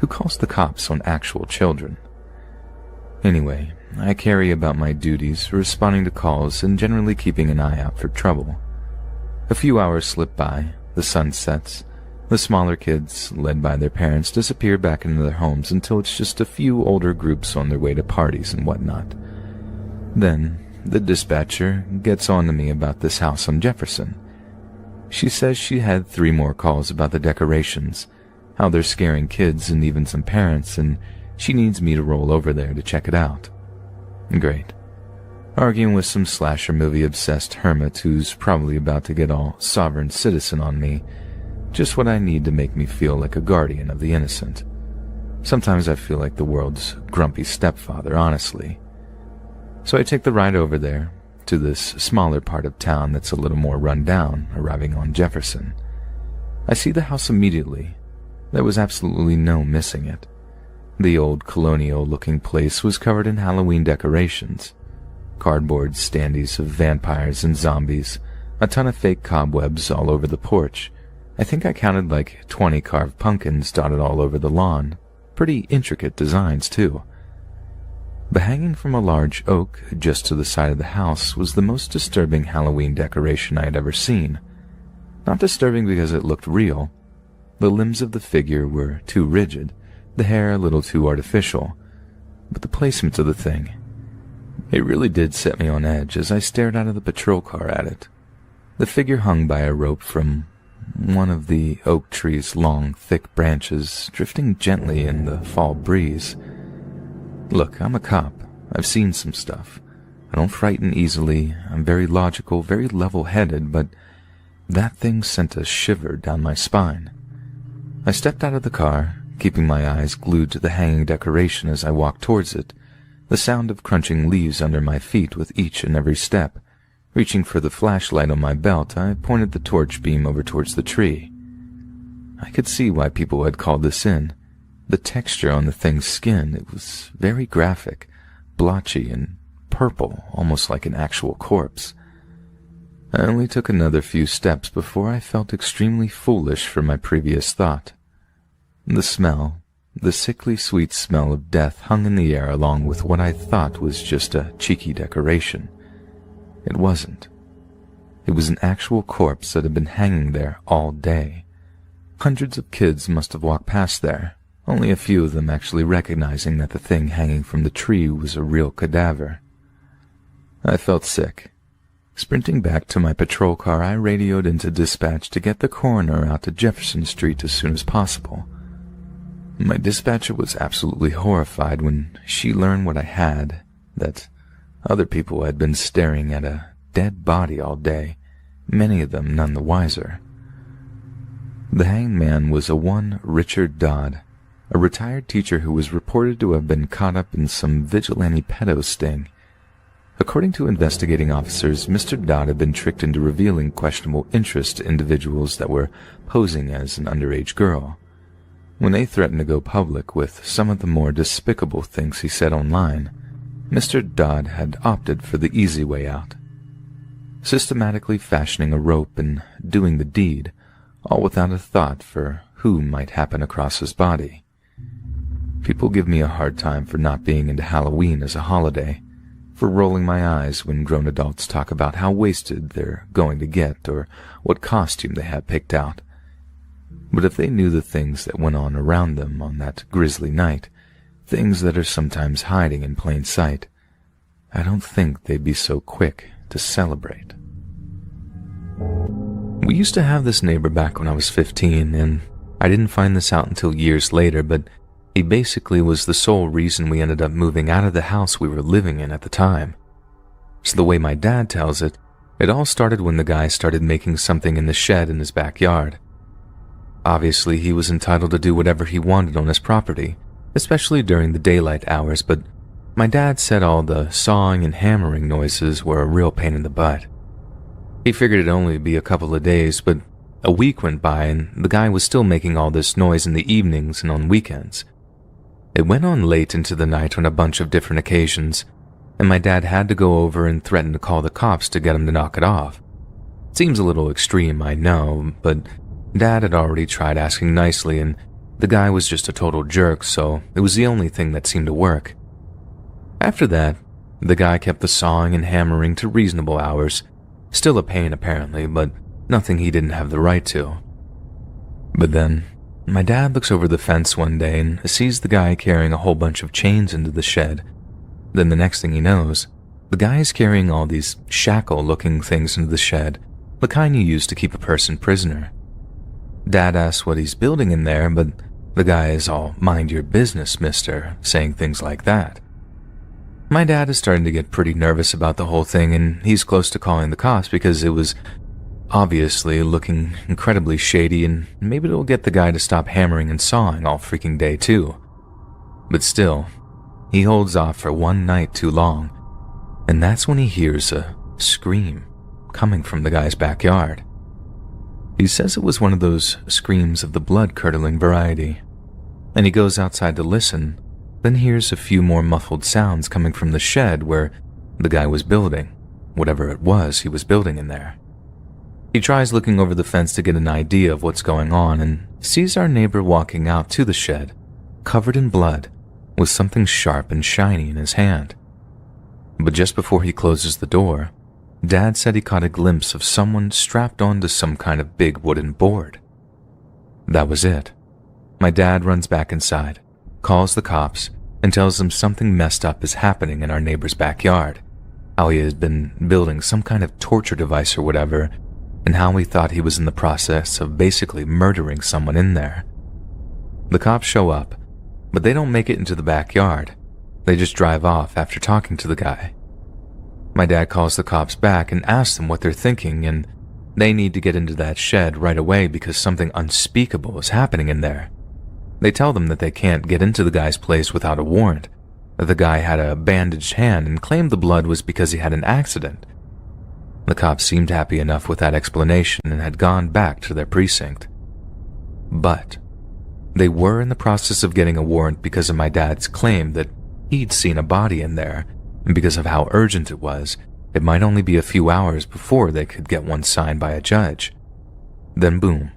Speaker 3: who calls the cops on actual children. Anyway, I carry about my duties, responding to calls and generally keeping an eye out for trouble. A few hours slip by, the sun sets, the smaller kids, led by their parents, disappear back into their homes until it's just a few older groups on their way to parties and whatnot. Then, the dispatcher gets on to me about this house on Jefferson. She says she had 3 more calls about the decorations, how they're scaring kids and even some parents, and she needs me to roll over there to check it out. Great. Arguing with some slasher movie-obsessed hermit who's probably about to get all sovereign citizen on me. Just what I need to make me feel like a guardian of the innocent. Sometimes I feel like the world's grumpy stepfather, honestly. So I take the ride over there, to this smaller part of town that's a little more run down, arriving on Jefferson. I see the house immediately. There was absolutely no missing it. The old colonial-looking place was covered in Halloween decorations. Cardboard standees of vampires and zombies, a ton of fake cobwebs all over the porch. I think I counted like 20 carved pumpkins dotted all over the lawn. Pretty intricate designs, too. But hanging from a large oak just to the side of the house was the most disturbing Halloween decoration I had ever seen. Not disturbing because it looked real. The limbs of the figure were too rigid, the hair a little too artificial, but the placement of the thing. It really did set me on edge as I stared out of the patrol car at it. The figure hung by a rope from one of the oak tree's long, thick branches, drifting gently in the fall breeze. Look, I'm a cop. I've seen some stuff. I don't frighten easily. I'm very logical, very level-headed, but that thing sent a shiver down my spine. I stepped out of the car, keeping my eyes glued to the hanging decoration as I walked towards it, the sound of crunching leaves under my feet with each and every step. Reaching for the flashlight on my belt, I pointed the torch beam over towards the tree. I could see why people had called this in. The texture on the thing's skin, it was very graphic, blotchy and purple, almost like an actual corpse. I only took another few steps before I felt extremely foolish for my previous thought. The smell, the sickly sweet smell of death hung in the air along with what I thought was just a cheeky decoration. It wasn't. It was an actual corpse that had been hanging there all day. Hundreds of kids must have walked past there, only a few of them actually recognizing that the thing hanging from the tree was a real cadaver. I felt sick. Sprinting back to my patrol car, I radioed into dispatch to get the coroner out to Jefferson Street as soon as possible. My dispatcher was absolutely horrified when she learned what I had, that other people had been staring at a dead body all day, many of them none the wiser. The hanged man was a one Richard Dodd, a retired teacher who was reported to have been caught up in some vigilante pedo sting. According to investigating officers, Mr. Dodd had been tricked into revealing questionable interest to individuals that were posing as an underage girl. When they threatened to go public with some of the more despicable things he said online, Mr. Dodd had opted for the easy way out, systematically fashioning a rope and doing the deed, all without a thought for who might happen across his body. People give me a hard time for not being into Halloween as a holiday, for rolling my eyes when grown adults talk about how wasted they're going to get or what costume they have picked out. But if they knew the things that went on around them on that grisly night, things that are sometimes hiding in plain sight, I don't think they'd be so quick to celebrate. We used to have this neighbor back when I was 15, and I didn't find this out until years later, but he basically was the sole reason we ended up moving out of the house we were living in at the time. So the way my dad tells it, it all started when the guy started making something in the shed in his backyard. Obviously, he was entitled to do whatever he wanted on his property, especially during the daylight hours, but my dad said all the sawing and hammering noises were a real pain in the butt. He figured it'd only be a couple of days, but A week went by and the guy was still making all this noise in the evenings and on weekends. It went on late into the night on a bunch of different occasions, and my dad had to go over and threaten to call the cops to get him to knock it off. Seems a little extreme, I know, but Dad had already tried asking nicely and the guy was just a total jerk, so it was the only thing that seemed to work. After that, the guy kept the sawing and hammering to reasonable hours. Still a pain apparently, but nothing he didn't have the right to. But then, my dad looks over the fence one day and sees the guy carrying a whole bunch of chains into the shed. Then the next thing he knows, the guy is carrying all these shackle-looking things into the shed, the kind you use to keep a person prisoner. Dad asks what he's building in there, but the guy is all, "Mind your business, mister," saying things like that. My dad is starting to get pretty nervous about the whole thing, and he's close to calling the cops because it was obviously looking incredibly shady, and maybe it'll get the guy to stop hammering and sawing all freaking day too. But still, he holds off for one night too long, and that's when he hears a scream coming from the guy's backyard. He says it was one of those screams of the blood-curdling variety, and he goes outside to listen, then hears a few more muffled sounds coming from the shed where the guy was building, whatever it was he was building in there. He tries looking over the fence to get an idea of what's going on and sees our neighbor walking out to the shed, covered in blood, with something sharp and shiny in his hand. But just before he closes the door, Dad said he caught a glimpse of someone strapped onto some kind of big wooden board. That was it. My dad runs back inside, calls the cops, and tells them something messed up is happening in our neighbor's backyard, how he had been building some kind of torture device or whatever, and how he thought he was in the process of basically murdering someone in there. The cops show up, but they don't make it into the backyard. They just drive off after talking to the guy. My dad calls the cops back and asks them what they're thinking, and they need to get into that shed right away because something unspeakable is happening in there. They tell them that they can't get into the guy's place without a warrant, that the guy had a bandaged hand and claimed the blood was because he had an accident. The cops seemed happy enough with that explanation and had gone back to their precinct. But they were in the process of getting a warrant because of my dad's claim that he'd seen a body in there, and because of how urgent it was, it might only be a few hours before they could get one signed by a judge. Then boom.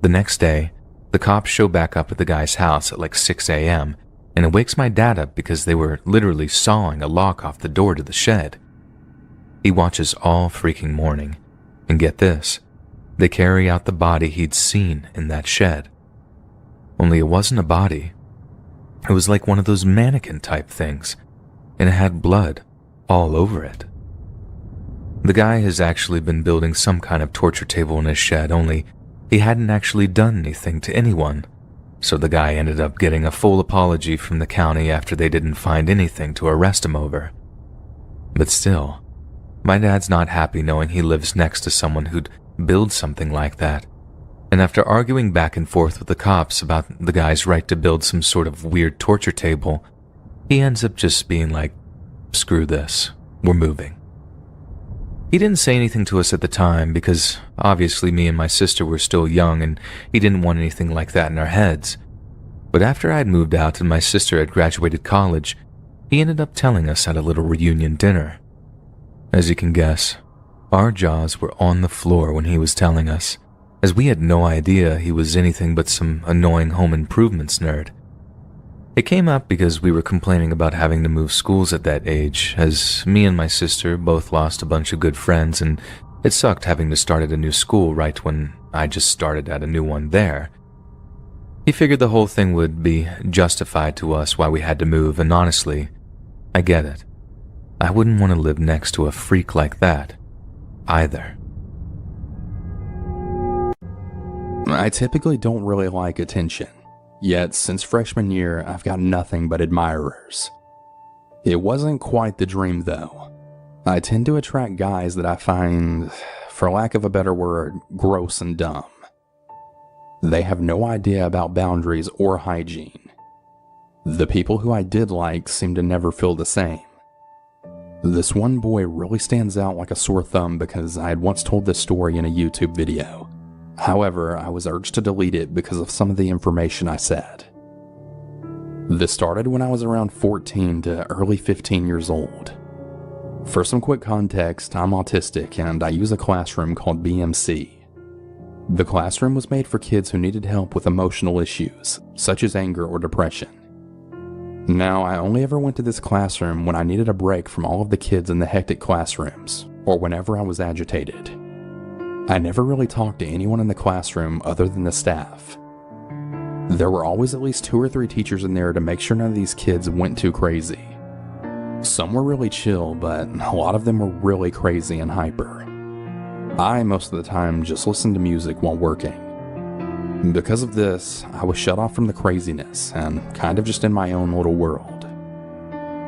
Speaker 3: The next day, the cops show back up at the guy's house at like 6 a.m., and it wakes my dad up because they were literally sawing a lock off the door to the shed. He watches all freaking morning, and get this, they carry out the body he'd seen in that shed. Only it wasn't a body. It was like one of those mannequin type things, and it had blood all over it. The guy has actually been building some kind of torture table in his shed, only he hadn't actually done anything to anyone, so the guy ended up getting a full apology from the county after they didn't find anything to arrest him over. But still, my dad's not happy knowing he lives next to someone who'd build something like that, and after arguing back and forth with the cops about the guy's right to build some sort of weird torture table, he ends up just being like, "Screw this, we're moving." He didn't say anything to us at the time because obviously me and my sister were still young and he didn't want anything like that in our heads. But after I'd moved out and my sister had graduated college, he ended up telling us at a little reunion dinner. As you can guess, our jaws were on the floor when he was telling us, as we had no idea he was anything but some annoying home improvements nerd. It came up because we were complaining about having to move schools at that age, as me and my sister both lost a bunch of good friends and it sucked having to start at a new school right when I just started at a new one there. He figured the whole thing would be justified to us why we had to move, and honestly, I get it. I wouldn't want to live next to a freak like that, either.
Speaker 8: I typically don't really like attention. Yet, since freshman year, I've got nothing but admirers. It wasn't quite the dream, though. I tend to attract guys that I find, for lack of a better word, gross and dumb. They have no idea about boundaries or hygiene. The people who I did like seem to never feel the same. This one boy really stands out like a sore thumb because I had once told this story in a YouTube video. However, I was urged to delete it because of some of the information I said. This started when I was around 14 to early 15 years old. For some quick context, I'm autistic and I use a classroom called BMC. The classroom was made for kids who needed help with emotional issues, such as anger or depression. Now, I only ever went to this classroom when I needed a break from all of the kids in the hectic classrooms, or whenever I was agitated. I never really talked to anyone in the classroom other than the staff. There were always at least 2 or 3 teachers in there to make sure none of these kids went too crazy. Some were really chill, but a lot of them were really crazy and hyper. I, most of the time, just listened to music while working. Because of this, I was shut off from the craziness and kind of just in my own little world.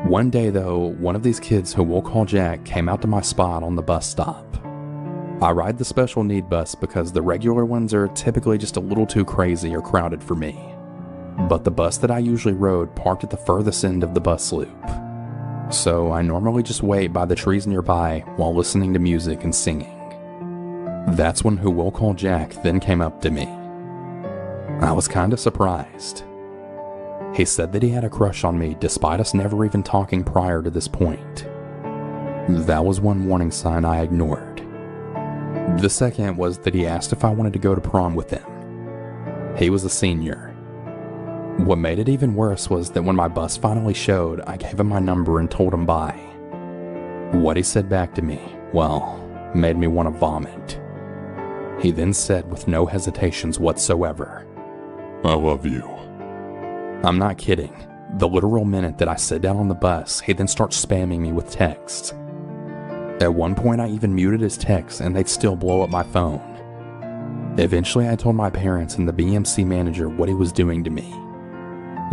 Speaker 8: One day though, one of these kids who we'll call Jack came out to my spot on the bus stop. I ride the special need bus because the regular ones are typically just a little too crazy or crowded for me. But the bus that I usually rode parked at the furthest end of the bus loop. So I normally just wait by the trees nearby while listening to music and singing. That's when who we'll call Jack then came up to me. I was kind of surprised. He said that he had a crush on me despite us never even talking prior to this point. That was one warning sign I ignored. The second was that he asked if I wanted to go to prom with him. He was a senior. What made it even worse was that when my bus finally showed, I gave him my number and told him bye. What he said back to me, well, made me want to vomit. He then said with no hesitations whatsoever,
Speaker 11: "I love you."
Speaker 8: I'm not kidding. The literal minute that I sit down on the bus, he then starts spamming me with texts. At one point I even muted his texts and they'd still blow up my phone. Eventually I told my parents and the BMC manager what he was doing to me.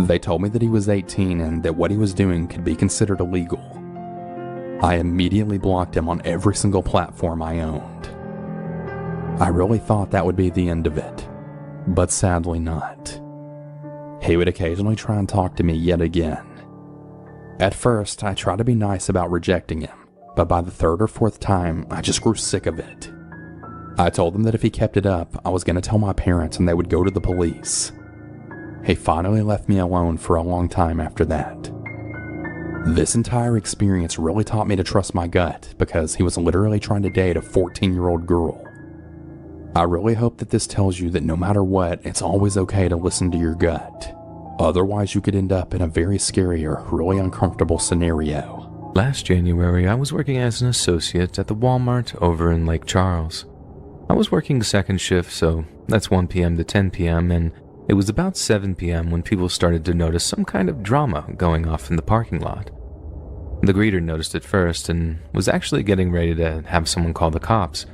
Speaker 8: They told me that he was 18 and that what he was doing could be considered illegal. I immediately blocked him on every single platform I owned. I really thought that would be the end of it, but sadly not. He would occasionally try and talk to me yet again. At first, I tried to be nice about rejecting him, but by the 3rd or 4th time, I just grew sick of it. I told him that if he kept it up, I was going to tell my parents and they would go to the police. He finally left me alone for a long time after that. This entire experience really taught me to trust my gut because he was literally trying to date a 14-year-old girl. I really hope that this tells you that no matter what, it's always okay to listen to your gut. Otherwise, you could end up in a very scary or really uncomfortable scenario.
Speaker 3: Last January, I was working as an associate at the Walmart over in Lake Charles. I was working second shift, so that's 1 p.m. to 10 p.m., and it was about 7 p.m. when people started to notice some kind of drama going off in the parking lot. The greeter noticed it first and was actually getting ready to have someone call the cops.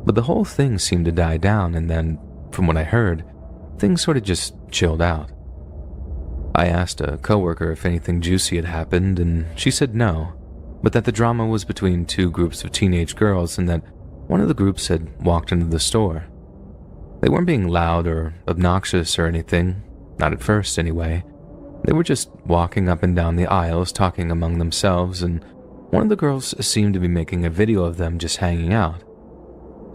Speaker 3: But the whole thing seemed to die down, and then, from what I heard, things sort of just chilled out. I asked a coworker if anything juicy had happened, and she said no, but that the drama was between 2 groups of teenage girls and that one of the groups had walked into the store. They weren't being loud or obnoxious or anything, not at first anyway. They were just walking up and down the aisles talking among themselves, and one of the girls seemed to be making a video of them just hanging out.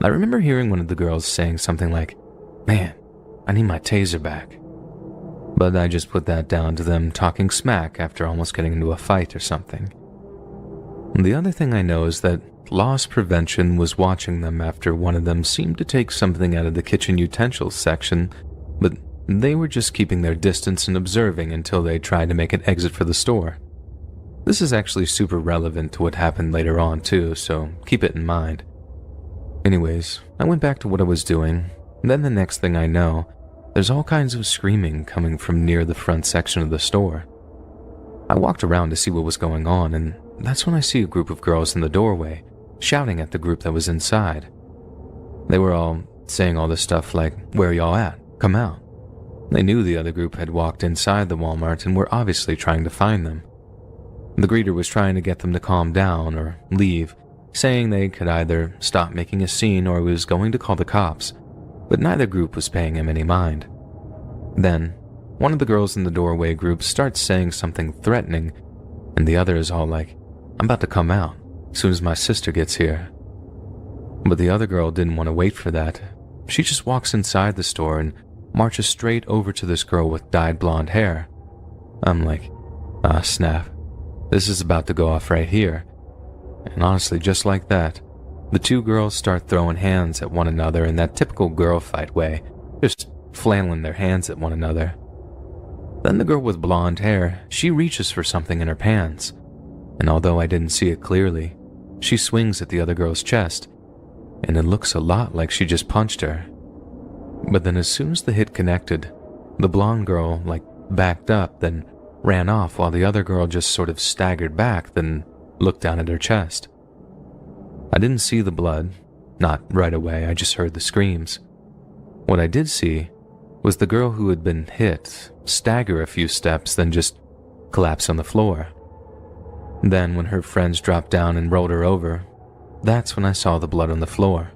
Speaker 3: I remember hearing one of the girls saying something like, "Man, I need my taser back." But I just put that down to them talking smack after almost getting into a fight or something. The other thing I know is that loss prevention was watching them after one of them seemed to take something out of the kitchen utensils section, but they were just keeping their distance and observing until they tried to make an exit for the store. This is actually super relevant to what happened later on too, so keep it in mind. Anyways, I went back to what I was doing, and then the next thing I know, there's all kinds of screaming coming from near the front section of the store. I walked around to see what was going on, and that's when I see a group of girls in the doorway, shouting at the group that was inside. They were all saying all this stuff like, "Where y'all at? Come out." They knew the other group had walked inside the Walmart and were obviously trying to find them. The greeter was trying to get them to calm down or leave, saying they could either stop making a scene or he was going to call the cops, but neither group was paying him any mind. Then, one of the girls in the doorway group starts saying something threatening, and the other is all like, "I'm about to come out as soon as my sister gets here." But the other girl didn't want to wait for that. she just walks inside the store and marches straight over to this girl with dyed blonde hair. I'm like, ah, snap. This is about to go off right here. And honestly, just like that, the two girls start throwing hands at one another in that typical girl fight way, just flailing their hands at one another. Then the girl with blonde hair, she reaches for something in her pants, and although I didn't see it clearly, she swings at the other girl's chest, and it looks a lot like she just punched her. But then as soon as the hit connected, the blonde girl, backed up, then ran off while the other girl just sort of staggered back, then looked down at her chest. I didn't see the blood, not right away, I just heard the screams. What I did see was the girl who had been hit stagger a few steps, then just collapse on the floor. Then when her friends dropped down and rolled her over, that's when I saw the blood on the floor.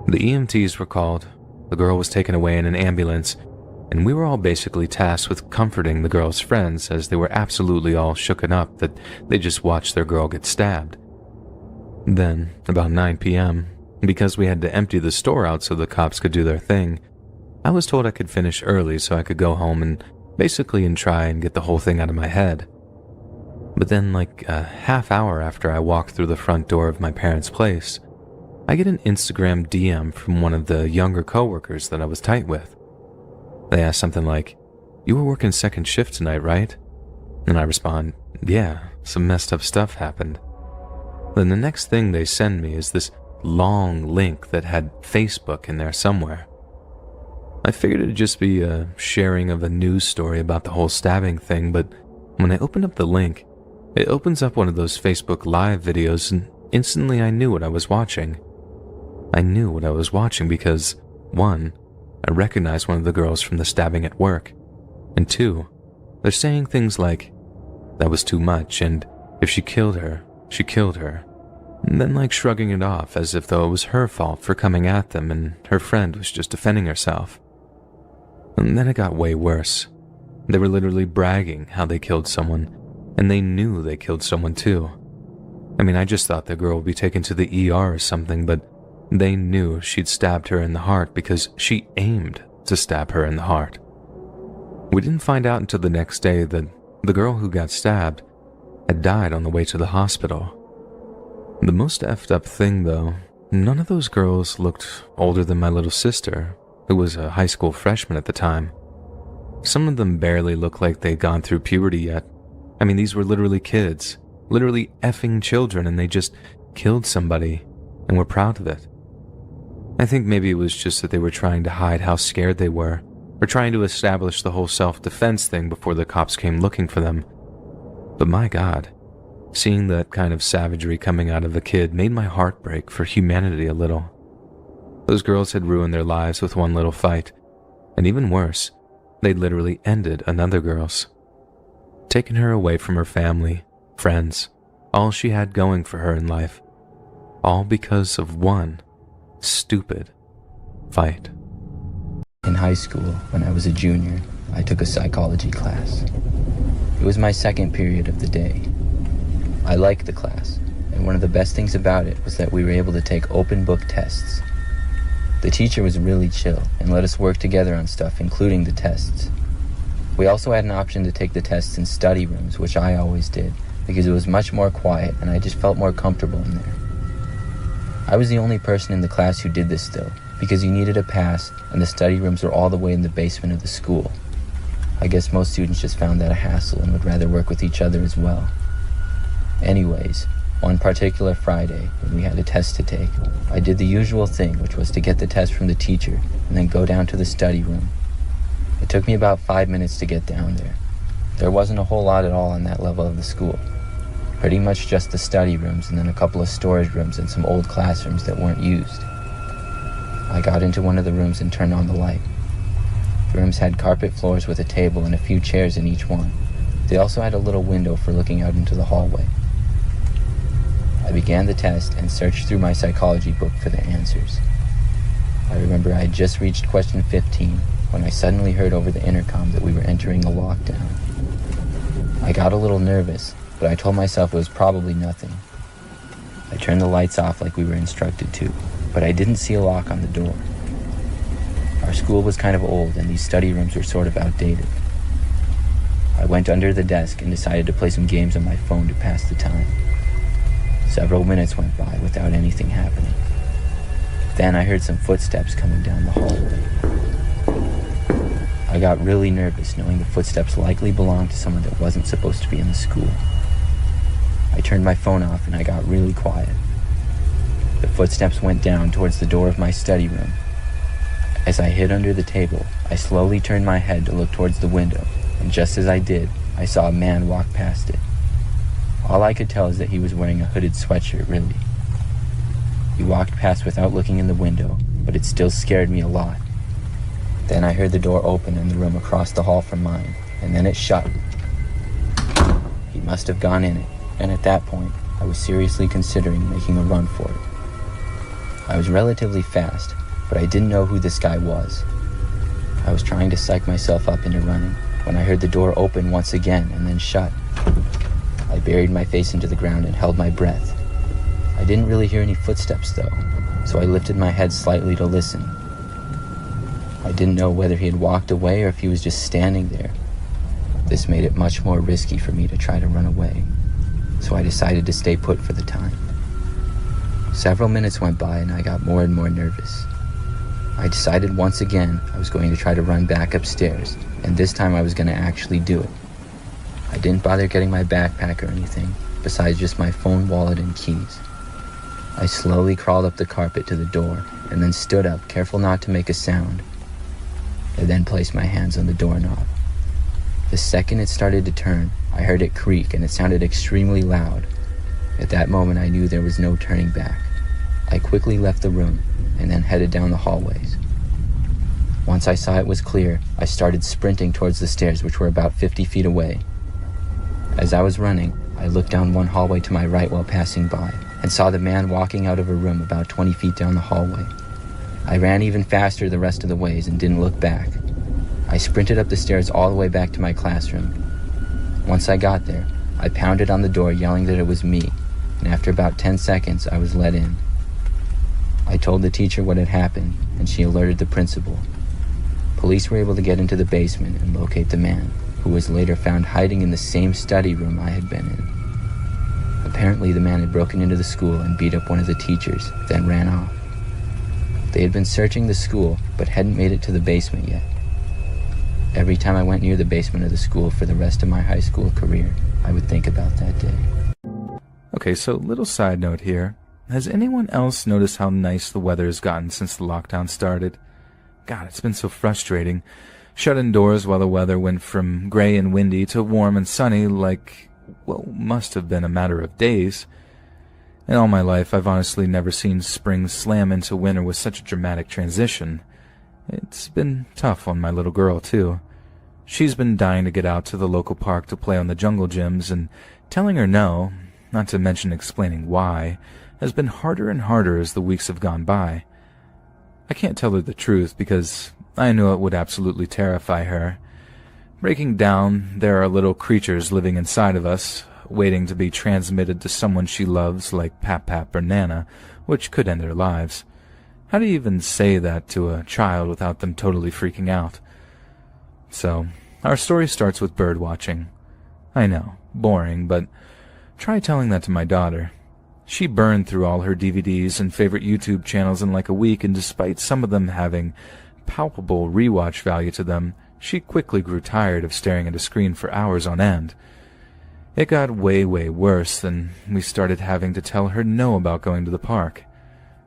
Speaker 3: The EMTs were called, the girl was taken away in an ambulance, and we were all basically tasked with comforting the girl's friends as they were absolutely all shooken up that they just watched their girl get stabbed. Then, about 9 p.m., because we had to empty the store out so the cops could do their thing, I was told I could finish early so I could go home and try and get the whole thing out of my head. But then, a half hour after I walked through the front door of my parents' place, I get an Instagram DM from one of the younger coworkers that I was tight with. They asked something like, "You were working second shift tonight, right?" And I respond, "Yeah, some messed up stuff happened." Then the next thing they send me is this long link that had Facebook in there somewhere. I figured it'd just be a sharing of a news story about the whole stabbing thing, but when I opened up the link, it opens up one of those Facebook Live videos, and instantly I knew what I was watching. I knew what I was watching because, 1, I recognized one of the girls from the stabbing at work, and 2, they're saying things like, "That was too much," and "If she killed her, she killed her," and then shrugging it off as if though it was her fault for coming at them and her friend was just defending herself. And then it got way worse. They were literally bragging how they killed someone, and they knew they killed someone too. I mean, I just thought the girl would be taken to the ER or something, but they knew she'd stabbed her in the heart because she aimed to stab her in the heart. We didn't find out until the next day that the girl who got stabbed had died on the way to the hospital. The most effed up thing though, none of those girls looked older than my little sister, who was a high school freshman at the time. Some of them barely looked like they'd gone through puberty yet. I mean, these were literally kids, literally effing children, and they just killed somebody and were proud of it. I think maybe it was just that they were trying to hide how scared they were, or trying to establish the whole self-defense thing before the cops came looking for them. But my God, seeing that kind of savagery coming out of a kid made my heart break for humanity a little. Those girls had ruined their lives with one little fight, and even worse, they'd literally ended another girl's. Taken her away from her family, friends, all she had going for her in life. All because of one stupid fight.
Speaker 9: In high school, when I was a junior, I took a psychology class. It was my second period of the day. I liked the class, and one of the best things about it was that we were able to take open book tests. The teacher was really chill and let us work together on stuff, including the tests. We also had an option to take the tests in study rooms, which I always did, because it was much more quiet and I just felt more comfortable in there. I was the only person in the class who did this though, because you needed a pass and the study rooms were all the way in the basement of the school. I guess most students just found that a hassle and would rather work with each other as well. Anyways, one particular Friday, when we had a test to take, I did the usual thing, which was to get the test from the teacher and then go down to the study room. It took me about 5 minutes to get down there. There wasn't a whole lot at all on that level of the school. Pretty much just the study rooms and then a couple of storage rooms and some old classrooms that weren't used. I got into one of the rooms and turned on the light. The rooms had carpet floors with a table and a few chairs in each one. They also had a little window for looking out into the hallway. I began the test and searched through my psychology book for the answers. I remember I had just reached question 15 when I suddenly heard over the intercom that we were entering a lockdown. I got a little nervous, but I told myself it was probably nothing. I turned the lights off like we were instructed to, but I didn't see a lock on the door. school was kind of old and these study rooms were sort of outdated. I went under the desk and decided to play some games on my phone to pass the time. Several minutes went by without anything happening. Then I heard some footsteps coming down the hallway. I got really nervous knowing the footsteps likely belonged to someone that wasn't supposed to be in the school. I turned my phone off and I got really quiet. The footsteps went down towards the door of my study room. As I hid under the table, I slowly turned my head to look towards the window, and just as I did, I saw a man walk past it. All I could tell is that he was wearing a hooded sweatshirt, really. He walked past without looking in the window, but it still scared me a lot. Then I heard the door open in the room across the hall from mine, and then it shut. He must have gone in it, and at that point, I was seriously considering making a run for it. I was relatively fast, but I didn't know who this guy was. I was trying to psych myself up into running when I heard the door open once again and then shut. I buried my face into the ground and held my breath. I didn't really hear any footsteps though, so I lifted my head slightly to listen. I didn't know whether he had walked away or if he was just standing there. This made it much more risky for me to try to run away, so I decided to stay put for the time. Several minutes went by and I got more and more nervous. I decided once again I was going to try to run back upstairs, and this time I was going to actually do it. I didn't bother getting my backpack or anything, besides just my phone, wallet, and keys. I slowly crawled up the carpet to the door, and then stood up, careful not to make a sound. I then placed my hands on the doorknob. The second it started to turn, I heard it creak, and it sounded extremely loud. At that moment, I knew there was no turning back. I quickly left the room, and then headed down the hallways. Once I saw it was clear, I started sprinting towards the stairs, which were about 50 feet away. As I was running, I looked down one hallway to my right while passing by, and saw the man walking out of a room about 20 feet down the hallway. I ran even faster the rest of the ways and didn't look back. I sprinted up the stairs all the way back to my classroom. Once I got there, I pounded on the door yelling that it was me, and after about 10 seconds, I was let in. I told the teacher what had happened, and she alerted the principal. Police were able to get into the basement and locate the man, who was later found hiding in the same study room I had been in. Apparently, the man had broken into the school and beat up one of the teachers, then ran off. They had been searching the school, but hadn't made it to the basement yet. Every time I went near the basement of the school for the rest of my high school career, I would think about that day.
Speaker 3: Okay, so little side note here. Has anyone else noticed how nice the weather has gotten since the lockdown started? God, it's been so frustrating. Shut indoors while the weather went from gray and windy to warm and sunny like, well, must have been a matter of days. In all my life, I've honestly never seen spring slam into winter with such a dramatic transition. It's been tough on my little girl, too. She's been dying to get out to the local park to play on the jungle gyms, and telling her no, not to mention explaining why, has been harder and harder as the weeks have gone by. I can't tell her the truth because I know it would absolutely terrify her. Breaking down, there are little creatures living inside of us, waiting to be transmitted to someone she loves like Pap or Nana, which could end their lives. How do you even say that to a child without them totally freaking out? So, our story starts with bird watching. I know, boring, but try telling that to my daughter. She burned through all her DVDs and favorite YouTube channels in like a week, and despite some of them having palpable rewatch value to them, she quickly grew tired of staring at a screen for hours on end. It got way worse, and we started having to tell her no about going to the park.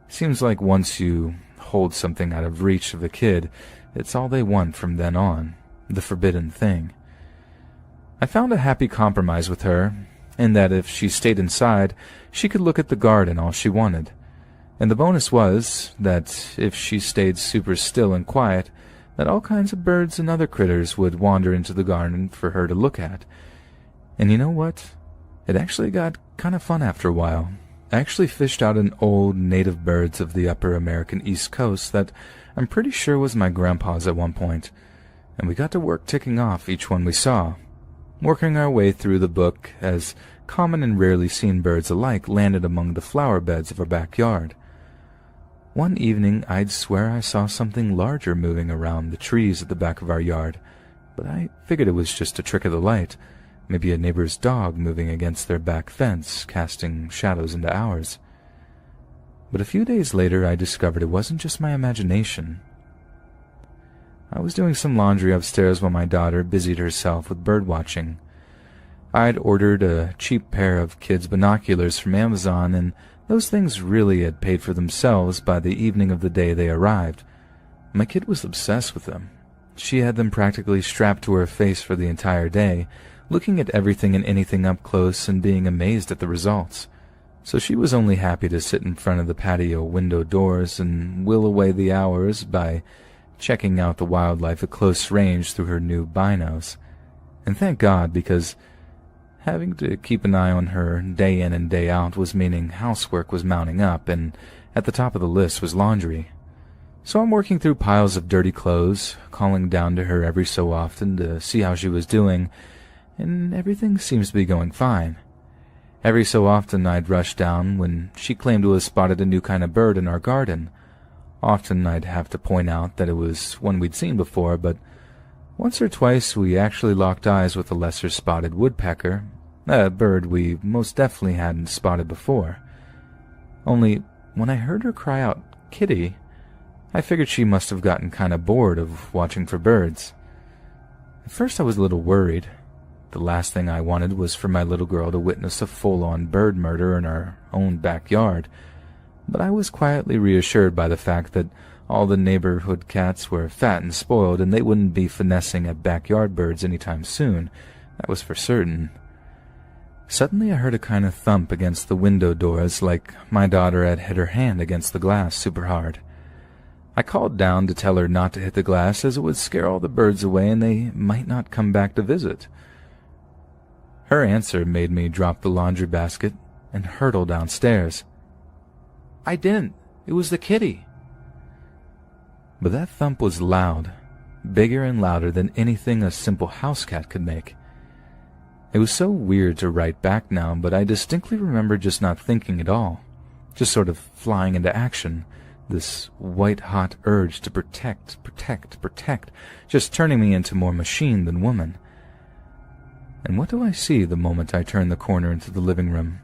Speaker 3: Seems like once you hold something out of reach of a kid, it's all they want from then on, the forbidden thing. I found a happy compromise with her, in that if she stayed inside, she could look at the garden all she wanted. And the bonus was that if she stayed super still and quiet, that all kinds of birds and other critters would wander into the garden for her to look at. And you know what? It actually got kind of fun after a while. I actually fished out an old native birds of the upper American East Coast that I'm pretty sure was my grandpa's at one point, and we got to work ticking off each one we saw. Working our way through the book as common and rarely seen birds alike landed among the flower beds of our backyard. One evening, I'd swear I saw something larger moving around the trees at the back of our yard, but I figured it was just a trick of the light, maybe a neighbor's dog moving against their back fence, casting shadows into ours. But a few days later, I discovered it wasn't just my imagination. I was doing some laundry upstairs while my daughter busied herself with birdwatching. I'd ordered a cheap pair of kids' binoculars from Amazon, and those things really had paid for themselves by the evening of the day they arrived. My kid was obsessed with them. She had them practically strapped to her face for the entire day, looking at everything and anything up close and being amazed at the results. So she was only happy to sit in front of the patio window doors and while away the hours by checking out the wildlife at close range through her new binos. And thank God, because having to keep an eye on her day in and day out was meaning housework was mounting up, and at the top of the list was laundry. So I'm working through piles of dirty clothes, calling down to her every so often to see how she was doing, and everything seems to be going fine. Every so often I'd rush down when she claimed to have spotted a new kind of bird in our garden. Often I'd have to point out that it was one we'd seen before, but once or twice we actually locked eyes with a lesser spotted woodpecker, a bird we most definitely hadn't spotted before. Only when I heard her cry out, "Kitty," I figured she must have gotten kind of bored of watching for birds. At first I was a little worried. The last thing I wanted was for my little girl to witness a full-on bird murder in our own backyard, but I was quietly reassured by the fact that all the neighborhood cats were fat and spoiled, and they wouldn't be finessing at backyard birds anytime soon. That was for certain. Suddenly I heard a kind of thump against the window doors, like my daughter had hit her hand against the glass super hard. I called down to tell her not to hit the glass, as it would scare all the birds away and they might not come back to visit. Her answer made me drop the laundry basket and hurtle downstairs. "I didn't. It was the kitty." But that thump was loud, bigger and louder than anything a simple house cat could make. It was so weird to write back now, but I distinctly remember just not thinking at all, just sort of flying into action, this white-hot urge to protect, just turning me into more machine than woman. And what do I see the moment I turn the corner into the living room?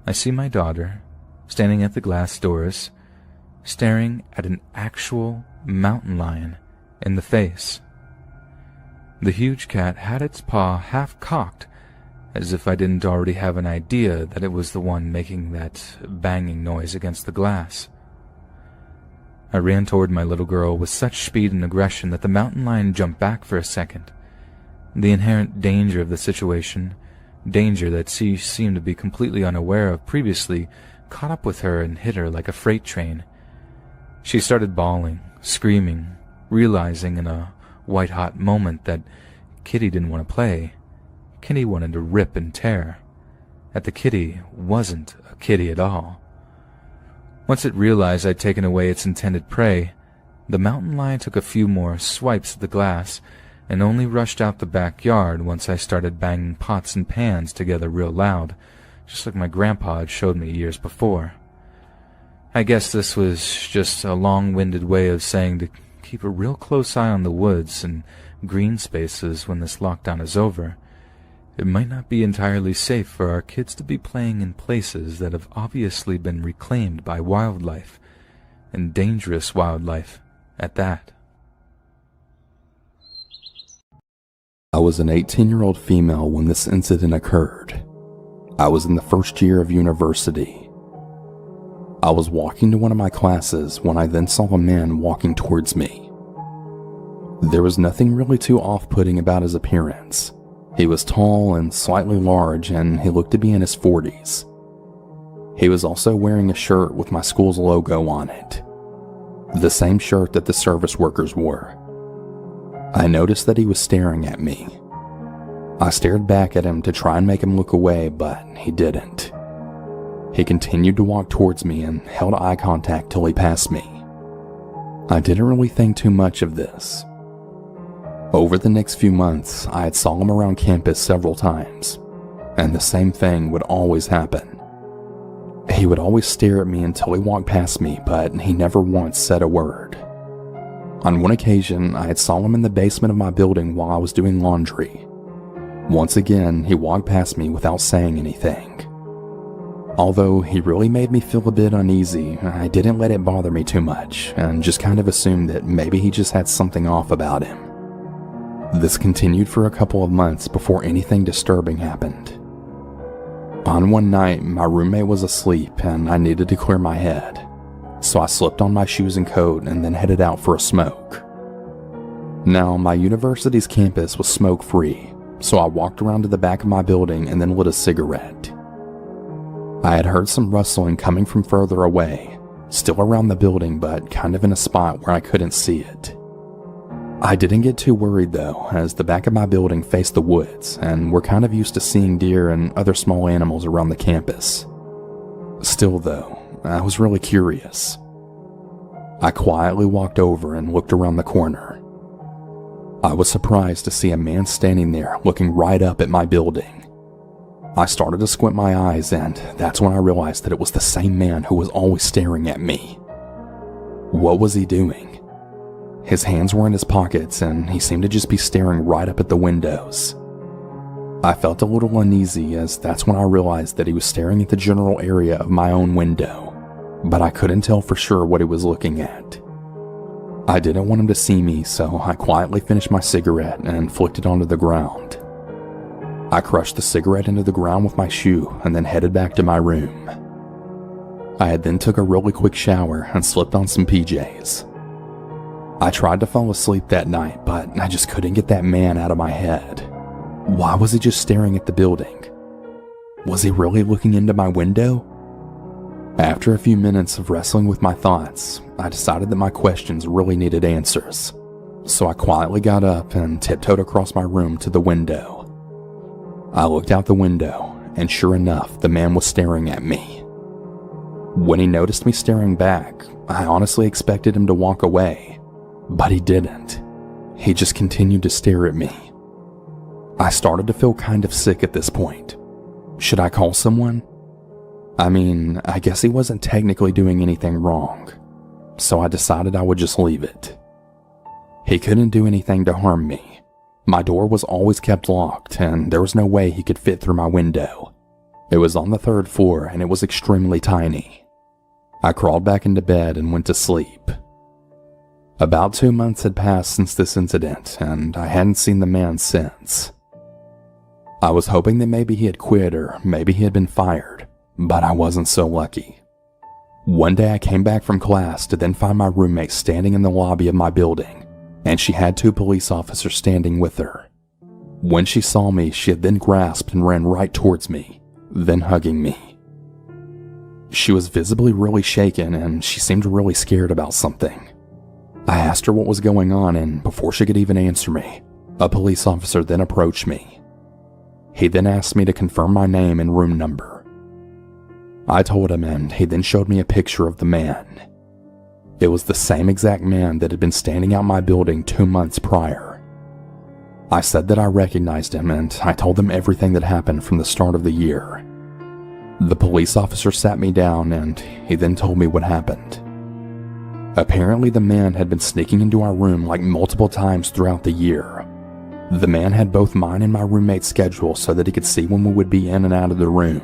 Speaker 3: I see my daughter, standing at the glass doors, staring at an actual mountain lion in the face. The huge cat had its paw half cocked, as if I didn't already have an idea that it was the one making that banging noise against the glass. I ran toward my little girl with such speed and aggression that the mountain lion jumped back for a second. The inherent danger of the situation, danger that she seemed to be completely unaware of previously, caught up with her and hit her like a freight train. She started bawling, screaming, realizing in a white-hot moment that Kitty didn't want to play. Kitty wanted to rip and tear. That the kitty wasn't a kitty at all. Once it realized I'd taken away its intended prey, the mountain lion took a few more swipes at the glass and only rushed out the backyard once I started banging pots and pans together real loud, just like my grandpa had showed me years before. I guess this was just a long-winded way of saying to keep a real close eye on the woods and green spaces when this lockdown is over. It might not be entirely safe for our kids to be playing in places that have obviously been reclaimed by wildlife, and dangerous wildlife at that.
Speaker 8: I was an 18-year-old female when this incident occurred. I was in the first year of university. I was walking to one of my classes when I then saw a man walking towards me. There was nothing really too off-putting about his appearance. He was tall and slightly large, and he looked to be in his 40s. He was also wearing a shirt with my school's logo on it, the same shirt that the service workers wore. I noticed that he was staring at me. I stared back at him to try and make him look away, but he didn't. He continued to walk towards me and held eye contact till he passed me. I didn't really think too much of this. Over the next few months, I had saw him around campus several times, and the same thing would always happen. He would always stare at me until he walked past me, but he never once said a word. On one occasion, I had saw him in the basement of my building while I was doing laundry. Once again, he walked past me without saying anything. Although he really made me feel a bit uneasy, I didn't let it bother me too much, and just kind of assumed that maybe he just had something off about him. This continued for a couple of months before anything disturbing happened. On one night, my roommate was asleep and I needed to clear my head, so I slipped on my shoes and coat and then headed out for a smoke. Now, my university's campus was smoke-free, so I walked around to the back of my building and then lit a cigarette. I had heard some rustling coming from further away, still around the building but kind of in a spot where I couldn't see it. I didn't get too worried though, as the back of my building faced the woods and we're kind of used to seeing deer and other small animals around the campus. Still though, I was really curious. I quietly walked over and looked around the corner. I was surprised to see a man standing there looking right up at my building. I started to squint my eyes and that's when I realized that it was the same man who was always staring at me. What was he doing? His hands were in his pockets and he seemed to just be staring right up at the windows. I felt a little uneasy as that's when I realized that he was staring at the general area of my own window, but I couldn't tell for sure what he was looking at. I didn't want him to see me, so I quietly finished my cigarette and flicked it onto the ground. I crushed the cigarette into the ground with my shoe and then headed back to my room. I had then took a really quick shower and slipped on some PJs. I tried to fall asleep that night, but I just couldn't get that man out of my head. Why was he just staring at the building? Was he really looking into my window? After a few minutes of wrestling with my thoughts, I decided that my questions really needed answers. So I quietly got up and tiptoed across my room to the window. I looked out the window, and sure enough, the man was staring at me. When he noticed me staring back, I honestly expected him to walk away, but he didn't. He just continued to stare at me. I started to feel kind of sick at this point. Should I call someone? I mean, I guess he wasn't technically doing anything wrong, so I decided I would just leave it. He couldn't do anything to harm me. My door was always kept locked, and there was no way he could fit through my window. It was on the 3rd floor, and it was extremely tiny. I crawled back into bed and went to sleep. About 2 months had passed since this incident, and I hadn't seen the man since. I was hoping that maybe he had quit or maybe he had been fired, but I wasn't so lucky. One day I came back from class to then find my roommate standing in the lobby of my building, and she had 2 police officers standing with her. When she saw me, she had then grasped and ran right towards me, then hugging me. She was visibly really shaken and she seemed really scared about something. I asked her what was going on, and before she could even answer me, a police officer then approached me. He then asked me to confirm my name and room number. I told him, and he then showed me a picture of the man. It was the same exact man that had been standing out my building 2 months prior. I said that I recognized him, and I told them everything that happened from the start of the year. The police officer sat me down, and he then told me what happened. Apparently, the man had been sneaking into our room like multiple times throughout the year. The man had both mine and my roommate's schedule so that he could see when we would be in and out of the room.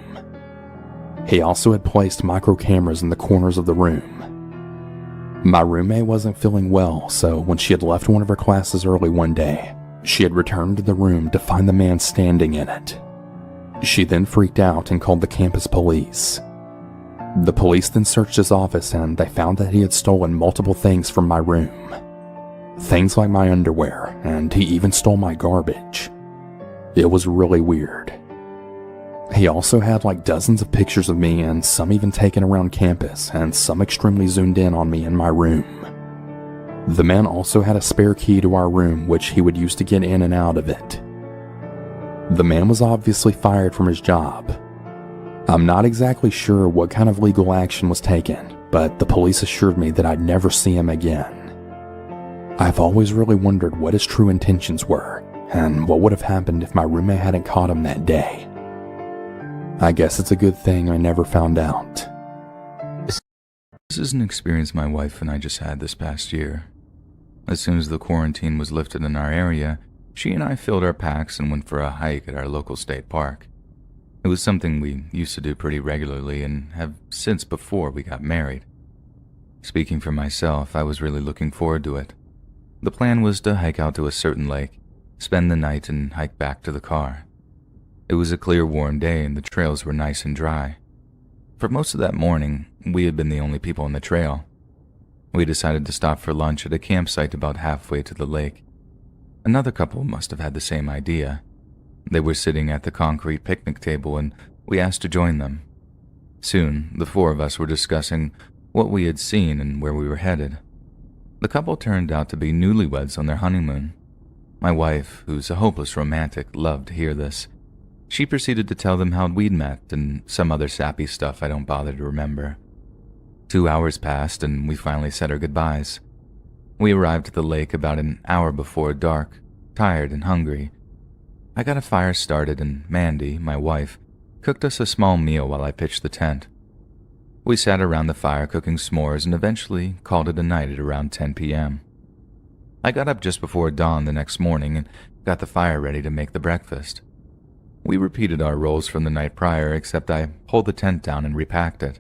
Speaker 8: He also had placed micro cameras in the corners of the room. My roommate wasn't feeling well, so when she had left one of her classes early one day, she had returned to the room to find the man standing in it. She then freaked out and called the campus police. The police then searched his office and they found that he had stolen multiple things from my room. Things like my underwear, and he even stole my garbage. It was really weird. He also had like dozens of pictures of me, and some even taken around campus, and some extremely zoomed in on me in my room. The man also had a spare key to our room, which he would use to get in and out of it. The man was obviously fired from his job. I'm not exactly sure what kind of legal action was taken, but the police assured me that I'd never see him again. I've always really wondered what his true intentions were, and what would have happened if my roommate hadn't caught him that day. I guess it's a good thing I never found out.
Speaker 3: This is an experience my wife and I just had this past year. As soon as the quarantine was lifted in our area, she and I filled our packs and went for a hike at our local state park. It was something we used to do pretty regularly and have since before we got married. Speaking for myself, I was really looking forward to it. The plan was to hike out to a certain lake, spend the night, and hike back to the car. It was a clear, warm day and the trails were nice and dry. For most of that morning, we had been the only people on the trail. We decided to stop for lunch at a campsite about halfway to the lake. Another couple must have had the same idea. They were sitting at the concrete picnic table and we asked to join them. Soon, the four of us were discussing what we had seen and where we were headed. The couple turned out to be newlyweds on their honeymoon. My wife, who's a hopeless romantic, loved to hear this. She proceeded to tell them how we'd met and some other sappy stuff I don't bother to remember. 2 hours passed and we finally said our goodbyes. We arrived at the lake about an hour before dark, tired and hungry. I got a fire started and Mandy, my wife, cooked us a small meal while I pitched the tent. We sat around the fire cooking s'mores and eventually called it a night at around 10 p.m. I got up just before dawn the next morning and got the fire ready to make the breakfast. We repeated our roles from the night prior, except I pulled the tent down and repacked it.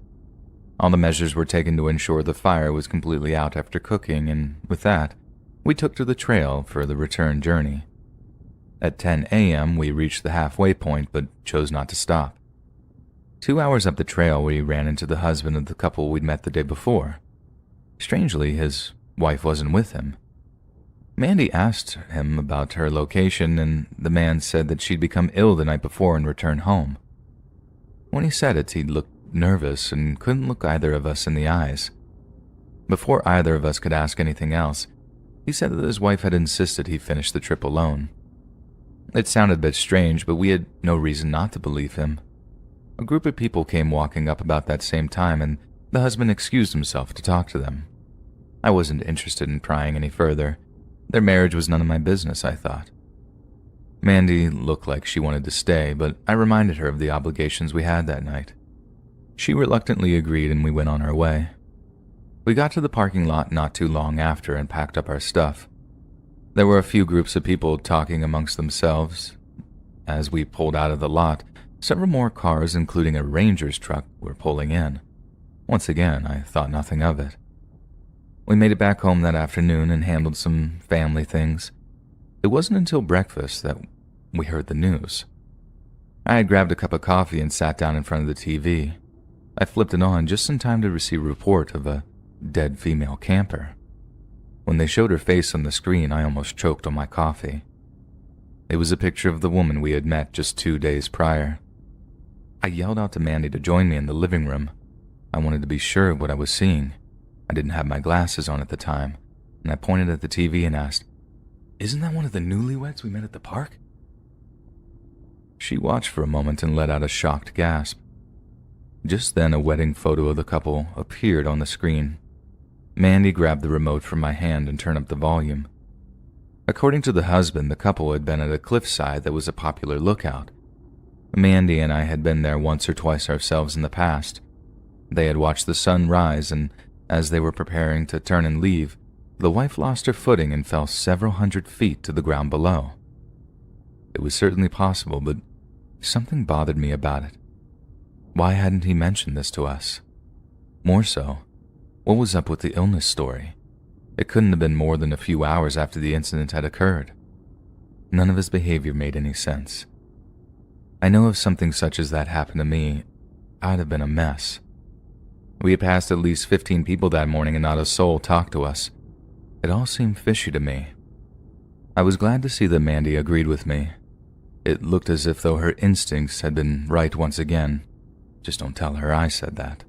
Speaker 3: All the measures were taken to ensure the fire was completely out after cooking, and with that, we took to the trail for the return journey. At 10 a.m., we reached the halfway point, but chose not to stop. 2 hours up the trail, we ran into the husband of the couple we'd met the day before. Strangely, his wife wasn't with him. Mandy asked him about her location, and the man said that she'd become ill the night before and returned home. When he said it, he looked nervous and couldn't look either of us in the eyes. Before either of us could ask anything else, he said that his wife had insisted he finish the trip alone. It sounded a bit strange, but we had no reason not to believe him. A group of people came walking up about that same time, and the husband excused himself to talk to them. I wasn't interested in prying any further. Their marriage was none of my business, I thought. Mandy looked like she wanted to stay, but I reminded her of the obligations we had that night. She reluctantly agreed and we went on our way. We got to the parking lot not too long after and packed up our stuff. There were a few groups of people talking amongst themselves. As we pulled out of the lot, several more cars, including a ranger's truck, were pulling in. Once again, I thought nothing of it. We made it back home that afternoon and handled some family things. It wasn't until breakfast that we heard the news. I had grabbed a cup of coffee and sat down in front of the TV. I flipped it on just in time to receive a report of a dead female camper. When they showed her face on the screen, I almost choked on my coffee. It was a picture of the woman we had met just 2 days prior. I yelled out to Mandy to join me in the living room. I wanted to be sure of what I was seeing. I didn't have my glasses on at the time, and I pointed at the TV and asked, "Isn't that one of the newlyweds we met at the park?" She watched for a moment and let out a shocked gasp. Just then, a wedding photo of the couple appeared on the screen. Mandy grabbed the remote from my hand and turned up the volume. According to the husband, the couple had been at a cliffside that was a popular lookout. Mandy and I had been there once or twice ourselves in the past. They had watched the sun rise, and as they were preparing to turn and leave, the wife lost her footing and fell several hundred feet to the ground below. It was certainly possible, but something bothered me about it. Why hadn't he mentioned this to us? More so, what was up with the illness story? It couldn't have been more than a few hours after the incident had occurred. None of his behavior made any sense. I know if something such as that happened to me, I'd have been a mess. We had passed at least 15 people that morning and not a soul talked to us. It all seemed fishy to me. I was glad to see that Mandy agreed with me. It looked as if though her instincts had been right once again. Just don't tell her I said that.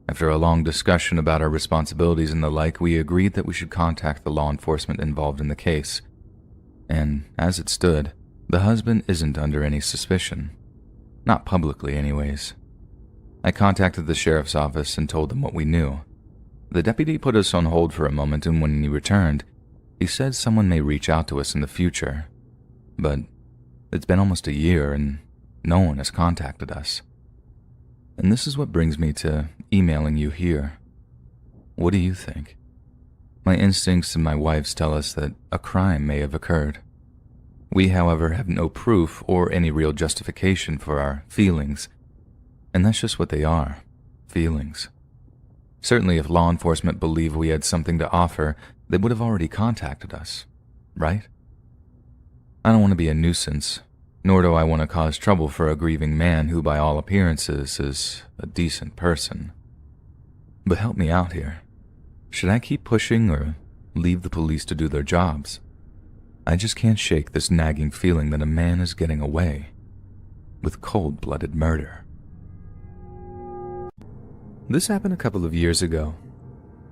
Speaker 3: After a long discussion about our responsibilities and the like, we agreed that we should contact the law enforcement involved in the case. And as it stood, the husband isn't under any suspicion. Not publicly, anyways. I contacted the sheriff's office and told them what we knew. The deputy put us on hold for a moment, and when he returned, he said someone may reach out to us in the future. But it's been almost a year and no one has contacted us. And this is what brings me to emailing you here. What do you think? My instincts and my wife's tell us that a crime may have occurred. We, however, have no proof or any real justification for our feelings, and that's just what they are, feelings. Certainly if law enforcement believed we had something to offer, they would have already contacted us, right? I don't want to be a nuisance, nor do I want to cause trouble for a grieving man who by all appearances is a decent person. But help me out here. Should I keep pushing or leave the police to do their jobs? I just can't shake this nagging feeling that a man is getting away with cold-blooded murder. This happened a couple of years ago.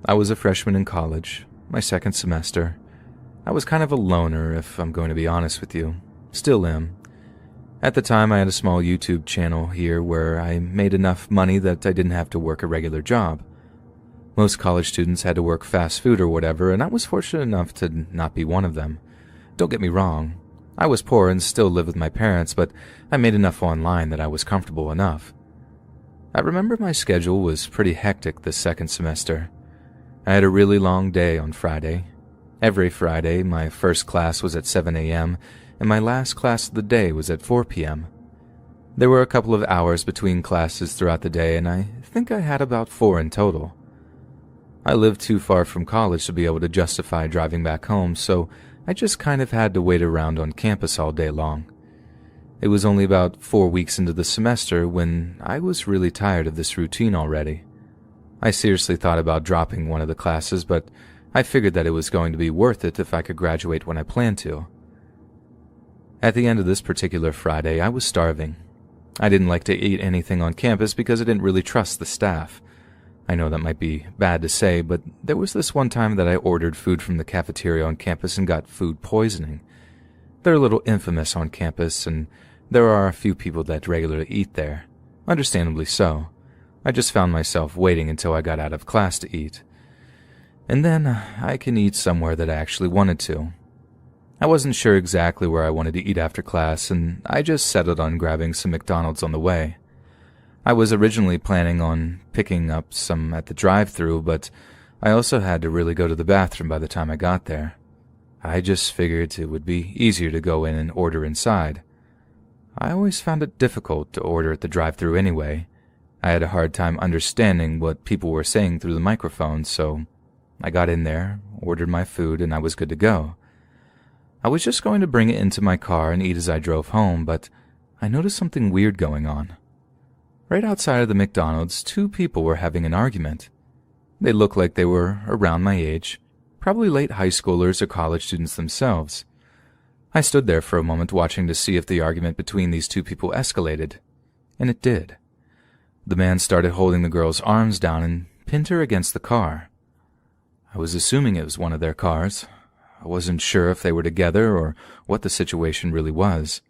Speaker 3: I was a freshman in college, my second semester. I was kind of a loner, if I'm going to be honest with you. Still am. At the time, I had a small YouTube channel here where I made enough money that I didn't have to work a regular job. Most college students had to work fast food or whatever, and I was fortunate enough to not be one of them. Don't get me wrong. I was poor and still lived with my parents, but I made enough online that I was comfortable enough. I remember my schedule was pretty hectic this second semester. I had a really long day on Friday. Every Friday, my first class was at 7 a.m., and my last class of the day was at 4 p.m. There were a couple of hours between classes throughout the day, and I think I had about 4 in total. I lived too far from college to be able to justify driving back home, so I just kind of had to wait around on campus all day long. It was only about 4 weeks into the semester when I was really tired of this routine already. I seriously thought about dropping one of the classes, but I figured that it was going to be worth it if I could graduate when I planned to. At the end of this particular Friday, I was starving. I didn't like to eat anything on campus because I didn't really trust the staff. I know that might be bad to say, but there was this one time that I ordered food from the cafeteria on campus and got food poisoning. They're a little infamous on campus, and there are a few people that regularly eat there. Understandably so. I just found myself waiting until I got out of class to eat. And then I can eat somewhere that I actually wanted to. I wasn't sure exactly where I wanted to eat after class, and I just settled on grabbing some McDonald's on the way. I was originally planning on picking up some at the drive-thru, but I also had to really go to the bathroom by the time I got there. I just figured it would be easier to go in and order inside. I always found it difficult to order at the drive-thru anyway. I had a hard time understanding what people were saying through the microphone, so I got in there, ordered my food, and I was good to go. I was just going to bring it into my car and eat as I drove home, but I noticed something weird going on. Right outside of the McDonald's, 2 people were having an argument. They looked like they were around my age, probably late high schoolers or college students themselves. I stood there for a moment watching to see if the argument between these 2 people escalated, and it did. The man started holding the girl's arms down and pinned her against the car. I was assuming it was one of their cars. I wasn't sure if they were together or what the situation really was.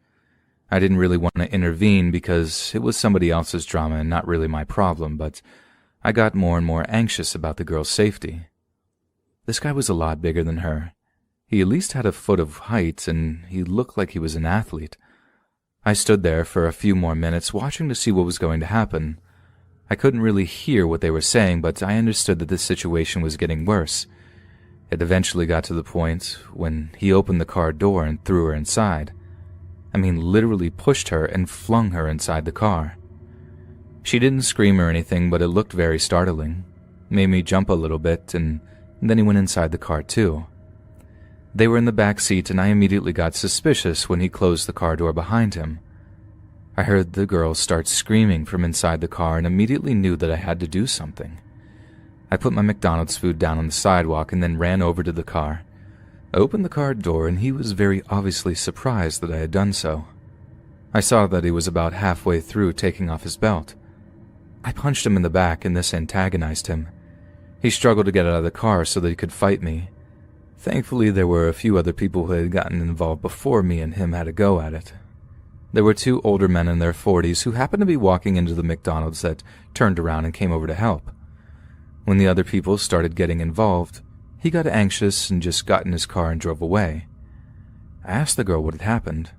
Speaker 3: I didn't really want to intervene because it was somebody else's drama and not really my problem, but I got more and more anxious about the girl's safety. This guy was a lot bigger than her. He at least had a foot of height, and he looked like he was an athlete. I stood there for a few more minutes watching to see what was going to happen. I couldn't really hear what they were saying, but I understood that this situation was getting worse. It eventually got to the point when he opened the car door and threw her inside. I mean, literally pushed her and flung her inside the car. She didn't scream or anything, but it looked very startling. Made me jump a little bit, and then he went inside the car too. They were in the back seat, and I immediately got suspicious when he closed the car door behind him. I heard the girl start screaming from inside the car and immediately knew that I had to do something. I put my McDonald's food down on the sidewalk and then ran over to the car. I opened the car door, and he was very obviously surprised that I had done so. I saw that he was about halfway through taking off his belt. I punched him in the back, and this antagonized him. He struggled to get out of the car so that he could fight me. Thankfully, there were a few other people who had gotten involved before me and him had a go at it. There were 2 older men in their 40s who happened to be walking into the McDonald's that turned around and came over to help. When the other people started getting involved, he got anxious and just got in his car and drove away. I asked the girl what had happened.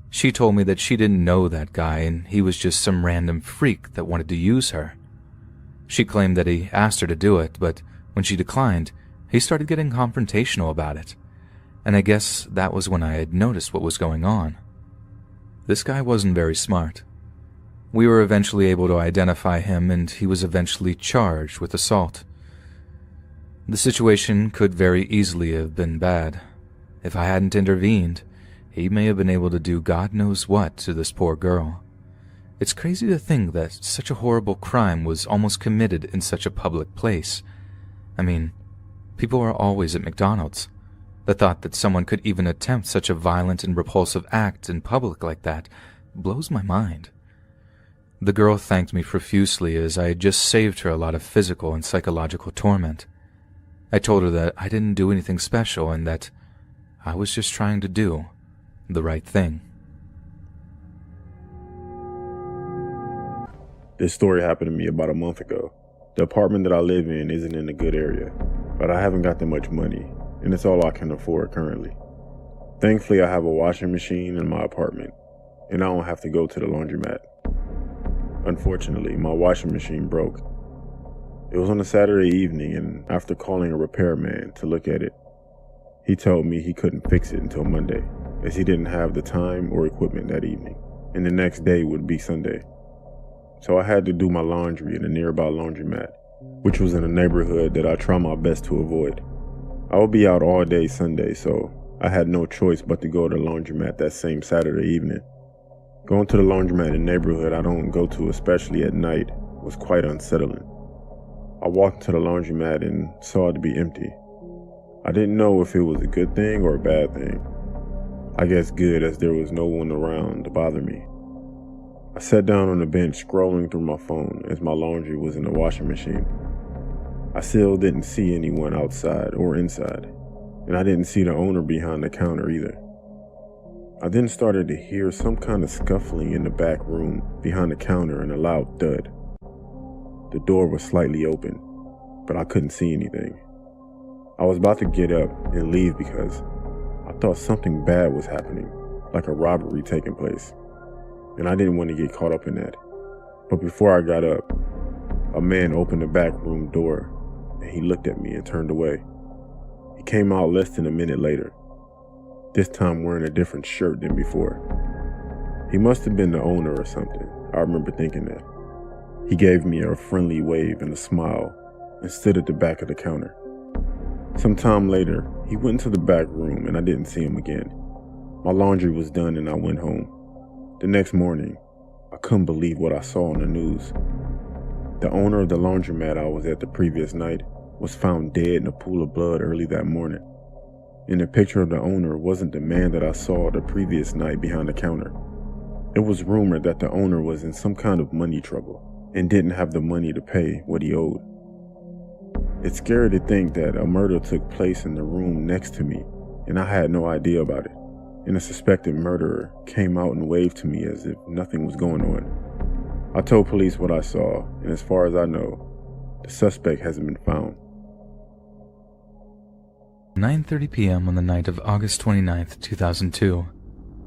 Speaker 3: She told me that she didn't know that guy and he was just some random freak that wanted to use her. She claimed that he asked her to do it, but When she declined, he started getting confrontational about it, and I guess that was when I had noticed what was going on. This guy wasn't very smart. We were eventually able to identify him, and he was eventually charged with assault. The situation could very easily have been bad. If I hadn't intervened, he may have been able to do God knows what to this poor girl. It's crazy to think that such a horrible crime was almost committed in such a public place. I mean, people are always at McDonald's. The thought that someone could even attempt such a violent and repulsive act in public like that blows my mind. The girl thanked me profusely as I had just saved her a lot of physical and psychological torment. I told her that I didn't do anything special and that I was just trying to do the right thing.
Speaker 6: This story happened to me about a month ago. The apartment that I live in isn't in a good area, but I haven't got that much money, and it's all I can afford currently. Thankfully, I have a washing machine in my apartment, and I don't have to go to the laundromat. Unfortunately, my washing machine broke. It was on a Saturday evening, and after calling a repairman to look at it, he told me he couldn't fix it until Monday, as he didn't have the time or equipment that evening, and the next day would be Sunday. So I had to do my laundry in a nearby laundromat, which was in a neighborhood that I try my best to avoid. I would be out all day Sunday, so I had no choice but to go to the laundromat that same Saturday evening. Going to the laundromat in a neighborhood I don't go to, especially at night, was quite unsettling. I walked to the laundromat and saw it to be empty. I didn't know if it was a good thing or a bad thing. I guess good, as there was no one around to bother me. I sat down on the bench scrolling through my phone as my laundry was in the washing machine. I still didn't see anyone outside or inside, and I didn't see the owner behind the counter either. I then started to hear some kind of scuffling in the back room behind the counter and a loud thud. The door was slightly open, but I couldn't see anything. I was about to get up and leave because I thought something bad was happening, like a robbery taking place, and I didn't want to get caught up in that. But before I got up, a man opened the back room door, and he looked at me and turned away. He came out less than a minute later, this time wearing a different shirt than before. He must have been the owner or something. I remember thinking that. He gave me a friendly wave and a smile and stood at the back of the counter. Some time later, he went into the back room and I didn't see him again. My laundry was done and I went home. The next morning, I couldn't believe what I saw on the news. The owner of the laundromat I was at the previous night was found dead in a pool of blood early that morning. And the picture of the owner wasn't the man that I saw the previous night behind the counter. It was rumored that the owner was in some kind of money trouble and didn't have the money to pay what he owed. It's scary to think that a murder took place in the room next to me and I had no idea about it. And the suspected murderer came out and waved to me as if nothing was going on. I told police what I saw, and as far as I know, the suspect hasn't been found.
Speaker 3: 9:30 p.m. on the night of August 29th, 2002,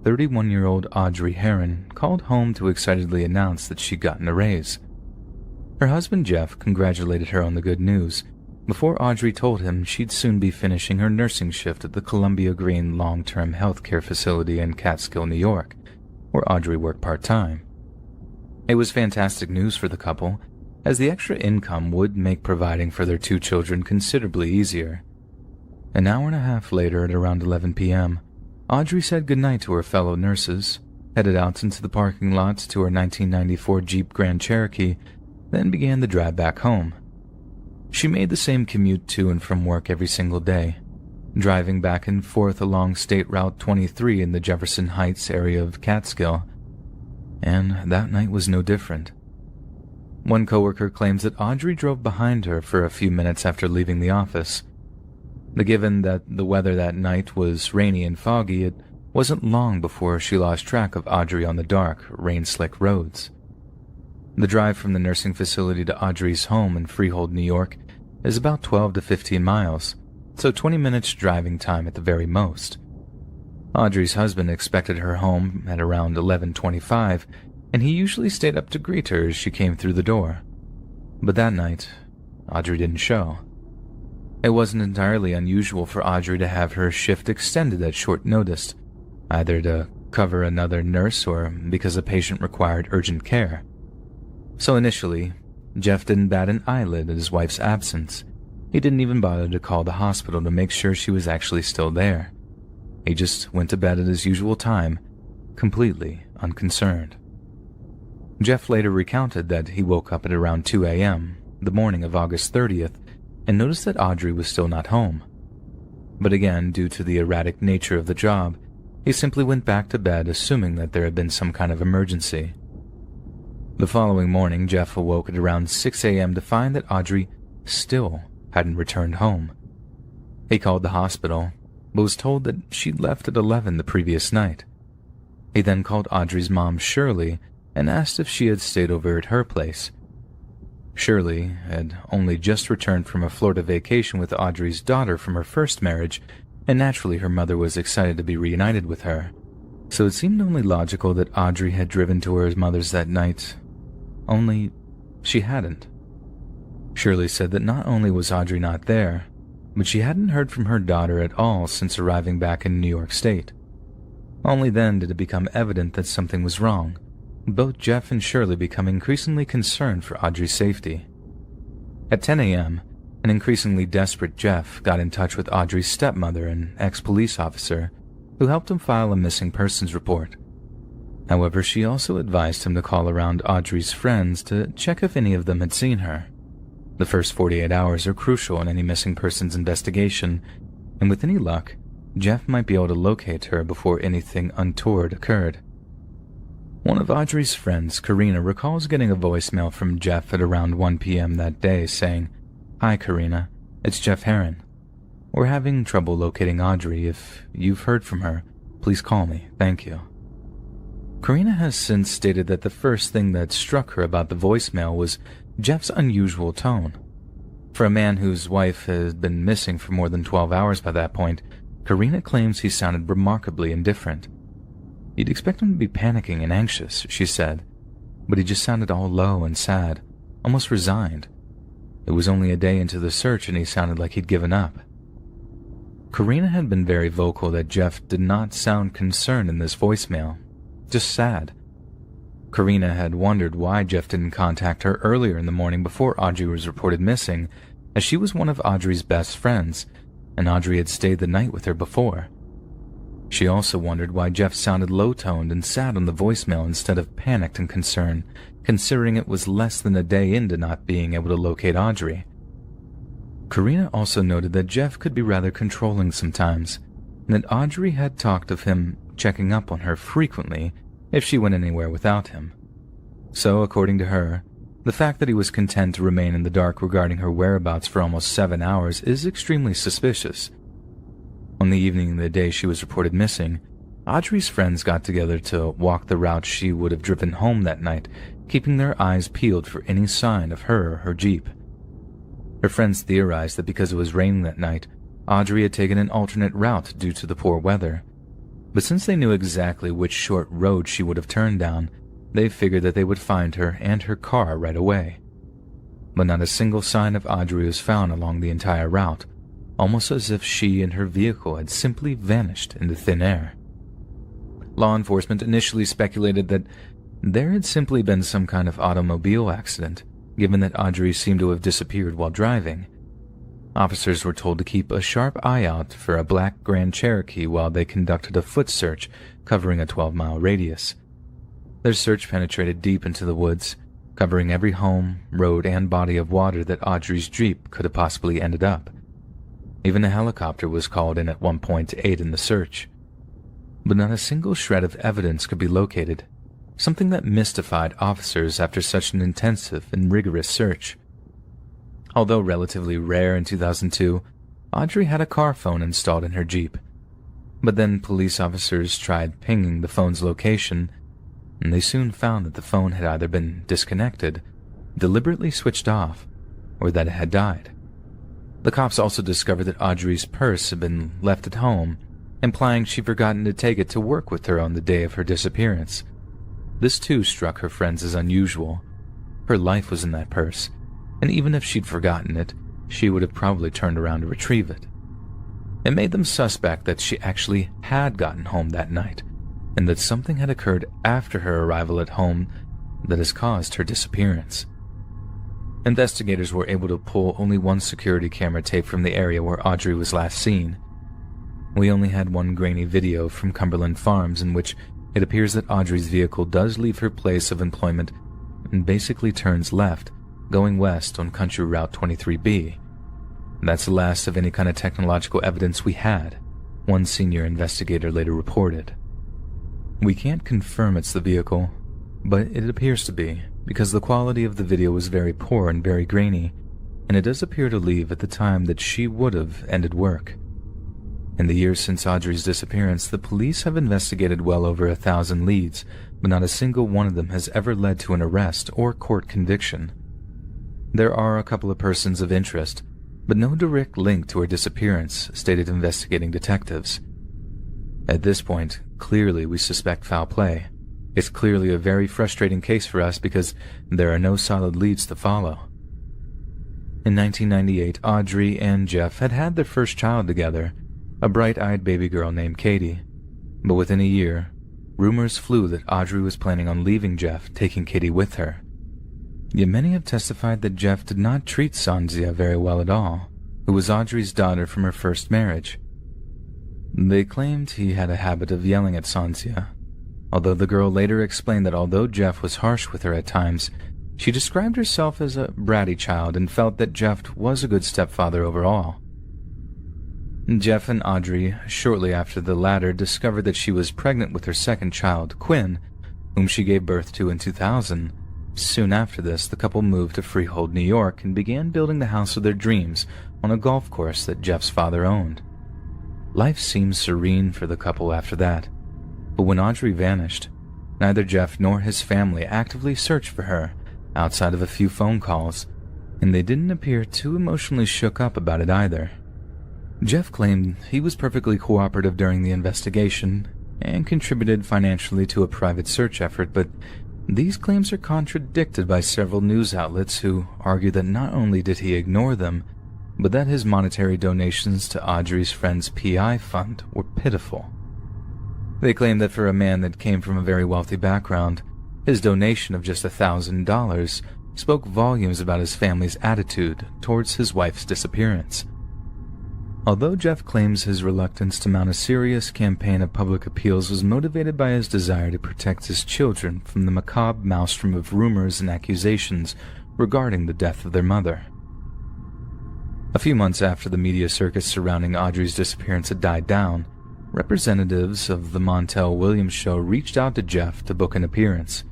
Speaker 3: 31-year-old Audrey Herron called home to excitedly announce that she'd gotten a raise. Her husband Jeff congratulated her on the good news, before Audrey told him she'd soon be finishing her nursing shift at the Columbia Green Long-Term Health Care Facility in Catskill, New York, where Audrey worked part-time. It was fantastic news for the couple, as the extra income would make providing for their 2 children considerably easier. An hour and a half later, at around 11 p.m., Audrey said goodnight to her fellow nurses, headed out into the parking lot to her 1994 Jeep Grand Cherokee, then began the drive back home. She made the same commute to and from work every single day, driving back and forth along State Route 23 in the Jefferson Heights area of Catskill, and that night was no different. One coworker claims that Audrey drove behind her for a few minutes after leaving the office. Given that the weather that night was rainy and foggy, it wasn't long before she lost track of Audrey on the dark, rain-slick roads. The drive from the nursing facility to Audrey's home in Freehold, New York, is about 12 to 15 miles, so 20 minutes driving time at the very most. Audrey's husband expected her home at around 11:25, and he usually stayed up to greet her as she came through the door. But that night, Audrey didn't show. It wasn't entirely unusual for Audrey to have her shift extended at short notice, either to cover another nurse or because a patient required urgent care. So initially, Jeff didn't bat an eyelid at his wife's absence. He didn't even bother to call the hospital to make sure she was actually still there. He just went to bed at his usual time, completely unconcerned. Jeff later recounted that he woke up at around 2 a.m., the morning of August 30th, and noticed that Audrey was still not home. But again, due to the erratic nature of the job, he simply went back to bed assuming that there had been some kind of emergency. The following morning, Jeff awoke at around 6 a.m. to find that Audrey still hadn't returned home. He called the hospital, but was told that she'd left at 11 the previous night. He then called Audrey's mom, Shirley, and asked if she had stayed over at her place. Shirley had only just returned from a Florida vacation with Audrey's daughter from her first marriage, and naturally her mother was excited to be reunited with her, so it seemed only logical that Audrey had driven to her mother's that night, only she hadn't. Shirley said that not only was Audrey not there, but she hadn't heard from her daughter at all since arriving back in New York State. Only then did it become evident that something was wrong, both Jeff and Shirley become increasingly concerned for Audrey's safety. At 10 a.m., an increasingly desperate Jeff got in touch with Audrey's stepmother, an ex-police officer, who helped him file a missing persons report. However, she also advised him to call around Audrey's friends to check if any of them had seen her. The first 48 hours are crucial in any missing persons investigation, and with any luck, Jeff might be able to locate her before anything untoward occurred. One of Audrey's friends, Karina, recalls getting a voicemail from Jeff at around 1 p.m. that day saying, "Hi Karina, it's Jeff Heron. We're having trouble locating Audrey. If you've heard from her, please call me, thank you." Karina has since stated that the first thing that struck her about the voicemail was Jeff's unusual tone. For a man whose wife had been missing for more than 12 hours by that point, Karina claims he sounded remarkably indifferent. You'd expect him to be panicking and anxious, she said, but he just sounded all low and sad, almost resigned. It was only a day into the search and he sounded like he'd given up. Karina had been very vocal that Jeff did not sound concerned in this voicemail, just sad. Karina had wondered why Jeff didn't contact her earlier in the morning before Audrey was reported missing, as she was one of Audrey's best friends, and Audrey had stayed the night with her before. She also wondered why Jeff sounded low-toned and sad on the voicemail instead of panicked and concerned, considering it was less than a day into not being able to locate Audrey. Karina also noted that Jeff could be rather controlling sometimes, and that Audrey had talked of him checking up on her frequently if she went anywhere without him. So, according to her, the fact that he was content to remain in the dark regarding her whereabouts for almost 7 hours is extremely suspicious. On the evening of the day she was reported missing, Audrey's friends got together to walk the route she would have driven home that night, keeping their eyes peeled for any sign of her or her Jeep. Her friends theorized that because it was raining that night, Audrey had taken an alternate route due to the poor weather. But since they knew exactly which short road she would have turned down, they figured that they would find her and her car right away. But not a single sign of Audrey was found along the entire route, almost as if she and her vehicle had simply vanished into thin air. Law enforcement initially speculated that there had simply been some kind of automobile accident, given that Audrey seemed to have disappeared while driving. Officers were told to keep a sharp eye out for a black Grand Cherokee while they conducted a foot search covering a 12-mile radius. Their search penetrated deep into the woods, covering every home, road, and body of water that Audrey's Jeep could have possibly ended up. Even a helicopter was called in at one point to aid in the search. But not a single shred of evidence could be located, something that mystified officers after such an intensive and rigorous search. Although relatively rare in 2002, Audrey had a car phone installed in her Jeep. But then police officers tried pinging the phone's location, and they soon found that the phone had either been disconnected, deliberately switched off, or that it had died. The cops also discovered that Audrey's purse had been left at home, implying she'd forgotten to take it to work with her on the day of her disappearance. This too struck her friends as unusual. Her life was in that purse, and even if she'd forgotten it, she would have probably turned around to retrieve it. It made them suspect that she actually had gotten home that night, and that something had occurred after her arrival at home that has caused her disappearance. Investigators were able to pull only one security camera tape from the area where Audrey was last seen. We only had one grainy video from Cumberland Farms in which it appears that Audrey's vehicle does leave her place of employment and basically turns left, going west on Country Route 23B. That's the last of any kind of technological evidence we had, one senior investigator later reported. We can't confirm it's the vehicle, but it appears to be, because the quality of the video was very poor and very grainy, and it does appear to leave at the time that she would have ended work. In the years since Audrey's disappearance, the police have investigated well over 1,000 leads, but not a single one of them has ever led to an arrest or court conviction. There are a couple of persons of interest, but no direct link to her disappearance, stated investigating detectives. At this point, clearly we suspect foul play. It's clearly a very frustrating case for us because there are no solid leads to follow. In 1998, Audrey and Jeff had had their first child together, a bright-eyed baby girl named Katie. But within a year, rumors flew that Audrey was planning on leaving Jeff, taking Katie with her. Yet many have testified that Jeff did not treat Sanzia very well at all, who was Audrey's daughter from her first marriage. They claimed he had a habit of yelling at Sanzia, although the girl later explained that although Jeff was harsh with her at times, she described herself as a bratty child and felt that Jeff was a good stepfather overall. Jeff and Audrey, shortly after the latter, discovered that she was pregnant with her second child, Quinn, whom she gave birth to in 2000. Soon after this, the couple moved to Freehold, New York, and began building the house of their dreams on a golf course that Jeff's father owned. Life seemed serene for the couple after that, but when Audrey vanished, neither Jeff nor his family actively searched for her, outside of a few phone calls, and they didn't appear too emotionally shook up about it either. Jeff claimed he was perfectly cooperative during the investigation and contributed financially to a private search effort, but these claims are contradicted by several news outlets who argue that not only did he ignore them, but that his monetary donations to Audrey's friend's PI fund were pitiful. They claim that for a man that came from a very wealthy background, his donation of just $1,000 spoke volumes about his family's attitude towards his wife's disappearance. Although Jeff claims his reluctance to mount a serious campaign of public appeals was motivated by his desire to protect his children from the macabre maelstrom of rumors and accusations regarding the death of their mother. A few months after the media circus surrounding Audrey's disappearance had died down, representatives of the Montel Williams show reached out to Jeff to book an appearance.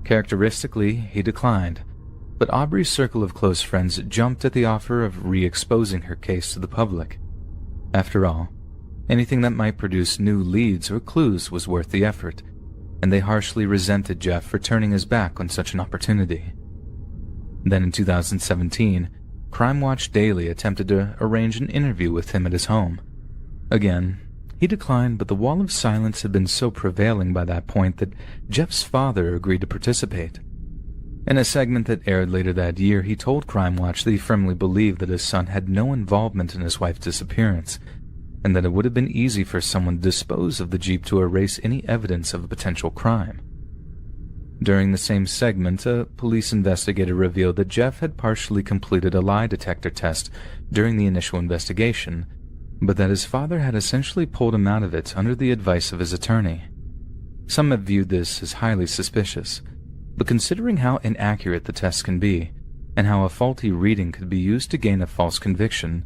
Speaker 3: Characteristically, he declined, but Aubrey's circle of close friends jumped at the offer of re-exposing her case to the public. After all, anything that might produce new leads or clues was worth the effort, and they harshly resented Jeff for turning his back on such an opportunity. Then in 2017, Crime Watch Daily attempted to arrange an interview with him at his home. Again, he declined, but the wall of silence had been so prevailing by that point that Jeff's father agreed to participate. In a segment that aired later that year, he told Crime Watch that he firmly believed that his son had no involvement in his wife's disappearance, and that it would have been easy for someone to dispose of the Jeep to erase any evidence of a potential crime. During the same segment, a police investigator revealed that Jeff had partially completed a lie detector test during the initial investigation, but that his father had essentially pulled him out of it under the advice of his attorney. Some have viewed this as highly suspicious, but considering how inaccurate the test can be, and how a faulty reading could be used to gain a false conviction,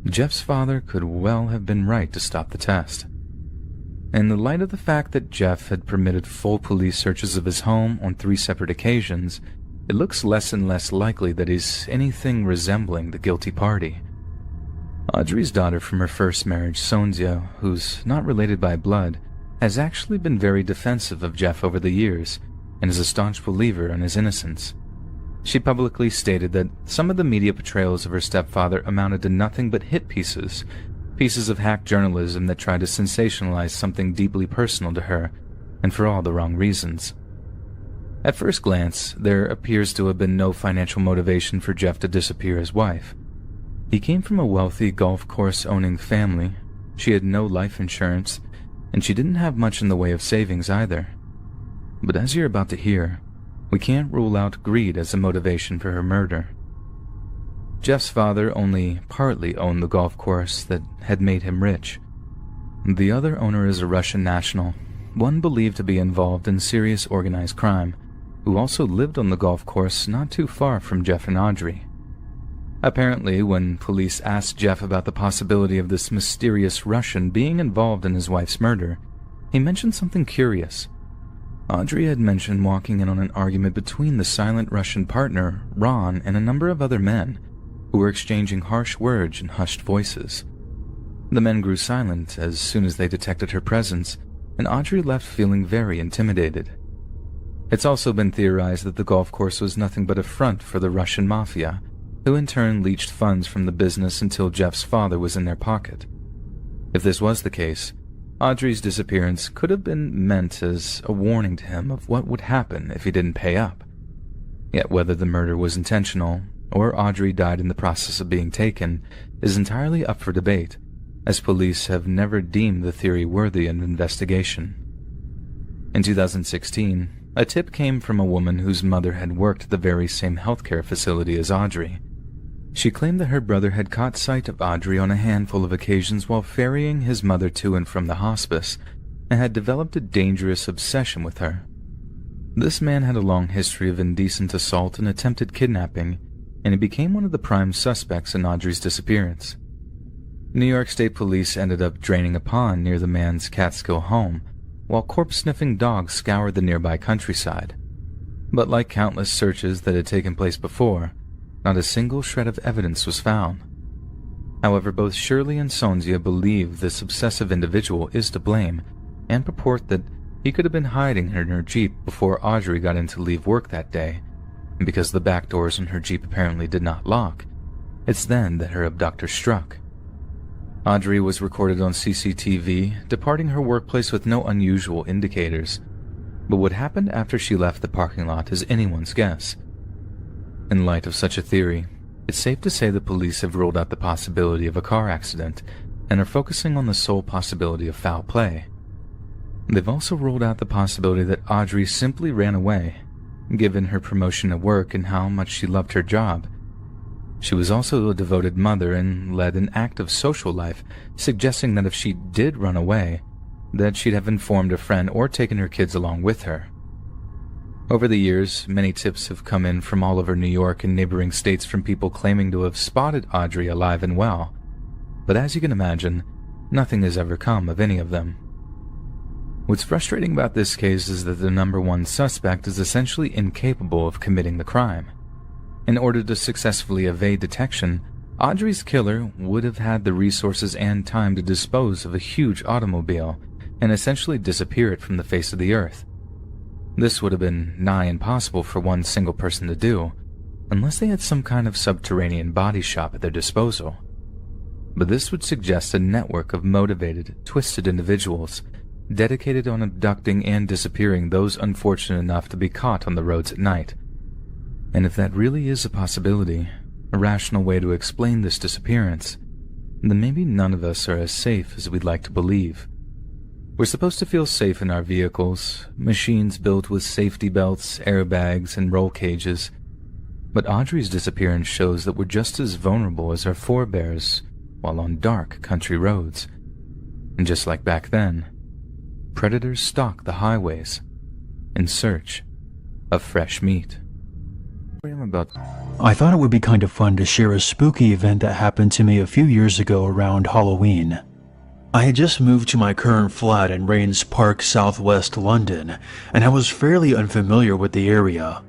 Speaker 3: Jeff's father could well have been right to stop the test. In the light of the fact that Jeff had permitted full police searches of his home on 3 separate occasions, it looks less and less likely that he's anything resembling the guilty party. Audrey's daughter from her first marriage, Sonzia, who's not related by blood, has actually been very defensive of Jeff over the years, and is a staunch believer in his innocence. She publicly stated that some of the media portrayals of her stepfather amounted to nothing but hit pieces of hack journalism that tried to sensationalize something deeply personal to her, and for all the wrong reasons. At first glance, there appears to have been no financial motivation for Jeff to disappear his wife. He came from a wealthy golf course-owning family. She had no life insurance, and she didn't have much in the way of savings either. But as you're about to hear, we can't rule out greed as a motivation for her murder. Jeff's father only partly owned the golf course that had made him rich. The other owner is a Russian national, one believed to be involved in serious organized crime, who also lived on the golf course not too far from Jeff and Audrey. Apparently, when police asked Jeff about the possibility of this mysterious Russian being involved in his wife's murder, he mentioned something curious. Audrey had mentioned walking in on an argument between the silent Russian partner, Ron, and a number of other men, who were exchanging harsh words and hushed voices. The men grew silent as soon as they detected her presence, and Audrey left feeling very intimidated. It's also been theorized that the golf course was nothing but a front for the Russian mafia, who in turn leached funds from the business until Jeff's father was in their pocket. If this was the case, Audrey's disappearance could have been meant as a warning to him of what would happen if he didn't pay up. Yet whether the murder was intentional, or Audrey died in the process of being taken, is entirely up for debate, as police have never deemed the theory worthy of investigation. In 2016, a tip came from a woman whose mother had worked at the very same healthcare facility as Audrey. She claimed that her brother had caught sight of Audrey on a handful of occasions while ferrying his mother to and from the hospice, and had developed a dangerous obsession with her. This man had a long history of indecent assault and attempted kidnapping, and he became one of the prime suspects in Audrey's disappearance. New York State Police ended up draining a pond near the man's Catskill home, while corpse-sniffing dogs scoured the nearby countryside. But like countless searches that had taken place before, not a single shred of evidence was found. However, both Shirley and Sonzia believe this obsessive individual is to blame, and purport that he could have been hiding in her Jeep before Audrey got in to leave work that day, and because the back doors on her Jeep apparently did not lock, it's then that her abductor struck. Audrey was recorded on CCTV, departing her workplace with no unusual indicators, but what happened after she left the parking lot is anyone's guess. In light of such a theory, it's safe to say the police have ruled out the possibility of a car accident and are focusing on the sole possibility of foul play. They've also ruled out the possibility that Audrey simply ran away, given her promotion at work and how much she loved her job. She was also a devoted mother and led an active social life, suggesting that if she did run away, that she'd have informed a friend or taken her kids along with her. Over the years, many tips have come in from all over New York and neighboring states from people claiming to have spotted Audrey alive and well, but as you can imagine, nothing has ever come of any of them. What's frustrating about this case is that the number one suspect is essentially incapable of committing the crime. In order to successfully evade detection, Audrey's killer would have had the resources and time to dispose of a huge automobile and essentially disappear it from the face of the earth. This would have been nigh impossible for one single person to do, unless they had some kind of subterranean body shop at their disposal. But this would suggest a network of motivated, twisted individuals dedicated on abducting and disappearing those unfortunate enough to be caught on the roads at night. And if that really is a possibility, a rational way to explain this disappearance, then maybe none of us are as safe as we'd like to believe. We're supposed to feel safe in our vehicles, machines built with safety belts, airbags, and roll cages, but Audrey's disappearance shows that we're just as vulnerable as our forebears while on dark country roads. And just like back then, predators stalk the highways in search of fresh meat.
Speaker 5: I thought it would be kind of fun to share a spooky event that happened to me a few years ago around Halloween. I had just moved to my current flat in Rains Park, southwest London, and I was fairly unfamiliar with the area.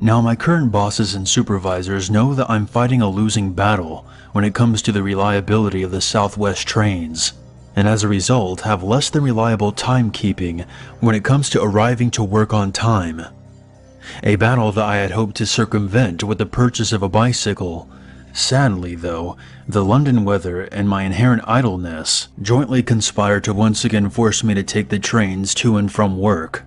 Speaker 5: Now my current bosses and supervisors know that I'm fighting a losing battle when it comes to the reliability of the southwest trains, and as a result have less than reliable timekeeping when it comes to arriving to work on time. A battle that I had hoped to circumvent with the purchase of a bicycle. Sadly, though, the London weather and my inherent idleness jointly conspired to once again force me to take the trains to and from work.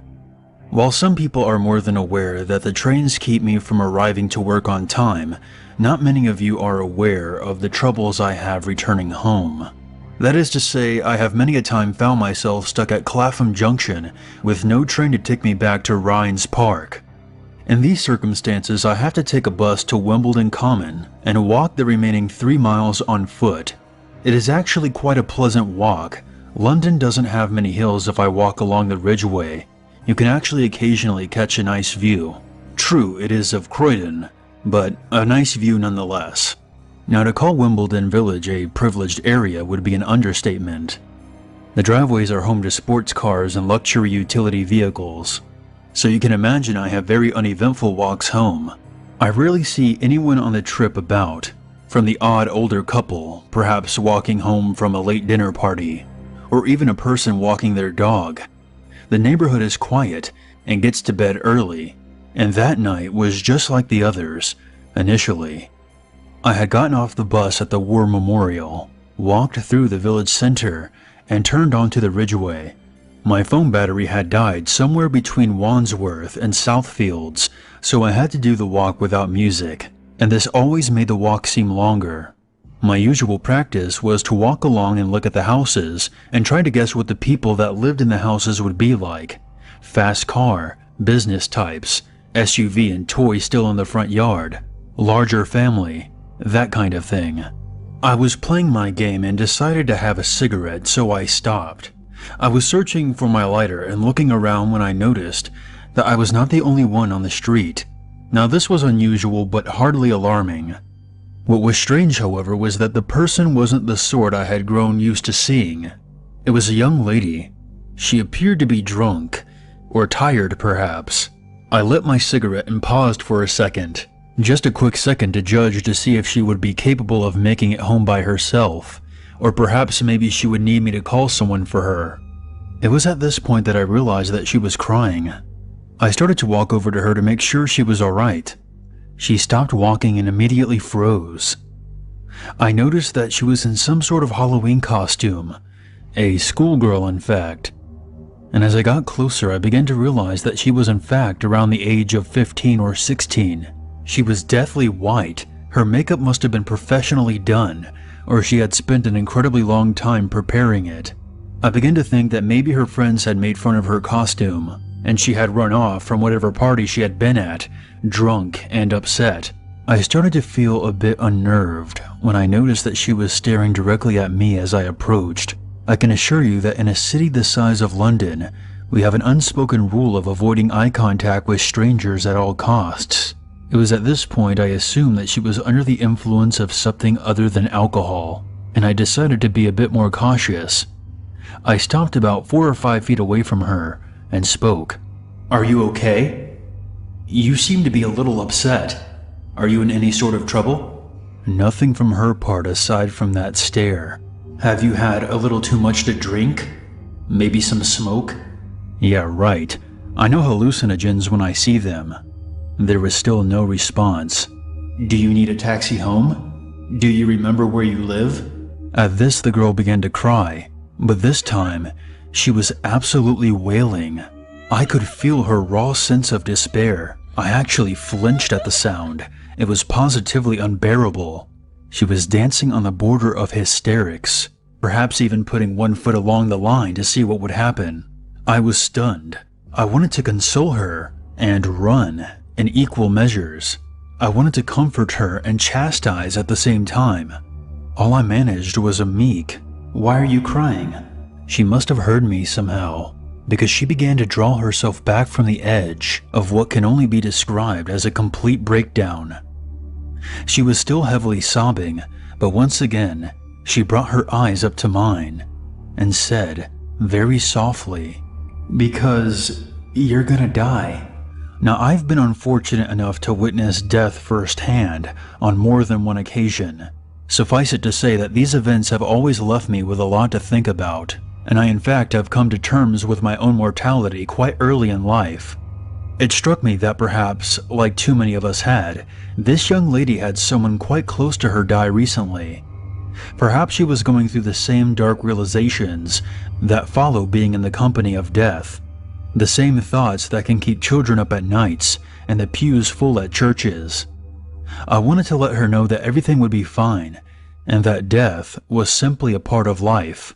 Speaker 5: While some people are more than aware that the trains keep me from arriving to work on time, not many of you are aware of the troubles I have returning home. That is to say, I have many a time found myself stuck at Clapham Junction with no train to take me back to Rhines Park. In these circumstances, I have to take a bus to Wimbledon Common and walk the remaining 3 miles on foot. It is actually quite a pleasant walk. London doesn't have many hills if I walk along the Ridgeway. You can actually occasionally catch a nice view. True, it is of Croydon, but a nice view nonetheless. Now, to call Wimbledon Village a privileged area would be an understatement. The driveways are home to sports cars and luxury utility vehicles, so you can imagine I have very uneventful walks home. I rarely see anyone on the trip about, from the odd older couple, perhaps walking home from a late dinner party, or even a person walking their dog. The neighborhood is quiet and gets to bed early, and that night was just like the others, initially. I had gotten off the bus at the War Memorial, walked through the village center, and turned onto the Ridgeway. My phone battery had died somewhere between Wandsworth and Southfields, so I had to do the walk without music, and this always made the walk seem longer. My usual practice was to walk along and look at the houses and try to guess what the people that lived in the houses would be like. Fast car, business types, SUV and toy still in the front yard, larger family, that kind of thing. I was playing my game and decided to have a cigarette, so I stopped. I was searching for my lighter and looking around when I noticed that I was not the only one on the street. Now, this was unusual but hardly alarming. What was strange, however, was that the person wasn't the sort I had grown used to seeing. It was a young lady. She appeared to be drunk, or tired perhaps. I lit my cigarette and paused for a second. Just a quick second to judge to see if she would be capable of making it home by herself, or perhaps maybe she would need me to call someone for her. It was at this point that I realized that she was crying. I started to walk over to her to make sure she was alright. She stopped walking and immediately froze. I noticed that she was in some sort of Halloween costume, a schoolgirl in fact. And as I got closer, I began to realize that she was in fact around the age of 15 or 16. She was deathly white. Her makeup must have been professionally done, or she had spent an incredibly long time preparing it. I began to think that maybe her friends had made fun of her costume, and she had run off from whatever party she had been at, drunk and upset. I started to feel a bit unnerved when I noticed that she was staring directly at me as I approached. I can assure you that in a city the size of London, we have an unspoken rule of avoiding eye contact with strangers at all costs. It was at this point I assumed that she was under the influence of something other than alcohol, and I decided to be a bit more cautious. I stopped about 4 or 5 feet away from her and spoke. "Are you okay? You seem to be a little upset. Are you in any sort of trouble?" Nothing from her part aside from that stare. "Have you had a little too much to drink? Maybe some smoke?" "Yeah, right. I know hallucinogens when I see them." There was still no response. "Do you need a taxi home? Do you remember where you live?" At this, the girl began to cry, but this time, she was absolutely wailing. I could feel her raw sense of despair. I actually flinched at the sound. It was positively unbearable. She was dancing on the border of hysterics, perhaps even putting one foot along the line to see what would happen. I was stunned. I wanted to console her and run in equal measures. I wanted to comfort her and chastise at the same time. All I managed was a meek, "Why are you crying?" She must have heard me somehow, because she began to draw herself back from the edge of what can only be described as a complete breakdown. She was still heavily sobbing, but once again, she brought her eyes up to mine and said, very softly, "Because you're gonna die." Now, I've been unfortunate enough to witness death firsthand on more than one occasion. Suffice it to say that these events have always left me with a lot to think about, and I in fact have come to terms with my own mortality quite early in life. It struck me that perhaps, like too many of us had, this young lady had someone quite close to her die recently. Perhaps she was going through the same dark realizations that follow being in the company of death. The same thoughts that can keep children up at nights and the pews full at churches. I wanted to let her know that everything would be fine, and that death was simply a part of life.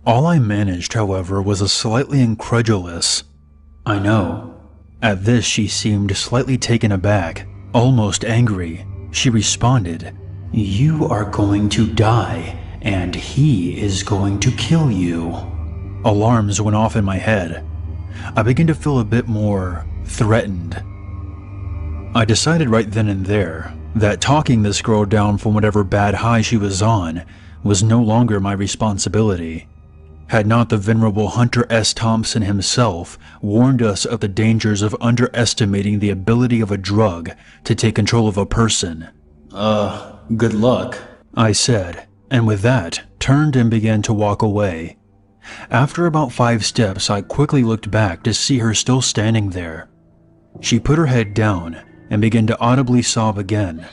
Speaker 5: All I managed, however, was a slightly incredulous, "I know." At this, she seemed slightly taken aback, almost angry. She responded, "You are going to die, and he is going to kill you." Alarms went off in my head. I began to feel a bit more threatened. I decided right then and there that talking this girl down from whatever bad high she was on was no longer my responsibility. Had not the venerable Hunter S. Thompson himself warned us of the dangers of underestimating the ability of a drug to take control of a person? Good luck, I said, and with that, turned and began to walk away. After about 5 steps, I quickly looked back to see her still standing there. She put her head down and began to audibly sob again.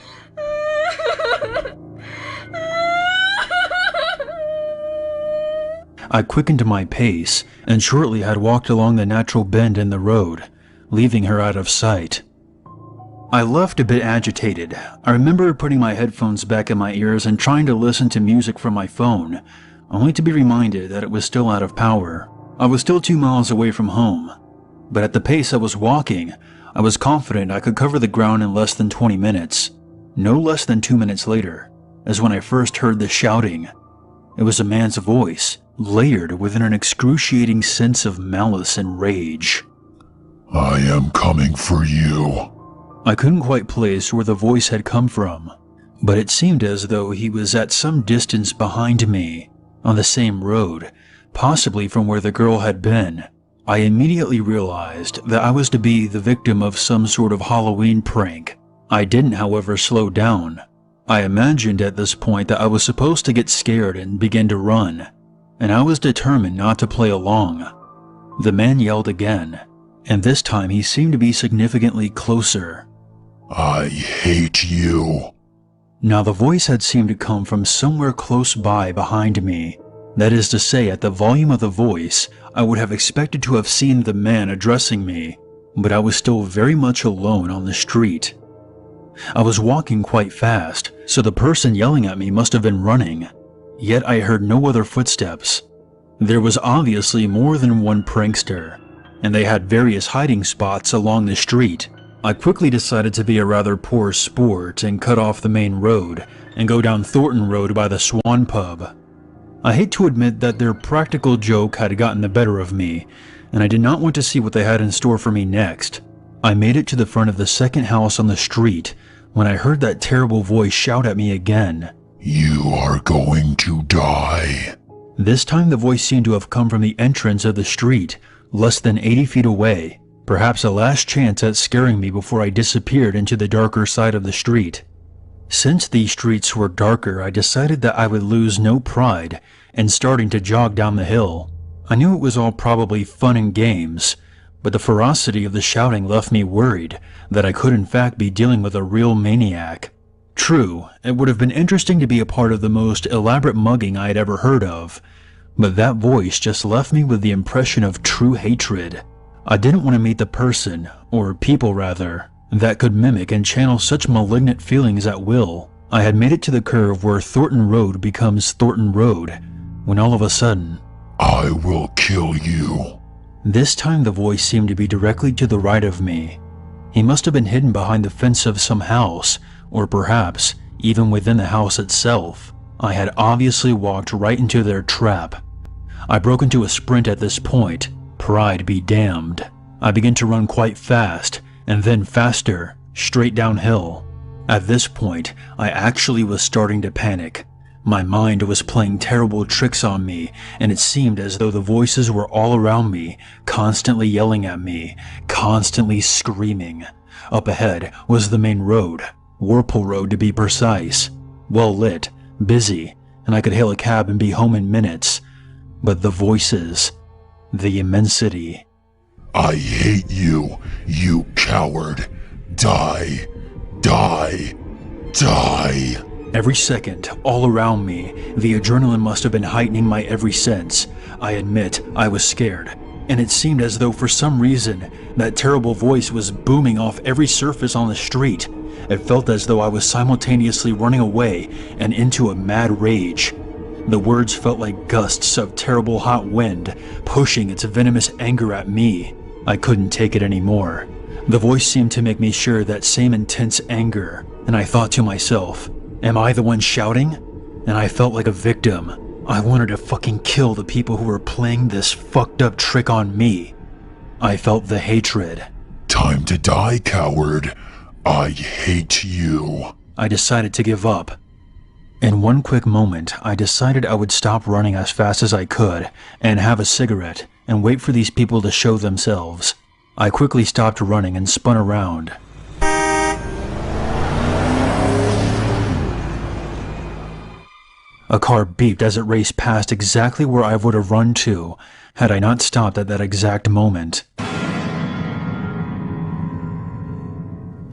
Speaker 5: I quickened my pace and shortly had walked along the natural bend in the road, leaving her out of sight. I left a bit agitated. I remember putting my headphones back in my ears and trying to listen to music from my phone, only to be reminded that it was still out of power. I was still 2 miles away from home, but at the pace I was walking, I was confident I could cover the ground in less than 20 minutes. No less than 2 minutes later, as when I first heard the shouting. It was a man's voice, layered with an excruciating sense of malice and rage.
Speaker 11: "I am coming for you."
Speaker 5: I couldn't quite place where the voice had come from, but it seemed as though he was at some distance behind me, on the same road, possibly from where the girl had been. I immediately realized that I was to be the victim of some sort of Halloween prank. I didn't, however, slow down. I imagined at this point that I was supposed to get scared and begin to run, and I was determined not to play along. The man yelled again, and this time he seemed to be significantly closer.
Speaker 11: "I hate you."
Speaker 5: Now the voice had seemed to come from somewhere close by behind me. That is to say, at the volume of the voice, I would have expected to have seen the man addressing me, but I was still very much alone on the street. I was walking quite fast, so the person yelling at me must have been running, yet I heard no other footsteps. There was obviously more than one prankster, and they had various hiding spots along the street. I quickly decided to be a rather poor sport and cut off the main road and go down Thornton Road by the Swan Pub. I hate to admit that their practical joke had gotten the better of me, and I did not want to see what they had in store for me next. I made it to the front of the second house on the street when I heard that terrible voice shout at me again.
Speaker 11: "You are going to die."
Speaker 5: This time the voice seemed to have come from the entrance of the street, less than 80 feet away, perhaps a last chance at scaring me before I disappeared into the darker side of the street. Since these streets were darker, I decided that I would lose no pride in starting to jog down the hill. I knew it was all probably fun and games, but the ferocity of the shouting left me worried that I could in fact be dealing with a real maniac. True, it would have been interesting to be a part of the most elaborate mugging I had ever heard of, but that voice just left me with the impression of true hatred. I didn't want to meet the person, or people rather, that could mimic and channel such malignant feelings at will. I had made it to the curve where Thornton Road becomes Thornton Road, when all of a sudden,
Speaker 11: "I will kill you."
Speaker 5: This time the voice seemed to be directly to the right of me. He must have been hidden behind the fence of some house, or perhaps even within the house itself. I had obviously walked right into their trap. I broke into a sprint at this point. Pride be damned. I began to run quite fast, and then faster, straight downhill. At this point, I actually was starting to panic. My mind was playing terrible tricks on me, and it seemed as though the voices were all around me, constantly yelling at me, constantly screaming. Up ahead was the main road, Whirlpool Road to be precise. Well lit, busy, and I could hail a cab and be home in minutes. But the voices, the immensity.
Speaker 11: "I hate you, you coward. Die, die, die."
Speaker 5: Every second, all around me, the adrenaline must have been heightening my every sense. I admit, I was scared, and it seemed as though for some reason, that terrible voice was booming off every surface on the street, It felt as though I was simultaneously running away and into a mad rage. The words felt like gusts of terrible hot wind, pushing its venomous anger at me. I couldn't take it anymore. The voice seemed to make me share that same intense anger, and I thought to myself, am I the one shouting? And I felt like a victim. I wanted to fucking kill the people who were playing this fucked up trick on me. I felt the hatred.
Speaker 11: Time to die, coward. I hate you.
Speaker 5: I decided to give up. In one quick moment, I decided I would stop running as fast as I could and have a cigarette and wait for these people to show themselves. I quickly stopped running and spun around. A car beeped as it raced past exactly where I would have run to had I not stopped at that exact moment.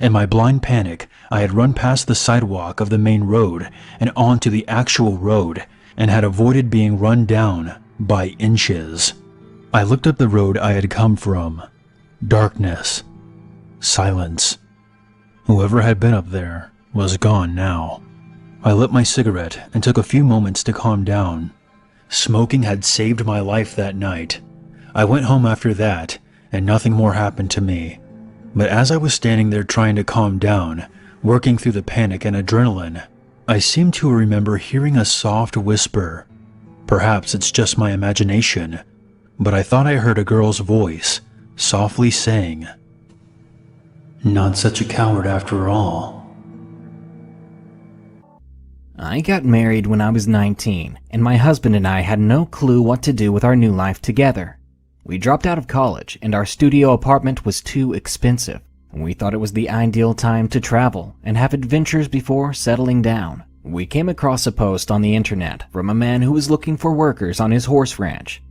Speaker 5: In my blind panic, I had run past the sidewalk of the main road and onto the actual road and had avoided being run down by inches. I looked up the road I had come from. Darkness. Silence. Whoever had been up there was gone now. I lit my cigarette and took a few moments to calm down. Smoking had saved my life that night. I went home after that, and nothing more happened to me. But as I was standing there trying to calm down, working through the panic and adrenaline, I seemed to remember hearing a soft whisper. Perhaps it's just my imagination, but I thought I heard a girl's voice, softly saying, "Not such a coward after all."
Speaker 12: I got married when I was 19, and my husband and I had no clue what to do with our new life together. We dropped out of college, and our studio apartment was too expensive. We thought it was the ideal time to travel and have adventures before settling down. We came across a post on the internet from a man who was looking for workers on his horse ranch.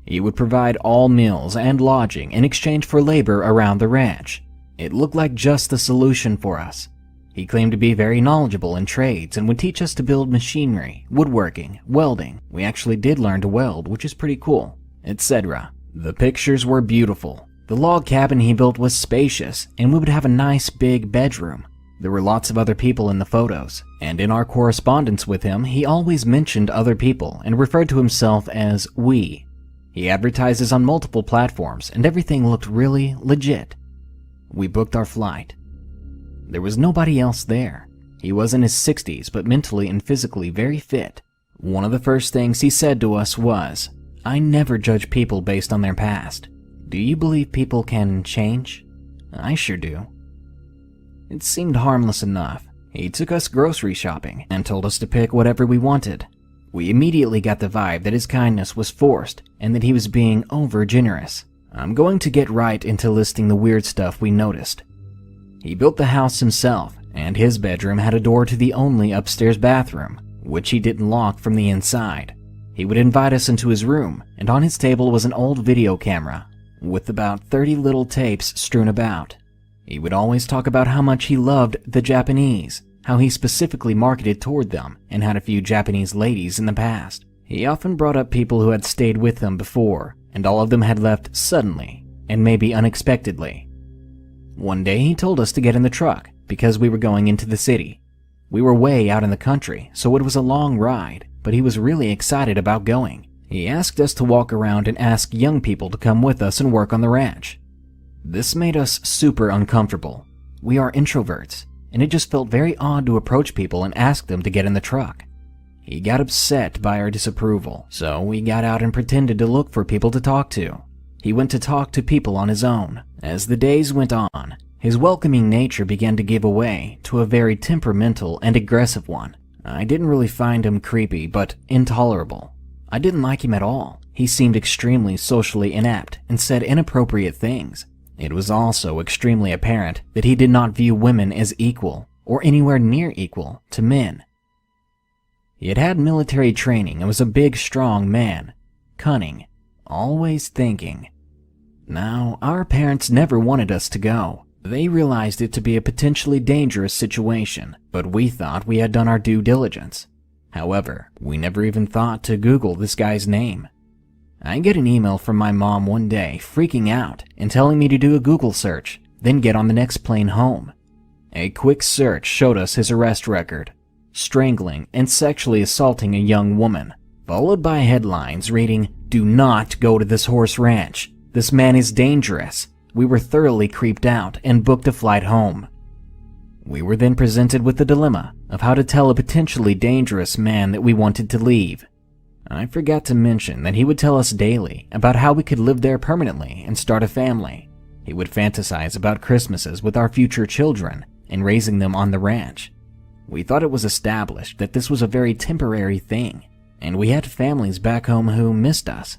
Speaker 12: He would provide all meals and lodging in exchange for labor around the ranch. It looked like just the solution for us. He claimed to be very knowledgeable in trades and would teach us to build machinery, woodworking, welding. We actually did learn to weld, which is pretty cool, etc. The pictures were beautiful. The log cabin he built was spacious, and we would have a nice big bedroom. There were lots of other people in the photos, and in our correspondence with him, he always mentioned other people and referred to himself as we. He advertises on multiple platforms, and everything looked really legit. We booked our flight. There was nobody else there. He was in his 60s, but mentally and physically very fit. One of the first things he said to us was, "I never judge people based on their past. Do you believe people can change? I sure do." It seemed harmless enough. He took us grocery shopping and told us to pick whatever we wanted. We immediately got the vibe that his kindness was forced and that he was being over-generous. I'm going to get right into listing the weird stuff we noticed. He built the house himself, and his bedroom had a door to the only upstairs bathroom, which he didn't lock from the inside. He would invite us into his room, and on his table was an old video camera with about 30 little tapes strewn about. He would always talk about how much he loved the Japanese, how he specifically marketed toward them, and had a few Japanese ladies in the past. He often brought up people who had stayed with him before, and all of them had left suddenly, and maybe unexpectedly. One day he told us to get in the truck, because we were going into the city. We were way out in the country, so it was a long ride, but he was really excited about going. He asked us to walk around and ask young people to come with us and work on the ranch. This made us super uncomfortable. We are introverts, and it just felt very odd to approach people and ask them to get in the truck. He got upset by our disapproval, so we got out and pretended to look for people to talk to. He went to talk to people on his own. As the days went on, his welcoming nature began to give way to a very temperamental and aggressive one. I didn't really find him creepy, but intolerable. I didn't like him at all. He seemed extremely socially inept and said inappropriate things. It was also extremely apparent that he did not view women as equal, or anywhere near equal, to men. He had had military training and was a big, strong man, cunning, always thinking. Now, our parents never wanted us to go. They realized it to be a potentially dangerous situation, but we thought we had done our due diligence. However, we never even thought to Google this guy's name. I get an email from my mom one day freaking out and telling me to do a Google search, then get on the next plane home. A quick search showed us his arrest record: strangling and sexually assaulting a young woman, followed by headlines reading, "Do not go to this horse ranch. This man is dangerous." We were thoroughly creeped out and booked a flight home. We were then presented with the dilemma of how to tell a potentially dangerous man that we wanted to leave. I forgot to mention that he would tell us daily about how we could live there permanently and start a family. He would fantasize about Christmases with our future children and raising them on the ranch. We thought it was established that this was a very temporary thing, and we had families back home who missed us.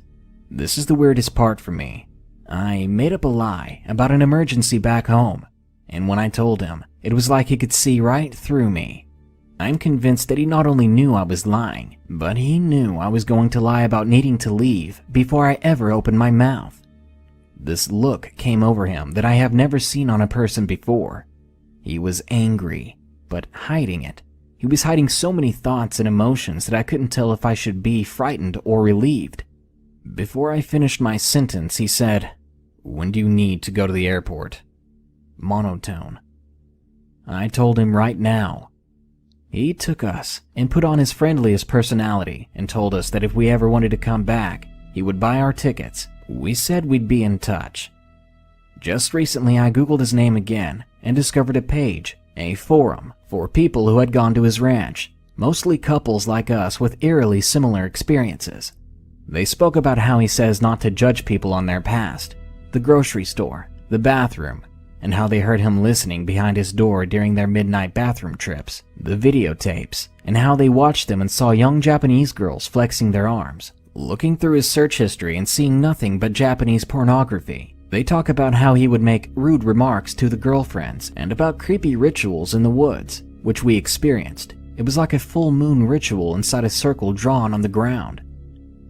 Speaker 12: This is the weirdest part for me. I made up a lie about an emergency back home, and when I told him, it was like he could see right through me. I'm convinced that he not only knew I was lying, but he knew I was going to lie about needing to leave before I ever opened my mouth. This look came over him that I have never seen on a person before. He was angry, but hiding it. He was hiding so many thoughts and emotions that I couldn't tell if I should be frightened or relieved. Before I finished my sentence, he said, "When do you need to go to the airport?" Monotone. I told him right now. He took us and put on his friendliest personality and told us that if we ever wanted to come back, he would buy our tickets. We said we'd be in touch. Just recently I googled his name again and discovered a page, a forum, for people who had gone to his ranch, mostly couples like us with eerily similar experiences. They spoke about how he says not to judge people on their past, the grocery store, the bathroom, and how they heard him listening behind his door during their midnight bathroom trips, the videotapes, and how they watched them and saw young Japanese girls flexing their arms. Looking through his search history and seeing nothing but Japanese pornography, they talk about how he would make rude remarks to the girlfriends and about creepy rituals in the woods, which we experienced. It was like a full moon ritual inside a circle drawn on the ground.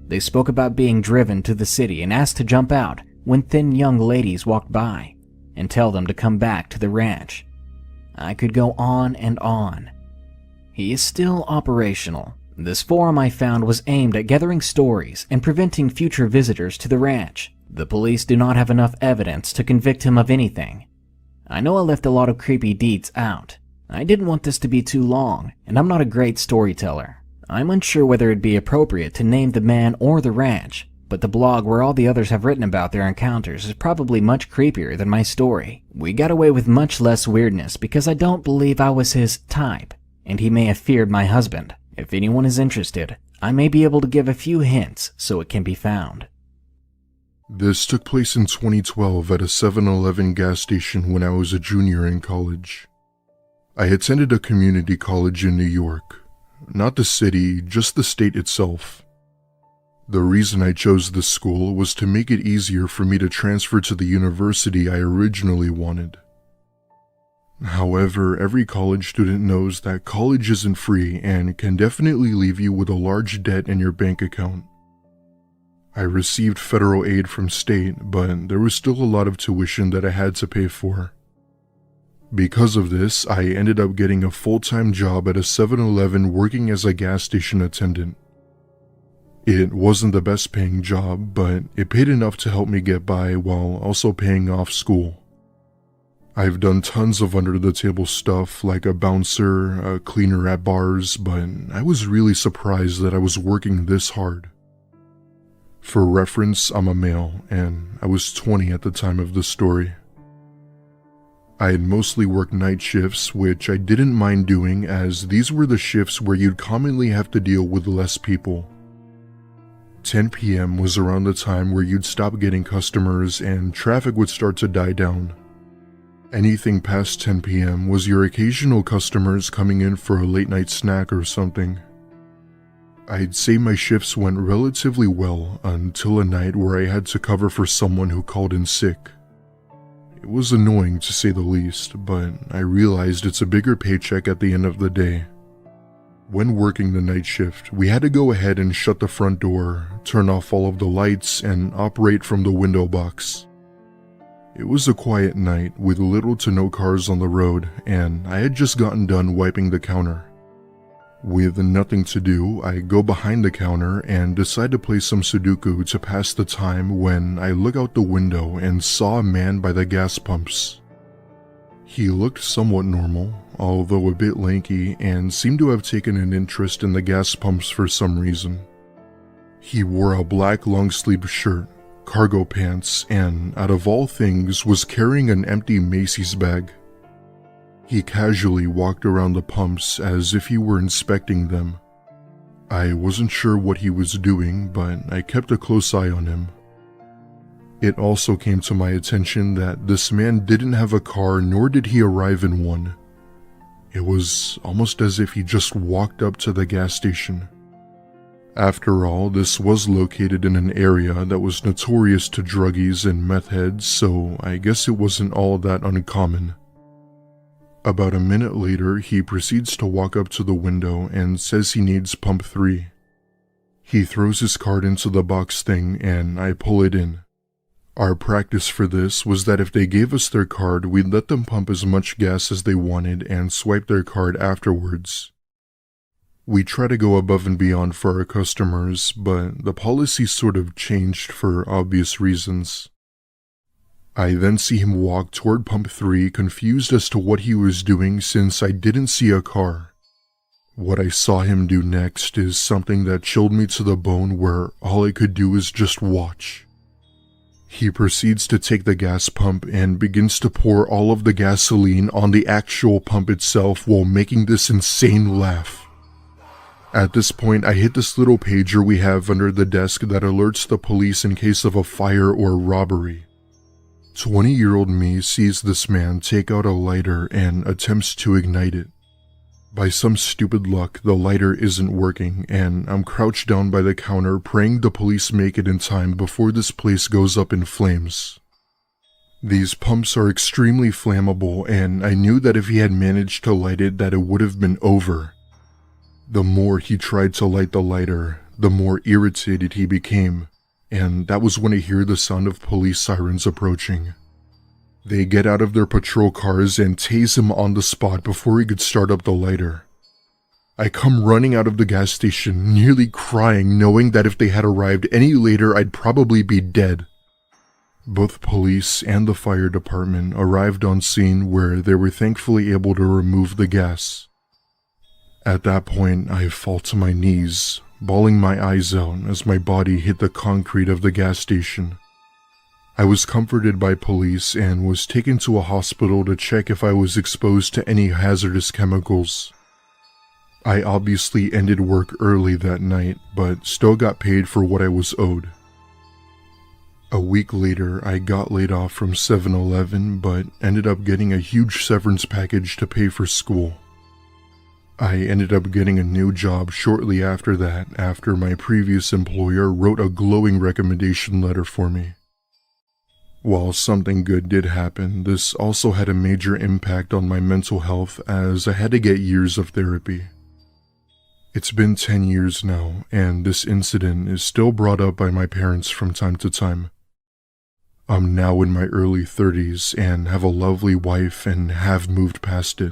Speaker 12: They spoke about being driven to the city and asked to jump out when thin young ladies walked by, and tell them to come back to the ranch. I could go on and on. He is still operational. This forum I found was aimed at gathering stories and preventing future visitors to the ranch. The police do not have enough evidence to convict him of anything. I know I left a lot of creepy deeds out. I didn't want this to be too long, and I'm not a great storyteller. I'm unsure whether it'd be appropriate to name the man or the ranch, but the blog where all the others have written about their encounters is probably much creepier than my story. We got away with much less weirdness because I don't believe I was his type, and he may have feared my husband. If anyone is interested, I may be able to give a few hints so it can be found.
Speaker 11: This took place in 2012 at a 7-Eleven gas station when I was a junior in college. I attended a community college in New York. Not the city, just the state itself. The reason I chose this school was to make it easier for me to transfer to the university I originally wanted. However, every college student knows that college isn't free and can definitely leave you with a large debt in your bank account. I received federal aid from state, but there was still a lot of tuition that I had to pay for. Because of this, I ended up getting a full-time job at a 7-Eleven working as a gas station attendant. It wasn't the best paying job, but it paid enough to help me get by while also paying off school. I've done tons of under-the-table stuff like a bouncer, a cleaner at bars, but I was really surprised that I was working this hard. For reference, I'm a male, and I was 20 at the time of the story. I had mostly worked night shifts, which I didn't mind doing as these were the shifts where you'd commonly have to deal with less people. 10 p.m. was around the time where you'd stop getting customers and traffic would start to die down. Anything past 10 p.m. was your occasional customers coming in for a late night snack or something. I'd say my shifts went relatively well until a night where I had to cover for someone who called in sick. It was annoying to say the least, but I realized it's a bigger paycheck at the end of the day. When working the night shift, we had to go ahead and shut the front door, turn off all of the lights, and operate from the window box. It was a quiet night with little to no cars on the road, and I had just gotten done wiping the counter. With nothing to do, I go behind the counter and decide to play some Sudoku to pass the time when I look out the window and saw a man by the gas pumps. He looked somewhat normal, although a bit lanky, and seemed to have taken an interest in the gas pumps for some reason. He wore a black long-sleeved shirt, cargo pants, and, out of all things, was carrying an empty Macy's bag. He casually walked around the pumps as if he were inspecting them. I wasn't sure what he was doing, but I kept a close eye on him. It also came to my attention that this man didn't have a car, nor did he arrive in one. It was almost as if he just walked up to the gas station. After all, this was located in an area that was notorious to druggies and meth heads, so I guess it wasn't all that uncommon. About a minute later, he proceeds to walk up to the window and says he needs pump 3. He throws his card into the box thing and I pull it in. Our practice for this was that if they gave us their card, we'd let them pump as much gas as they wanted and swipe their card afterwards. We try to go above and beyond for our customers, but the policy sort of changed for obvious reasons. I then see him walk toward pump 3, confused as to what he was doing since I didn't see a car. What I saw him do next is something that chilled me to the bone, where all I could do is just watch. He proceeds to take the gas pump and begins to pour all of the gasoline on the actual pump itself while making this insane laugh. At this point, I hit this little pager we have under the desk that alerts the police in case of a fire or robbery. 20-year-old me sees this man take out a lighter and attempts to ignite it. By some stupid luck, the lighter isn't working, and I'm crouched down by the counter praying the police make it in time before this place goes up in flames. These pumps are extremely flammable, and I knew that if he had managed to light it, that it would have been over. The more he tried to light the lighter, the more irritated he became, and that was when I hear the sound of police sirens approaching. They get out of their patrol cars and tase him on the spot before he could start up the lighter. I come running out of the gas station, nearly crying, knowing that if they had arrived any later, I'd probably be dead. Both police and the fire department arrived on scene, where they were thankfully able to remove the gas. At that point, I fall to my knees, bawling my eyes out as my body hit the concrete of the gas station. I was comforted by police and was taken to a hospital to check if I was exposed to any hazardous chemicals. I obviously ended work early that night, but still got paid for what I was owed. A week later, I got laid off from 7-Eleven, but ended up getting a huge severance package to pay for school. I ended up getting a new job shortly after that, after my previous employer wrote a glowing recommendation letter for me. While something good did happen, this also had a major impact on my mental health, as I had to get years of therapy. It's been 10 years now, and this incident is still brought up by my parents from time to time. I'm now in my early 30s and have a lovely wife and have moved past it.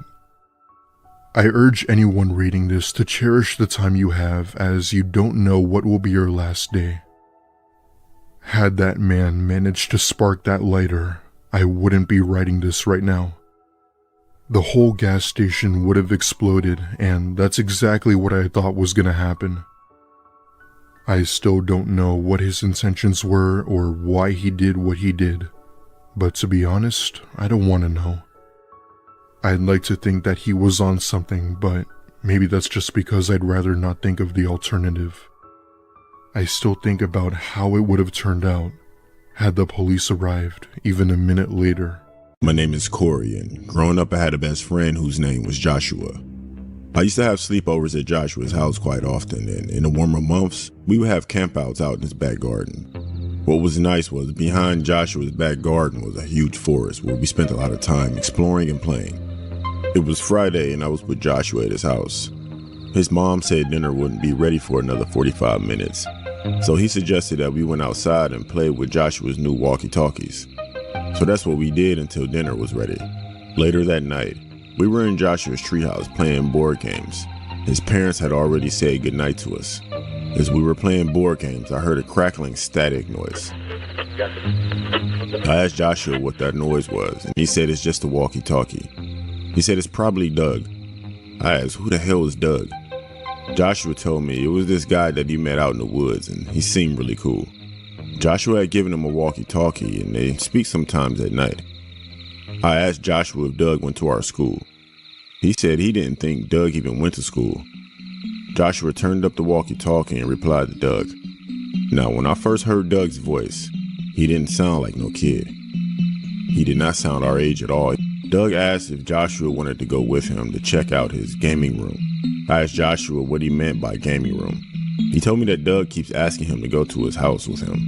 Speaker 11: I urge anyone reading this to cherish the time you have, as you don't know what will be your last day. Had that man managed to spark that lighter, I wouldn't be writing this right now. The whole gas station would have exploded, and that's exactly what I thought was gonna happen. I still don't know what his intentions were or why he did what he did, but to be honest, I don't want to know. I'd like to think that he was on something, but maybe that's just because I'd rather not think of the alternative. I still think about how it would have turned out had the police arrived even a minute later.
Speaker 6: My name is Corey, and growing up I had a best friend whose name was Joshua. I used to have sleepovers at Joshua's house quite often, and in the warmer months, we would have campouts out in his back garden. What was nice was behind Joshua's back garden was a huge forest where we spent a lot of time exploring and playing. It was Friday and I was with Joshua at his house. His mom said dinner wouldn't be ready for another 45 minutes, so he suggested that we went outside and played with Joshua's new walkie-talkies. So that's what we did until dinner was ready. Later that night, we were in Joshua's treehouse playing board games. His parents had already said goodnight to us. As we were playing board games, I heard a crackling static noise. I asked Joshua what that noise was, and he said it's just a walkie-talkie. He said it's probably Doug. I asked, who the hell is Doug? Joshua told me it was this guy that he met out in the woods, and he seemed really cool. Joshua had given him a walkie-talkie, and they speak sometimes at night. I asked Joshua if Doug went to our school. He said he didn't think Doug even went to school. Joshua turned up the walkie-talkie and replied to Doug. Now, when I first heard Doug's voice, he didn't sound like no kid. He did not sound our age at all. Doug asked if Joshua wanted to go with him to check out his gaming room. I asked Joshua what he meant by gaming room. He told me that Doug keeps asking him to go to his house with him.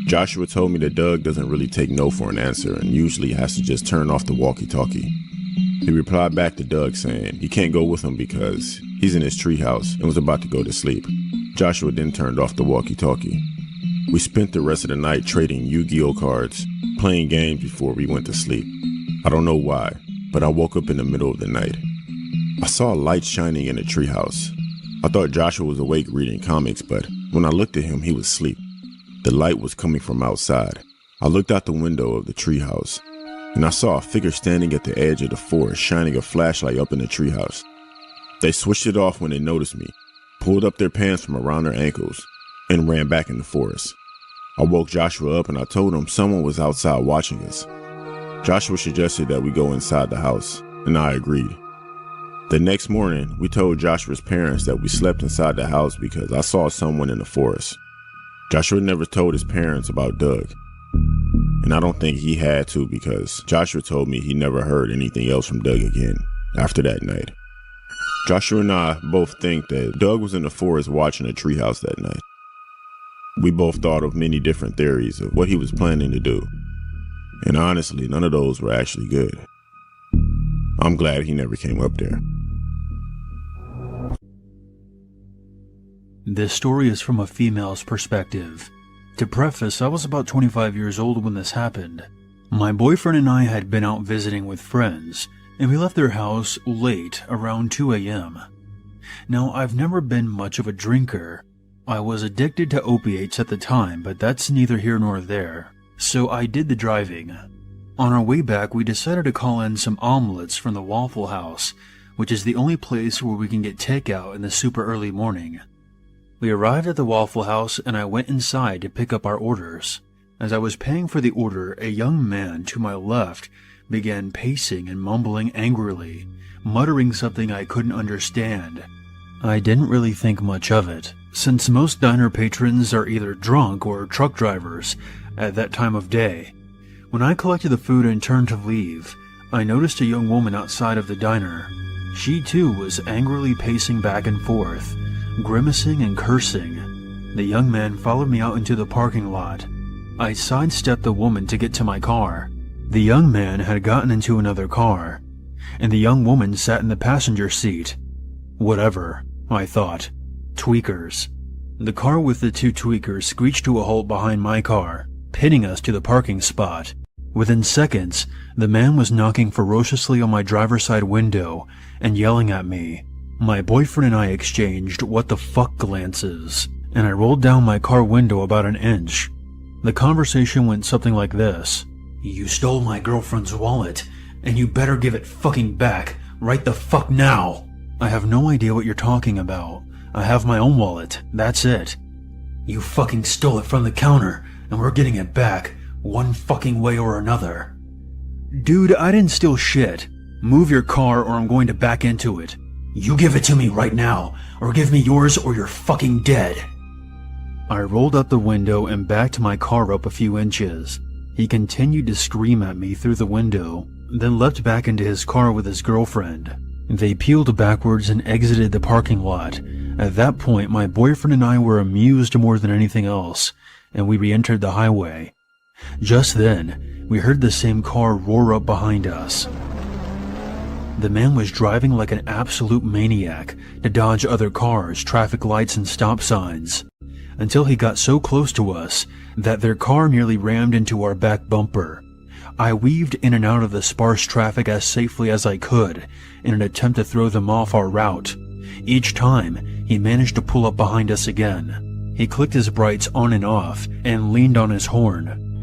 Speaker 6: Joshua told me that Doug doesn't really take no for an answer and usually has to just turn off the walkie-talkie. He replied back to Doug saying he can't go with him because he's in his treehouse and was about to go to sleep. Joshua then turned off the walkie-talkie. We spent the rest of the night trading Yu-Gi-Oh cards, playing games before we went to sleep. I don't know why, but I woke up in the middle of the night. I saw a light shining in the treehouse. I thought Joshua was awake reading comics, but when I looked at him, he was asleep. The light was coming from outside. I looked out the window of the treehouse, and I saw a figure standing at the edge of the forest shining a flashlight up in the treehouse. They switched it off when they noticed me, pulled up their pants from around their ankles, and ran back in the forest. I woke Joshua up and I told him someone was outside watching us. Joshua suggested that we go inside the house, and I agreed. The next morning, we told Joshua's parents that we slept inside the house because I saw someone in the forest. Joshua never told his parents about Doug, and I don't think he had to because Joshua told me he never heard anything else from Doug again after that night. Joshua and I both think that Doug was in the forest watching a treehouse that night. We both thought of many different theories of what he was planning to do, and honestly, none of those were actually good. I'm glad he never came up there.
Speaker 5: This story is from a female's perspective. To preface, I was about 25 years old when this happened. My boyfriend and I had been out visiting with friends, and we left their house late, around 2 a.m. Now, I've never been much of a drinker. I was addicted to opiates at the time, but that's neither here nor there, so I did the driving. On our way back, we decided to call in some omelets from the Waffle House, which is the only place where we can get takeout in the super early morning. We arrived at the Waffle House and I went inside to pick up our orders. As I was paying for the order, a young man to my left began pacing and mumbling angrily, muttering something I couldn't understand. I didn't really think much of it, since most diner patrons are either drunk or truck drivers at that time of day. When I collected the food and turned to leave, I noticed a young woman outside of the diner. She too was angrily pacing back and forth, grimacing and cursing. The young man followed me out into the parking lot. I sidestepped the woman to get to my car. The young man had gotten into another car, and the young woman sat in the passenger seat. Whatever, I thought. Tweakers. The car with the two tweakers screeched to a halt behind my car, pinning us to the parking spot. Within seconds, the man was knocking ferociously on my driver's side window and yelling at me. My boyfriend and I exchanged what the fuck glances, and I rolled down my car window about an inch. The conversation went something like this. You stole my girlfriend's wallet, and you better give it fucking back right the fuck now. I have no idea what you're talking about. I have my own wallet, that's it. You fucking stole it from the counter, and we're getting it back, one fucking way or another. Dude, I didn't steal shit. Move your car or I'm going to back into it. You give it to me right now, or give me yours or you're fucking dead. I rolled out the window and backed my car up a few inches. He continued to scream at me through the window, then leapt back into his car with his girlfriend. They peeled backwards and exited the parking lot. At that point, my boyfriend and I were amused more than anything else, and we re-entered the highway. Just then, we heard the same car roar up behind us. The man was driving like an absolute maniac to dodge other cars, traffic lights, and stop signs, until he got so close to us that their car nearly rammed into our back bumper. I weaved in and out of the sparse traffic as safely as I could in an attempt to throw them off our route. Each time, he managed to pull up behind us again. He clicked his brights on and off and leaned on his horn.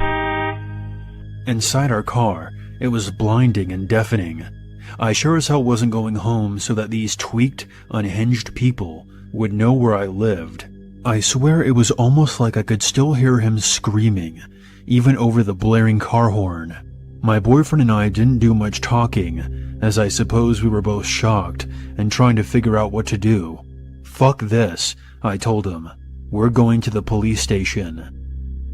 Speaker 5: Inside our car, it was blinding and deafening. I sure as hell wasn't going home so that these tweaked, unhinged people would know where I lived. I swear it was almost like I could still hear him screaming, even over the blaring car horn. My boyfriend and I didn't do much talking, as I suppose we were both shocked and trying to figure out what to do. "Fuck this," I told him. "We're going to the police station."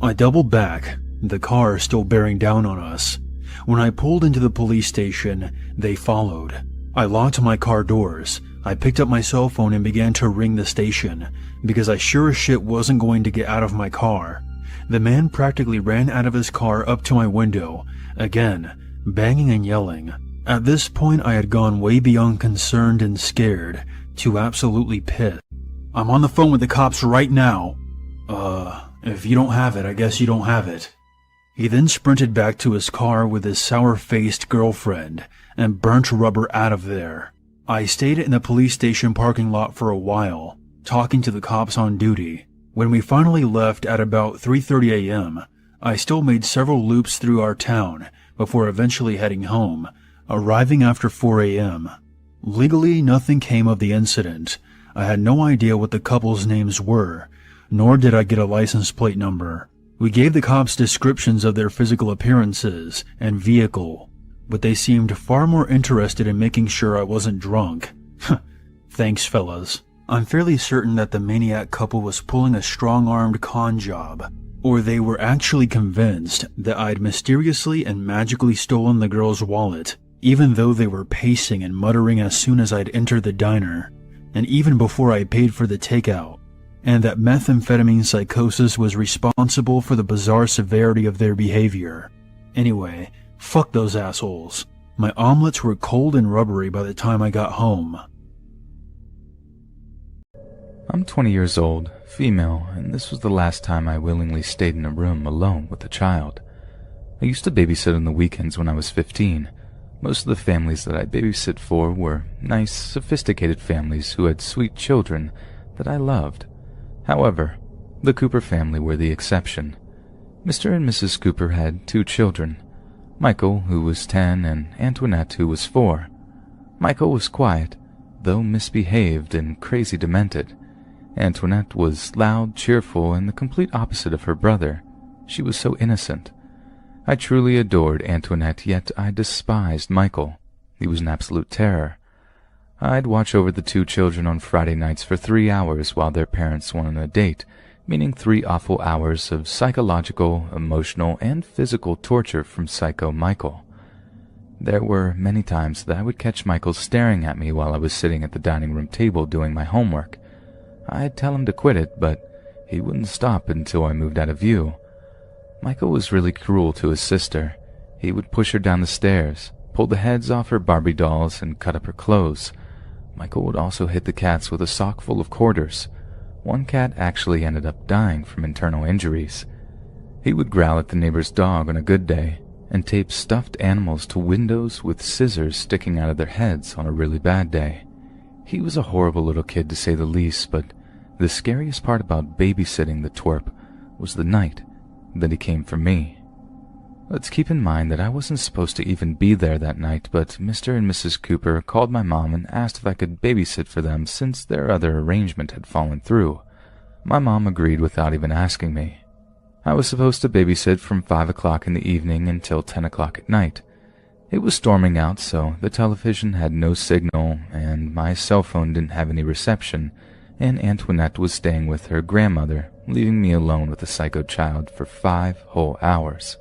Speaker 5: I doubled back, the car still bearing down on us. When I pulled into the police station, they followed. I locked my car doors. I picked up my cell phone and began to ring the station, because I sure as shit wasn't going to get out of my car. The man practically ran out of his car up to my window, again, banging and yelling. At this point, I had gone way beyond concerned and scared to absolutely pissed. "I'm on the phone with the cops right now." If you don't have it, I guess you don't have it." He then sprinted back to his car with his sour-faced girlfriend and burnt rubber out of there. I stayed in the police station parking lot for a while, talking to the cops on duty. When we finally left at about 3:30 a.m., I still made several loops through our town before eventually heading home, arriving after 4 a.m. Legally, nothing came of the incident. I had no idea what the couple's names were, nor did I get a license plate number. We gave the cops descriptions of their physical appearances and vehicle, but they seemed far more interested in making sure I wasn't drunk. Thanks, fellas. I'm fairly certain that the maniac couple was pulling a strong-armed con job, or they were actually convinced that I'd mysteriously and magically stolen the girl's wallet, even though they were pacing and muttering as soon as I'd entered the diner, and even before I paid for the takeout, and that methamphetamine psychosis was responsible for the bizarre severity of their behavior. Anyway, fuck those assholes. My omelets were cold and rubbery by the time I got home.
Speaker 3: I'm 20 years old, female, and this was the last time I willingly stayed in a room alone with a child. I used to babysit on the weekends when I was 15. Most of the families that I babysit for were nice, sophisticated families who had sweet children that I loved. However, the Cooper family were the exception. Mr. and Mrs. Cooper had 2 children, Michael, who was 10, and Antoinette, who was 4. Michael was quiet, though misbehaved and crazy demented. Antoinette was loud, cheerful, and the complete opposite of her brother. She was so innocent. I truly adored Antoinette, yet I despised Michael. He was an absolute terror. I'd watch over the 2 children on Friday nights for 3 hours while their parents went on a date, meaning 3 awful hours of psychological, emotional, and physical torture from Psycho Michael. There were many times that I would catch Michael staring at me while I was sitting at the dining room table doing my homework. I'd tell him to quit it, but he wouldn't stop until I moved out of view. Michael was really cruel to his sister. He would push her down the stairs, pull the heads off her Barbie dolls, and cut up her clothes. Michael would also hit the cats with a sock full of quarters. One cat actually ended up dying from internal injuries. He would growl at the neighbor's dog on a good day, and tape stuffed animals to windows with scissors sticking out of their heads on a really bad day. He was a horrible little kid to say the least, but the scariest part about babysitting the twerp was the night that he came for me. Let's keep in mind that I wasn't supposed to even be there that night, but Mr. and Mrs. Cooper called my mom and asked if I could babysit for them since their other arrangement had fallen through. My mom agreed without even asking me. I was supposed to babysit from 5 o'clock in the evening until 10 o'clock at night. It was storming out, so the television had no signal, and my cell phone didn't have any reception, and Antoinette was staying with her grandmother, leaving me alone with the psycho child for 5 whole hours.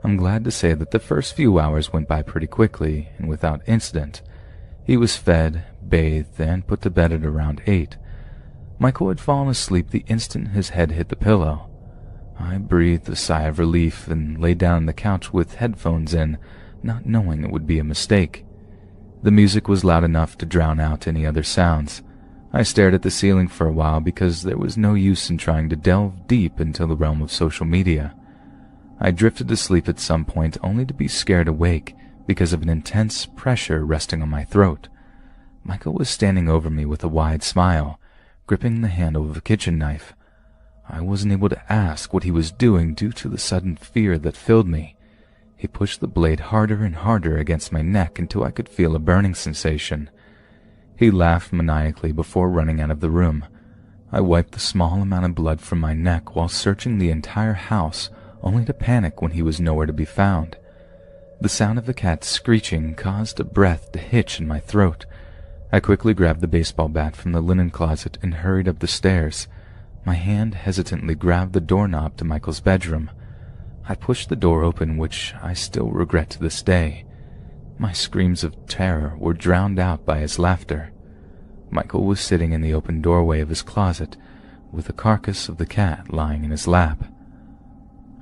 Speaker 3: I'm glad to say that the first few hours went by pretty quickly and without incident. He was fed, bathed, and put to bed at around 8. Michael had fallen asleep the instant his head hit the pillow. I breathed a sigh of relief and lay down on the couch with headphones in, not knowing it would be a mistake. The music was loud enough to drown out any other sounds. I stared at the ceiling for a while because there was no use in trying to delve deep into the realm of social media. I drifted to sleep at some point only to be scared awake because of an intense pressure resting on my throat. Michael was standing over me with a wide smile, gripping the handle of a kitchen knife. I wasn't able to ask what he was doing due to the sudden fear that filled me. He pushed the blade harder and harder against my neck until I could feel a burning sensation. He laughed maniacally before running out of the room. I wiped the small amount of blood from my neck while searching the entire house, only to panic when he was nowhere to be found. The sound of the cat screeching caused a breath to hitch in my throat. I quickly grabbed the baseball bat from the linen closet and hurried up the stairs. My hand hesitantly grabbed the doorknob to Michael's bedroom. I pushed the door open, which I still regret to this day. My screams of terror were drowned out by his laughter. Michael was sitting in the open doorway of his closet, with the carcass of the cat lying in his lap.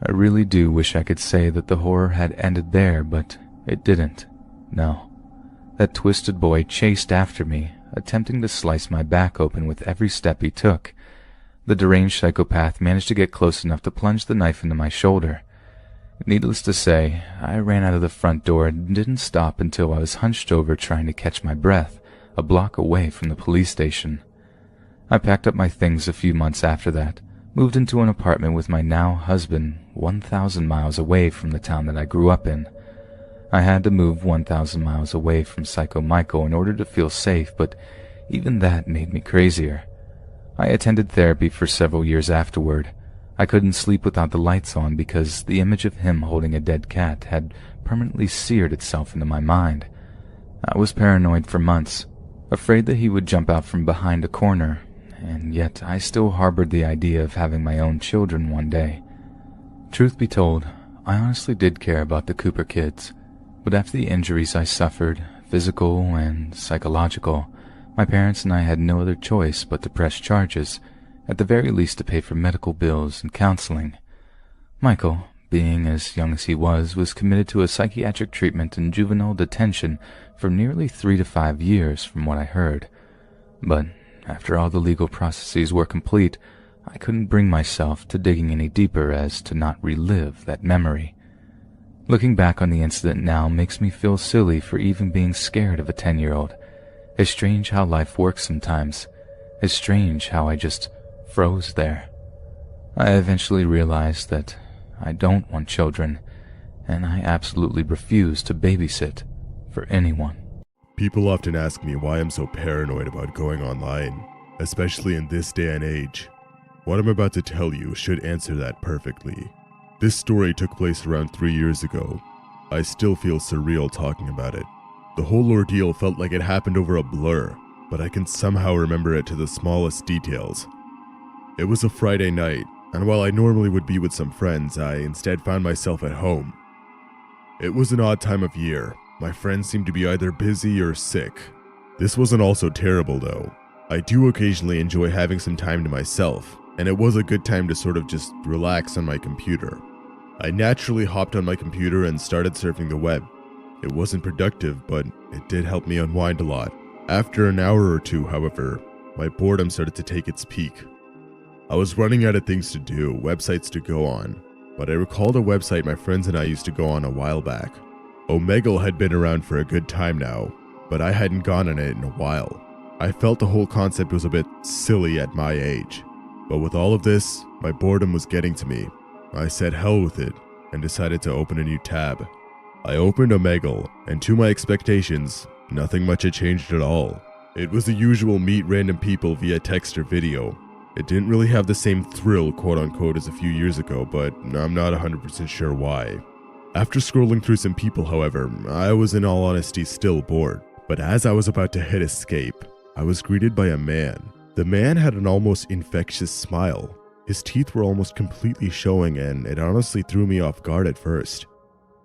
Speaker 3: I really do wish I could say that the horror had ended there, but it didn't. No. That twisted boy chased after me, attempting to slice my back open with every step he took. The deranged psychopath managed to get close enough to plunge the knife into my shoulder. Needless to say, I ran out of the front door and didn't stop until I was hunched over trying to catch my breath, a block away from the police station. I packed up my things a few months after that, moved into an apartment with my now husband 1,000 miles away from the town that I grew up in. I had to move 1,000 miles away from Psycho Michael in order to feel safe, but even that made me crazier. I attended therapy for several years afterward. I couldn't sleep without the lights on because the image of him holding a dead cat had permanently seared itself into my mind. I was paranoid for months, afraid that he would jump out from behind a corner, and yet I still harbored the idea of having my own children one day. Truth be told, I honestly did care about the Cooper kids, but after the injuries I suffered, physical and psychological, my parents and I had no other choice but to press charges, at the very least to pay for medical bills and counseling. Michael, being as young as he was committed to a psychiatric treatment in juvenile detention for nearly 3 to 5 years from what I heard. But after all the legal processes were complete, I couldn't bring myself to digging any deeper as to not relive that memory. Looking back on the incident now makes me feel silly for even being scared of a 10-year-old. It's strange how life works sometimes. It's strange how I just froze there. I eventually realized that I don't want children, and I absolutely refuse to babysit for anyone.
Speaker 1: People often ask me why I'm so paranoid about going online, especially in this day and age. What I'm about to tell you should answer that perfectly. This story took place around 3 years ago. I still feel surreal talking about it. The whole ordeal felt like it happened over a blur, but I can somehow remember it to the smallest details. It was a Friday night, and while I normally would be with some friends, I instead found myself at home. It was an odd time of year. My friends seemed to be either busy or sick. This wasn't also terrible though. I do occasionally enjoy having some time to myself, and it was a good time to sort of just relax on my computer. I naturally hopped on my computer and started surfing the web. It wasn't productive, but it did help me unwind a lot. After an hour or two, however, my boredom started to take its peak. I was running out of things to do, websites to go on, but I recalled a website my friends and I used to go on a while back. Omegle had been around for a good time now, but I hadn't gone on it in a while. I felt the whole concept was a bit silly at my age, but with all of this, my boredom was getting to me. I said hell with it and decided to open a new tab. I opened Omegle, and to my expectations, nothing much had changed at all. It was the usual meet random people via text or video. It didn't really have the same thrill, quote-unquote, as a few years ago, but I'm not 100% sure why. After scrolling through some people, however, I was in all honesty still bored. But as I was about to hit escape, I was greeted by a man. The man had an almost infectious smile. His teeth were almost completely showing, and it honestly threw me off guard at first.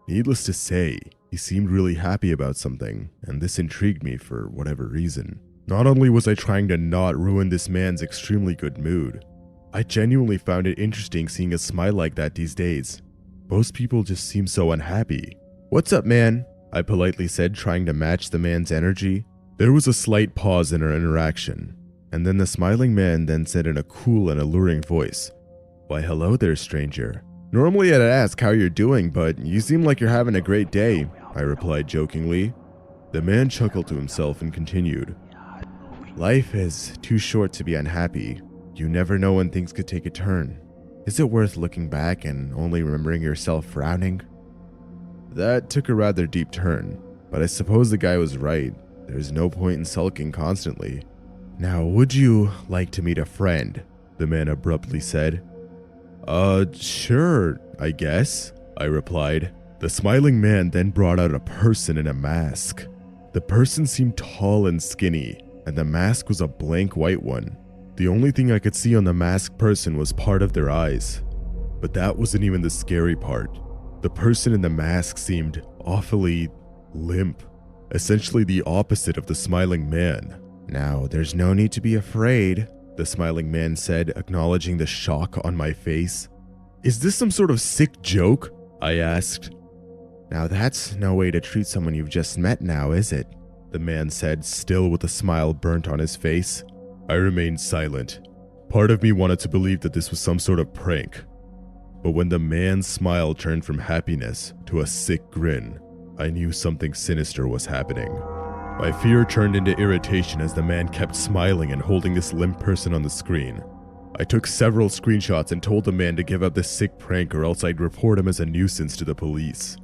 Speaker 1: Needless to say, he seemed really happy about something, and this intrigued me for whatever reason. Not only was I trying to not ruin this man's extremely good mood, I genuinely found it interesting seeing a smile like that these days. Most people just seem so unhappy. "What's up, man?" I politely said, trying to match the man's energy. There was a slight pause in our interaction, and then the smiling man then said in a cool and alluring voice, "Why, hello there, stranger. Normally I'd ask how you're doing, but you seem like you're having a great day," I replied jokingly. The man chuckled to himself and continued, "Life is too short to be unhappy. You never know when things could take a turn. Is it worth looking back and only remembering yourself frowning?" That took a rather deep turn, but I suppose the guy was right. There's no point in sulking constantly. Now, would you like to meet a friend? The man abruptly said. Sure, I guess, I replied. The smiling man then brought out a person in a mask. The person seemed tall and skinny, and the mask was a blank white one. The only thing I could see on the masked person was part of their eyes. But that wasn't even the scary part. The person in the mask seemed awfully limp, essentially the opposite of the smiling man. Now, there's no need to be afraid, the smiling man said, acknowledging the shock on my face. Is this some sort of sick joke? I asked. Now that's no way to treat someone you've just met now, is it? The man said, still with a smile burnt on his face. I remained silent. Part of me wanted to believe that this was some sort of prank. But when the man's smile turned from happiness to a sick grin, I knew something sinister was happening. My fear turned into irritation as the man kept smiling and holding this limp person on the screen. I took several screenshots and told the man to give up this sick prank or else I'd report him as a nuisance to the police.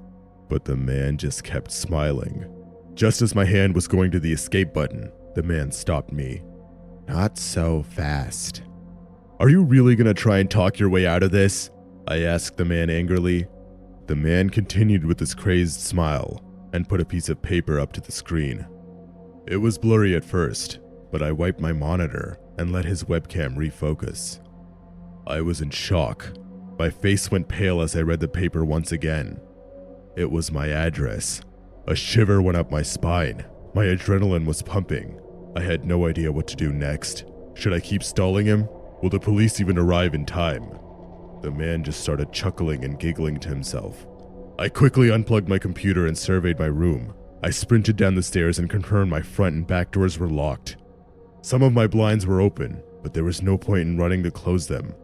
Speaker 1: But the man just kept smiling. Just as my hand was going to the escape button, the man stopped me. Not so fast. Are you really gonna try and talk your way out of this? I asked the man angrily. The man continued with his crazed smile and put a piece of paper up to the screen. It was blurry at first, but I wiped my monitor and let his webcam refocus. I was in shock. My face went pale as I read the paper once again. It was my address. A shiver went up my spine. My adrenaline was pumping. I had no idea what to do next. Should I keep stalling him? Will the police even arrive in time? The man just started chuckling and giggling to himself. I quickly unplugged my computer and surveyed my room. I sprinted down the stairs and confirmed my front and back doors were locked. Some of my blinds were open, but there was no point in running to close them.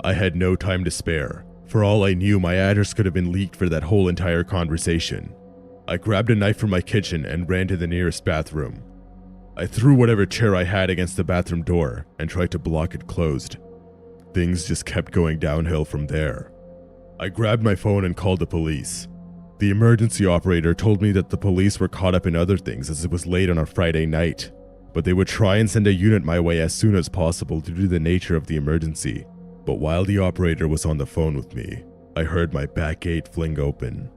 Speaker 1: I had no time to spare. For all I knew, my address could have been leaked for that whole entire conversation. I grabbed a knife from my kitchen and ran to the nearest bathroom. I threw whatever chair I had against the bathroom door and tried to block it closed. Things just kept going downhill from there. I grabbed my phone and called the police. The emergency operator told me that the police were caught up in other things as it was late on a Friday night, but they would try and send a unit my way as soon as possible due to the nature of the emergency. But while the operator was on the phone with me, I heard my back gate fling open.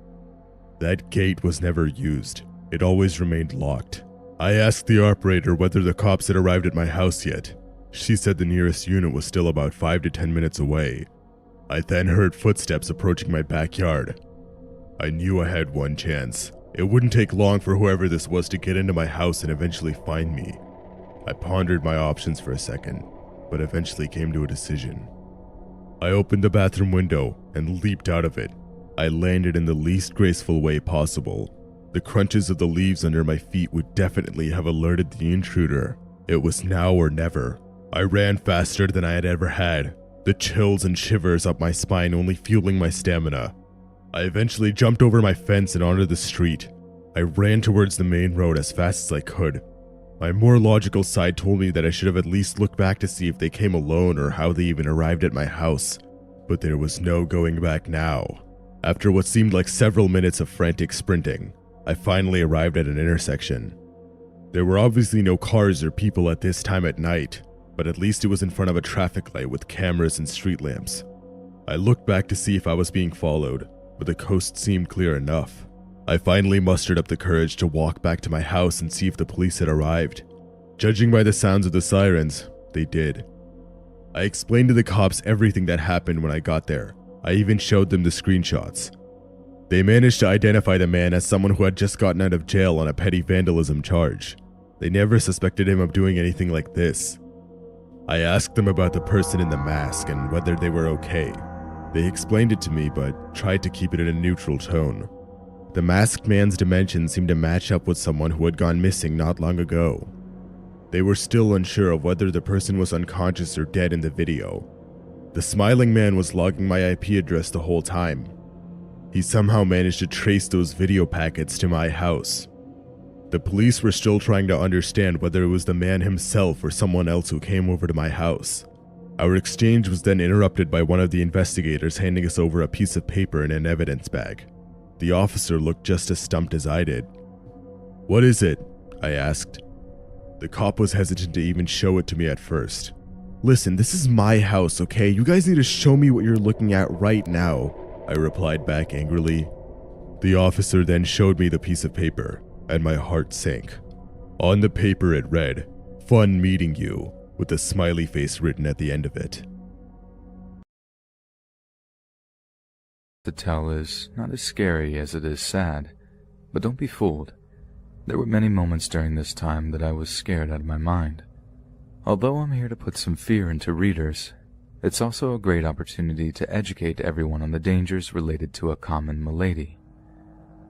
Speaker 1: That gate was never used. It always remained locked. I asked the operator whether the cops had arrived at my house yet. She said the nearest unit was still about 5 to 10 minutes away. I then heard footsteps approaching my backyard. I knew I had one chance. It wouldn't take long for whoever this was to get into my house and eventually find me. I pondered my options for a second, but eventually came to a decision. I opened the bathroom window and leaped out of it. I landed in the least graceful way possible. The crunches of the leaves under my feet would definitely have alerted the intruder. It was now or never. I ran faster than I had ever had, the chills and shivers up my spine only fueling my stamina. I eventually jumped over my fence and onto the street. I ran towards the main road as fast as I could. My more logical side told me that I should have at least looked back to see if they came alone or how they even arrived at my house, but there was no going back now. After what seemed like several minutes of frantic sprinting, I finally arrived at an intersection. There were obviously no cars or people at this time at night, but at least it was in front of a traffic light with cameras and street lamps. I looked back to see if I was being followed, but the coast seemed clear enough. I finally mustered up the courage to walk back to my house and see if the police had arrived. Judging by the sounds of the sirens, they did. I explained to the cops everything that happened when I got there. I even showed them the screenshots. They managed to identify the man as someone who had just gotten out of jail on a petty vandalism charge. They never suspected him of doing anything like this. I asked them about the person in the mask and whether they were okay. They explained it to me, but tried to keep it in a neutral tone. The masked man's dimensions seemed to match up with someone who had gone missing not long ago. They were still unsure of whether the person was unconscious or dead in the video. The smiling man was logging my IP address the whole time. He somehow managed to trace those video packets to my house. The police were still trying to understand whether it was the man himself or someone else who came over to my house. Our exchange was then interrupted by one of the investigators handing us over a piece of paper in an evidence bag. The officer looked just as stumped as I did. "What is it?" I asked. The cop was hesitant to even show it to me at first. "Listen, this is my house, okay? You guys need to show me what you're looking at right now," I replied back angrily. The officer then showed me the piece of paper, and my heart sank. On the paper it read, "Fun meeting you," with a smiley face written at the end of it.
Speaker 3: The tell is not as scary as it is sad, but don't be fooled. There were many moments during this time that I was scared out of my mind. Although I'm here to put some fear into readers, it's also a great opportunity to educate everyone on the dangers related to a common malady.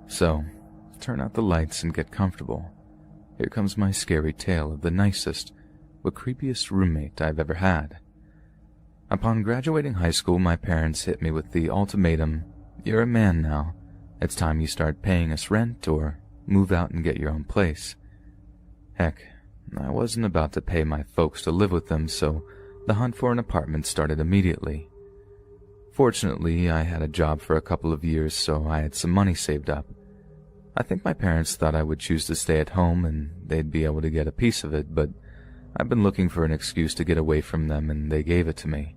Speaker 3: So, turn out the lights and get comfortable. Here comes my scary tale of the nicest, but creepiest roommate I've ever had. Upon graduating high school, my parents hit me with the ultimatum, "You're a man now. It's time you start paying us rent or move out and get your own place." Heck, I wasn't about to pay my folks to live with them, so the hunt for an apartment started immediately. Fortunately, I had a job for a couple of years, so I had some money saved up. I think my parents thought I would choose to stay at home and they'd be able to get a piece of it, but I've been looking for an excuse to get away from them and they gave it to me.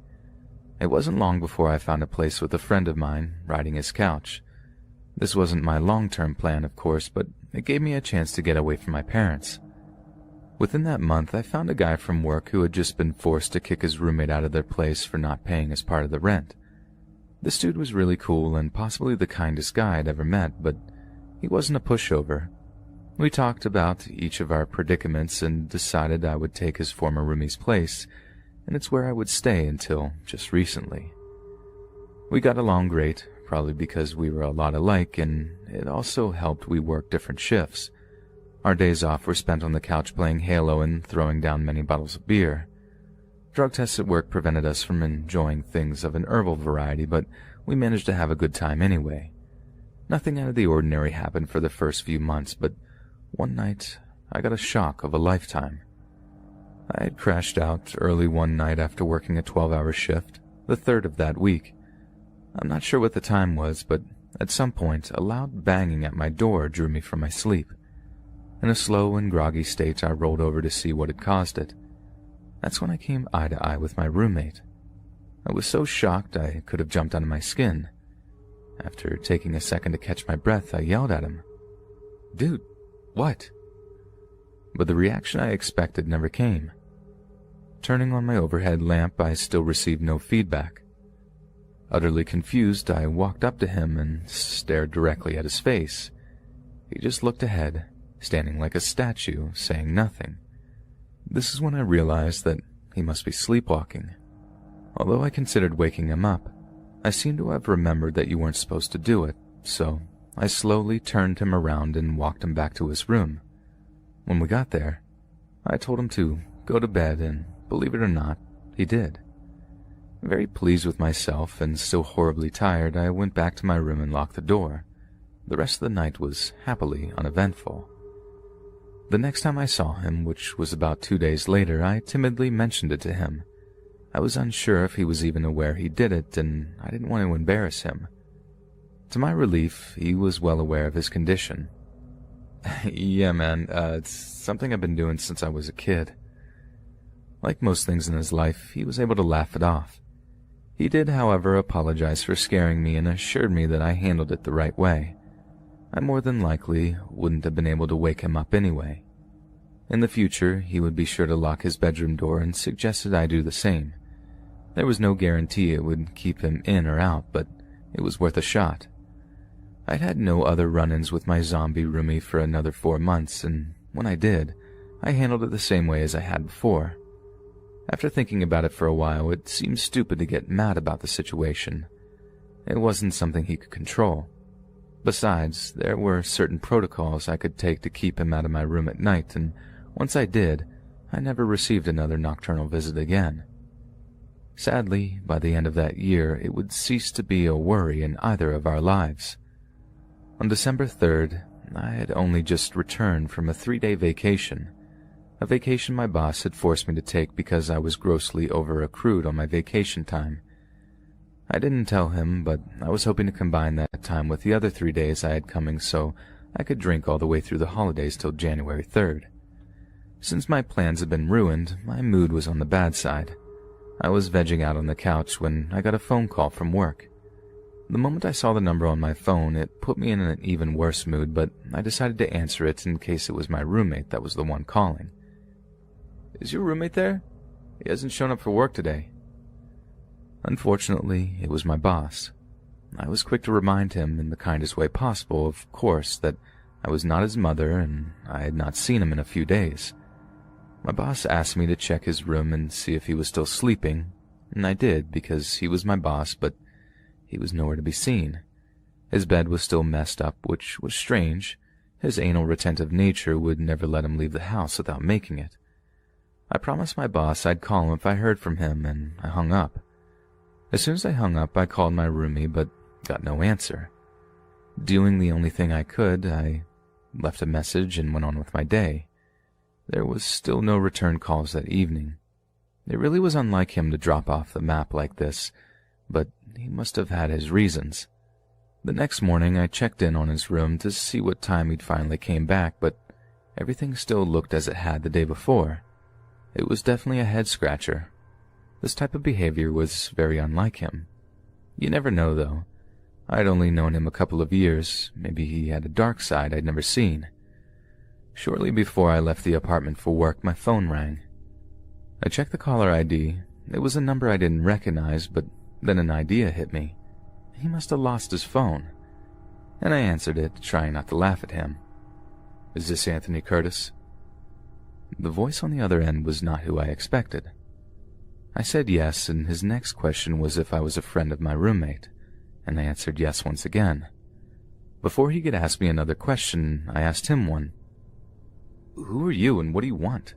Speaker 3: It wasn't long before I found a place with a friend of mine, riding his couch. This wasn't my long-term plan, of course, but it gave me a chance to get away from my parents. Within that month, I found a guy from work who had just been forced to kick his roommate out of their place for not paying as part of the rent. This dude was really cool and possibly the kindest guy I'd ever met, but he wasn't a pushover. We talked about each of our predicaments and decided I would take his former roomie's place, and it's where I would stay until just recently. We got along great, probably because we were a lot alike, and it also helped we worked different shifts. Our days off were spent on the couch playing Halo and throwing down many bottles of beer. Drug tests at work prevented us from enjoying things of an herbal variety, but we managed to have a good time anyway. Nothing out of the ordinary happened for the first few months, but one night I got a shock of a lifetime. I had crashed out early one night after working a 12-hour shift, the third of that week. I'm not sure what the time was, but at some point a loud banging at my door drew me from my sleep. In a slow and groggy state, I rolled over to see what had caused it. That's when I came eye to eye with my roommate. I was so shocked I could have jumped out of my skin. After taking a second to catch my breath, I yelled at him, "Dude, what?" But the reaction I expected never came. Turning on my overhead lamp, I still received no feedback. Utterly confused, I walked up to him and stared directly at his face. He just looked ahead, standing like a statue, saying nothing. This is when I realized that he must be sleepwalking. Although I considered waking him up, I seem to have remembered that you weren't supposed to do it, so I slowly turned him around and walked him back to his room. When we got there, I told him to go to bed, and believe it or not, he did. Very pleased with myself and still horribly tired, I went back to my room and locked the door. The rest of the night was happily uneventful. The next time I saw him, which was about 2 days later, I timidly mentioned it to him. I was unsure if he was even aware he did it, and I didn't want to embarrass him. To my relief, he was well aware of his condition. "Yeah, man, it's something I've been doing since I was a kid." Like most things in his life, he was able to laugh it off. He did, however, apologize for scaring me and assured me that I handled it the right way. I more than likely wouldn't have been able to wake him up anyway. In the future, he would be sure to lock his bedroom door and suggested I do the same. There was no guarantee it would keep him in or out, but it was worth a shot. I'd had no other run-ins with my zombie roomie for another 4 months, and when I did, I handled it the same way as I had before. After thinking about it for a while, it seemed stupid to get mad about the situation. It wasn't something he could control. Besides, there were certain protocols I could take to keep him out of my room at night, and once I did, I never received another nocturnal visit again. Sadly, by the end of that year, it would cease to be a worry in either of our lives. On December 3rd, I had only just returned from a 3-day vacation, a vacation my boss had forced me to take because I was grossly over-accrued on my vacation time. I didn't tell him, but I was hoping to combine that time with the other 3 days I had coming so I could drink all the way through the holidays till January 3rd. Since my plans had been ruined, my mood was on the bad side. I was vegging out on the couch when I got a phone call from work. The moment I saw the number on my phone, it put me in an even worse mood, but I decided to answer it in case it was my roommate that was the one calling. "Is your roommate there? He hasn't shown up for work today." Unfortunately, it was my boss. I was quick to remind him in the kindest way possible, of course, that I was not his mother and I had not seen him in a few days. My boss asked me to check his room and see if he was still sleeping, and I did because he was my boss, but he was nowhere to be seen. His bed was still messed up, which was strange. His anal retentive nature would never let him leave the house without making it. I promised my boss I'd call him if I heard from him, and I hung up. As soon as I hung up, I called my roomie, but got no answer. Doing the only thing I could, I left a message and went on with my day. There was still no return calls that evening. It really was unlike him to drop off the map like this, but he must have had his reasons. The next morning, I checked in on his room to see what time he'd finally came back, but everything still looked as it had the day before. It was definitely a head-scratcher. This type of behavior was very unlike him. You never know, though. I'd only known him a couple of years. Maybe he had a dark side I'd never seen. Shortly before I left the apartment for work, my phone rang. I checked the caller ID. It was a number I didn't recognize, but then an idea hit me. He must have lost his phone. And I answered it, trying not to laugh at him. "Is this Anthony Curtis?" The voice on the other end was not who I expected. I said yes, and his next question was if I was a friend of my roommate, and I answered yes once again. Before he could ask me another question, I asked him one. "Who are you and what do you want?"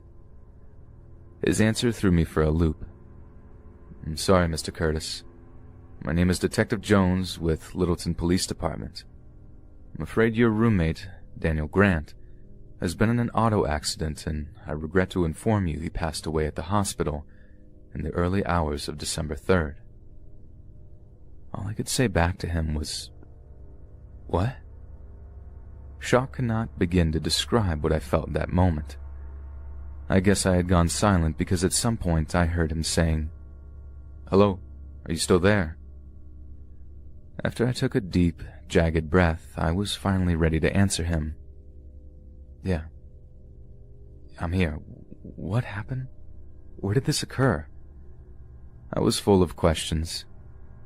Speaker 3: His answer threw me for a loop. "I'm sorry, Mr. Curtis. My name is Detective Jones with Littleton Police Department. I'm afraid your roommate, Daniel Grant, has been in an auto accident, and I regret to inform you he passed away at the hospital in the early hours of December 3rd. All I could say back to him was, "What?" Shock cannot begin to describe what I felt in that moment. I guess I had gone silent because at some point I heard him saying, "Hello, are you still there?" After I took a deep, jagged breath, I was finally ready to answer him. "Yeah, I'm here. What happened? Where did this occur?" I was full of questions.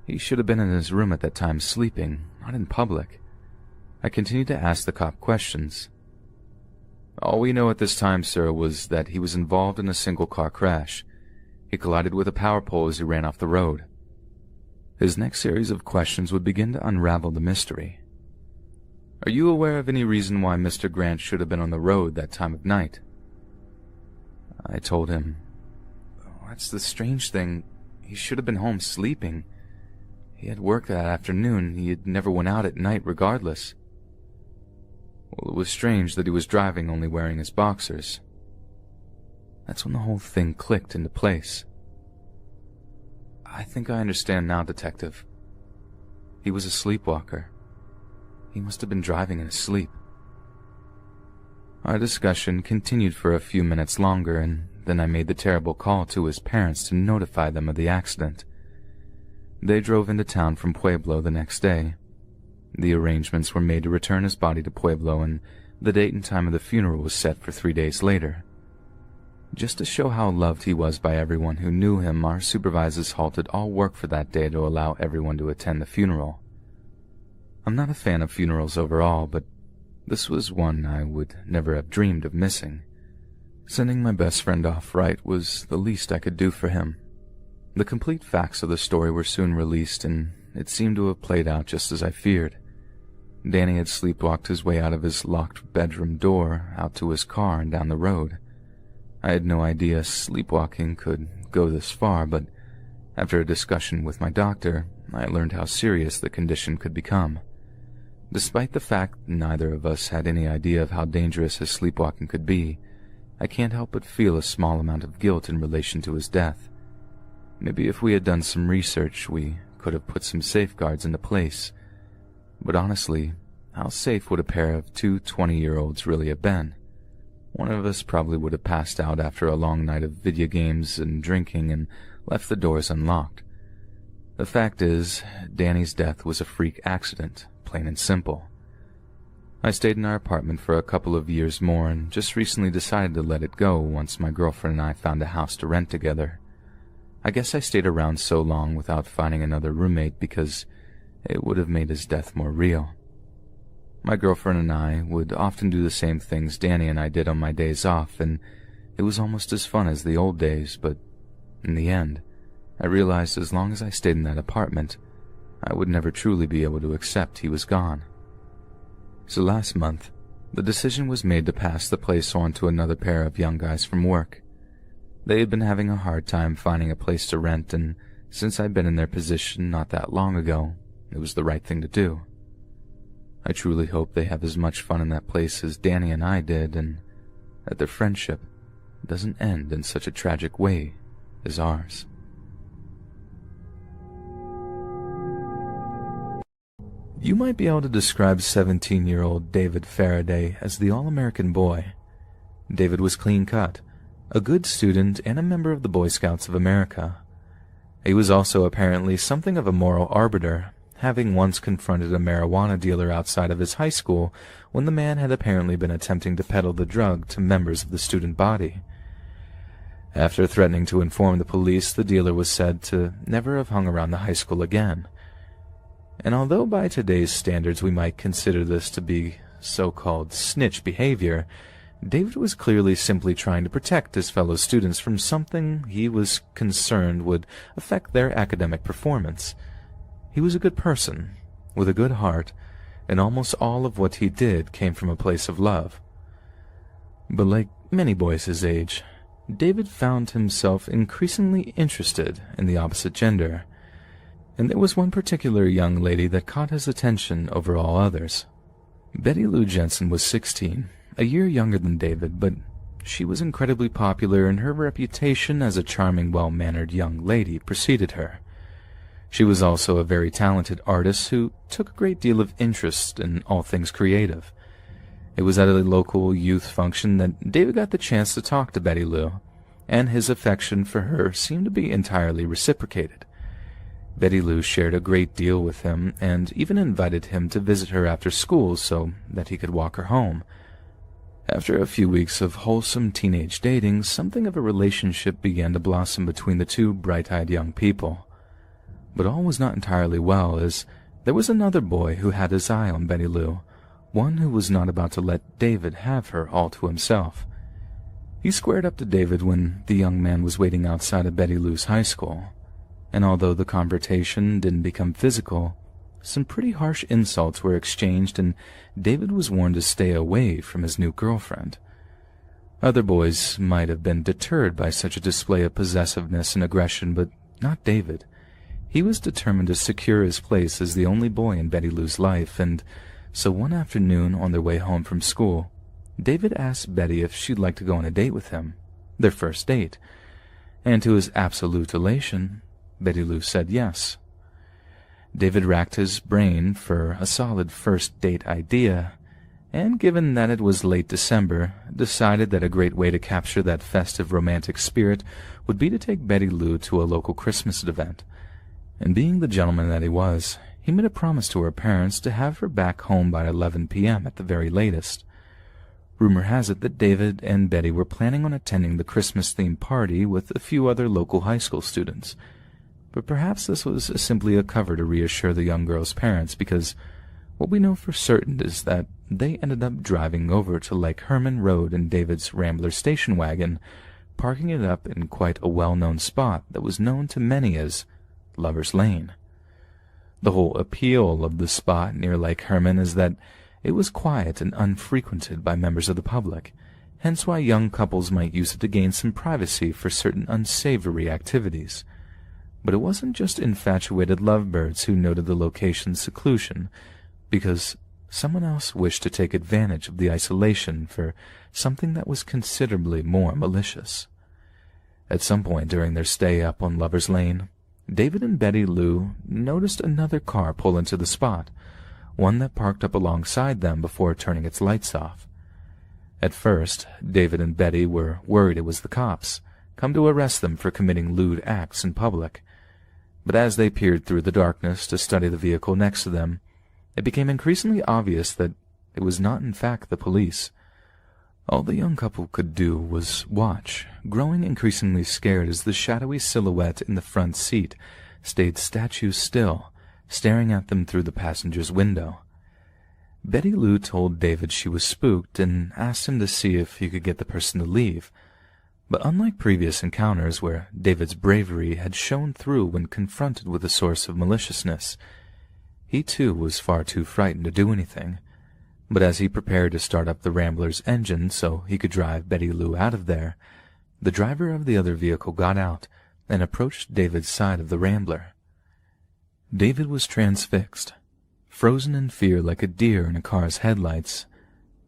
Speaker 3: He should have been in his room at that time sleeping, not in public. I continued to ask the cop questions. "All we know at this time, sir, was that he was involved in a single-car crash. He collided with a power pole as he ran off the road." His next series of questions would begin to unravel the mystery. "Are you aware of any reason why Mr. Grant should have been on the road that time of night?" I told him, "That's the strange thing. He should have been home sleeping. He had work that afternoon. He had never went out at night regardless." Well, it was strange that he was driving only wearing his boxers. That's when the whole thing clicked into place. "I think I understand now, Detective. He was a sleepwalker. He must have been driving in his sleep." Our discussion continued for a few minutes longer, and then I made the terrible call to his parents to notify them of the accident. They drove into town from Pueblo the next day. The arrangements were made to return his body to Pueblo, and the date and time of the funeral was set for 3 days later. Just to show how loved he was by everyone who knew him, our supervisors halted all work for that day to allow everyone to attend the funeral. I'm not a fan of funerals overall, but this was one I would never have dreamed of missing. Sending my best friend off right was the least I could do for him. The complete facts of the story were soon released, and it seemed to have played out just as I feared. Danny had sleepwalked his way out of his locked bedroom door, out to his car, and down the road. I had no idea sleepwalking could go this far, but after a discussion with my doctor, I learned how serious the condition could become. Despite the fact neither of us had any idea of how dangerous his sleepwalking could be, I can't help but feel a small amount of guilt in relation to his death. Maybe if we had done some research, we could have put some safeguards into place. But honestly, how safe would a pair of two 20-year-olds really have been? One of us probably would have passed out after a long night of video games and drinking and left the doors unlocked. The fact is, Danny's death was a freak accident, plain and simple. I stayed in our apartment for a couple of years more and just recently decided to let it go once my girlfriend and I found a house to rent together. I guess I stayed around so long without finding another roommate because it would have made his death more real. My girlfriend and I would often do the same things Danny and I did on my days off, and it was almost as fun as the old days, but in the end, I realized as long as I stayed in that apartment, I would never truly be able to accept he was gone. So last month, the decision was made to pass the place on to another pair of young guys from work. They had been having a hard time finding a place to rent, and since I'd been in their position not that long ago, it was the right thing to do. I truly hope they have as much fun in that place as Danny and I did, and that their friendship doesn't end in such a tragic way as ours. You might be able to describe 17-year-old David Faraday as the all-American boy. David was clean-cut, a good student, and a member of the Boy Scouts of America. He was also apparently something of a moral arbiter, having once confronted a marijuana dealer outside of his high school when the man had apparently been attempting to peddle the drug to members of the student body. After threatening to inform the police, the dealer was said to never have hung around the high school again. And although by today's standards we might consider this to be so-called snitch behavior, David was clearly simply trying to protect his fellow students from something he was concerned would affect their academic performance. He was a good person, with a good heart, and almost all of what he did came from a place of love. But like many boys his age, David found himself increasingly interested in the opposite gender, and there was one particular young lady that caught his attention over all others. Betty Lou Jensen was 16, a year younger than David, but she was incredibly popular, and her reputation as a charming, well-mannered young lady preceded her. She was also a very talented artist who took a great deal of interest in all things creative. It was at a local youth function that David got the chance to talk to Betty Lou, and his affection for her seemed to be entirely reciprocated. Betty Lou shared a great deal with him and even invited him to visit her after school so that he could walk her home. After a few weeks of wholesome teenage dating, something of a relationship began to blossom between the two bright-eyed young people. But all was not entirely well, as there was another boy who had his eye on Betty Lou, one who was not about to let David have her all to himself. He squared up to David when the young man was waiting outside of Betty Lou's high school, and although the confrontation didn't become physical, some pretty harsh insults were exchanged, and David was warned to stay away from his new girlfriend. Other boys might have been deterred by such a display of possessiveness and aggression, but not David. He was determined to secure his place as the only boy in Betty Lou's life, and so one afternoon on their way home from school, David asked Betty if she'd like to go on a date with him, their first date, and to his absolute elation, Betty Lou said yes. David racked his brain for a solid first date idea, and given that it was late December, decided that a great way to capture that festive romantic spirit would be to take Betty Lou to a local Christmas event. And being the gentleman that he was, he made a promise to her parents to have her back home by 11 p.m. at the very latest. Rumor has it that David and Betty were planning on attending the Christmas-themed party with a few other local high school students. But perhaps this was simply a cover to reassure the young girl's parents, because what we know for certain is that they ended up driving over to Lake Herman Road in David's Rambler station wagon, parking it up in quite a well-known spot that was known to many as Lover's Lane. The whole appeal of the spot near Lake Herman is that it was quiet and unfrequented by members of the public, hence why young couples might use it to gain some privacy for certain unsavory activities. But it wasn't just infatuated lovebirds who noted the location's seclusion, because someone else wished to take advantage of the isolation for something that was considerably more malicious. At some point during their stay up on Lover's Lane, David and Betty Lou noticed another car pull into the spot, one that parked up alongside them before turning its lights off. At first, David and Betty were worried it was the cops, come to arrest them for committing lewd acts in public. But as they peered through the darkness to study the vehicle next to them, it became increasingly obvious that it was not in fact the police. All the young couple could do was watch, growing increasingly scared as the shadowy silhouette in the front seat stayed statue still, staring at them through the passenger's window. Betty Lou told David she was spooked and asked him to see if he could get the person to leave. But unlike previous encounters where David's bravery had shone through when confronted with a source of maliciousness, he too was far too frightened to do anything. But as he prepared to start up the Rambler's engine so he could drive Betty Lou out of there, the driver of the other vehicle got out and approached David's side of the Rambler. David was transfixed, frozen in fear like a deer in a car's headlights,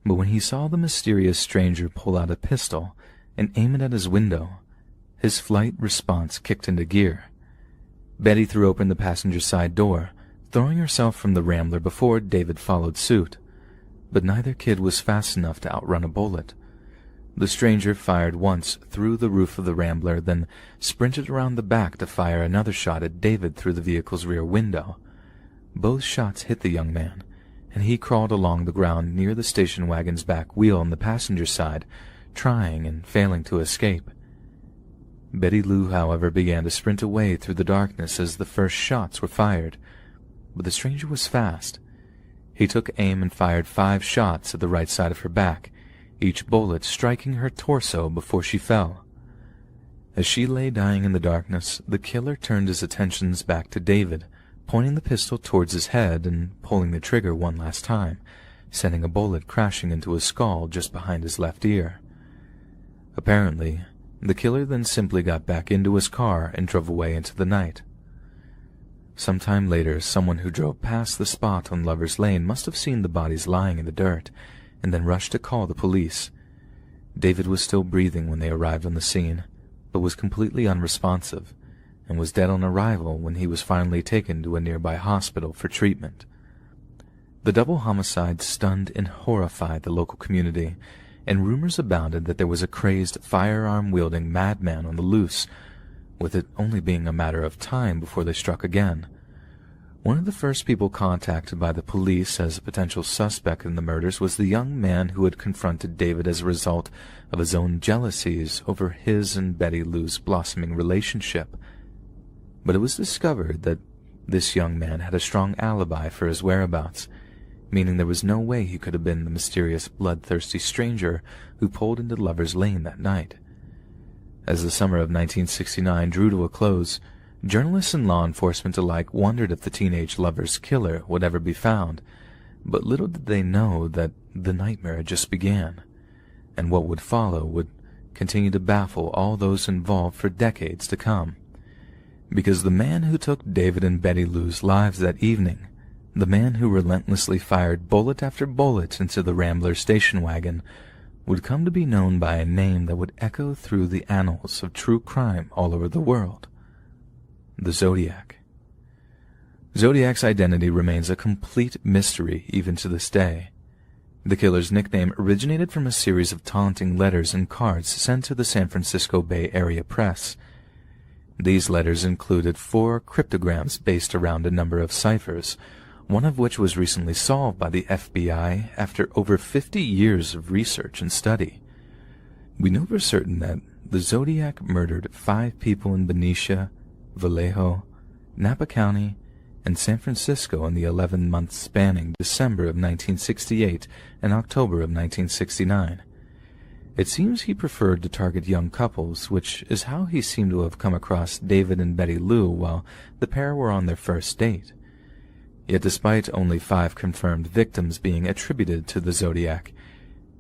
Speaker 3: but when he saw the mysterious stranger pull out a pistol and aim it at his window, his flight response kicked into gear. Betty threw open the passenger side door, throwing herself from the Rambler before David followed suit. But neither kid was fast enough to outrun a bullet. The stranger fired once through the roof of the Rambler, then sprinted around the back to fire another shot at David through the vehicle's rear window. Both shots hit the young man, and he crawled along the ground near the station wagon's back wheel on the passenger side, trying and failing to escape. Betty Lou, however, began to sprint away through the darkness as the first shots were fired, but the stranger was fast. He took aim and fired 5 shots at the right side of her back, each bullet striking her torso before she fell. As she lay dying in the darkness, the killer turned his attentions back to David, pointing the pistol towards his head and pulling the trigger one last time, sending a bullet crashing into his skull just behind his left ear. Apparently, the killer then simply got back into his car and drove away into the night. Sometime later, someone who drove past the spot on Lover's Lane must have seen the bodies lying in the dirt, and then rushed to call the police. David was still breathing when they arrived on the scene, but was completely unresponsive, and was dead on arrival when he was finally taken to a nearby hospital for treatment. The double homicide stunned and horrified the local community, and rumors abounded that there was a crazed, firearm-wielding madman on the loose, with it only being a matter of time before they struck again. One of the first people contacted by the police as a potential suspect in the murders was the young man who had confronted David as a result of his own jealousies over his and Betty Lou's blossoming relationship. But it was discovered that this young man had a strong alibi for his whereabouts, meaning there was no way he could have been the mysterious, bloodthirsty stranger who pulled into Lover's Lane that night. As the summer of 1969 drew to a close, journalists and law enforcement alike wondered if the teenage lover's killer would ever be found, but little did they know that the nightmare had just began, and what would follow would continue to baffle all those involved for decades to come. Because the man who took David and Betty Lou's lives that evening, the man who relentlessly fired bullet after bullet into the Rambler station wagon, would come to be known by a name that would echo through the annals of true crime all over the world: the Zodiac. Zodiac's identity remains a complete mystery even to this day. The killer's nickname originated from a series of taunting letters and cards sent to the San Francisco Bay Area press. These letters included 4 cryptograms based around a number of ciphers, one of which was recently solved by the FBI after over 50 years of research and study. We know for certain that the Zodiac murdered 5 people in Benicia, Vallejo, Napa County, and San Francisco in the 11 months spanning December of 1968 and October of 1969. It seems he preferred to target young couples, which is how he seemed to have come across David and Betty Lou while the pair were on their first date. Yet despite only 5 confirmed victims being attributed to the Zodiac,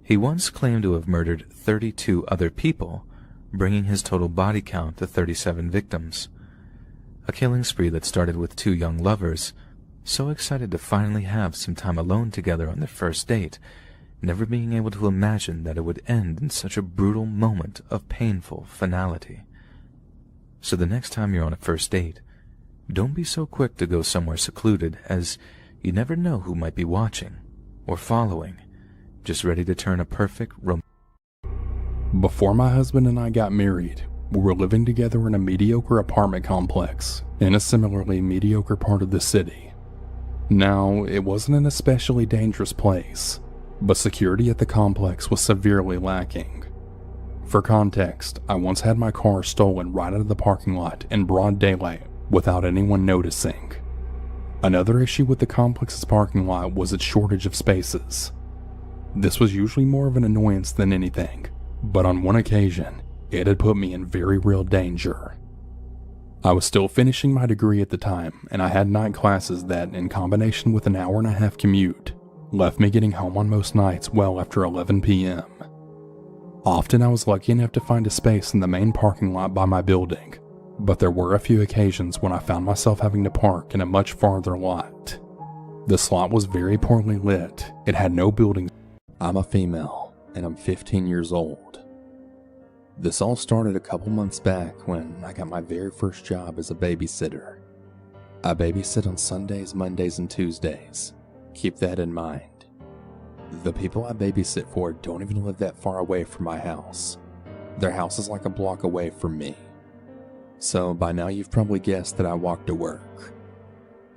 Speaker 3: he once claimed to have murdered 32 other people, bringing his total body count to 37 victims. A killing spree that started with 2 young lovers, so excited to finally have some time alone together on their first date, never being able to imagine that it would end in such a brutal moment of painful finality. So the next time you're on a first date, Don't be so quick to go somewhere secluded, as you never know who might be watching or following, just ready to turn a perfect
Speaker 14: Before my husband and I got married, we were living together in a mediocre apartment complex in a similarly mediocre part of the city. Now, it wasn't an especially dangerous place, but security at the complex was severely lacking. For context, I once had my car stolen right out of the parking lot in broad daylight without anyone noticing. Another issue with the complex's parking lot was its shortage of spaces. This was usually more of an annoyance than anything, but on one occasion, it had put me in very real danger. I was still finishing my degree at the time, and I had night classes that, in combination with an hour-and-a-half commute, left me getting home on most nights well after 11 p.m. Often I was lucky enough to find a space in the main parking lot by my building, but there were a few occasions when I found myself having to park in a much farther lot. The slot was very poorly lit. It had no buildings. I'm a female, and I'm 15 years old. This all started a couple months back when I got my very first job as a babysitter. I babysit on Sundays, Mondays, and Tuesdays. Keep that in mind. The people I babysit for don't even live that far away from my house. Their house is like a block away from me. So by now you've probably guessed that I walk to work.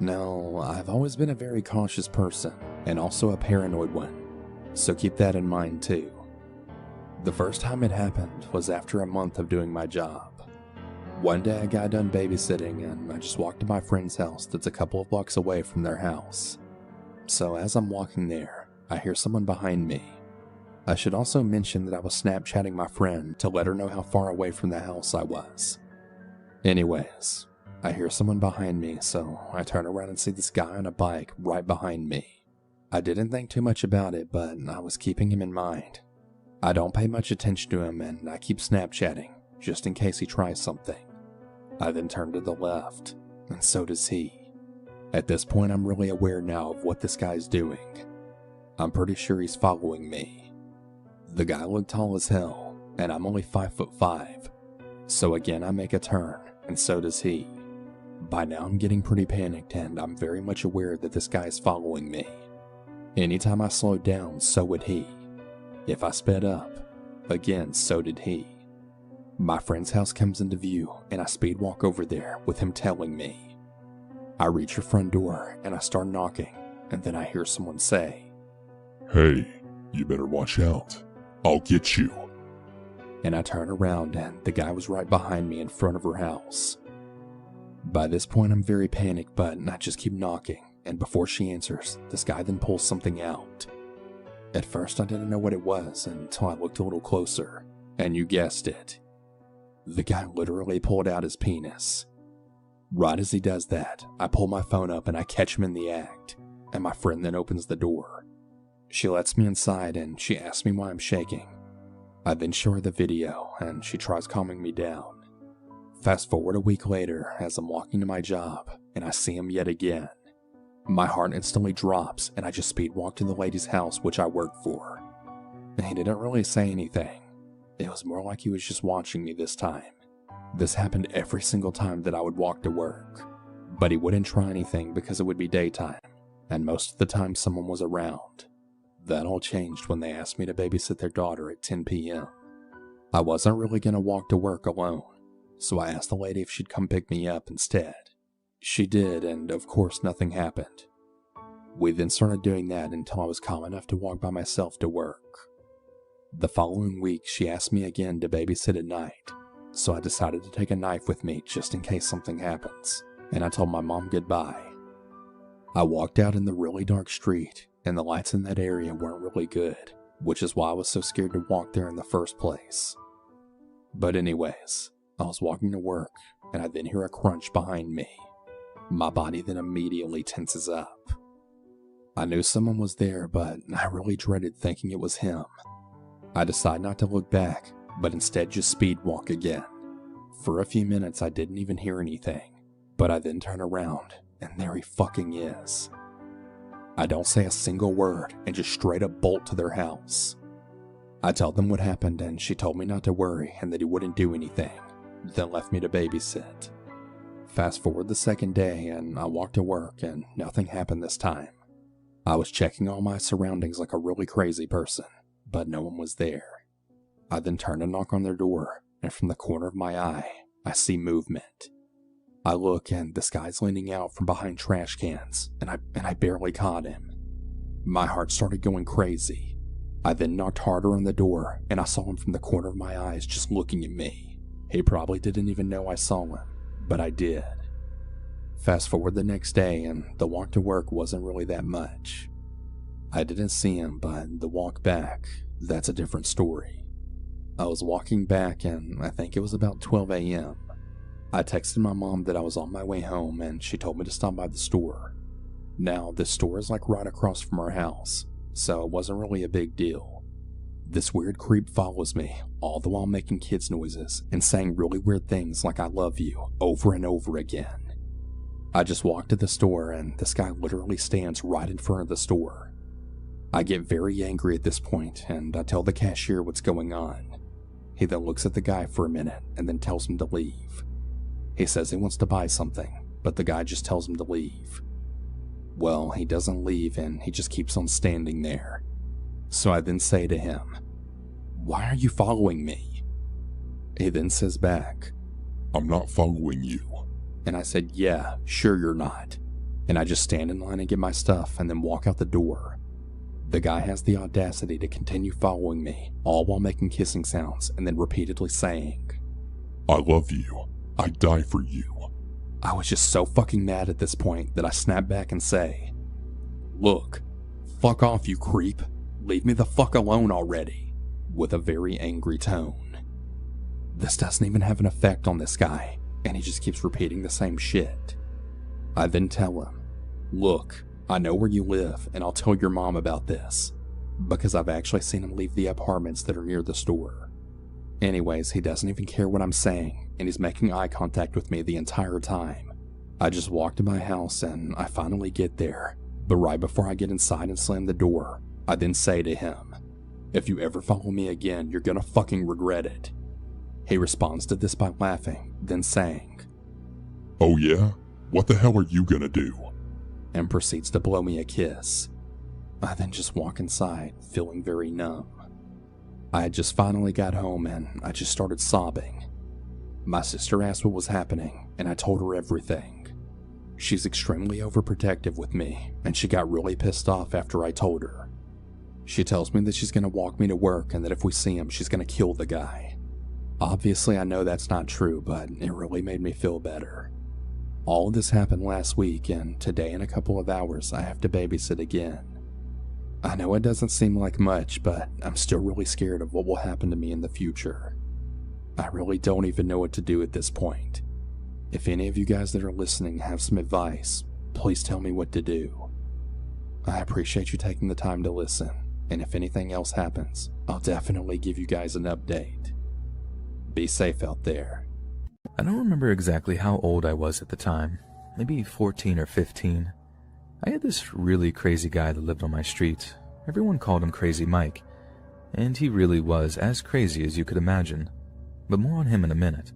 Speaker 14: Now, I've always been a very cautious person, and also a paranoid one, so keep that in mind too. The first time it happened was after a month of doing my job. One day I got done babysitting and I just walked to my friend's house that's a couple of blocks away from their house. So as I'm walking there, I hear someone behind me. I should also mention that I was Snapchatting my friend to let her know how far away from the house I was. Anyways, I hear someone behind me, so I turn around and see this guy on a bike right behind me. I didn't think too much about it, but I was keeping him in mind. I don't pay much attention to him and I keep Snapchatting, just in case he tries something. I then turn to the left, and so does he. At this point, I'm really aware now of what this guy's doing. I'm pretty sure he's following me. The guy looked tall as hell, and I'm only 5'5". So again, I make a turn, and so does he. By now I'm getting pretty panicked and I'm very much aware that this guy is following me. Anytime I slowed down, so would he. If I sped up, again, so did he. My friend's house comes into view and I speed walk over there with him telling me. I reach her front door and I start knocking, and then I hear someone say,
Speaker 11: "Hey, you better watch out. I'll get you."
Speaker 14: And I turn around and the guy was right behind me in front of her house. By this point I'm very panicked, but I just keep knocking, and before she answers, this guy then pulls something out. At first I didn't know what it was until I looked a little closer, and you guessed it. The guy literally pulled out his penis. Right as he does that, I pull my phone up and I catch him in the act, and my friend then opens the door. She lets me inside and she asks me why I'm shaking. I then show her the video, and she tries calming me down. Fast forward a week later, as I'm walking to my job, and I see him yet again. My heart instantly drops, and I just speed walk to the lady's house which I work for. He didn't really say anything. It was more like he was just watching me this time. This happened every single time that I would walk to work. But he wouldn't try anything because it would be daytime, and most of the time someone was around. That all changed when they asked me to babysit their daughter at 10 p.m. I wasn't really going to walk to work alone, so I asked the lady if she'd come pick me up instead. She did, and of course nothing happened. We then started doing that until I was calm enough to walk by myself to work. The following week, she asked me again to babysit at night, so I decided to take a knife with me just in case something happens, and I told my mom goodbye. I walked out in the really dark street, and the lights in that area weren't really good, which is why I was so scared to walk there in the first place. But anyways, I was walking to work, and I then hear a crunch behind me. My body then immediately tenses up. I knew someone was there, but I really dreaded thinking it was him. I decide not to look back, but instead just speed walk again. For a few minutes I didn't even hear anything, but I then turn around, and there he fucking is. I don't say a single word and just straight up bolt to their house. I tell them what happened, and she told me not to worry and that he wouldn't do anything, then left me to babysit.
Speaker 8: Fast forward the second day, and I walked to work, and nothing happened this time. I was checking all my surroundings like a really crazy person, but no one was there. I then turned to knock on their door, and from the corner of my eye, I see movement. I look, and this guy's leaning out from behind trash cans, and I barely caught him. My heart started going crazy. I then knocked harder on the door, and I saw him from the corner of my eyes just looking at me. He probably didn't even know I saw him, but I did. Fast forward the next day, and the walk to work wasn't really that much. I didn't see him, but the walk back, that's a different story. I was walking back, and I think it was about 12 a.m. I texted my mom that I was on my way home, and she told me to stop by the store. Now, this store is like right across from our house, so it wasn't really a big deal. This weird creep follows me, all the while making kids noises and saying really weird things like I love you over and over again. I just walk to the store, and this guy literally stands right in front of the store. I get very angry at this point, and I tell the cashier what's going on. He then looks at the guy for a minute and then tells him to leave. He says he wants to buy something, but the guy just tells him to leave. Well, he doesn't leave, and he just keeps on standing there. So I then say to him, "Why are you following me?" He then says back,
Speaker 11: "I'm not following you."
Speaker 8: And I said, "Yeah, sure you're not." And I just stand in line and get my stuff and then walk out the door. The guy has the audacity to continue following me, all while making kissing sounds and then repeatedly saying,
Speaker 11: "I love you. I'd die for you."
Speaker 8: I was just so fucking mad at this point that I snap back and say, "Look, fuck off, you creep. Leave me the fuck alone already," with a very angry tone. This doesn't even have an effect on this guy, and he just keeps repeating the same shit. I then tell him, "Look, I know where you live, and I'll tell your mom about this, because I've actually seen him leave the apartments that are near the store." Anyways, he doesn't even care what I'm saying, and he's making eye contact with me the entire time. I just walk to my house, and I finally get there, but right before I get inside and slam the door, I then say to him, "If you ever follow me again, you're gonna fucking regret it." He responds to this by laughing, then saying,
Speaker 11: "Oh yeah? What the hell are you gonna do?"
Speaker 8: and proceeds to blow me a kiss. I then just walk inside, feeling very numb. I had just finally got home, and I just started sobbing. My sister asked what was happening, and I told her everything. She's extremely overprotective with me, and she got really pissed off after I told her. She tells me that she's gonna walk me to work, and that if we see him, she's gonna kill the guy. Obviously, I know that's not true, but it really made me feel better. All of this happened last week, and today in a couple of hours, I have to babysit again. I know it doesn't seem like much, but I'm still really scared of what will happen to me in the future. I really don't even know what to do at this point. If any of you guys that are listening have some advice, please tell me what to do. I appreciate you taking the time to listen, and if anything else happens, I'll definitely give you guys an update. Be safe out there.
Speaker 3: I don't remember exactly how old I was at the time, maybe 14 or 15. I had this really crazy guy that lived on my street. Everyone called him Crazy Mike, and he really was as crazy as you could imagine. But more on him in a minute.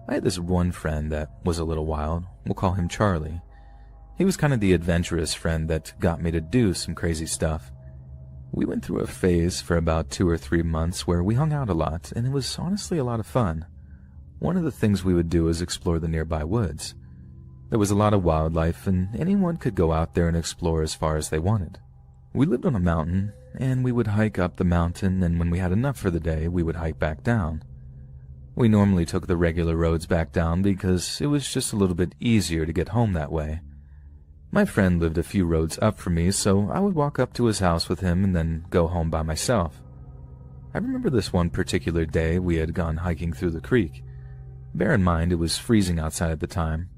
Speaker 3: I had this one friend that was a little wild. We'll call him Charlie. He was kind of the adventurous friend that got me to do some crazy stuff. We went through a phase for about 2 or 3 months where we hung out a lot, and it was honestly a lot of fun. One of the things we would do is explore the nearby woods. There was a lot of wildlife, and anyone could go out there and explore as far as they wanted. We lived on a mountain, and we would hike up the mountain, and when we had enough for the day, we would hike back down. We normally took the regular roads back down because it was just a little bit easier to get home that way. My friend lived a few roads up from me, so I would walk up to his house with him and then go home by myself. I remember this one particular day we had gone hiking through the creek. Bear in mind, it was freezing outside at the time.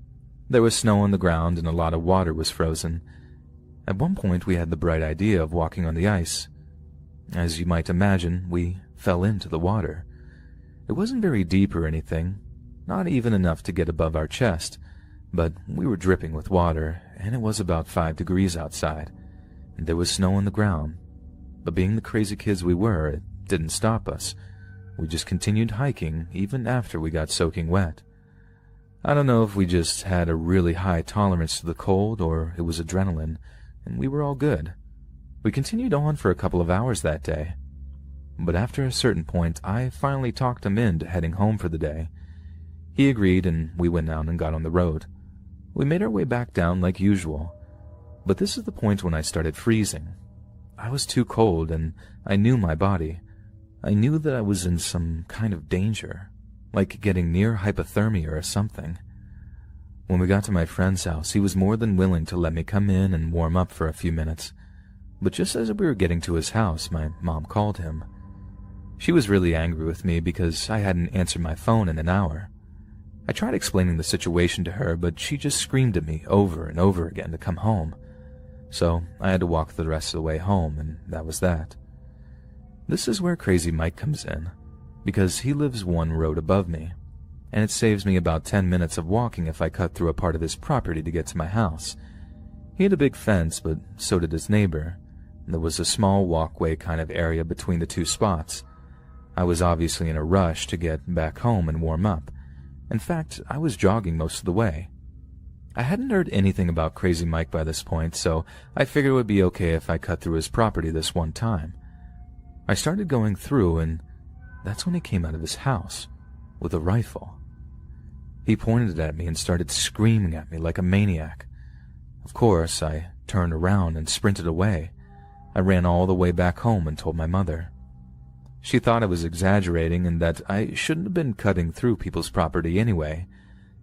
Speaker 3: There was snow on the ground and a lot of water was frozen. At one point, we had the bright idea of walking on the ice. As you might imagine, we fell into the water. It wasn't very deep or anything, not even enough to get above our chest, but we were dripping with water, and it was about 5 degrees outside, and there was snow on the ground. But being the crazy kids we were, it didn't stop us. We just continued hiking even after we got soaking wet. I don't know if we just had a really high tolerance to the cold or it was adrenaline, and we were all good. We continued on for a couple of hours that day. But after a certain point, I finally talked him into heading home for the day. He agreed, and we went out and got on the road. We made our way back down like usual. But this is the point when I started freezing. I was too cold, and I knew my body. I knew that I was in some kind of danger, like getting near hypothermia or something. When we got to my friend's house, he was more than willing to let me come in and warm up for a few minutes. But just as we were getting to his house, my mom called him. She was really angry with me because I hadn't answered my phone in an hour. I tried explaining the situation to her, but she just screamed at me over and over again to come home. So I had to walk the rest of the way home, and that was that. This is where Crazy Mike comes in, because he lives one road above me, and it saves me about 10 minutes of walking if I cut through a part of his property to get to my house. He had a big fence, but so did his neighbor. There was a small walkway kind of area between the two spots. I was obviously in a rush to get back home and warm up. In fact, I was jogging most of the way. I hadn't heard anything about Crazy Mike by this point, so I figured it would be okay if I cut through his property this one time. I started going through, and that's when he came out of his house with a rifle. He pointed it at me and started screaming at me like a maniac. Of course, I turned around and sprinted away. I ran all the way back home and told my mother. She thought I was exaggerating and that I shouldn't have been cutting through people's property anyway,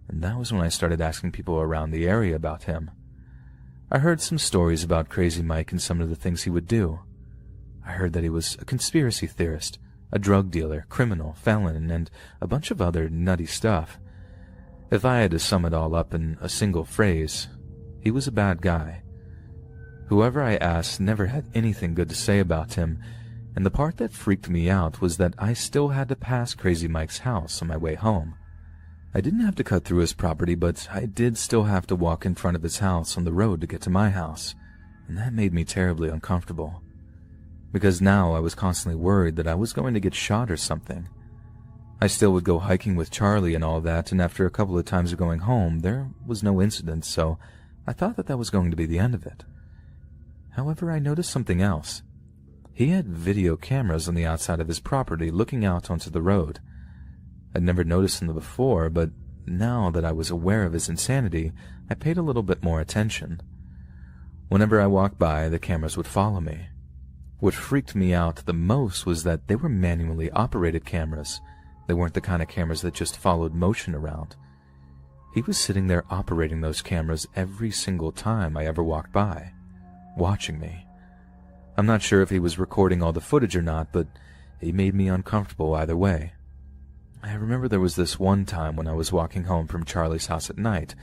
Speaker 3: and that was when I started asking people around the area about him. I heard some stories about Crazy Mike and some of the things he would do. I heard that he was a conspiracy theorist, a drug dealer, criminal, felon, and a bunch of other nutty stuff. If I had to sum it all up in a single phrase, he was a bad guy. Whoever I asked never had anything good to say about him, and the part that freaked me out was that I still had to pass Crazy Mike's house on my way home. I didn't have to cut through his property, but I did still have to walk in front of his house on the road to get to my house, and that made me terribly uncomfortable. Because now I was constantly worried that I was going to get shot or something. I still would go hiking with Charlie and all that, and after a couple of times of going home, there was no incident, so I thought that was going to be the end of it. However, I noticed something else. He had video cameras on the outside of his property looking out onto the road. I'd never noticed them before, but now that I was aware of his insanity, I paid a little bit more attention. Whenever I walked by, the cameras would follow me. What freaked me out the most was that they were manually operated cameras. They weren't the kind of cameras that just followed motion around. He was sitting there operating those cameras every single time I ever walked by, watching me. I'm not sure if he was recording all the footage or not, but he made me uncomfortable either way. I remember there was this one time when I was walking home from Charlie's house at night.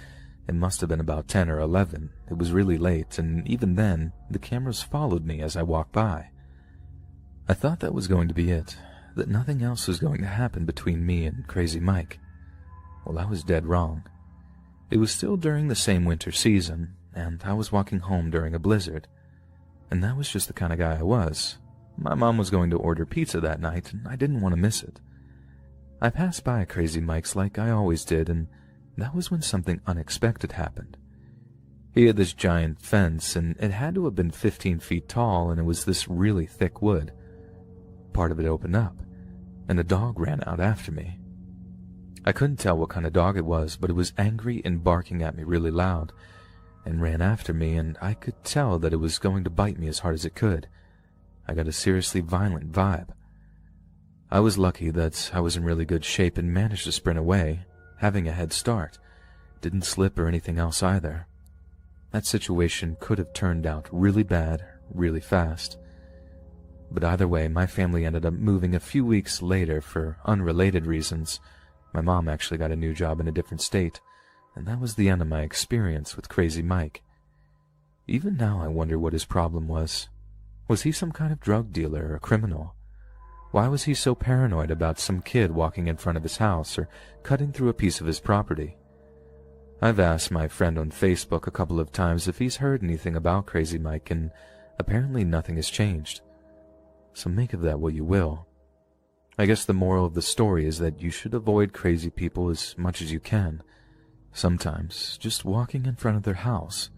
Speaker 3: It must have been about 10 or 11. It was really late, and even then, the cameras followed me as I walked by. I thought that was going to be it, that nothing else was going to happen between me and Crazy Mike. Well, I was dead wrong. It was still during the same winter season, and I was walking home during a blizzard. And that was just the kind of guy I was. My mom was going to order pizza that night, and I didn't want to miss it. I passed by Crazy Mike's like I always did, and that was when something unexpected happened. He had this giant fence, and it had to have been 15 feet tall, and it was this really thick wood. Part of it opened up, and a dog ran out after me. I couldn't tell what kind of dog it was, but it was angry and barking at me really loud, and ran after me, and I could tell that it was going to bite me as hard as it could. I got a seriously violent vibe. I was lucky that I was in really good shape and managed to sprint away, having a head start. Didn't slip or anything else either. That situation could have turned out really bad, really fast. But either way, my family ended up moving a few weeks later for unrelated reasons. My mom actually got a new job in a different state, and that was the end of my experience with Crazy Mike. Even now I wonder what his problem was. Was he some kind of drug dealer or criminal? Why was he so paranoid about some kid walking in front of his house or cutting through a piece of his property? I've asked my friend on Facebook a couple of times if he's heard anything about Crazy Mike, and apparently nothing has changed. So make of that what you will. I guess the moral of the story is that you should avoid crazy people as much as you can. Sometimes, just walking in front of their house